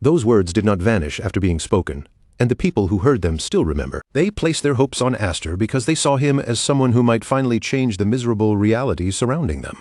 Those words did not vanish after being spoken, and the people who heard them still remember. They placed their hopes on Aster because they saw him as someone who might finally change the miserable reality surrounding them.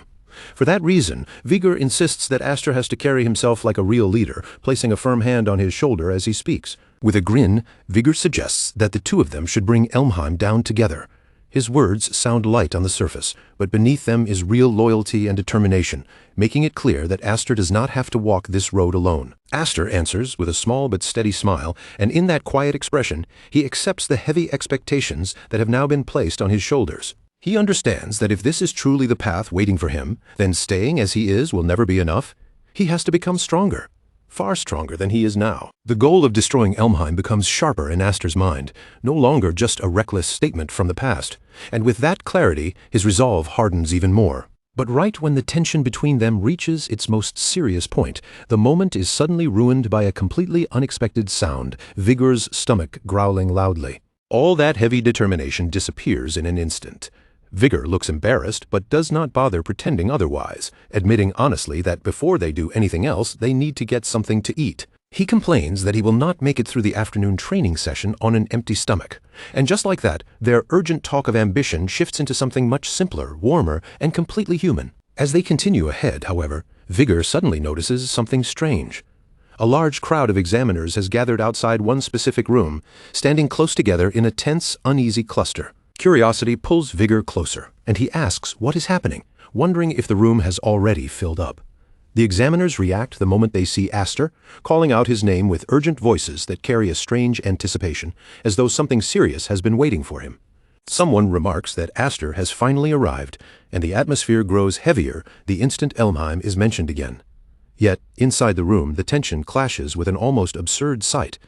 For that reason, Vigor insists that Aster has to carry himself like a real leader, placing a firm hand on his shoulder as he speaks. With a grin, Vigor suggests that the two of them should bring Elmheim down together. His words sound light on the surface, but beneath them is real loyalty and determination, making it clear that Aster does not have to walk this road alone. Aster answers with a small but steady smile, and in that quiet expression, he accepts the heavy expectations that have now been placed on his shoulders. He understands that if this is truly the path waiting for him, then staying as he is will never be enough. He has to become stronger. Far stronger than he is now. The goal of destroying Elmheim becomes sharper in Aster's mind, no longer just a reckless statement from the past, and with that clarity, his resolve hardens even more. But right when the tension between them reaches its most serious point, the moment is suddenly ruined by a completely unexpected sound, Vigor's stomach growling loudly. All that heavy determination disappears in an instant. Vigor looks embarrassed, but does not bother pretending otherwise, admitting honestly that before they do anything else, they need to get something to eat. He complains that he will not make it through the afternoon training session on an empty stomach. And just like that, their urgent talk of ambition shifts into something much simpler, warmer, and completely human. As they continue ahead, however, Vigor suddenly notices something strange. A large crowd of examiners has gathered outside one specific room, standing close together in a tense, uneasy cluster. Curiosity pulls Vigor closer, and he asks what is happening, wondering if the room has already filled up. The examiners react the moment they see Aster, calling out his name with urgent voices that carry a strange anticipation, as though something serious has been waiting for him. Someone remarks that Aster has finally arrived, and the atmosphere grows heavier the instant Elmheim is mentioned again. Yet, inside the room, the tension clashes with an almost absurd sight.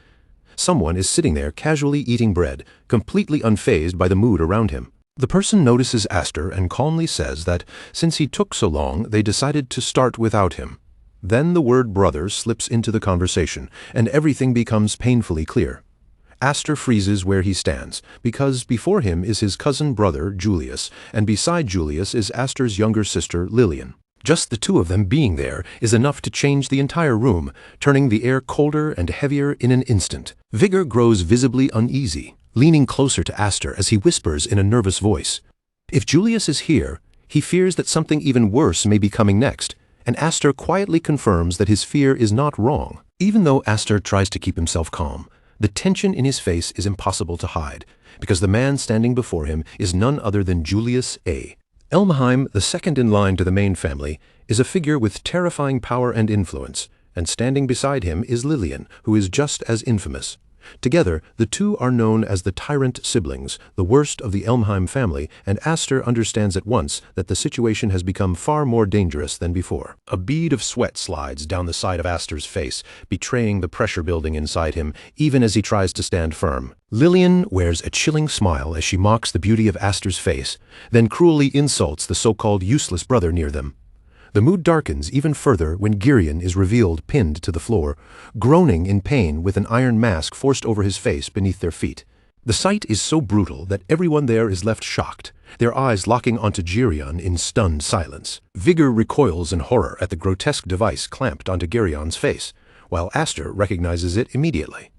Someone is sitting there casually eating bread, completely unfazed by the mood around him. The person notices Aster and calmly says that, since he took so long, they decided to start without him. Then the word brother slips into the conversation, and everything becomes painfully clear. Aster freezes where he stands, because before him is his cousin brother, Julius, and beside Julius is Aster's younger sister, Lillian. Just the two of them being there is enough to change the entire room, turning the air colder and heavier in an instant. Vigor grows visibly uneasy, leaning closer to Aster as he whispers in a nervous voice. If Julius is here, he fears that something even worse may be coming next, and Aster quietly confirms that his fear is not wrong. Even though Aster tries to keep himself calm, the tension in his face is impossible to hide, because the man standing before him is none other than Julius A. Elmheim, the second in line to the main family, is a figure with terrifying power and influence, and standing beside him is Lillian, who is just as infamous. Together, the two are known as the Tyrant siblings, the worst of the Elmheim family, and Aster understands at once that the situation has become far more dangerous than before. A bead of sweat slides down the side of Aster's face, betraying the pressure building inside him, even as he tries to stand firm. Lillian wears a chilling smile as she mocks the beauty of Aster's face, then cruelly insults the so-called useless brother near them. The mood darkens even further when Girion is revealed pinned to the floor, groaning in pain with an iron mask forced over his face beneath their feet. The sight is so brutal that everyone there is left shocked, their eyes locking onto Girion in stunned silence. Vigor recoils in horror at the grotesque device clamped onto Girion's face, while Aster recognizes it immediately.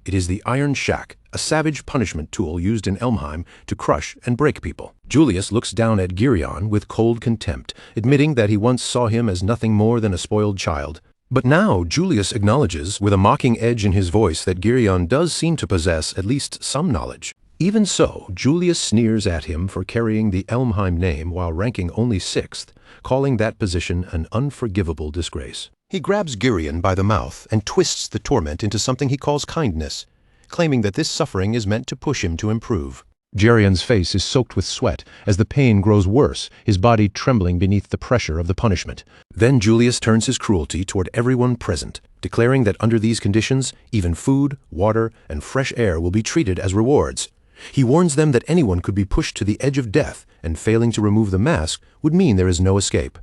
It is the Iron Shack, a savage punishment tool used in Elmheim to crush and break people. Julius looks down at Girion with cold contempt, admitting that he once saw him as nothing more than a spoiled child. But now Julius acknowledges, with a mocking edge in his voice, that Girion does seem to possess at least some knowledge. Even so, Julius sneers at him for carrying the Elmheim name while ranking only 6th, calling that position an unforgivable disgrace. He grabs Girion by the mouth and twists the torment into something he calls kindness, claiming that this suffering is meant to push him to improve. Girion's face is soaked with sweat as the pain grows worse, his body trembling beneath the pressure of the punishment. Then Julius turns his cruelty toward everyone present, declaring that under these conditions, even food, water, and fresh air will be treated as rewards. He warns them that anyone could be pushed to the edge of death, and failing to remove the mask would mean there is no escape.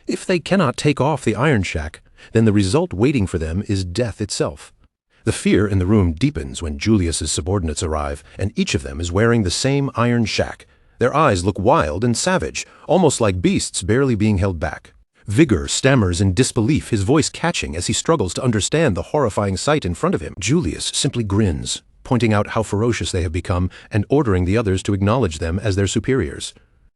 If they cannot take off the Iron Shack, then the result waiting for them is death itself. The fear in the room deepens when Julius's subordinates arrive, and each of them is wearing the same Iron Shack. Their eyes look wild and savage, almost like beasts barely being held back. Vigor stammers in disbelief, his voice catching as he struggles to understand the horrifying sight in front of him. Julius simply grins, pointing out how ferocious they have become and ordering the others to acknowledge them as their superiors.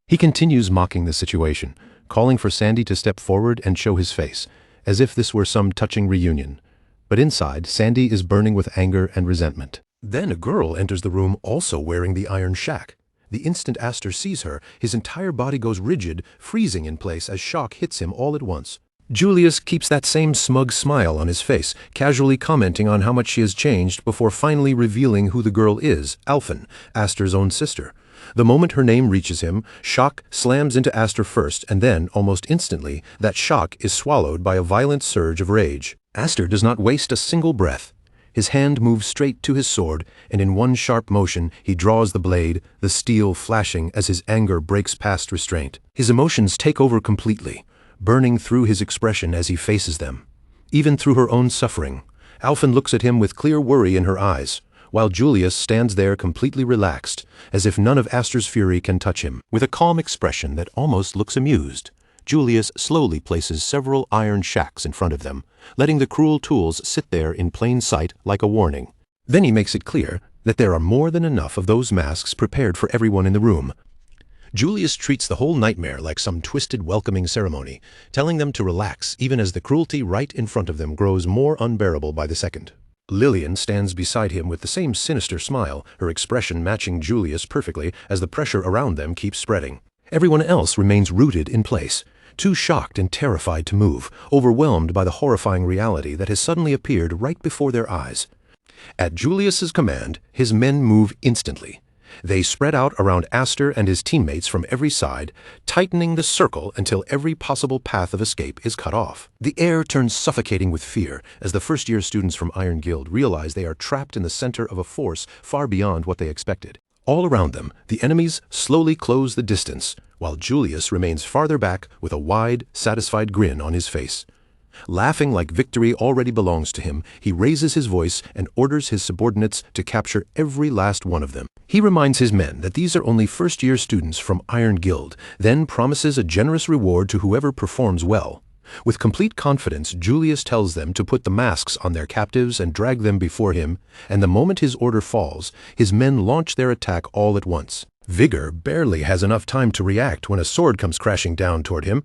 He continues mocking the situation, calling for Sandy to step forward and show his face, as if this were some touching reunion. But inside, Sandy is burning with anger and resentment. Then a girl enters the room also wearing the Iron Shack. The instant Aster sees her, his entire body goes rigid, freezing in place as shock hits him all at once. Julius keeps that same smug smile on his face, casually commenting on how much she has changed before finally revealing who the girl is, Alphen, Aster's own sister. The moment her name reaches him, shock slams into Aster first, and then, almost instantly, that shock is swallowed by a violent surge of rage. Aster does not waste a single breath. His hand moves straight to his sword, and in one sharp motion he draws the blade, the steel flashing as his anger breaks past restraint. His emotions take over completely, burning through his expression as he faces them. Even through her own suffering, Alphen looks at him with clear worry in her eyes, while Julius stands there completely relaxed, as if none of Aster's fury can touch him. With a calm expression that almost looks amused, Julius slowly places several iron shacks in front of them, letting the cruel tools sit there in plain sight like a warning. Then he makes it clear that there are more than enough of those masks prepared for everyone in the room. Julius treats the whole nightmare like some twisted welcoming ceremony, telling them to relax even as the cruelty right in front of them grows more unbearable by the second. Lillian stands beside him with the same sinister smile, her expression matching Julius perfectly as the pressure around them keeps spreading. Everyone else remains rooted in place, too shocked and terrified to move, overwhelmed by the horrifying reality that has suddenly appeared right before their eyes. At Julius's command, his men move instantly. They spread out around Aster and his teammates from every side, tightening the circle until every possible path of escape is cut off. The air turns suffocating with fear as the first-year students from Iron Guild realize they are trapped in the center of a force far beyond what they expected. All around them, the enemies slowly close the distance, while Julius remains farther back with a wide, satisfied grin on his face. Laughing like victory already belongs to him, he raises his voice and orders his subordinates to capture every last one of them. He reminds his men that these are only first-year students from Iron Guild, then promises a generous reward to whoever performs well. With complete confidence, Julius tells them to put the masks on their captives and drag them before him, and the moment his order falls, his men launch their attack all at once. Vigor barely has enough time to react when a sword comes crashing down toward him.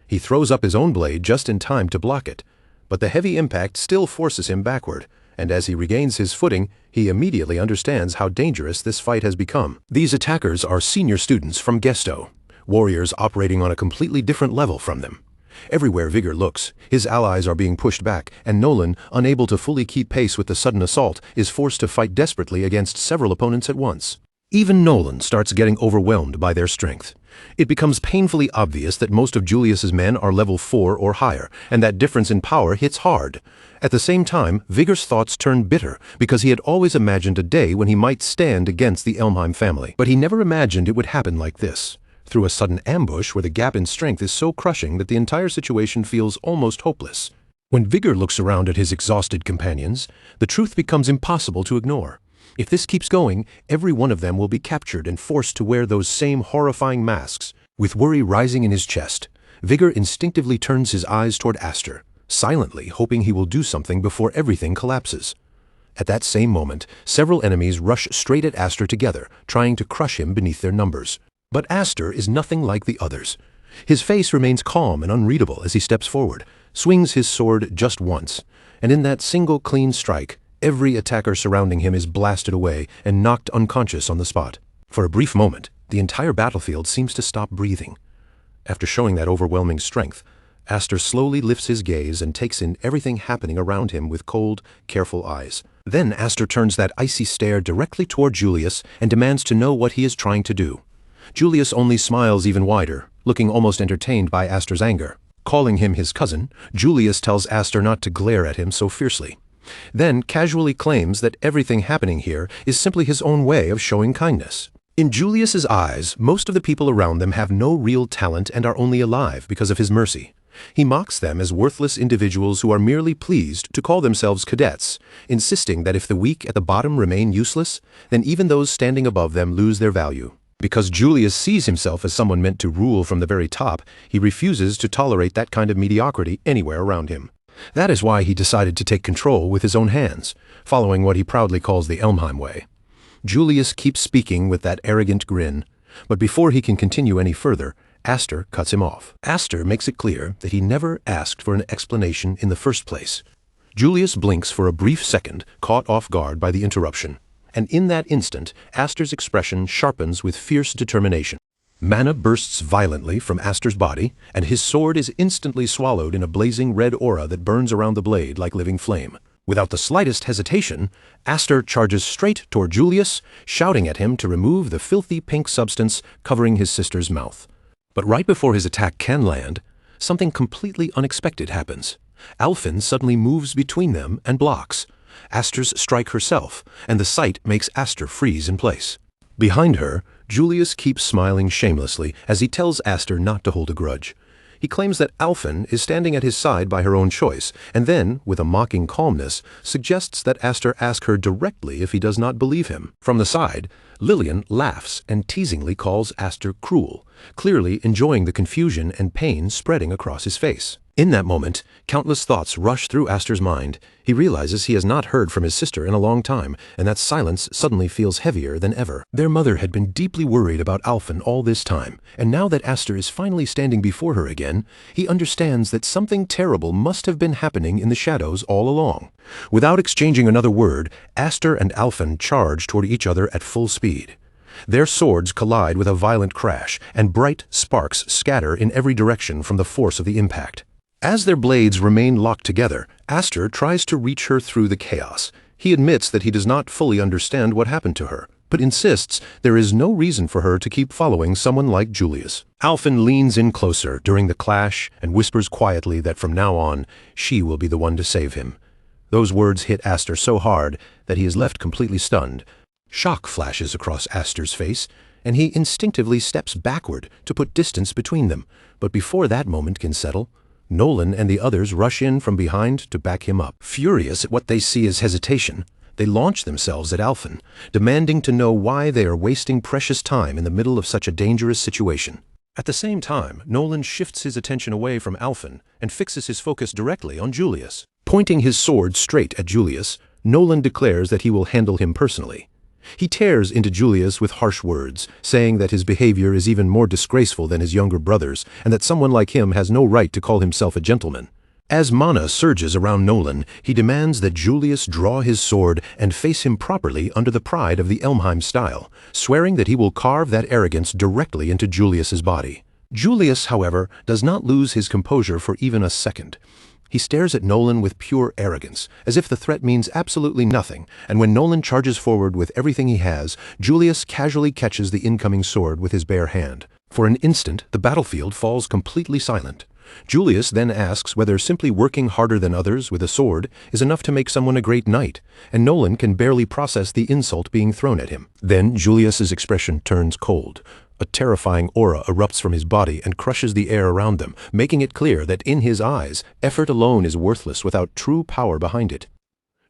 He throws up his own blade just in time to block it, but the heavy impact still forces him backward, and as he regains his footing, he immediately understands how dangerous this fight has become. These attackers are senior students from Gesto, warriors operating on a completely different level from them. Everywhere Vigor looks, his allies are being pushed back, and Nolan, unable to fully keep pace with the sudden assault, is forced to fight desperately against several opponents at once. Even Nolan starts getting overwhelmed by their strength. It becomes painfully obvious that most of Julius's men are level 4 or higher, and that difference in power hits hard. At the same time, Vigor's thoughts turn bitter, because he had always imagined a day when he might stand against the Elmheim family. But he never imagined it would happen like this, through a sudden ambush where the gap in strength is so crushing that the entire situation feels almost hopeless. When Vigor looks around at his exhausted companions, the truth becomes impossible to ignore. If this keeps going, every one of them will be captured and forced to wear those same horrifying masks. With worry rising in his chest, Vigor instinctively turns his eyes toward Aster, silently hoping he will do something before everything collapses. At that same moment, several enemies rush straight at Aster together, trying to crush him beneath their numbers. But Aster is nothing like the others. His face remains calm and unreadable as he steps forward, swings his sword just once, and in that single clean strike, every attacker surrounding him is blasted away and knocked unconscious on the spot. For a brief moment, the entire battlefield seems to stop breathing. After showing that overwhelming strength, Aster slowly lifts his gaze and takes in everything happening around him with cold, careful eyes. Then Aster turns that icy stare directly toward Julius and demands to know what he is trying to do. Julius only smiles even wider, looking almost entertained by Aster's anger. Calling him his cousin, Julius tells Aster not to glare at him so fiercely. Then casually claims that everything happening here is simply his own way of showing kindness. In Julius's eyes, most of the people around them have no real talent and are only alive because of his mercy. He mocks them as worthless individuals who are merely pleased to call themselves cadets, insisting that if the weak at the bottom remain useless, then even those standing above them lose their value. Because Julius sees himself as someone meant to rule from the very top, he refuses to tolerate that kind of mediocrity anywhere around him. That is why he decided to take control with his own hands, following what he proudly calls the Elmheim way. Julius keeps speaking with that arrogant grin, but before he can continue any further, Aster cuts him off. Aster makes it clear that he never asked for an explanation in the first place. Julius blinks for a brief second, caught off guard by the interruption, and in that instant, Aster's expression sharpens with fierce determination. Mana bursts violently from Aster's body, and his sword is instantly swallowed in a blazing red aura that burns around the blade like living flame. Without the slightest hesitation, Aster charges straight toward Julius, shouting at him to remove the filthy pink substance covering his sister's mouth. But right before his attack can land, something completely unexpected happens. Alfin suddenly moves between them and blocks Aster's strike herself, and the sight makes Aster freeze in place. Behind her, Julius keeps smiling shamelessly as he tells Aster not to hold a grudge. He claims that Alfin is standing at his side by her own choice, and then, with a mocking calmness, suggests that Aster ask her directly if he does not believe him. From the side, Lillian laughs and teasingly calls Aster cruel, clearly enjoying the confusion and pain spreading across his face. In that moment, countless thoughts rush through Aster's mind. He realizes he has not heard from his sister in a long time, and that silence suddenly feels heavier than ever. Their mother had been deeply worried about Alfin all this time, and now that Aster is finally standing before her again, he understands that something terrible must have been happening in the shadows all along. Without exchanging another word, Aster and Alfin charge toward each other at full speed. Their swords collide with a violent crash, and bright sparks scatter in every direction from the force of the impact. As their blades remain locked together, Aster tries to reach her through the chaos. He admits that he does not fully understand what happened to her, but insists there is no reason for her to keep following someone like Julius. Alfin leans in closer during the clash and whispers quietly that from now on, she will be the one to save him. Those words hit Aster so hard that he is left completely stunned. Shock flashes across Aster's face, and he instinctively steps backward to put distance between them. But before that moment can settle, Nolan and the others rush in from behind to back him up. Furious at what they see as hesitation, they launch themselves at Alfin, demanding to know why they are wasting precious time in the middle of such a dangerous situation. At the same time, Nolan shifts his attention away from Alfin and fixes his focus directly on Julius. Pointing his sword straight at Julius, Nolan declares that he will handle him personally. He tears into Julius with harsh words, saying that his behavior is even more disgraceful than his younger brother's, and that someone like him has no right to call himself a gentleman. As mana surges around Nolan, he demands that Julius draw his sword and face him properly under the pride of the Elmheim style, swearing that he will carve that arrogance directly into Julius's body. Julius, however, does not lose his composure for even a second. He stares at Nolan with pure arrogance, as if the threat means absolutely nothing, and when Nolan charges forward with everything he has, Julius casually catches the incoming sword with his bare hand. For an instant, the battlefield falls completely silent. Julius then asks whether simply working harder than others with a sword is enough to make someone a great knight, and Nolan can barely process the insult being thrown at him. Then Julius's expression turns cold. A terrifying aura erupts from his body and crushes the air around them, making it clear that in his eyes, effort alone is worthless without true power behind it.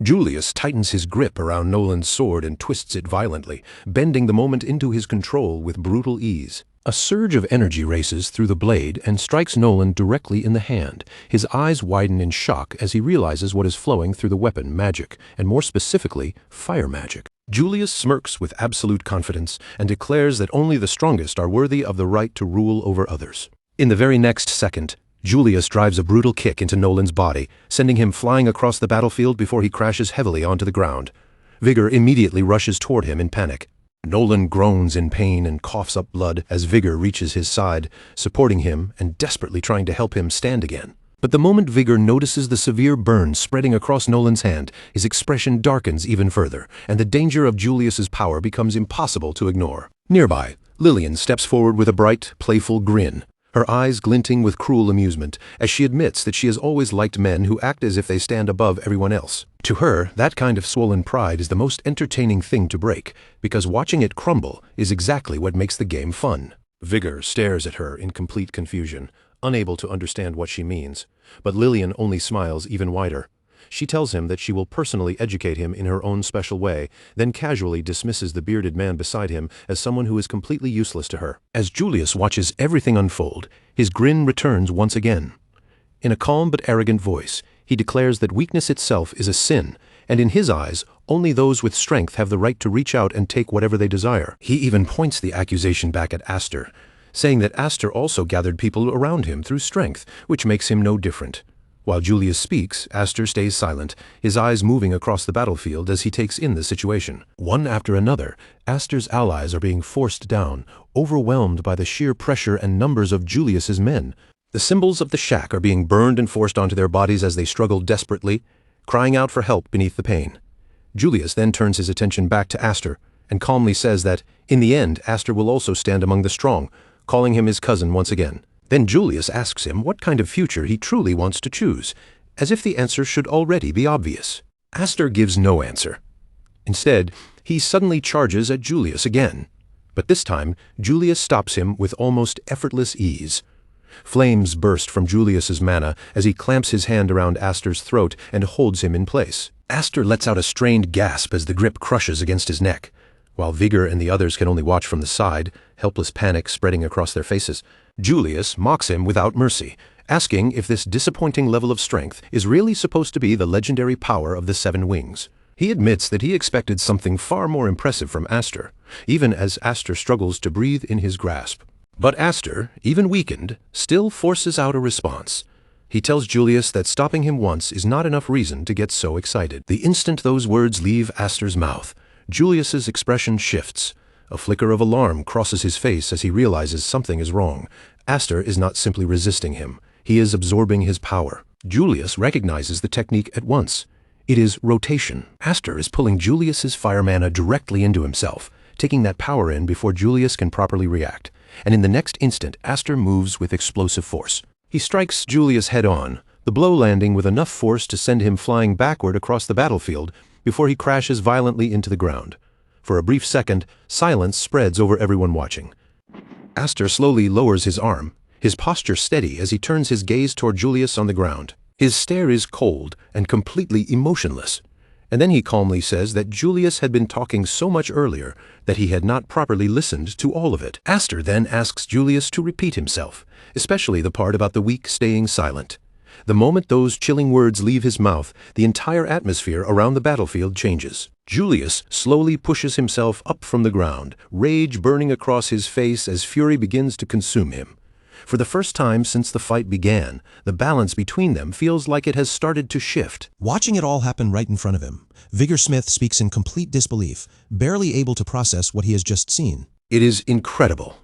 Julius tightens his grip around Nolan's sword and twists it violently, bending the moment into his control with brutal ease. A surge of energy races through the blade and strikes Nolan directly in the hand. His eyes widen in shock as he realizes what is flowing through the weapon: magic, and more specifically, fire magic. Julius smirks with absolute confidence and declares that only the strongest are worthy of the right to rule over others. In the very next second, Julius drives a brutal kick into Nolan's body, sending him flying across the battlefield before he crashes heavily onto the ground. Vigor immediately rushes toward him in panic. Nolan groans in pain and coughs up blood as Vigor reaches his side, supporting him and desperately trying to help him stand again. But the moment Vigor notices the severe burn spreading across Nolan's hand, his expression darkens even further, and the danger of Julius's power becomes impossible to ignore. Nearby, Lillian steps forward with a bright, playful grin, her eyes glinting with cruel amusement, as she admits that she has always liked men who act as if they stand above everyone else. To her, that kind of swollen pride is the most entertaining thing to break, because watching it crumble is exactly what makes the game fun. Vigor stares at her in complete confusion, unable to understand what she means, but Lillian only smiles even wider. She tells him that she will personally educate him in her own special way, then casually dismisses the bearded man beside him as someone who is completely useless to her. As Julius watches everything unfold, his grin returns once again. In a calm but arrogant voice, he declares that weakness itself is a sin, and in his eyes, only those with strength have the right to reach out and take whatever they desire. He even points the accusation back at Aster, saying that Aster also gathered people around him through strength, which makes him no different. While Julius speaks, Aster stays silent, his eyes moving across the battlefield as he takes in the situation. One after another, Aster's allies are being forced down, overwhelmed by the sheer pressure and numbers of Julius's men. The symbols of the shack are being burned and forced onto their bodies as they struggle desperately, crying out for help beneath the pain. Julius then turns his attention back to Aster and calmly says that, in the end, Aster will also stand among the strong, calling him his cousin once again. Then Julius asks him what kind of future he truly wants to choose, as if the answer should already be obvious. Aster gives no answer. Instead, he suddenly charges at Julius again. But this time, Julius stops him with almost effortless ease. Flames burst from Julius's mana as he clamps his hand around Aster's throat and holds him in place. Aster lets out a strained gasp as the grip crushes against his neck. While Vigor and the others can only watch from the side, helpless panic spreading across their faces, Julius mocks him without mercy, asking if this disappointing level of strength is really supposed to be the legendary power of the Seven Wings. He admits that he expected something far more impressive from Aster, even as Aster struggles to breathe in his grasp. But Aster, even weakened, still forces out a response. He tells Julius that stopping him once is not enough reason to get so excited. The instant those words leave Aster's mouth, Julius's expression shifts. A flicker of alarm crosses his face as he realizes something is wrong. Aster is not simply resisting him. He is absorbing his power. Julius recognizes the technique at once. It is rotation. Aster is pulling Julius's fire mana directly into himself, taking that power in before Julius can properly react. And in the next instant, Aster moves with explosive force. He strikes Julius head-on, the blow landing with enough force to send him flying backward across the battlefield before he crashes violently into the ground. For a brief second, silence spreads over everyone watching. Aster slowly lowers his arm, his posture steady as he turns his gaze toward Julius on the ground. His stare is cold and completely emotionless. And then he calmly says that Julius had been talking so much earlier that he had not properly listened to all of it. Aster then asks Julius to repeat himself, especially the part about the weak staying silent. The moment those chilling words leave his mouth, the entire atmosphere around the battlefield changes. Julius slowly pushes himself up from the ground, rage burning across his face as fury begins to consume him. For the first time since the fight began, the balance between them feels like it has started to shift. Watching it all happen right in front of him, Vigor Smith speaks in complete disbelief, barely able to process what he has just seen. It is incredible.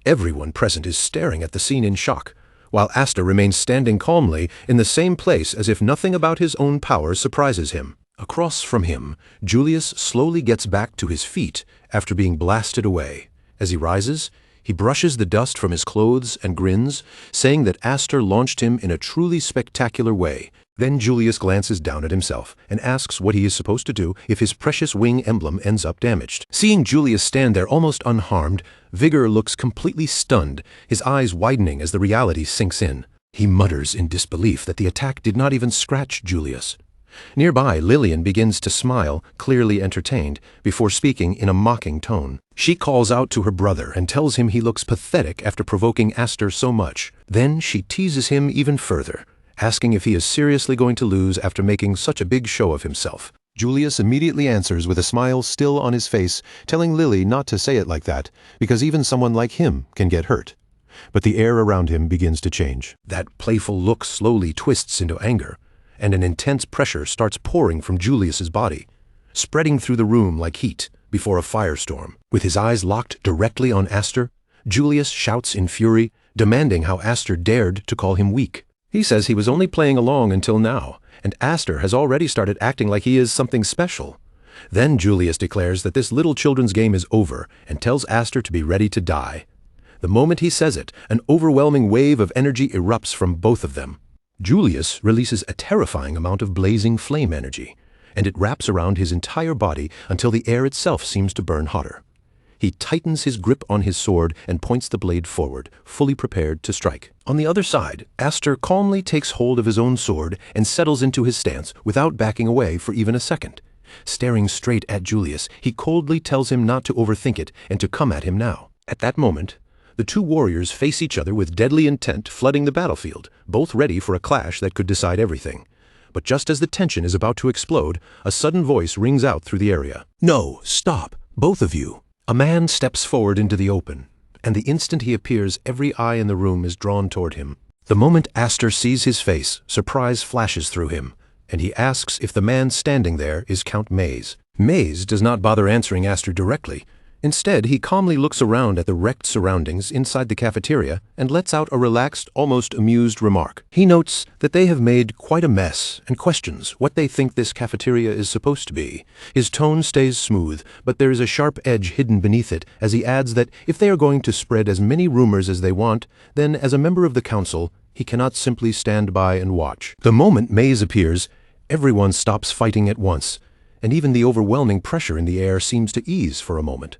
Everyone present is staring at the scene in shock, while Aster remains standing calmly in the same place as if nothing about his own power surprises him. Across from him, Julius slowly gets back to his feet after being blasted away. As he rises, he brushes the dust from his clothes and grins, saying that Aster launched him in a truly spectacular way. Then Julius glances down at himself and asks what he is supposed to do if his precious wing emblem ends up damaged. Seeing Julius stand there almost unharmed, Vigor looks completely stunned, his eyes widening as the reality sinks in. He mutters in disbelief that the attack did not even scratch Julius. Nearby, Lillian begins to smile, clearly entertained, before speaking in a mocking tone. She calls out to her brother and tells him he looks pathetic after provoking Aster so much. Then she teases him even further, asking if he is seriously going to lose after making such a big show of himself. Julius immediately answers with a smile still on his face, telling Lily not to say it like that, because even someone like him can get hurt. But the air around him begins to change. That playful look slowly twists into anger, and an intense pressure starts pouring from Julius's body, spreading through the room like heat before a firestorm. With his eyes locked directly on Aster, Julius shouts in fury, demanding how Aster dared to call him weak. He says he was only playing along until now, and Aster has already started acting like he is something special. Then Julius declares that this little children's game is over and tells Aster to be ready to die. The moment he says it, an overwhelming wave of energy erupts from both of them. Julius releases a terrifying amount of blazing flame energy, and it wraps around his entire body until the air itself seems to burn hotter. He tightens his grip on his sword and points the blade forward, fully prepared to strike. On the other side, Aster calmly takes hold of his own sword and settles into his stance without backing away for even a second. Staring straight at Julius, he coldly tells him not to overthink it and to come at him now. At that moment, the two warriors face each other with deadly intent flooding the battlefield, both ready for a clash that could decide everything. But just as the tension is about to explode, a sudden voice rings out through the area. "No, stop, both of you." A man steps forward into the open, and the instant he appears, every eye in the room is drawn toward him. The moment Aster sees his face, surprise flashes through him, and he asks if the man standing there is Count Maze. Maze does not bother answering Aster directly. Instead, he calmly looks around at the wrecked surroundings inside the cafeteria and lets out a relaxed, almost amused remark. He notes that they have made quite a mess and questions what they think this cafeteria is supposed to be. His tone stays smooth, but there is a sharp edge hidden beneath it as he adds that if they are going to spread as many rumors as they want, then as a member of the council, he cannot simply stand by and watch. The moment Maze appears, everyone stops fighting at once, and even the overwhelming pressure in the air seems to ease for a moment.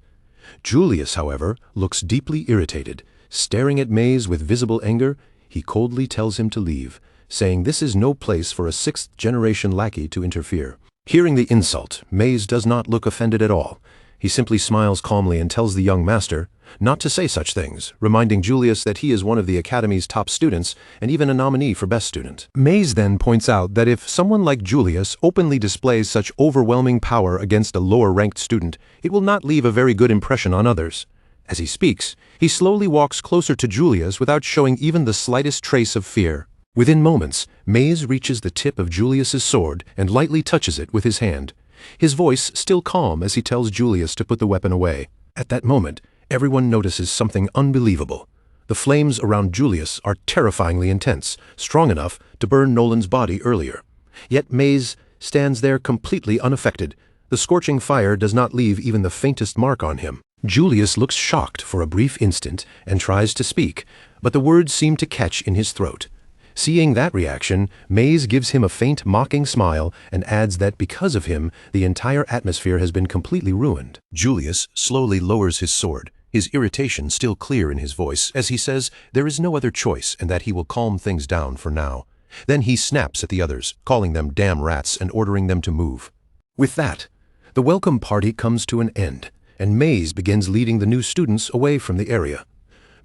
Julius, however, looks deeply irritated. Staring at Maze with visible anger, he coldly tells him to leave, saying this is no place for a sixth-generation lackey to interfere. Hearing the insult, Maze does not look offended at all. He simply smiles calmly and tells the young master not to say such things, reminding Julius that he is one of the Academy's top students and even a nominee for best student. Maze then points out that if someone like Julius openly displays such overwhelming power against a lower-ranked student, it will not leave a very good impression on others. As he speaks, he slowly walks closer to Julius without showing even the slightest trace of fear. Within moments, Maze reaches the tip of Julius's sword and lightly touches it with his hand, his voice still calm as he tells Julius to put the weapon away. At that moment, everyone notices something unbelievable. The flames around Julius are terrifyingly intense, strong enough to burn Nolan's body earlier. Yet Maze stands there completely unaffected. The scorching fire does not leave even the faintest mark on him. Julius looks shocked for a brief instant and tries to speak, but the words seem to catch in his throat. Seeing that reaction, Maze gives him a faint mocking smile and adds that because of him, the entire atmosphere has been completely ruined. Julius slowly lowers his sword, his irritation still clear in his voice, as he says there is no other choice and that he will calm things down for now. Then he snaps at the others, calling them damn rats and ordering them to move. With that, the welcome party comes to an end, and Maze begins leading the new students away from the area.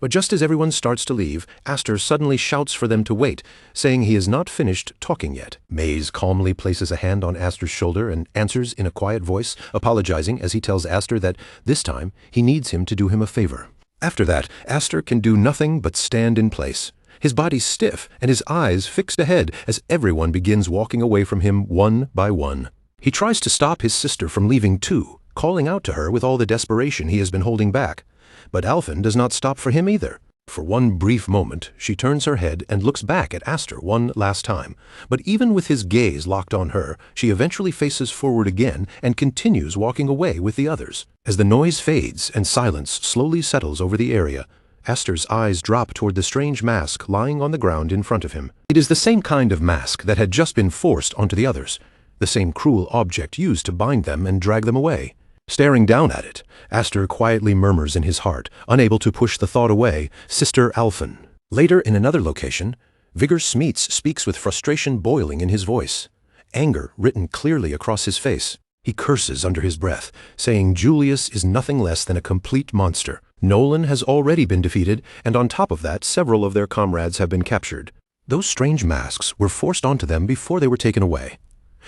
But just as everyone starts to leave, Aster suddenly shouts for them to wait, saying he is not finished talking yet. Maze calmly places a hand on Aster's shoulder and answers in a quiet voice, apologizing as he tells Aster that this time he needs him to do him a favor. After that, Aster can do nothing but stand in place, his body stiff and his eyes fixed ahead as everyone begins walking away from him one by one. He tries to stop his sister from leaving too, calling out to her with all the desperation he has been holding back. But Alphen does not stop for him either. For one brief moment, she turns her head and looks back at Aster one last time. But even with his gaze locked on her, she eventually faces forward again and continues walking away with the others. As the noise fades and silence slowly settles over the area, Aster's eyes drop toward the strange mask lying on the ground in front of him. It is the same kind of mask that had just been forced onto the others, the same cruel object used to bind them and drag them away. Staring down at it, Aster quietly murmurs in his heart, unable to push the thought away, Sister Alphen. Later, in another location, Vigor Smeets speaks with frustration boiling in his voice, anger written clearly across his face. He curses under his breath, saying Julius is nothing less than a complete monster. Nolan has already been defeated, and on top of that, several of their comrades have been captured. Those strange masks were forced onto them before they were taken away.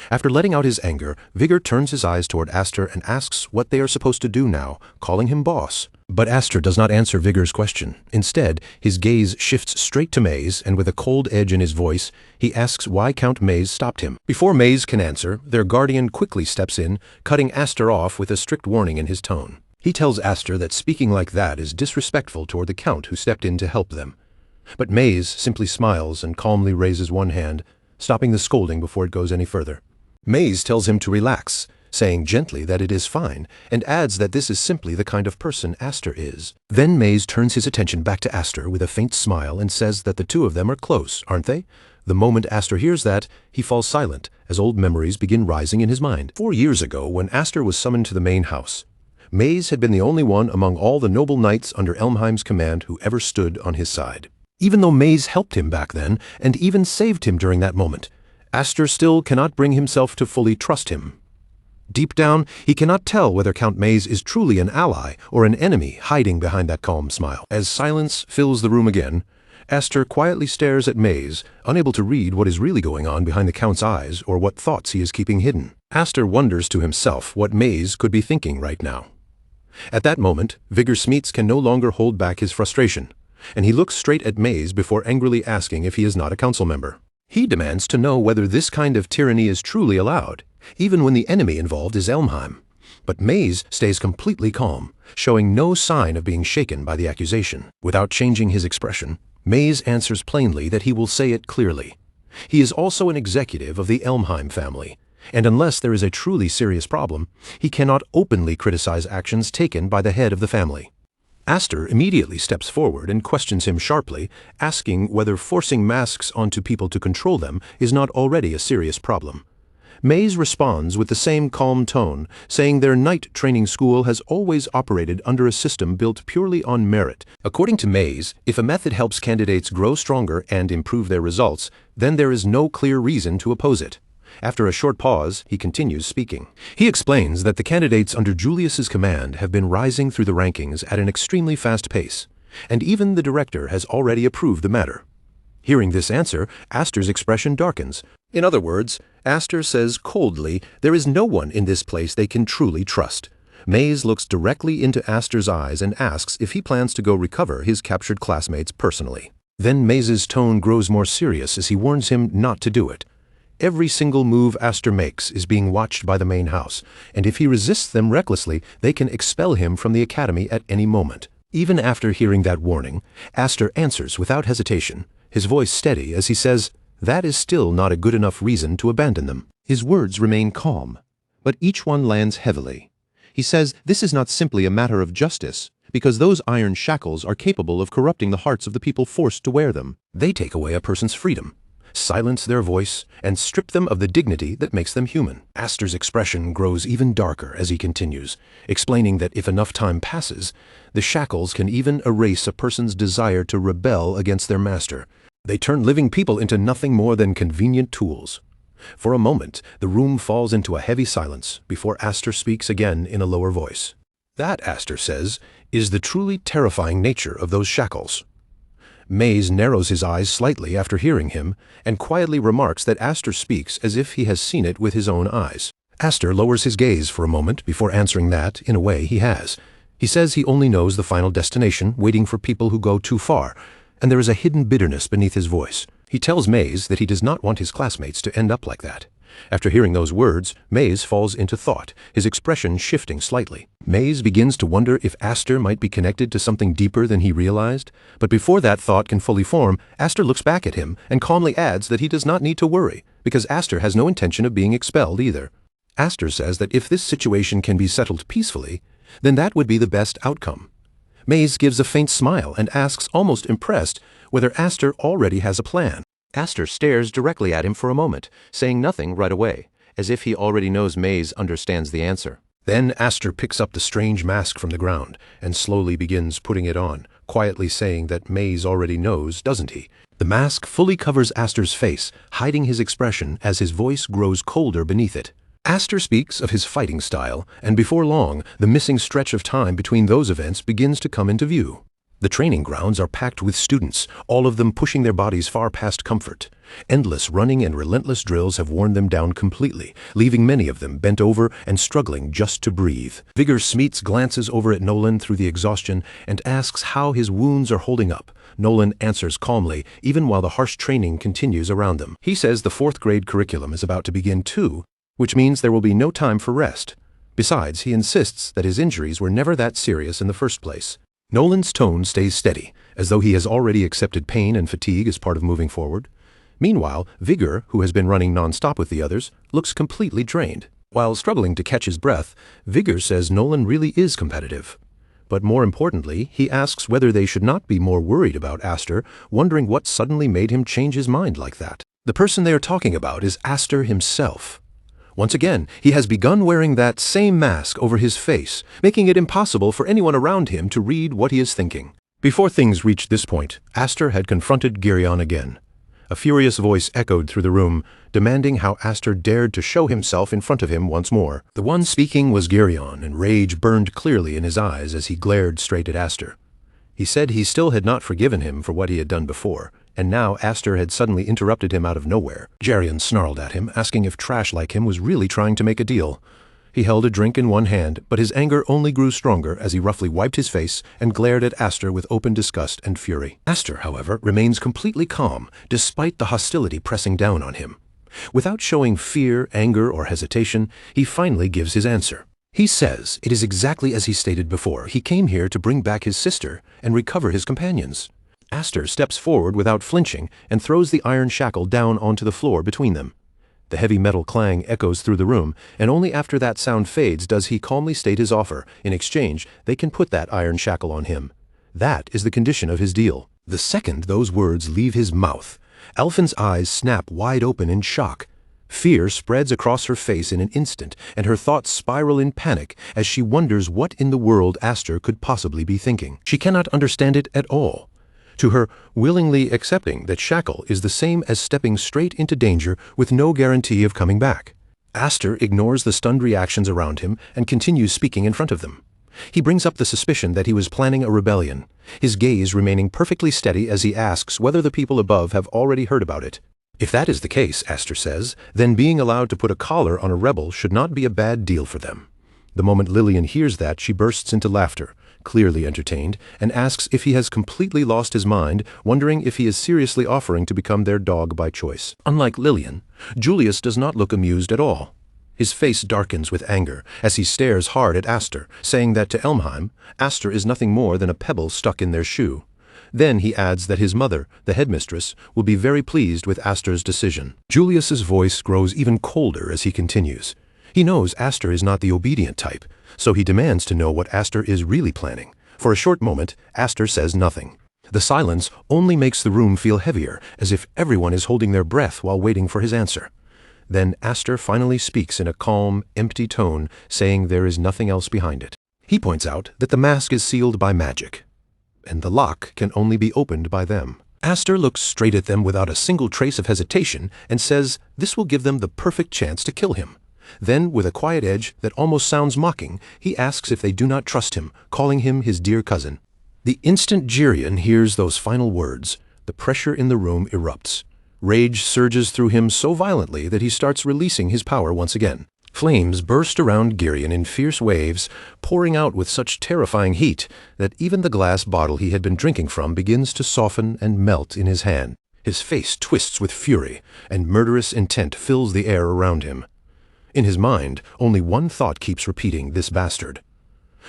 After letting out his anger, Vigor turns his eyes toward Aster and asks what they are supposed to do now, calling him boss. But Aster does not answer Vigor's question. Instead, his gaze shifts straight to Maze, and with a cold edge in his voice, he asks why Count Maze stopped him. Before Maze can answer, their guardian quickly steps in, cutting Aster off with a strict warning in his tone. He tells Aster that speaking like that is disrespectful toward the Count who stepped in to help them. But Maze simply smiles and calmly raises one hand, stopping the scolding before it goes any further. Maze tells him to relax, saying gently that it is fine, and adds that this is simply the kind of person Aster is. Then Maze turns his attention back to Aster with a faint smile and says that the two of them are close, aren't they? The moment Aster hears that, he falls silent, as old memories begin rising in his mind. 4 years ago, when Aster was summoned to the main house, Maze had been the only one among all the noble knights under Elmheim's command who ever stood on his side. Even though Maze helped him back then, and even saved him during that moment, Aster still cannot bring himself to fully trust him. Deep down, he cannot tell whether Count Maze is truly an ally or an enemy hiding behind that calm smile. As silence fills the room again, Aster quietly stares at Maze, unable to read what is really going on behind the Count's eyes or what thoughts he is keeping hidden. Aster wonders to himself what Maze could be thinking right now. At that moment, Vigor Smeets can no longer hold back his frustration. and he looks straight at Maze before angrily asking if he is not a council member. He demands to know whether this kind of tyranny is truly allowed, even when the enemy involved is Elmheim. But Maze stays completely calm, showing no sign of being shaken by the accusation. Without changing his expression, Maze answers plainly that he will say it clearly. He is also an executive of the Elmheim family, and unless there is a truly serious problem, he cannot openly criticize actions taken by the head of the family. Aster immediately steps forward and questions him sharply, asking whether forcing masks onto people to control them is not already a serious problem. Maze responds with the same calm tone, saying their night training school has always operated under a system built purely on merit. According to Maze, if a method helps candidates grow stronger and improve their results, then there is no clear reason to oppose it. After a short pause, he continues speaking. He explains that the candidates under Julius's command have been rising through the rankings at an extremely fast pace, and even the director has already approved the matter. Hearing this answer, Aster's expression darkens. In other words, Aster says coldly there is no one in this place they can truly trust. Maze looks directly into Aster's eyes and asks if he plans to go recover his captured classmates personally. Then Maze's tone grows more serious as he warns him not to do it. Every single move Aster makes is being watched by the main house, and if he resists them recklessly, they can expel him from the academy at any moment. Even after hearing that warning, Aster answers without hesitation, his voice steady as he says, that is still not a good enough reason to abandon them. His words remain calm, but each one lands heavily. He says this is not simply a matter of justice, because those iron shackles are capable of corrupting the hearts of the people forced to wear them. They take away a person's freedom, silence their voice, and strip them of the dignity that makes them human. Aster's expression grows even darker as he continues, explaining that if enough time passes, the shackles can even erase a person's desire to rebel against their master. They turn living people into nothing more than convenient tools. For a moment, the room falls into a heavy silence before Aster speaks again in a lower voice. That, Aster says, is the truly terrifying nature of those shackles. Maze narrows his eyes slightly after hearing him and quietly remarks that Aster speaks as if he has seen it with his own eyes. Aster lowers his gaze for a moment before answering that, in a way, he has. He says he only knows the final destination, waiting for people who go too far, and there is a hidden bitterness beneath his voice. He tells Maze that he does not want his classmates to end up like that. After hearing those words, Maze falls into thought, his expression shifting slightly. Maze begins to wonder if Aster might be connected to something deeper than he realized, but before that thought can fully form, Aster looks back at him and calmly adds that he does not need to worry, because Aster has no intention of being expelled either. Aster says that if this situation can be settled peacefully, then that would be the best outcome. Maze gives a faint smile and asks, almost impressed, whether Aster already has a plan. Aster stares directly at him for a moment, saying nothing right away, as if he already knows Maze understands the answer. Then Aster picks up the strange mask from the ground and slowly begins putting it on, quietly saying that Maze already knows, doesn't he? The mask fully covers Aster's face, hiding his expression as his voice grows colder beneath it. Aster speaks of his fighting style, and before long, the missing stretch of time between those events begins to come into view. The training grounds are packed with students, all of them pushing their bodies far past comfort. Endless running and relentless drills have worn them down completely, leaving many of them bent over and struggling just to breathe. Vigor Smeets glances over at Nolan through the exhaustion and asks how his wounds are holding up. Nolan answers calmly, even while the harsh training continues around them. He says the 4th grade curriculum is about to begin too, which means there will be no time for rest. Besides, he insists that his injuries were never that serious in the first place. Nolan's tone stays steady, as though he has already accepted pain and fatigue as part of moving forward. Meanwhile, Vigor, who has been running non-stop with the others, looks completely drained. While struggling to catch his breath, Vigor says Nolan really is competitive. But more importantly, he asks whether they should not be more worried about Aster, wondering what suddenly made him change his mind like that. The person they are talking about is Aster himself. Once again, he has begun wearing that same mask over his face, making it impossible for anyone around him to read what he is thinking. Before things reached this point, Aster had confronted Geryon again. A furious voice echoed through the room, demanding how Aster dared to show himself in front of him once more. The one speaking was Geryon, and rage burned clearly in his eyes as he glared straight at Aster. He said he still had not forgiven him for what he had done before, and now Aster had suddenly interrupted him out of nowhere. Geryon snarled at him, asking if trash like him was really trying to make a deal. He held a drink in one hand, but his anger only grew stronger as he roughly wiped his face and glared at Aster with open disgust and fury. Aster, however, remains completely calm, despite the hostility pressing down on him. Without showing fear, anger, or hesitation, he finally gives his answer. He says it is exactly as he stated before. He came here to bring back his sister and recover his companions. Aster steps forward without flinching and throws the iron shackle down onto the floor between them. The heavy metal clang echoes through the room, and only after that sound fades does he calmly state his offer. In exchange, they can put that iron shackle on him. That is the condition of his deal. The second those words leave his mouth, Alphen's eyes snap wide open in shock. Fear spreads across her face in an instant, and her thoughts spiral in panic as she wonders what in the world Aster could possibly be thinking. She cannot understand it at all. To her, willingly accepting that shackle is the same as stepping straight into danger with no guarantee of coming back. Aster ignores the stunned reactions around him and continues speaking in front of them. He brings up the suspicion that he was planning a rebellion, his gaze remaining perfectly steady as he asks whether the people above have already heard about it. If that is the case, Aster says, then being allowed to put a collar on a rebel should not be a bad deal for them. The moment Lillian hears that, she bursts into laughter, clearly entertained, and asks if he has completely lost his mind, wondering if he is seriously offering to become their dog by choice. Unlike Lillian, Julius does not look amused at all. His face darkens with anger as he stares hard at Aster, saying that to Elmheim, Aster is nothing more than a pebble stuck in their shoe. Then he adds that his mother, the headmistress, will be very pleased with Aster's decision. Julius's voice grows even colder as he continues. He knows Aster is not the obedient type, so he demands to know what Aster is really planning. For a short moment, Aster says nothing. The silence only makes the room feel heavier, as if everyone is holding their breath while waiting for his answer. Then Aster finally speaks in a calm, empty tone, saying there is nothing else behind it. He points out that the mask is sealed by magic, and the lock can only be opened by them. Aster looks straight at them without a single trace of hesitation and says this will give them the perfect chance to kill him. Then, with a quiet edge that almost sounds mocking, he asks if they do not trust him, calling him his dear cousin. The instant Girion hears those final words, the pressure in the room erupts. Rage surges through him so violently that he starts releasing his power once again. Flames burst around Girion in fierce waves, pouring out with such terrifying heat that even the glass bottle he had been drinking from begins to soften and melt in his hand. His face twists with fury, and murderous intent fills the air around him. In his mind, only one thought keeps repeating, this bastard.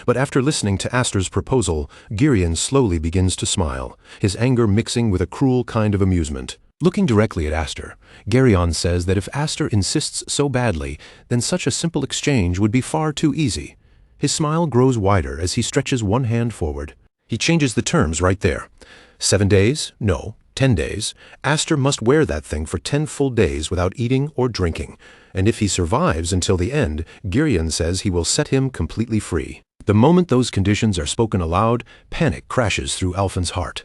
But after listening to Aster's proposal, Girion slowly begins to smile, his anger mixing with a cruel kind of amusement. Looking directly at Aster, Girion says that if Aster insists so badly, then such a simple exchange would be far too easy. His smile grows wider as he stretches one hand forward. He changes the terms right there. 7 days? No. 10 days. Aster must wear that thing for 10 full days without eating or drinking, and if he survives until the end, Girion says he will set him completely free. The moment those conditions are spoken aloud, panic crashes through Alphen's heart.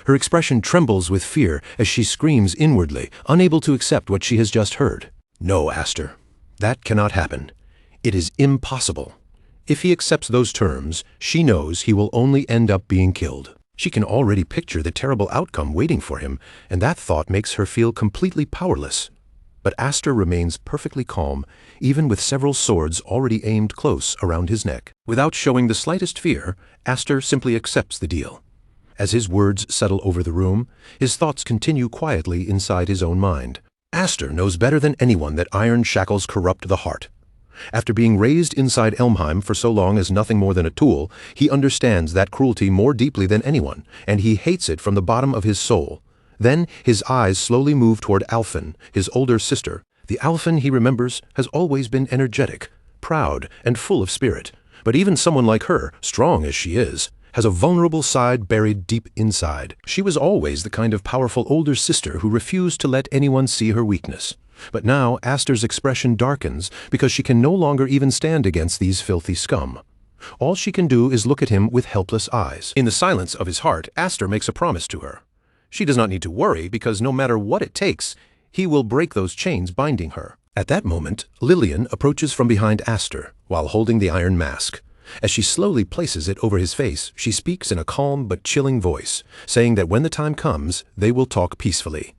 Her expression trembles with fear as she screams inwardly, unable to accept what she has just heard. No, Aster. That cannot happen. It is impossible. If he accepts those terms, she knows he will only end up being killed. She can already picture the terrible outcome waiting for him, and that thought makes her feel completely powerless. But Aster remains perfectly calm, even with several swords already aimed close around his neck. Without showing the slightest fear, Aster simply accepts the deal. As his words settle over the room, his thoughts continue quietly inside his own mind. Aster knows better than anyone that iron shackles corrupt the heart. After being raised inside Elmheim for so long as nothing more than a tool, he understands that cruelty more deeply than anyone, and he hates it from the bottom of his soul. Then his eyes slowly move toward Alphen, his older sister. The Alphen he remembers has always been energetic, proud, and full of spirit. But even someone like her, strong as she is, has a vulnerable side buried deep inside. She was always the kind of powerful older sister who refused to let anyone see her weakness. But now Aster's expression darkens because she can no longer even stand against these filthy scum. All she can do is look at him with helpless eyes. In the silence of his heart, Aster makes a promise to her. She does not need to worry because no matter what it takes, he will break those chains binding her. At that moment, Lillian approaches from behind Aster while holding the iron mask. As she slowly places it over his face, she speaks in a calm but chilling voice, saying that when the time comes, they will talk peacefully.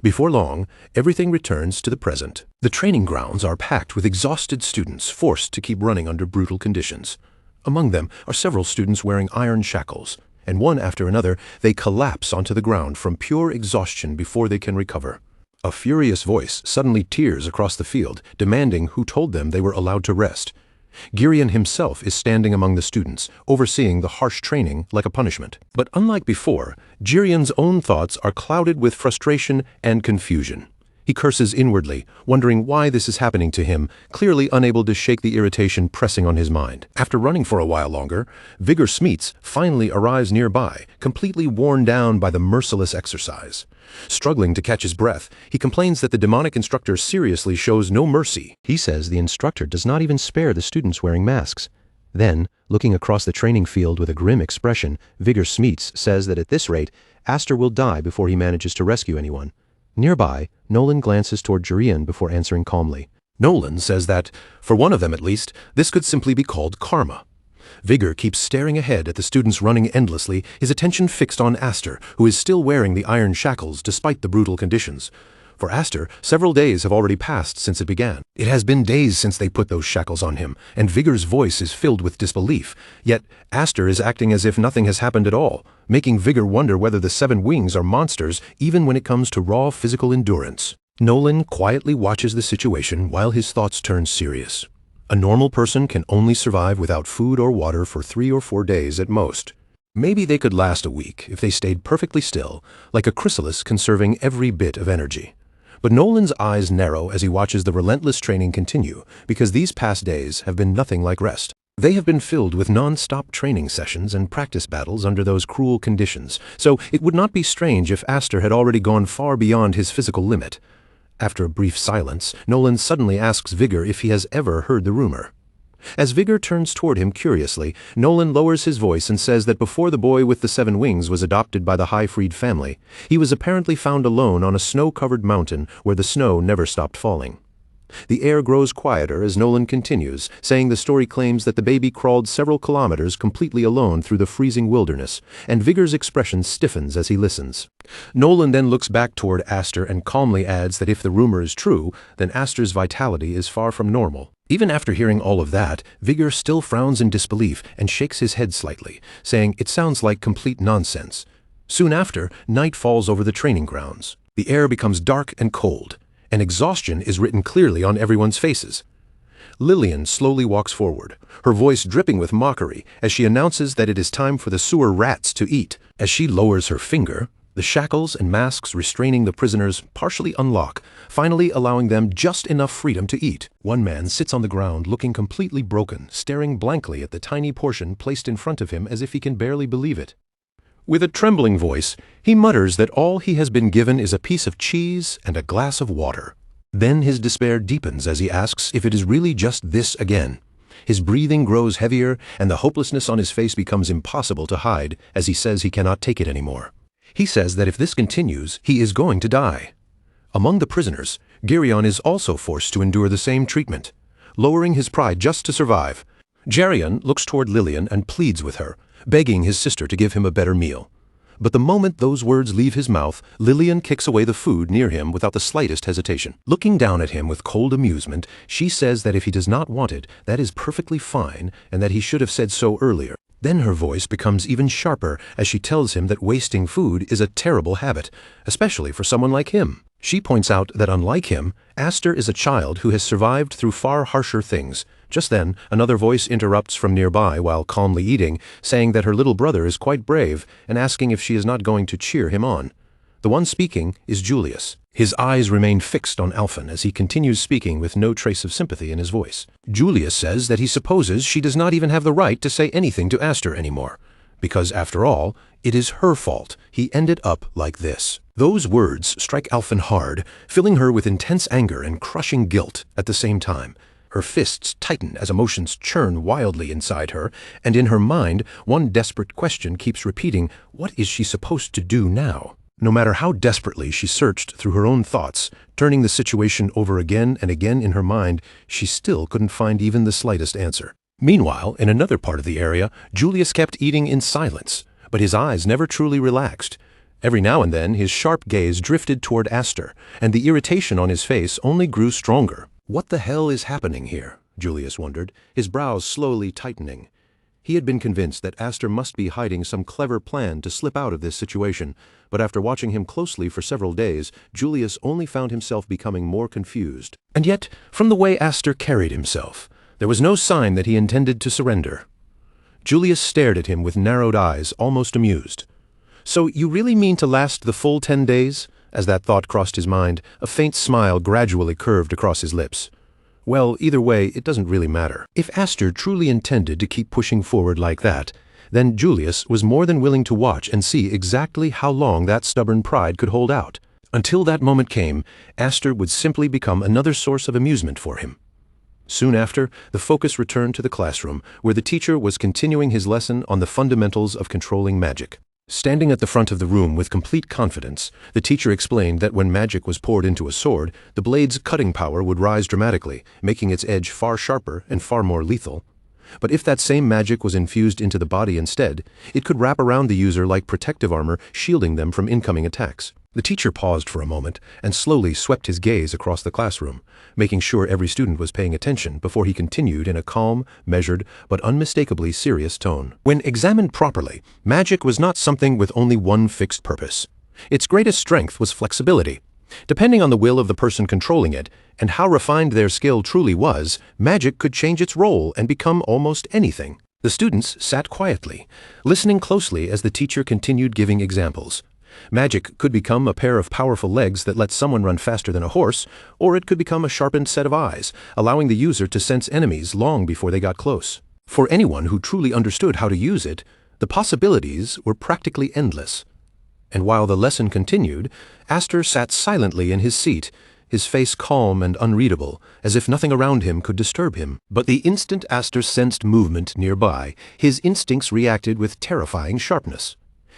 Before long, everything returns to the present. The training grounds are packed with exhausted students forced to keep running under brutal conditions. Among them are several students wearing iron shackles, and one after another they collapse onto the ground from pure exhaustion before they can recover. A furious voice suddenly tears across the field, demanding who told them they were allowed to rest. Girion himself is standing among the students, overseeing the harsh training like a punishment. But unlike before, Girion's own thoughts are clouded with frustration and confusion. He curses inwardly, wondering why this is happening to him, clearly unable to shake the irritation pressing on his mind. After running for a while longer, Vigor Smeets finally arrives nearby, completely worn down by the merciless exercise. Struggling to catch his breath, he complains that the demonic instructor seriously shows no mercy. He says the instructor does not even spare the students wearing masks. Then, looking across the training field with a grim expression, Vigor Smeets says that at this rate, Aster will die before he manages to rescue anyone. Nearby, Nolan glances toward Girion before answering calmly. Nolan says that, for one of them at least, this could simply be called karma. Vigor keeps staring ahead at the students running endlessly, his attention fixed on Aster, who is still wearing the iron shackles despite the brutal conditions. For Aster, several days have already passed since it began. It has been days since they put those shackles on him, and Vigor's voice is filled with disbelief. Yet, Aster is acting as if nothing has happened at all, making Vigor wonder whether the 7 wings are monsters even when it comes to raw physical endurance. Nolan quietly watches the situation while his thoughts turn serious. A normal person can only survive without food or water for 3 or 4 days at most. Maybe they could last a week if they stayed perfectly still, like a chrysalis conserving every bit of energy. But Nolan's eyes narrow as he watches the relentless training continue, because these past days have been nothing like rest. They have been filled with non-stop training sessions and practice battles under those cruel conditions, so it would not be strange if Aster had already gone far beyond his physical limit. After a brief silence, Nolan suddenly asks Vigor if he has ever heard the rumor. As Vigor turns toward him curiously, Nolan lowers his voice and says that before the boy with the 7 wings was adopted by the Highfried family, he was apparently found alone on a snow-covered mountain where the snow never stopped falling. The air grows quieter as Nolan continues, saying the story claims that the baby crawled several kilometers completely alone through the freezing wilderness, and Vigor's expression stiffens as he listens. Nolan then looks back toward Aster and calmly adds that if the rumor is true, then Aster's vitality is far from normal. Even after hearing all of that, Vigor still frowns in disbelief and shakes his head slightly, saying it sounds like complete nonsense. Soon after, night falls over the training grounds. The air becomes dark and cold, and exhaustion is written clearly on everyone's faces. Lillian slowly walks forward, her voice dripping with mockery as she announces that it is time for the sewer rats to eat. As she lowers her finger, the shackles and masks restraining the prisoners partially unlock, finally allowing them just enough freedom to eat. One man sits on the ground looking completely broken, staring blankly at the tiny portion placed in front of him as if he can barely believe it. With a trembling voice, he mutters that all he has been given is a piece of cheese and a glass of water. Then his despair deepens as he asks if it is really just this again. His breathing grows heavier, and the hopelessness on his face becomes impossible to hide as he says he cannot take it anymore. He says that if this continues, he is going to die. Among the prisoners, Girion is also forced to endure the same treatment, lowering his pride just to survive. Girion looks toward Lillian and pleads with her, begging his sister to give him a better meal. But the moment those words leave his mouth, Lillian kicks away the food near him without the slightest hesitation. Looking down at him with cold amusement, she says that if he does not want it, that is perfectly fine, and that he should have said so earlier. Then her voice becomes even sharper as she tells him that wasting food is a terrible habit, especially for someone like him. She points out that unlike him, Aster is a child who has survived through far harsher things. Just then, another voice interrupts from nearby while calmly eating, saying that her little brother is quite brave and asking if she is not going to cheer him on. The one speaking is Julius. His eyes remain fixed on Alphen as he continues speaking with no trace of sympathy in his voice. Julius says that he supposes she does not even have the right to say anything to Aster anymore, because after all, it is her fault he ended up like this. Those words strike Alphen hard, filling her with intense anger and crushing guilt at the same time. Her fists tighten as emotions churn wildly inside her, and in her mind, one desperate question keeps repeating, what is she supposed to do now? No matter how desperately she searched through her own thoughts, turning the situation over again and again in her mind, she still couldn't find even the slightest answer. Meanwhile, in another part of the area, Julius kept eating in silence, but his eyes never truly relaxed. Every now and then his sharp gaze drifted toward Aster, and the irritation on his face only grew stronger. What the hell is happening here? Julius wondered, his brows slowly tightening. He had been convinced that Aster must be hiding some clever plan to slip out of this situation, but after watching him closely for several days, Julius only found himself becoming more confused. And yet, from the way Aster carried himself, there was no sign that he intended to surrender. Julius stared at him with narrowed eyes, almost amused. "So you really mean to last the full 10 days?" As that thought crossed his mind, a faint smile gradually curved across his lips. Well, either way, it doesn't really matter. If Aster truly intended to keep pushing forward like that, then Julius was more than willing to watch and see exactly how long that stubborn pride could hold out. Until that moment came, Aster would simply become another source of amusement for him. Soon after, the focus returned to the classroom, where the teacher was continuing his lesson on the fundamentals of controlling magic. Standing at the front of the room with complete confidence, the teacher explained that when magic was poured into a sword, the blade's cutting power would rise dramatically, making its edge far sharper and far more lethal. But if that same magic was infused into the body instead, it could wrap around the user like protective armor, shielding them from incoming attacks. The teacher paused for a moment and slowly swept his gaze across the classroom, making sure every student was paying attention before he continued in a calm, measured, but unmistakably serious tone. When examined properly, magic was not something with only one fixed purpose. Its greatest strength was flexibility. Depending on the will of the person controlling it, and how refined their skill truly was, magic could change its role and become almost anything. The students sat quietly, listening closely as the teacher continued giving examples. Magic could become a pair of powerful legs that let someone run faster than a horse, or it could become a sharpened set of eyes, allowing the user to sense enemies long before they got close. For anyone who truly understood how to use it, the possibilities were practically endless. And while the lesson continued, Aster sat silently in his seat, his face calm and unreadable, as if nothing around him could disturb him. But the instant Aster sensed movement nearby, his instincts reacted with terrifying sharpness.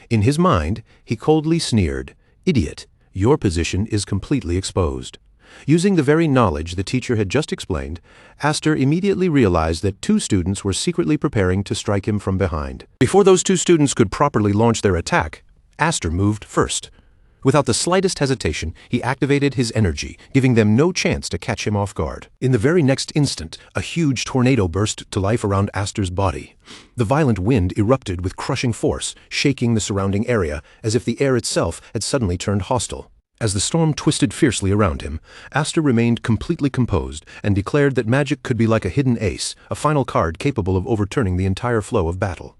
In his mind, he coldly sneered, "Idiot, your position is completely exposed." Using the very knowledge the teacher had just explained, Aster immediately realized that 2 students were secretly preparing to strike him from behind. Before those 2 students could properly launch their attack, Aster moved first. Without the slightest hesitation, he activated his energy, giving them no chance to catch him off guard. In the very next instant, a huge tornado burst to life around Aster's body. The violent wind erupted with crushing force, shaking the surrounding area as if the air itself had suddenly turned hostile. As the storm twisted fiercely around him, Aster remained completely composed and declared that magic could be like a hidden ace, a final card capable of overturning the entire flow of battle.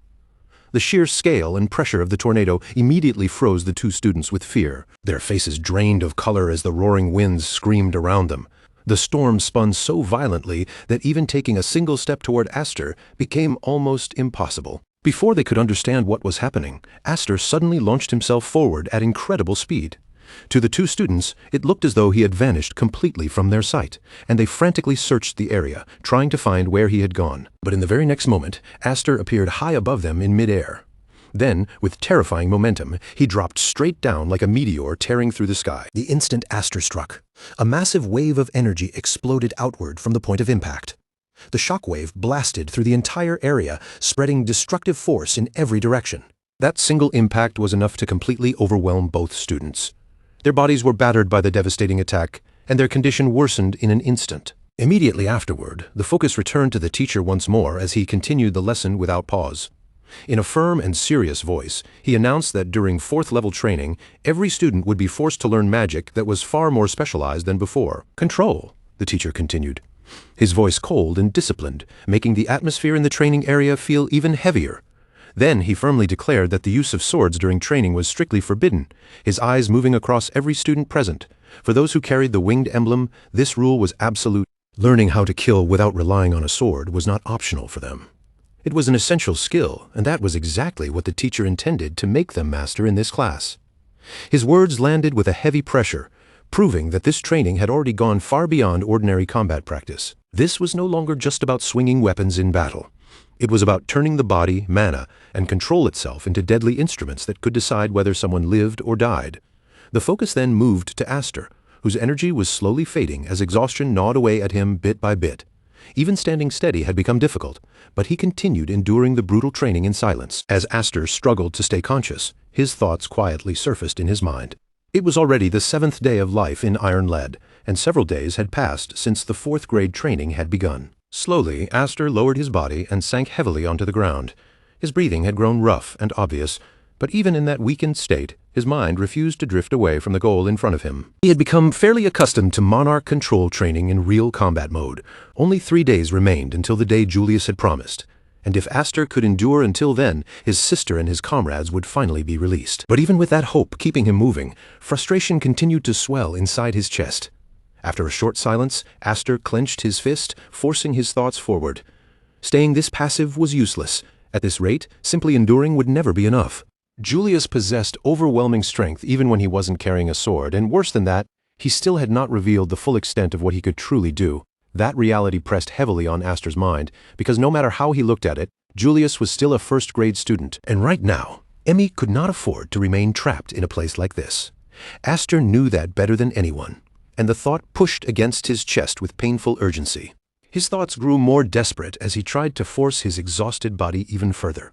The sheer scale and pressure of the tornado immediately froze the 2 students with fear. Their faces drained of color as the roaring winds screamed around them. The storm spun so violently that even taking a single step toward Aster became almost impossible. Before they could understand what was happening, Aster suddenly launched himself forward at incredible speed. To the 2 students, it looked as though he had vanished completely from their sight, and they frantically searched the area, trying to find where he had gone. But in the very next moment, Aster appeared high above them in midair. Then, with terrifying momentum, he dropped straight down like a meteor tearing through the sky. The instant Aster struck, a massive wave of energy exploded outward from the point of impact. The shockwave blasted through the entire area, spreading destructive force in every direction. That single impact was enough to completely overwhelm both students. Their bodies were battered by the devastating attack, and their condition worsened in an instant. Immediately afterward, the focus returned to the teacher once more as he continued the lesson without pause. In a firm and serious voice, he announced that during 4th-level training, every student would be forced to learn magic that was far more specialized than before. "Control," the teacher continued, his voice cold and disciplined, making the atmosphere in the training area feel even heavier. Then he firmly declared that the use of swords during training was strictly forbidden, his eyes moving across every student present. For those who carried the winged emblem, this rule was absolute. Learning how to kill without relying on a sword was not optional for them. It was an essential skill, and that was exactly what the teacher intended to make them master in this class. His words landed with a heavy pressure, proving that this training had already gone far beyond ordinary combat practice. This was no longer just about swinging weapons in battle. It was about turning the body, mana, and control itself into deadly instruments that could decide whether someone lived or died. The focus then moved to Aster, whose energy was slowly fading as exhaustion gnawed away at him bit by bit. Even standing steady had become difficult, but he continued enduring the brutal training in silence. As Aster struggled to stay conscious, his thoughts quietly surfaced in his mind. It was already the 7th day of life in Iron Lead, and several days had passed since the 4th grade training had begun. Slowly, Aster lowered his body and sank heavily onto the ground. His breathing had grown rough and obvious, but even in that weakened state, his mind refused to drift away from the goal in front of him. He had become fairly accustomed to Monarch control training in real combat mode. Only 3 days remained until the day Julius had promised, and if Aster could endure until then, his sister and his comrades would finally be released. But even with that hope keeping him moving, frustration continued to swell inside his chest. After a short silence, Aster clenched his fist, forcing his thoughts forward. Staying this passive was useless. At this rate, simply enduring would never be enough. Julius possessed overwhelming strength even when he wasn't carrying a sword, and worse than that, he still had not revealed the full extent of what he could truly do. That reality pressed heavily on Aster's mind, because no matter how he looked at it, Julius was still a first-grade student, and right now, Emmy could not afford to remain trapped in a place like this. Aster knew that better than anyone, and the thought pushed against his chest with painful urgency. His thoughts grew more desperate as he tried to force his exhausted body even further.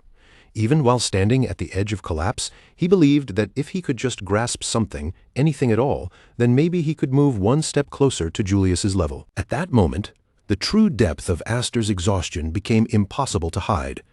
Even while standing at the edge of collapse, he believed that if he could just grasp something, anything at all, then maybe he could move one step closer to Julius's level. At that moment, the true depth of Aster's exhaustion became impossible to hide.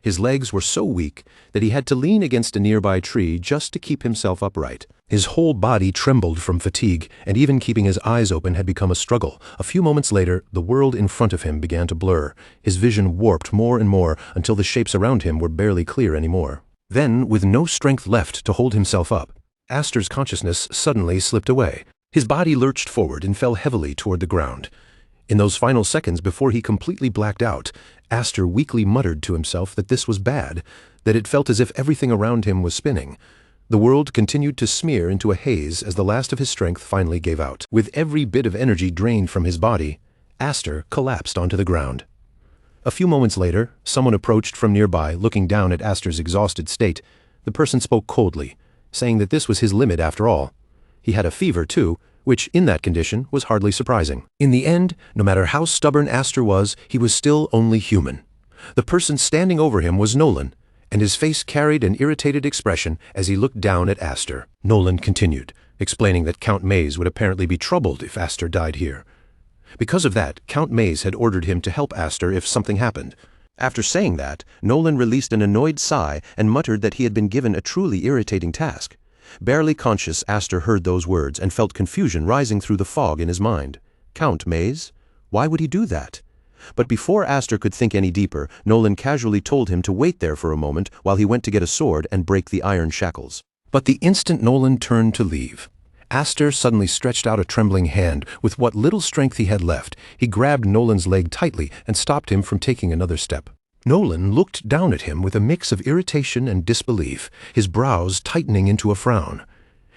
His legs were so weak that he had to lean against a nearby tree just to keep himself upright. His whole body trembled from fatigue, and even keeping his eyes open had become a struggle. A few moments later, the world in front of him began to blur. His vision warped more and more until the shapes around him were barely clear anymore. Then, with no strength left to hold himself up, Aster's consciousness suddenly slipped away. His body lurched forward and fell heavily toward the ground. In those final seconds before he completely blacked out, Aster weakly muttered to himself that this was bad, that it felt as if everything around him was spinning. The world continued to smear into a haze as the last of his strength finally gave out. With every bit of energy drained from his body, Aster collapsed onto the ground. A few moments later, someone approached from nearby, looking down at Aster's exhausted state. The person spoke coldly, saying that this was his limit after all. He had a fever, too, which, in that condition, was hardly surprising. In the end, no matter how stubborn Aster was, he was still only human. The person standing over him was Nolan, and his face carried an irritated expression as he looked down at Aster. Nolan continued, explaining that Count Maze would apparently be troubled if Aster died here. Because of that, Count Maze had ordered him to help Aster if something happened. After saying that, Nolan released an annoyed sigh and muttered that he had been given a truly irritating task. Barely conscious, Aster heard those words and felt confusion rising through the fog in his mind. Count Maze? Why would he do that? But before Aster could think any deeper, Nolan casually told him to wait there for a moment while he went to get a sword and break the iron shackles. But the instant Nolan turned to leave, Aster suddenly stretched out a trembling hand. With what little strength he had left, he grabbed Nolan's leg tightly and stopped him from taking another step. Nolan looked down at him with a mix of irritation and disbelief, his brows tightening into a frown.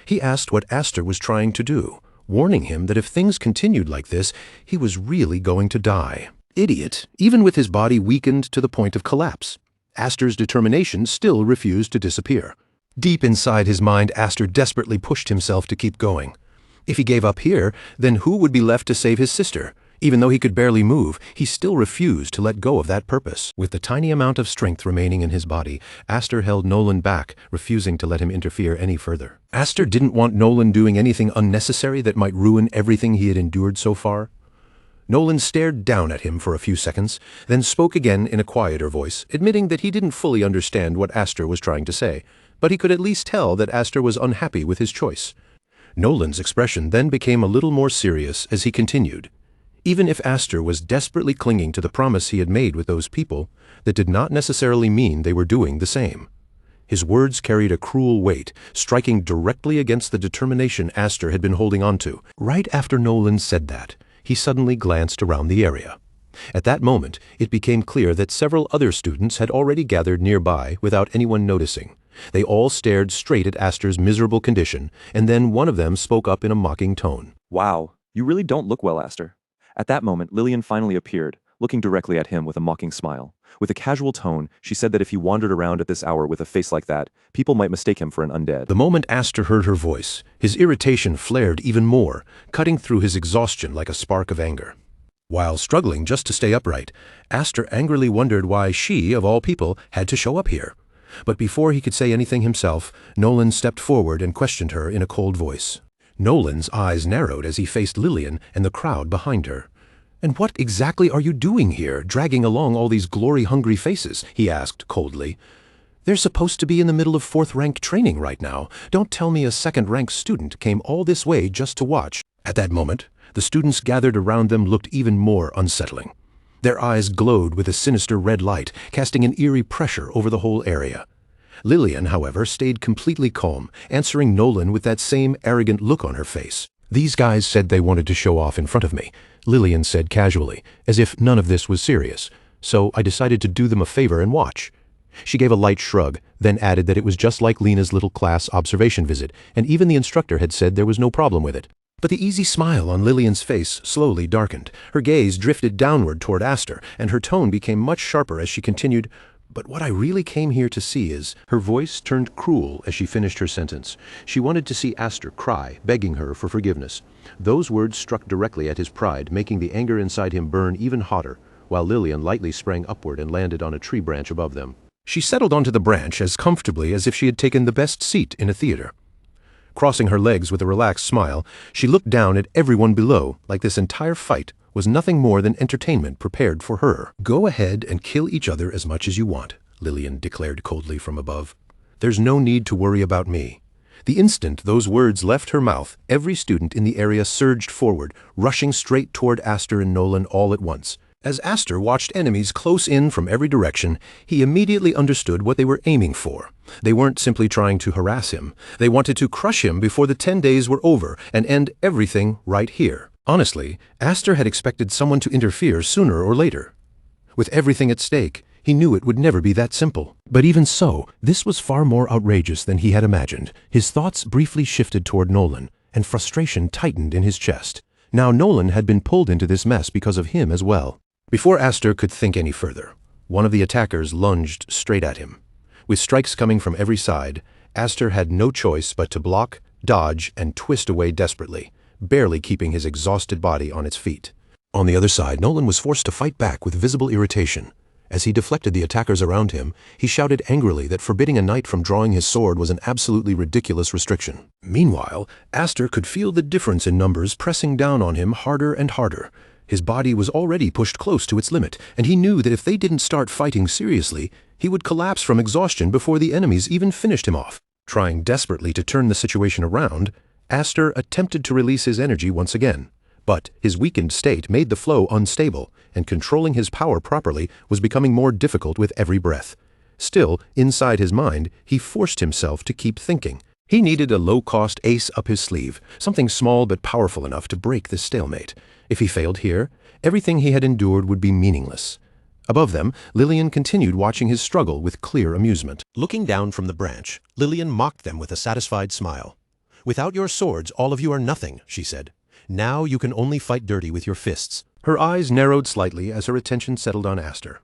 He asked what Aster was trying to do, warning him that if things continued like this, he was really going to die. Idiot, even with his body weakened to the point of collapse. Aster's determination still refused to disappear. Deep inside his mind, Aster desperately pushed himself to keep going. If he gave up here, then who would be left to save his sister? Even though he could barely move, he still refused to let go of that purpose. With the tiny amount of strength remaining in his body, Aster held Nolan back, refusing to let him interfere any further. Aster didn't want Nolan doing anything unnecessary that might ruin everything he had endured so far. Nolan stared down at him for a few seconds, then spoke again in a quieter voice, admitting that he didn't fully understand what Aster was trying to say, but he could at least tell that Aster was unhappy with his choice. Nolan's expression then became a little more serious as he continued. Even if Aster was desperately clinging to the promise he had made with those people, that did not necessarily mean they were doing the same. His words carried a cruel weight, striking directly against the determination Aster had been holding on to. Right after Nolan said that, he suddenly glanced around the area. At that moment, it became clear that several other students had already gathered nearby without anyone noticing. They all stared straight at Aster's miserable condition, and then one of them spoke up in a mocking tone. "Wow, you really don't look well, Aster." At that moment, Lillian finally appeared, looking directly at him with a mocking smile. With a casual tone, she said that if he wandered around at this hour with a face like that, people might mistake him for an undead. The moment Aster heard her voice, his irritation flared even more, cutting through his exhaustion like a spark of anger. While struggling just to stay upright, Aster angrily wondered why she, of all people, had to show up here. But before he could say anything himself, Nolan stepped forward and questioned her in a cold voice. Nolan's eyes narrowed as he faced Lillian and the crowd behind her. "And what exactly are you doing here, dragging along all these glory-hungry faces?" he asked coldly. "They're supposed to be in the middle of fourth-rank training right now. Don't tell me a second-rank student came all this way just to watch." At that moment, the students gathered around them looked even more unsettling. Their eyes glowed with a sinister red light, casting an eerie pressure over the whole area. Lillian, however, stayed completely calm, answering Nolan with that same arrogant look on her face. "These guys said they wanted to show off in front of me," Lillian said casually, as if none of this was serious. "So I decided to do them a favor and watch." She gave a light shrug, then added that it was just like Lena's little class observation visit, and even the instructor had said there was no problem with it. But the easy smile on Lillian's face slowly darkened. Her gaze drifted downward toward Aster, and her tone became much sharper as she continued, "But what I really came here to see is—" Her voice turned cruel as she finished her sentence. She wanted to see Aster cry, begging her for forgiveness. Those words struck directly at his pride, making the anger inside him burn even hotter, while Lillian lightly sprang upward and landed on a tree branch above them. She settled onto the branch as comfortably as if she had taken the best seat in a theater. Crossing her legs with a relaxed smile, she looked down at everyone below, like this entire fight was nothing more than entertainment prepared for her. "Go ahead and kill each other as much as you want," Lillian declared coldly from above. "There's no need to worry about me." The instant those words left her mouth, every student in the area surged forward, rushing straight toward Aster and Nolan all at once. As Aster watched enemies close in from every direction, he immediately understood what they were aiming for. They weren't simply trying to harass him. They wanted to crush him before the 10 days were over and end everything right here. Honestly, Aster had expected someone to interfere sooner or later. With everything at stake, he knew it would never be that simple. But even so, this was far more outrageous than he had imagined. His thoughts briefly shifted toward Nolan, and frustration tightened in his chest. Now Nolan had been pulled into this mess because of him as well. Before Aster could think any further, one of the attackers lunged straight at him. With strikes coming from every side, Aster had no choice but to block, dodge, and twist away desperately, barely keeping his exhausted body on its feet. On the other side, Nolan was forced to fight back with visible irritation. As he deflected the attackers around him, he shouted angrily that forbidding a knight from drawing his sword was an absolutely ridiculous restriction. Meanwhile, Aster could feel the difference in numbers pressing down on him harder and harder. His body was already pushed close to its limit, and he knew that if they didn't start fighting seriously, he would collapse from exhaustion before the enemies even finished him off. Trying desperately to turn the situation around, Aster attempted to release his energy once again. But his weakened state made the flow unstable, and controlling his power properly was becoming more difficult with every breath. Still, inside his mind, he forced himself to keep thinking. He needed a low-cost ace up his sleeve, something small but powerful enough to break this stalemate. If he failed here, everything he had endured would be meaningless. Above them, Lillian continued watching his struggle with clear amusement. Looking down from the branch, Lillian mocked them with a satisfied smile. "Without your swords, all of you are nothing," she said. "Now you can only fight dirty with your fists." Her eyes narrowed slightly as her attention settled on Aster.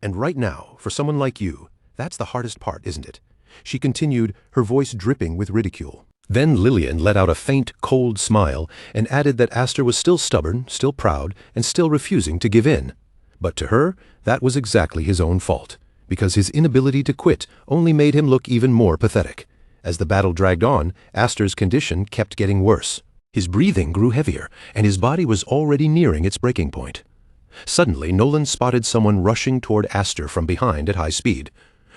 "And right now, for someone like you, that's the hardest part, isn't it?" She continued, her voice dripping with ridicule. Then Lillian let out a faint, cold smile and added that Aster was still stubborn, still proud, and still refusing to give in. But to her, that was exactly his own fault, because his inability to quit only made him look even more pathetic. As the battle dragged on, Aster's condition kept getting worse. His breathing grew heavier, and his body was already nearing its breaking point. Suddenly, Nolan spotted someone rushing toward Aster from behind at high speed.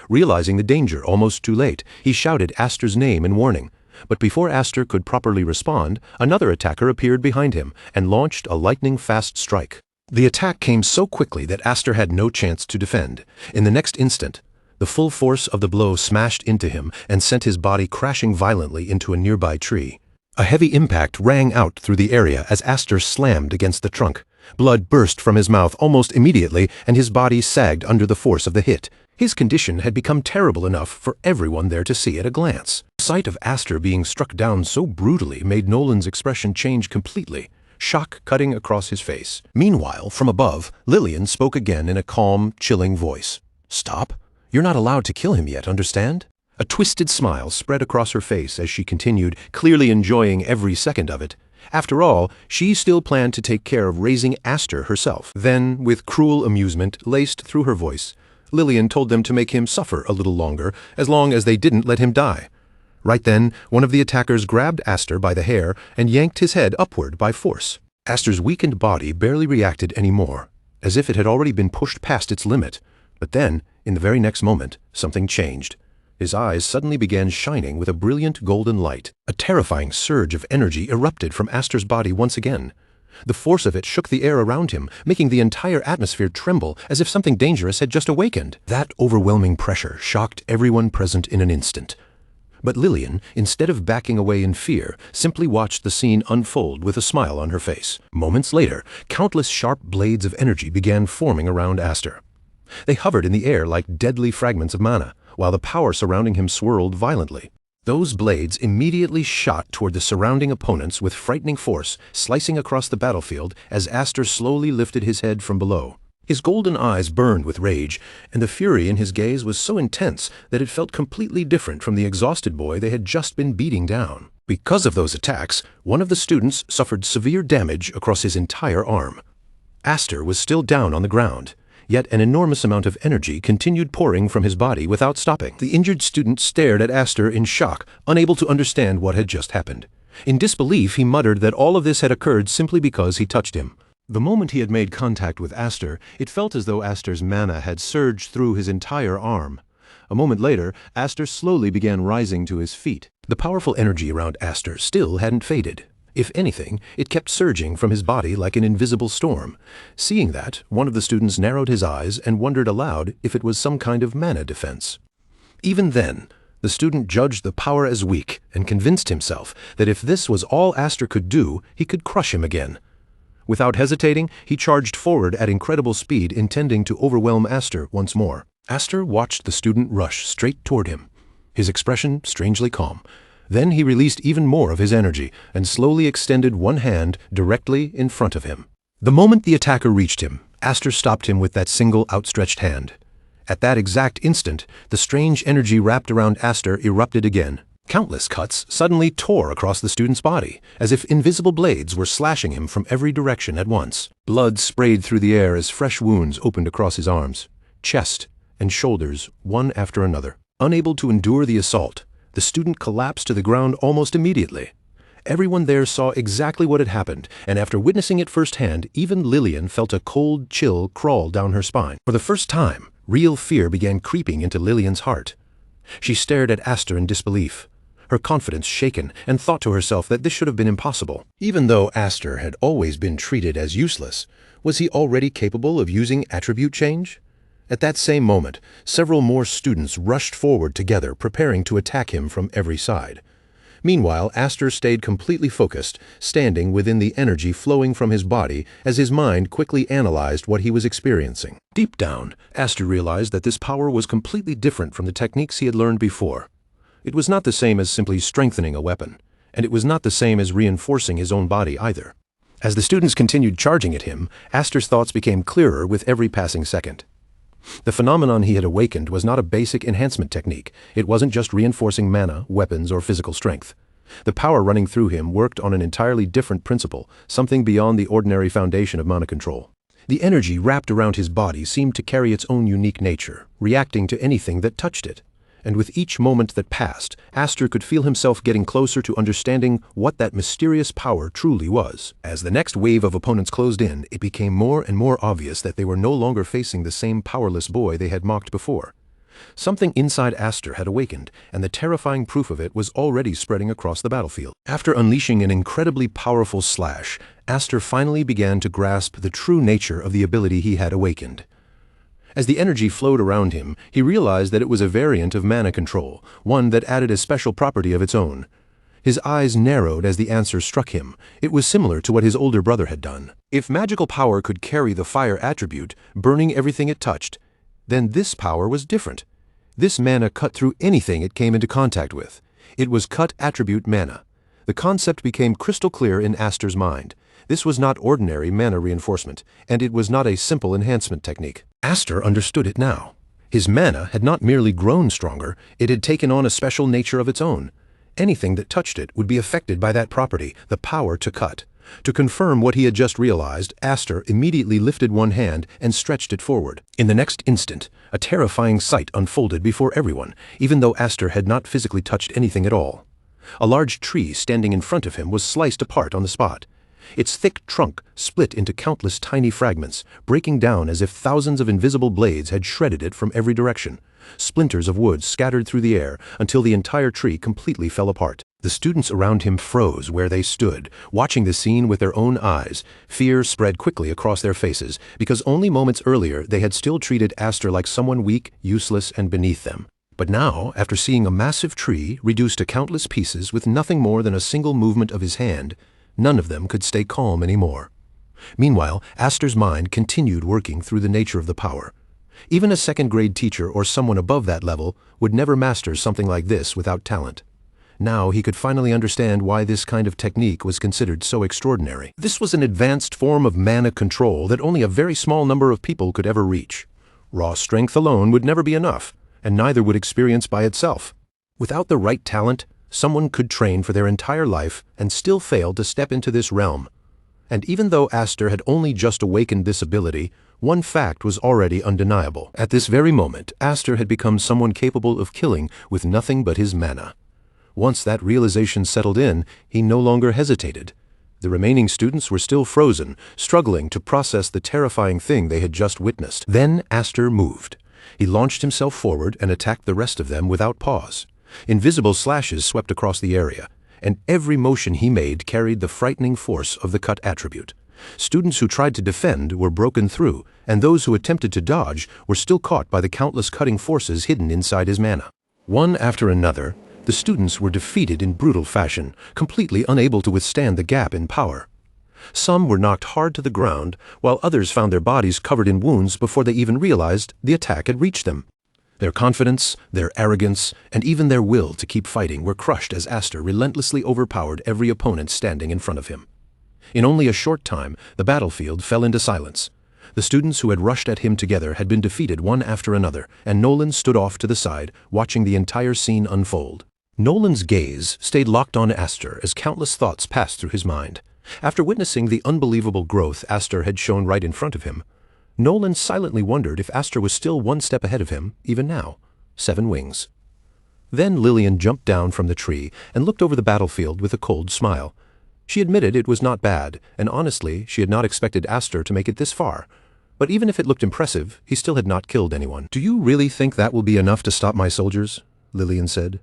Realizing the danger almost too late, he shouted Aster's name in warning. But before Aster could properly respond, another attacker appeared behind him and launched a lightning-fast strike. The attack came so quickly that Aster had no chance to defend. In the next instant, the full force of the blow smashed into him and sent his body crashing violently into a nearby tree. A heavy impact rang out through the area as Aster slammed against the trunk. Blood burst from his mouth almost immediately, and his body sagged under the force of the hit. His condition had become terrible enough for everyone there to see at a glance. The sight of Aster being struck down so brutally made Nolan's expression change completely, shock cutting across his face. Meanwhile, from above, Lillian spoke again in a calm, chilling voice. "Stop. You're not allowed to kill him yet, understand?" A twisted smile spread across her face as she continued, clearly enjoying every second of it. After all, she still planned to take care of raising Aster herself. Then, with cruel amusement laced through her voice, Lillian told them to make him suffer a little longer, as long as they didn't let him die. Right then, one of the attackers grabbed Aster by the hair and yanked his head upward by force. Aster's weakened body barely reacted anymore, as if it had already been pushed past its limit. But then, in the very next moment, something changed. His eyes suddenly began shining with a brilliant golden light. A terrifying surge of energy erupted from Aster's body once again. The force of it shook the air around him, making the entire atmosphere tremble as if something dangerous had just awakened. That overwhelming pressure shocked everyone present in an instant. But Lillian, instead of backing away in fear, simply watched the scene unfold with a smile on her face. Moments later, countless sharp blades of energy began forming around Aster. They hovered in the air like deadly fragments of mana, while the power surrounding him swirled violently. Those blades immediately shot toward the surrounding opponents with frightening force, slicing across the battlefield as Aster slowly lifted his head from below. His golden eyes burned with rage, and the fury in his gaze was so intense that it felt completely different from the exhausted boy they had just been beating down. Because of those attacks, one of the students suffered severe damage across his entire arm. Aster was still down on the ground, yet an enormous amount of energy continued pouring from his body without stopping. The injured student stared at Aster in shock, unable to understand what had just happened. In disbelief, he muttered that all of this had occurred simply because he touched him. The moment he had made contact with Aster, it felt as though Aster's mana had surged through his entire arm. A moment later, Aster slowly began rising to his feet. The powerful energy around Aster still hadn't faded. If anything, it kept surging from his body like an invisible storm. Seeing that, one of the students narrowed his eyes and wondered aloud if it was some kind of mana defense. Even then, the student judged the power as weak and convinced himself that if this was all Aster could do, he could crush him again. Without hesitating, he charged forward at incredible speed, intending to overwhelm Aster once more. Aster watched the student rush straight toward him, his expression strangely calm. Then he released even more of his energy and slowly extended one hand directly in front of him. The moment the attacker reached him, Aster stopped him with that single outstretched hand. At that exact instant, the strange energy wrapped around Aster erupted again. Countless cuts suddenly tore across the student's body, as if invisible blades were slashing him from every direction at once. Blood sprayed through the air as fresh wounds opened across his arms, chest, and shoulders, one after another. Unable to endure the assault, the student collapsed to the ground almost immediately. Everyone there saw exactly what had happened, and after witnessing it firsthand, even Lillian felt a cold chill crawl down her spine. For the first time, real fear began creeping into Lillian's heart. She stared at Aster in disbelief, her confidence shaken, and thought to herself that this should have been impossible. Even though Aster had always been treated as useless, was he already capable of using attribute change? At that same moment, several more students rushed forward together, preparing to attack him from every side. Meanwhile, Aster stayed completely focused, standing within the energy flowing from his body as his mind quickly analyzed what he was experiencing. Deep down, Aster realized that this power was completely different from the techniques he had learned before. It was not the same as simply strengthening a weapon, and it was not the same as reinforcing his own body either. As the students continued charging at him, Aster's thoughts became clearer with every passing second. The phenomenon he had awakened was not a basic enhancement technique. It wasn't just reinforcing mana, weapons, or physical strength. The power running through him worked on an entirely different principle, something beyond the ordinary foundation of mana control. The energy wrapped around his body seemed to carry its own unique nature, reacting to anything that touched it. And with each moment that passed, Aster could feel himself getting closer to understanding what that mysterious power truly was. As the next wave of opponents closed in, it became more and more obvious that they were no longer facing the same powerless boy they had mocked before. Something inside Aster had awakened, and the terrifying proof of it was already spreading across the battlefield. After unleashing an incredibly powerful slash, Aster finally began to grasp the true nature of the ability he had awakened. As the energy flowed around him, he realized that it was a variant of mana control, one that added a special property of its own. His eyes narrowed as the answer struck him. It was similar to what his older brother had done. If magical power could carry the fire attribute, burning everything it touched, then this power was different. This mana cut through anything it came into contact with. It was cut attribute mana. The concept became crystal clear in Aster's mind. This was not ordinary mana reinforcement, and it was not a simple enhancement technique. Aster understood it now. His mana had not merely grown stronger, it had taken on a special nature of its own. anything that touched it would be affected by that property, the power to cut. To confirm what he had just realized, Aster immediately lifted one hand and stretched it forward. In the next instant, a terrifying sight unfolded before everyone, even though Aster had not physically touched anything at all. A large tree standing in front of him was sliced apart on the spot. Its thick trunk split into countless tiny fragments, breaking down as if thousands of invisible blades had shredded it from every direction. Splinters of wood scattered through the air until the entire tree completely fell apart. The students around him froze where they stood, watching the scene with their own eyes. Fear spread quickly across their faces, because only moments earlier they had still treated Aster like someone weak, useless, and beneath them. But now, after seeing a massive tree reduced to countless pieces with nothing more than a single movement of his hand, none of them could stay calm anymore. Meanwhile, Aster's mind continued working through the nature of the power. Even a second-grade teacher or someone above that level would never master something like this without talent. Now he could finally understand why this kind of technique was considered so extraordinary. This was an advanced form of mana control that only a very small number of people could ever reach. Raw strength alone would never be enough, and neither would experience by itself. Without the right talent, someone could train for their entire life and still fail to step into this realm. And even though Aster had only just awakened this ability, one fact was already undeniable. At this very moment, Aster had become someone capable of killing with nothing but his mana. Once that realization settled in, he no longer hesitated. The remaining students were still frozen, struggling to process the terrifying thing they had just witnessed. Then Aster moved. He launched himself forward and attacked the rest of them without pause. Invisible slashes swept across the area, and every motion he made carried the frightening force of the cut attribute. Students who tried to defend were broken through, and those who attempted to dodge were still caught by the countless cutting forces hidden inside his mana. One after another, the students were defeated in brutal fashion, completely unable to withstand the gap in power. Some were knocked hard to the ground, while others found their bodies covered in wounds before they even realized the attack had reached them. Their confidence, their arrogance, and even their will to keep fighting were crushed as Aster relentlessly overpowered every opponent standing in front of him. In only a short time, the battlefield fell into silence. The students who had rushed at him together had been defeated one after another, and Nolan stood off to the side, watching the entire scene unfold. Nolan's gaze stayed locked on Aster as countless thoughts passed through his mind. After witnessing the unbelievable growth Aster had shown right in front of him, Nolan silently wondered if Aster was still one step ahead of him, even now. 7 wings. Then Lillian jumped down from the tree and looked over the battlefield with a cold smile. She admitted it was not bad, and honestly, she had not expected Aster to make it this far. But even if it looked impressive, he still had not killed anyone. "Do you really think that will be enough to stop my soldiers?" Lillian said.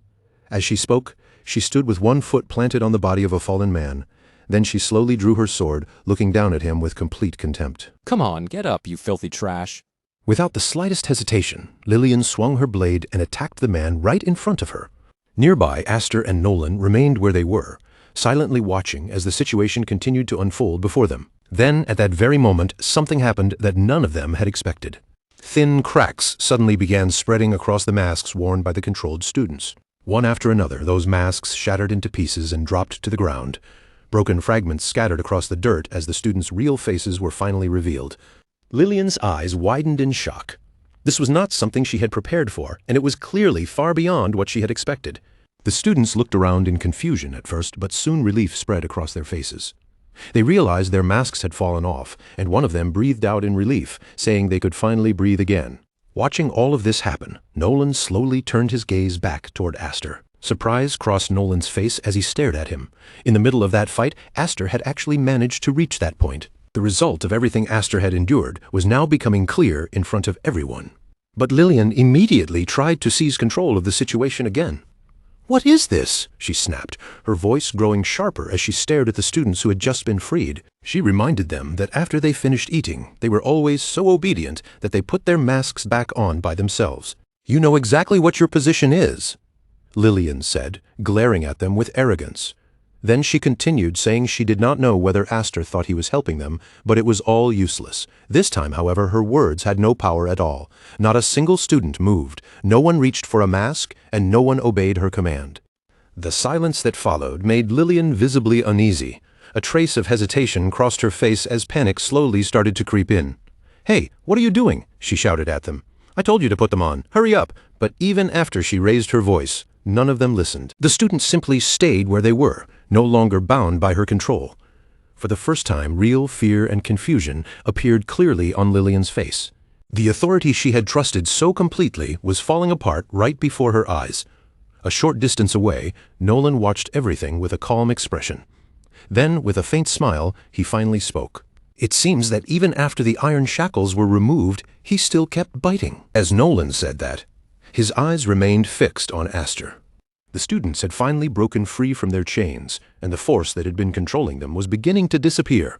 As she spoke, she stood with one foot planted on the body of a fallen man. Then she slowly drew her sword, looking down at him with complete contempt. Come on, get up, you filthy trash. Without the slightest hesitation, Lillian swung her blade and attacked the man right in front of her. Nearby, Aster and Nolan remained where they were, silently watching as the situation continued to unfold before them. Then, at that very moment, something happened that none of them had expected. Thin cracks suddenly began spreading across the masks worn by the controlled students. One after another, those masks shattered into pieces and dropped to the ground. Broken fragments scattered across the dirt as the students' real faces were finally revealed. Lillian's eyes widened in shock. This was not something she had prepared for, and it was clearly far beyond what she had expected. The students looked around in confusion at first, but soon relief spread across their faces. They realized their masks had fallen off, and one of them breathed out in relief, saying they could finally breathe again. Watching all of this happen, Nolan slowly turned his gaze back toward Aster. Surprise crossed Nolan's face as he stared at him. In the middle of that fight, Aster had actually managed to reach that point. The result of everything Aster had endured was now becoming clear in front of everyone. But Lillian immediately tried to seize control of the situation again. "What is this?" she snapped, her voice growing sharper as she stared at the students who had just been freed. She reminded them that after they finished eating, they were always so obedient that they put their masks back on by themselves. "You know exactly what your position is," Lillian said, glaring at them with arrogance. Then she continued, saying she did not know whether Aster thought he was helping them, but it was all useless. This time, however, her words had no power at all. Not a single student moved, no one reached for a mask, and no one obeyed her command. The silence that followed made Lillian visibly uneasy. A trace of hesitation crossed her face as panic slowly started to creep in. "Hey, what are you doing?" she shouted at them. "I told you to put them on. Hurry up!" But even after she raised her voice, None of them listened. The students simply stayed where they were, no longer bound by her control. For the first time, real fear and confusion appeared clearly on Lillian's face. The authority she had trusted so completely was falling apart right before her eyes. A short distance away, Nolan watched everything with a calm expression. Then, with a faint smile, he finally spoke. It seems that even after the iron shackles were removed, he still kept biting. As Nolan said that, his eyes remained fixed on Aster. The students had finally broken free from their chains, and the force that had been controlling them was beginning to disappear.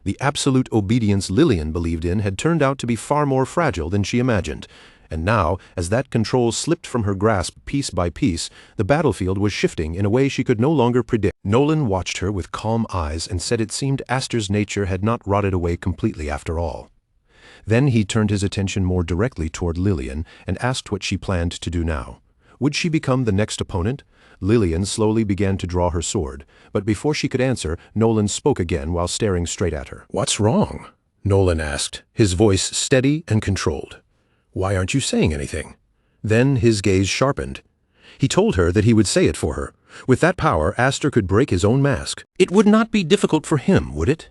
The absolute obedience Lillian believed in had turned out to be far more fragile than she imagined, and now, as that control slipped from her grasp piece by piece, the battlefield was shifting in a way she could no longer predict. Nolan watched her with calm eyes and said it seemed Aster's nature had not rotted away completely after all. Then he turned his attention more directly toward Lillian and asked what she planned to do now. Would she become the next opponent? Lillian slowly began to draw her sword, but before she could answer, Nolan spoke again while staring straight at her. "What's wrong?" Nolan asked, his voice steady and controlled. "Why aren't you saying anything?" Then his gaze sharpened. He told her that he would say it for her. With that power, Aster could break his own mask. It would not be difficult for him, would it?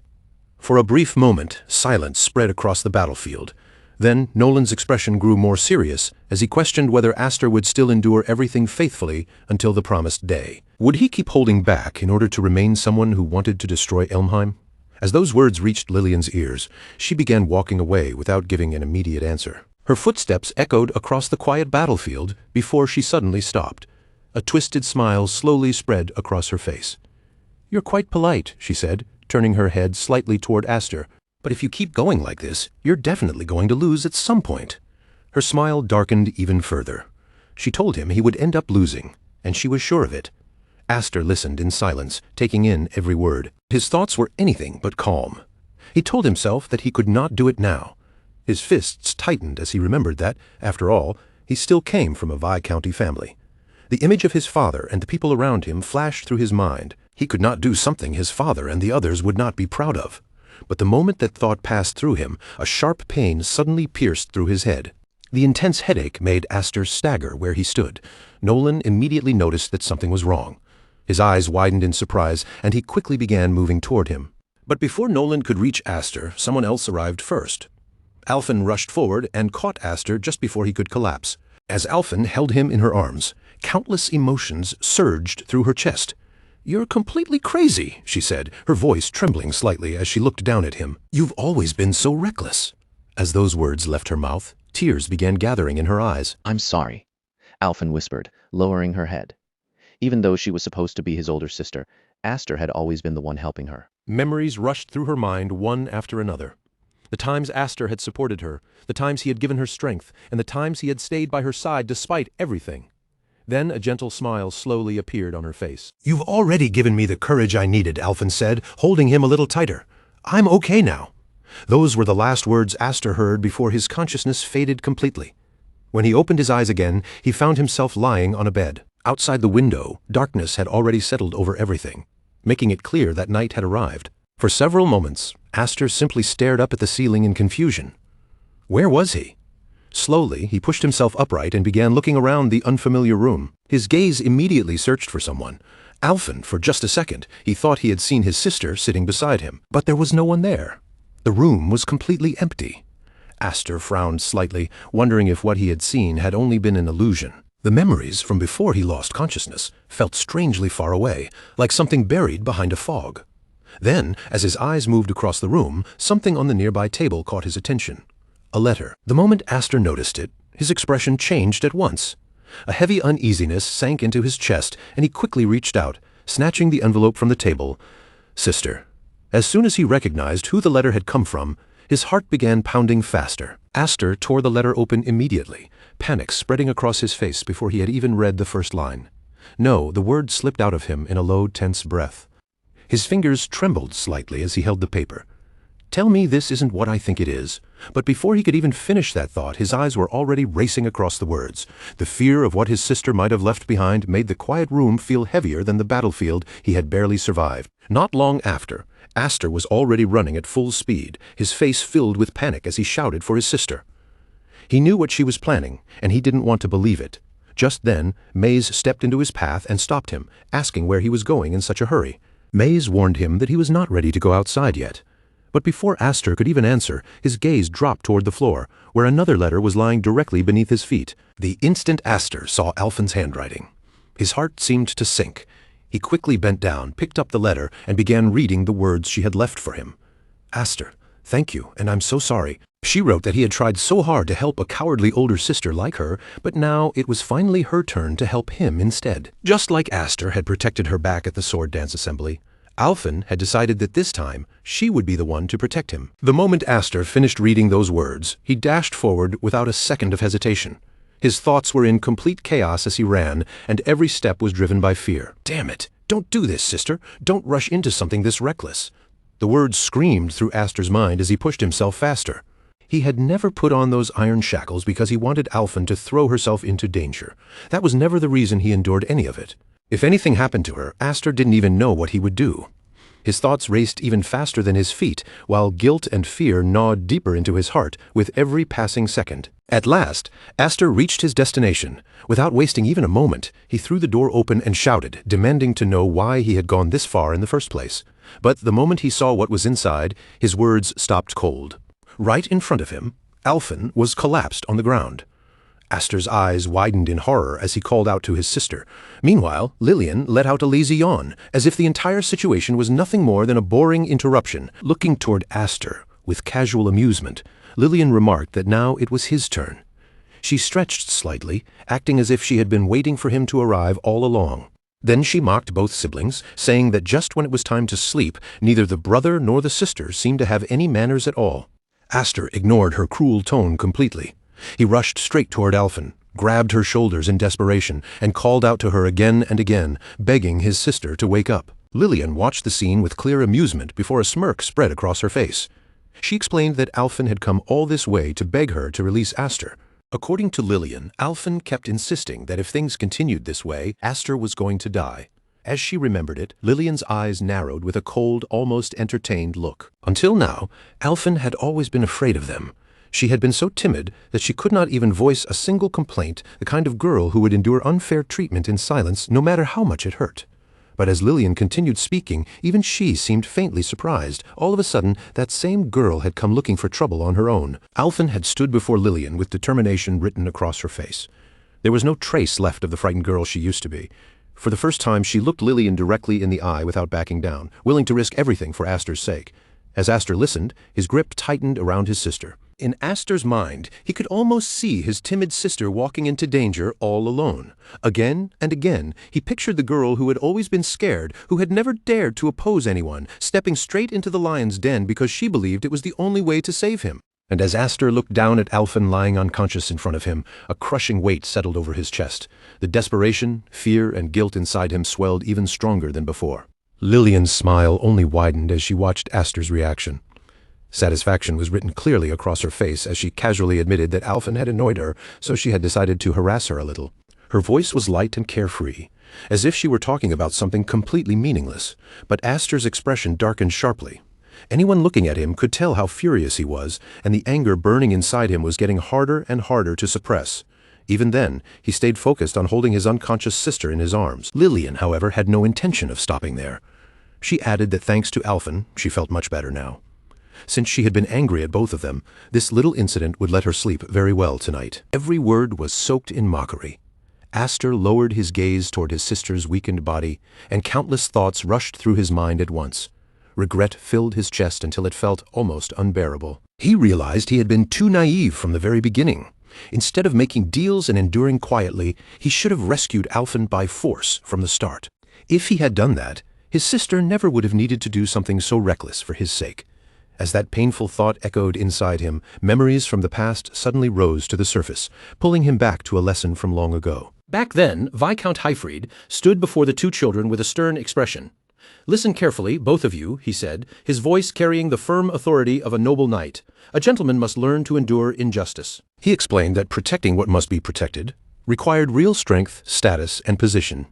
For a brief moment, silence spread across the battlefield. Then Nolan's expression grew more serious as he questioned whether Aster would still endure everything faithfully until the promised day. Would he keep holding back in order to remain someone who wanted to destroy Elmheim? As those words reached Lillian's ears, she began walking away without giving an immediate answer. Her footsteps echoed across the quiet battlefield before she suddenly stopped. A twisted smile slowly spread across her face. "You're quite polite," she said, turning her head slightly toward Aster. "But if you keep going like this, you're definitely going to lose at some point." Her smile darkened even further. She told him he would end up losing, and she was sure of it. Aster listened in silence, taking in every word. His thoughts were anything but calm. He told himself that he could not do it now. His fists tightened as he remembered that, after all, he still came from a Viscounty family. The image of his father and the people around him flashed through his mind. He could not do something his father and the others would not be proud of. But the moment that thought passed through him, a sharp pain suddenly pierced through his head. The intense headache made Aster stagger where he stood. Nolan immediately noticed that something was wrong. His eyes widened in surprise, and he quickly began moving toward him. But before Nolan could reach Aster, someone else arrived first. Alphen rushed forward and caught Aster just before he could collapse. As Alphen held him in her arms, countless emotions surged through her chest. "You're completely crazy," she said, her voice trembling slightly as she looked down at him. "You've always been so reckless." As those words left her mouth, tears began gathering in her eyes. "I'm sorry," Alphen whispered, lowering her head. Even though she was supposed to be his older sister, Aster had always been the one helping her. Memories rushed through her mind one after another. The times Aster had supported her, the times he had given her strength, and the times he had stayed by her side despite everything. Then a gentle smile slowly appeared on her face. "You've already given me the courage I needed," Alphen said, holding him a little tighter. "I'm okay now." Those were the last words Aster heard before his consciousness faded completely. When he opened his eyes again, he found himself lying on a bed. Outside the window, darkness had already settled over everything, making it clear that night had arrived. For several moments, Aster simply stared up at the ceiling in confusion. Where was he? Slowly, he pushed himself upright and began looking around the unfamiliar room. His gaze immediately searched for someone. Alphen, for just a second, he thought he had seen his sister sitting beside him, but there was no one there. The room was completely empty. Aster frowned slightly, wondering if what he had seen had only been an illusion. The memories from before he lost consciousness felt strangely far away, like something buried behind a fog. Then, as his eyes moved across the room, something on the nearby table caught his attention. A letter. The moment Aster noticed it, his expression changed at once. A heavy uneasiness sank into his chest, and he quickly reached out, snatching the envelope from the table. Sister. As soon as he recognized who the letter had come from, his heart began pounding faster. Aster tore the letter open immediately, panic spreading across his face before he had even read the first line. No, the word slipped out of him in a low, tense breath. His fingers trembled slightly as he held the paper. "Tell me this isn't what I think it is." But before he could even finish that thought, his eyes were already racing across the words. The fear of what his sister might have left behind made the quiet room feel heavier than the battlefield he had barely survived. Not long after, Aster was already running at full speed, his face filled with panic as he shouted for his sister. He knew what she was planning, and he didn't want to believe it. Just then, Maze stepped into his path and stopped him, asking where he was going in such a hurry. Maze warned him that he was not ready to go outside yet. But before Aster could even answer, his gaze dropped toward the floor, where another letter was lying directly beneath his feet. The instant Aster saw Alphen's handwriting, his heart seemed to sink. He quickly bent down, picked up the letter, and began reading the words she had left for him. "Aster, thank you, and I'm so sorry." She wrote that he had tried so hard to help a cowardly older sister like her, but now it was finally her turn to help him instead. Just like Aster had protected her back at the sword dance assembly, Alphen had decided that this time she would be the one to protect him. The moment Aster finished reading those words, he dashed forward without a second of hesitation. His thoughts were in complete chaos as he ran, and every step was driven by fear. "Damn it! Don't do this, sister! Don't rush into something this reckless!" The words screamed through Aster's mind as he pushed himself faster. He had never put on those iron shackles because he wanted Alphen to throw herself into danger. That was never the reason he endured any of it. If anything happened to her, Aster didn't even know what he would do. His thoughts raced even faster than his feet, while guilt and fear gnawed deeper into his heart with every passing second. At last, Aster reached his destination. Without wasting even a moment, he threw the door open and shouted, demanding to know why he had gone this far in the first place. But the moment he saw what was inside, his words stopped cold. Right in front of him, Alphen was collapsed on the ground. Aster's eyes widened in horror as he called out to his sister. Meanwhile, Lillian let out a lazy yawn, as if the entire situation was nothing more than a boring interruption. Looking toward Aster with casual amusement, Lillian remarked that now it was his turn. She stretched slightly, acting as if she had been waiting for him to arrive all along. Then she mocked both siblings, saying that just when it was time to sleep, neither the brother nor the sister seemed to have any manners at all. Aster ignored her cruel tone completely. He rushed straight toward Alphen, grabbed her shoulders in desperation, and called out to her again and again, begging his sister to wake up. Lillian watched the scene with clear amusement before a smirk spread across her face. She explained that Alphen had come all this way to beg her to release Aster. According to Lillian, Alphen kept insisting that if things continued this way, Aster was going to die. As she remembered it, Lillian's eyes narrowed with a cold, almost entertained look. Until now, Alphen had always been afraid of them. She had been so timid that she could not even voice a single complaint, the kind of girl who would endure unfair treatment in silence no matter how much it hurt. But as Lillian continued speaking, even she seemed faintly surprised. All of a sudden, that same girl had come looking for trouble on her own. Alphen had stood before Lillian with determination written across her face. There was no trace left of the frightened girl she used to be. For the first time, she looked Lillian directly in the eye without backing down, willing to risk everything for Aster's sake. As Aster listened, his grip tightened around his sister. In Aster's mind, he could almost see his timid sister walking into danger all alone. Again and again, he pictured the girl who had always been scared, who had never dared to oppose anyone, stepping straight into the lion's den because she believed it was the only way to save him. And as Aster looked down at Alphen lying unconscious in front of him, a crushing weight settled over his chest. The desperation, fear, and guilt inside him swelled even stronger than before. Lillian's smile only widened as she watched Aster's reaction. Satisfaction was written clearly across her face as she casually admitted that Alphen had annoyed her, so she had decided to harass her a little. Her voice was light and carefree, as if she were talking about something completely meaningless, but Aster's expression darkened sharply. Anyone looking at him could tell how furious he was, and the anger burning inside him was getting harder and harder to suppress. Even then, he stayed focused on holding his unconscious sister in his arms. Lillian, however, had no intention of stopping there. She added that thanks to Alphen, she felt much better now. Since she had been angry at both of them, this little incident would let her sleep very well tonight. Every word was soaked in mockery. Aster lowered his gaze toward his sister's weakened body, and countless thoughts rushed through his mind at once. Regret filled his chest until it felt almost unbearable. He realized he had been too naive from the very beginning. Instead of making deals and enduring quietly, he should have rescued Alphen by force from the start. If he had done that, his sister never would have needed to do something so reckless for his sake. As that painful thought echoed inside him, memories from the past suddenly rose to the surface, pulling him back to a lesson from long ago. Back then, Viscount Highfried stood before the two children with a stern expression. "Listen carefully, both of you," he said, his voice carrying the firm authority of a noble knight. "A gentleman must learn to endure injustice." He explained that protecting what must be protected required real strength, status, and position.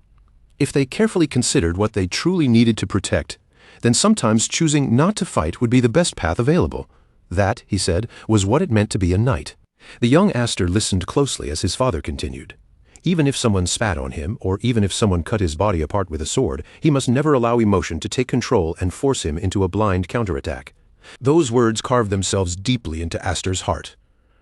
If they carefully considered what they truly needed to protect, then sometimes choosing not to fight would be the best path available. That, he said, was what it meant to be a knight. The young Aster listened closely as his father continued. Even if someone spat on him, or even if someone cut his body apart with a sword, he must never allow emotion to take control and force him into a blind counterattack. Those words carved themselves deeply into Aster's heart.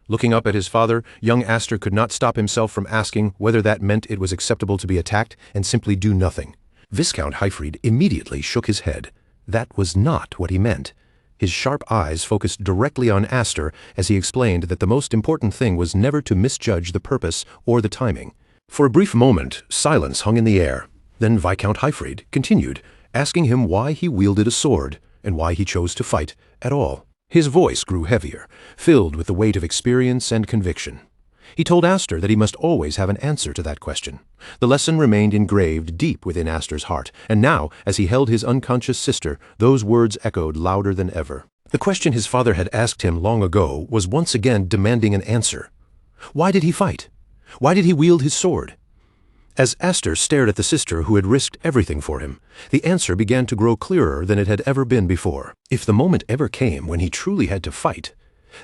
Looking up at his father, young Aster could not stop himself from asking whether that meant it was acceptable to be attacked and simply do nothing. Viscount Hyfried immediately shook his head. That was not what he meant. His sharp eyes focused directly on Aster as he explained that the most important thing was never to misjudge the purpose or the timing. For a brief moment, silence hung in the air. Then Viscount Hyfried continued, asking him why he wielded a sword and why he chose to fight at all. His voice grew heavier, filled with the weight of experience and conviction. He told Aster that he must always have an answer to that question. The lesson remained engraved deep within Aster's heart, and now, as he held his unconscious sister, those words echoed louder than ever. The question his father had asked him long ago was once again demanding an answer. Why did he fight? Why did he wield his sword? As Aster stared at the sister who had risked everything for him, the answer began to grow clearer than it had ever been before. If the moment ever came when he truly had to fight,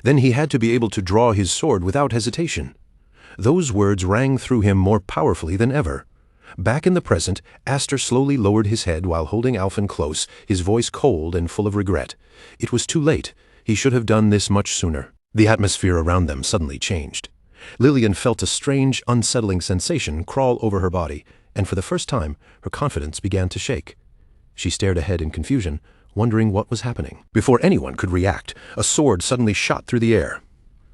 then he had to be able to draw his sword without hesitation. Those words rang through him more powerfully than ever. Back in the present, Aster slowly lowered his head while holding Alphen close, his voice cold and full of regret. It was too late. He should have done this much sooner. The atmosphere around them suddenly changed. Lillian felt a strange, unsettling sensation crawl over her body, and for the first time, her confidence began to shake. She stared ahead in confusion, wondering what was happening. Before anyone could react, a sword suddenly shot through the air.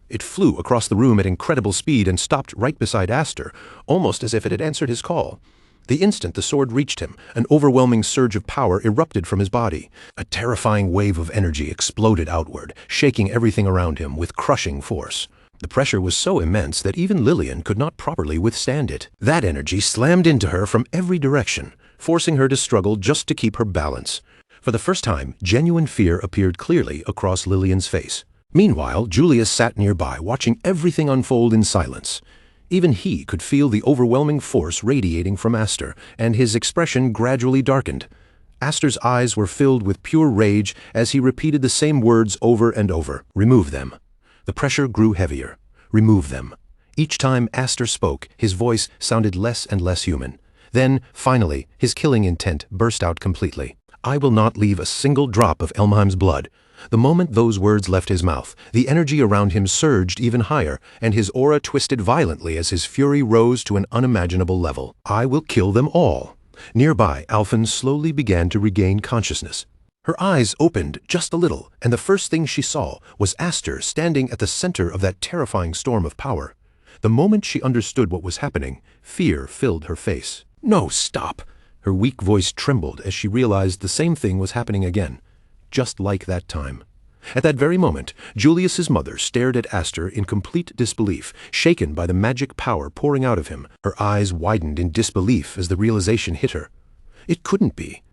It flew across the room at incredible speed and stopped right beside Aster, almost as if it had answered his call. The instant the sword reached him, an overwhelming surge of power erupted from his body. A terrifying wave of energy exploded outward, shaking everything around him with crushing force. The pressure was so immense that even Lillian could not properly withstand it. That energy slammed into her from every direction, forcing her to struggle just to keep her balance. For the first time, genuine fear appeared clearly across Lillian's face. Meanwhile, Julius sat nearby, watching everything unfold in silence. Even he could feel the overwhelming force radiating from Aster, and his expression gradually darkened. Aster's eyes were filled with pure rage as he repeated the same words over and over. Remove them. The pressure grew heavier. Remove them. Each time Aster spoke, his voice sounded less and less human. Then, finally, his killing intent burst out completely. I will not leave a single drop of Elmheim's blood. The moment those words left his mouth, the energy around him surged even higher, and his aura twisted violently as his fury rose to an unimaginable level. I will kill them all. Nearby, Alphen slowly began to regain consciousness. Her eyes opened just a little, and the first thing she saw was Aster standing at the center of that terrifying storm of power. The moment she understood what was happening, fear filled her face. No, stop! Her weak voice trembled as she realized the same thing was happening again, just like that time. At that very moment, Julius's mother stared at Aster in complete disbelief, shaken by the magic power pouring out of him. Her eyes widened in disbelief as the realization hit her. It couldn't be.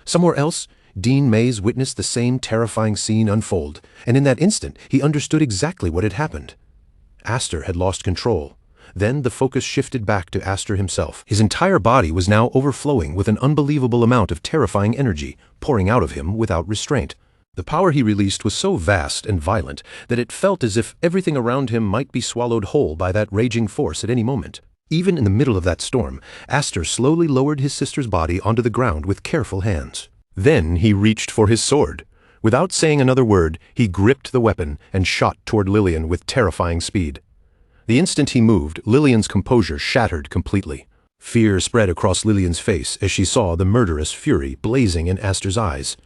Somewhere else, Dean Mays witnessed the same terrifying scene unfold, and in that instant he understood exactly what had happened. Aster had lost control. Then the focus shifted back to Aster himself. His entire body was now overflowing with an unbelievable amount of terrifying energy, pouring out of him without restraint. The power he released was so vast and violent that it felt as if everything around him might be swallowed whole by that raging force at any moment. Even in the middle of that storm, Aster slowly lowered his sister's body onto the ground with careful hands. Then he reached for his sword. Without saying another word, he gripped the weapon and shot toward Lillian with terrifying speed. The instant he moved, Lillian's composure shattered completely. Fear spread across Lillian's face as she saw the murderous fury blazing in Aster's eyes.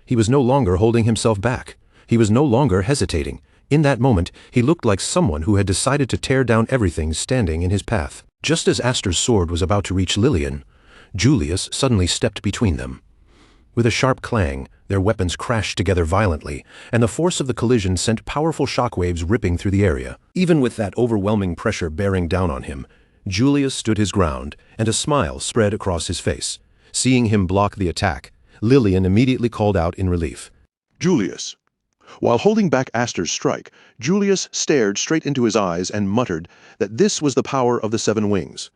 He was no longer holding himself back. He was no longer hesitating. In that moment, he looked like someone who had decided to tear down everything standing in his path. Just as Aster's sword was about to reach Lillian, Julius suddenly stepped between them. With a sharp clang, their weapons crashed together violently, and the force of the collision sent powerful shockwaves ripping through the area. Even with that overwhelming pressure bearing down on him, Julius stood his ground, and a smile spread across his face. Seeing him block the attack, Lillian immediately called out in relief. Julius. While holding back Aster's strike, Julius stared straight into his eyes and muttered that this was the power of the Seven Wings.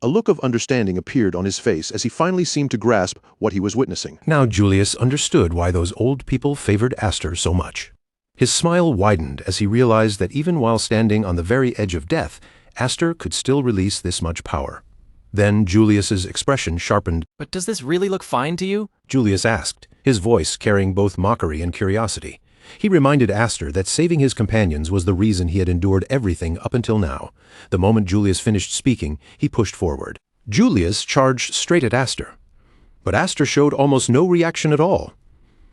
A look of understanding appeared on his face as he finally seemed to grasp what he was witnessing. Now Julius understood why those old people favored Aster so much. His smile widened as he realized that even while standing on the very edge of death, Aster could still release this much power. Then Julius's expression sharpened. But does this really look fine to you? Julius asked, his voice carrying both mockery and curiosity. He reminded Aster that saving his companions was the reason he had endured everything up until now. The moment Julius finished speaking, he pushed forward. Julius charged straight at Aster. But Aster showed almost no reaction at all.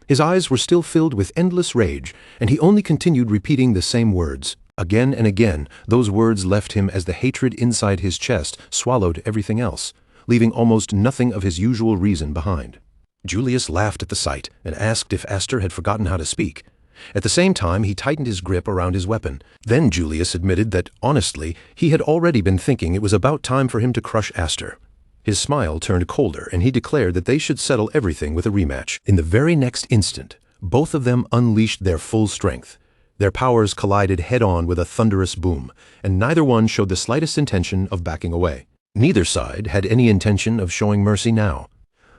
His eyes were still filled with endless rage, and he only continued repeating the same words. Again and again, those words left him as the hatred inside his chest swallowed everything else, leaving almost nothing of his usual reason behind. Julius laughed at the sight and asked if Aster had forgotten how to speak. At the same time, he tightened his grip around his weapon. Then Julius admitted that, honestly, he had already been thinking it was about time for him to crush Aster. His smile turned colder, and he declared that they should settle everything with a rematch. In the very next instant, both of them unleashed their full strength. Their powers collided head-on with a thunderous boom, and neither one showed the slightest intention of backing away. Neither side had any intention of showing mercy now.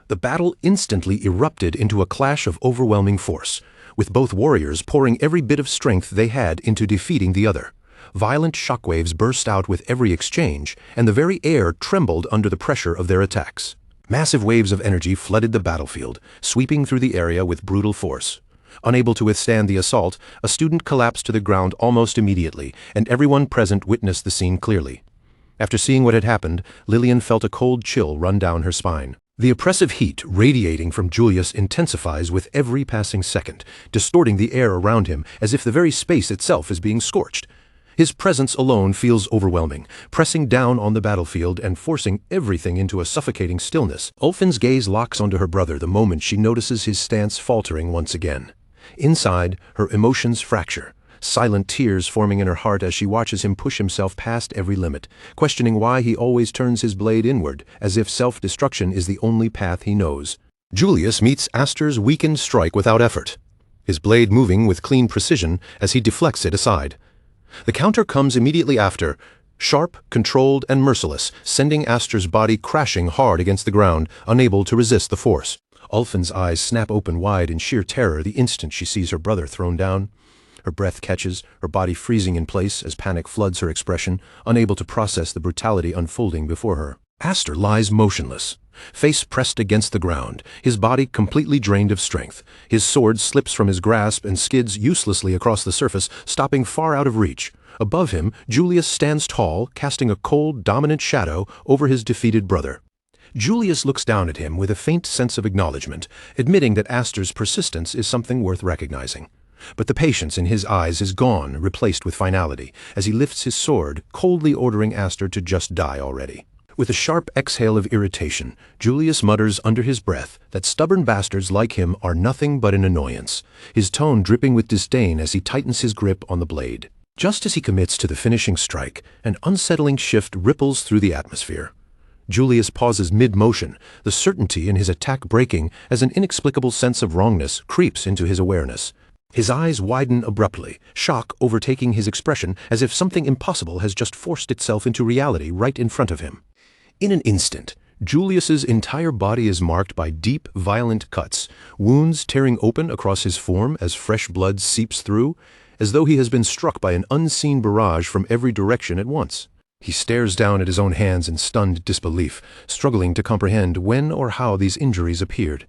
The battle instantly erupted into a clash of overwhelming force, with both warriors pouring every bit of strength they had into defeating the other. Violent shockwaves burst out with every exchange, and the very air trembled under the pressure of their attacks. Massive waves of energy flooded the battlefield, sweeping through the area with brutal force. Unable to withstand the assault, a student collapsed to the ground almost immediately, and everyone present witnessed the scene clearly. After seeing what had happened, Lillian felt a cold chill run down her spine. The oppressive heat radiating from Julius intensifies with every passing second, distorting the air around him as if the very space itself is being scorched. His presence alone feels overwhelming, pressing down on the battlefield and forcing everything into a suffocating stillness. Ulfin's gaze locks onto her brother the moment she notices his stance faltering once again. Inside, her emotions fracture, silent tears forming in her heart as she watches him push himself past every limit, questioning why he always turns his blade inward, as if self-destruction is the only path he knows. Julius meets Aster's weakened strike without effort, his blade moving with clean precision as he deflects it aside. The counter comes immediately after, sharp, controlled, and merciless, sending Aster's body crashing hard against the ground, unable to resist the force. Ulfin's eyes snap open wide in sheer terror the instant she sees her brother thrown down. Her breath catches, her body freezing in place as panic floods her expression, unable to process the brutality unfolding before her. Aster lies motionless, face pressed against the ground, his body completely drained of strength. His sword slips from his grasp and skids uselessly across the surface, stopping far out of reach. Above him, Julius stands tall, casting a cold, dominant shadow over his defeated brother. Julius looks down at him with a faint sense of acknowledgement, admitting that Aster's persistence is something worth recognizing. But the patience in his eyes is gone, replaced with finality, as he lifts his sword, coldly ordering Aster to just die already. With a sharp exhale of irritation, Julius mutters under his breath that stubborn bastards like him are nothing but an annoyance, his tone dripping with disdain as he tightens his grip on the blade. Just as he commits to the finishing strike, an unsettling shift ripples through the atmosphere. Julius pauses mid-motion, the certainty in his attack breaking as an inexplicable sense of wrongness creeps into his awareness. His eyes widen abruptly, shock overtaking his expression as if something impossible has just forced itself into reality right in front of him. In an instant, Julius's entire body is marked by deep, violent cuts, wounds tearing open across his form as fresh blood seeps through, as though he has been struck by an unseen barrage from every direction at once. He stares down at his own hands in stunned disbelief, struggling to comprehend when or how these injuries appeared.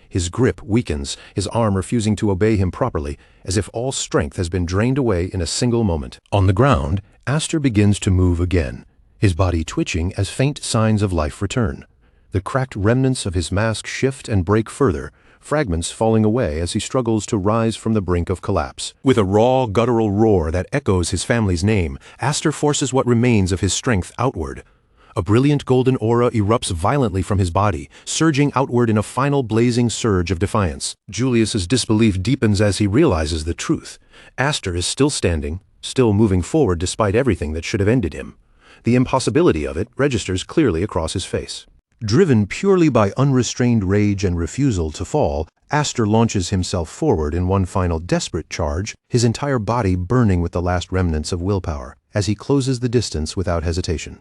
His grip weakens, his arm refusing to obey him properly, as if all strength has been drained away in a single moment. On the ground, Aster begins to move again, his body twitching as faint signs of life return. The cracked remnants of his mask shift and break further, fragments falling away as he struggles to rise from the brink of collapse. With a raw, guttural roar that echoes his family's name, Aster forces what remains of his strength outward. A brilliant golden aura erupts violently from his body, surging outward in a final blazing surge of defiance. Julius's disbelief deepens as he realizes the truth. Aster is still standing, still moving forward despite everything that should have ended him. The impossibility of it registers clearly across his face. Driven purely by unrestrained rage and refusal to fall, Aster launches himself forward in one final desperate charge, his entire body burning with the last remnants of willpower, as he closes the distance without hesitation.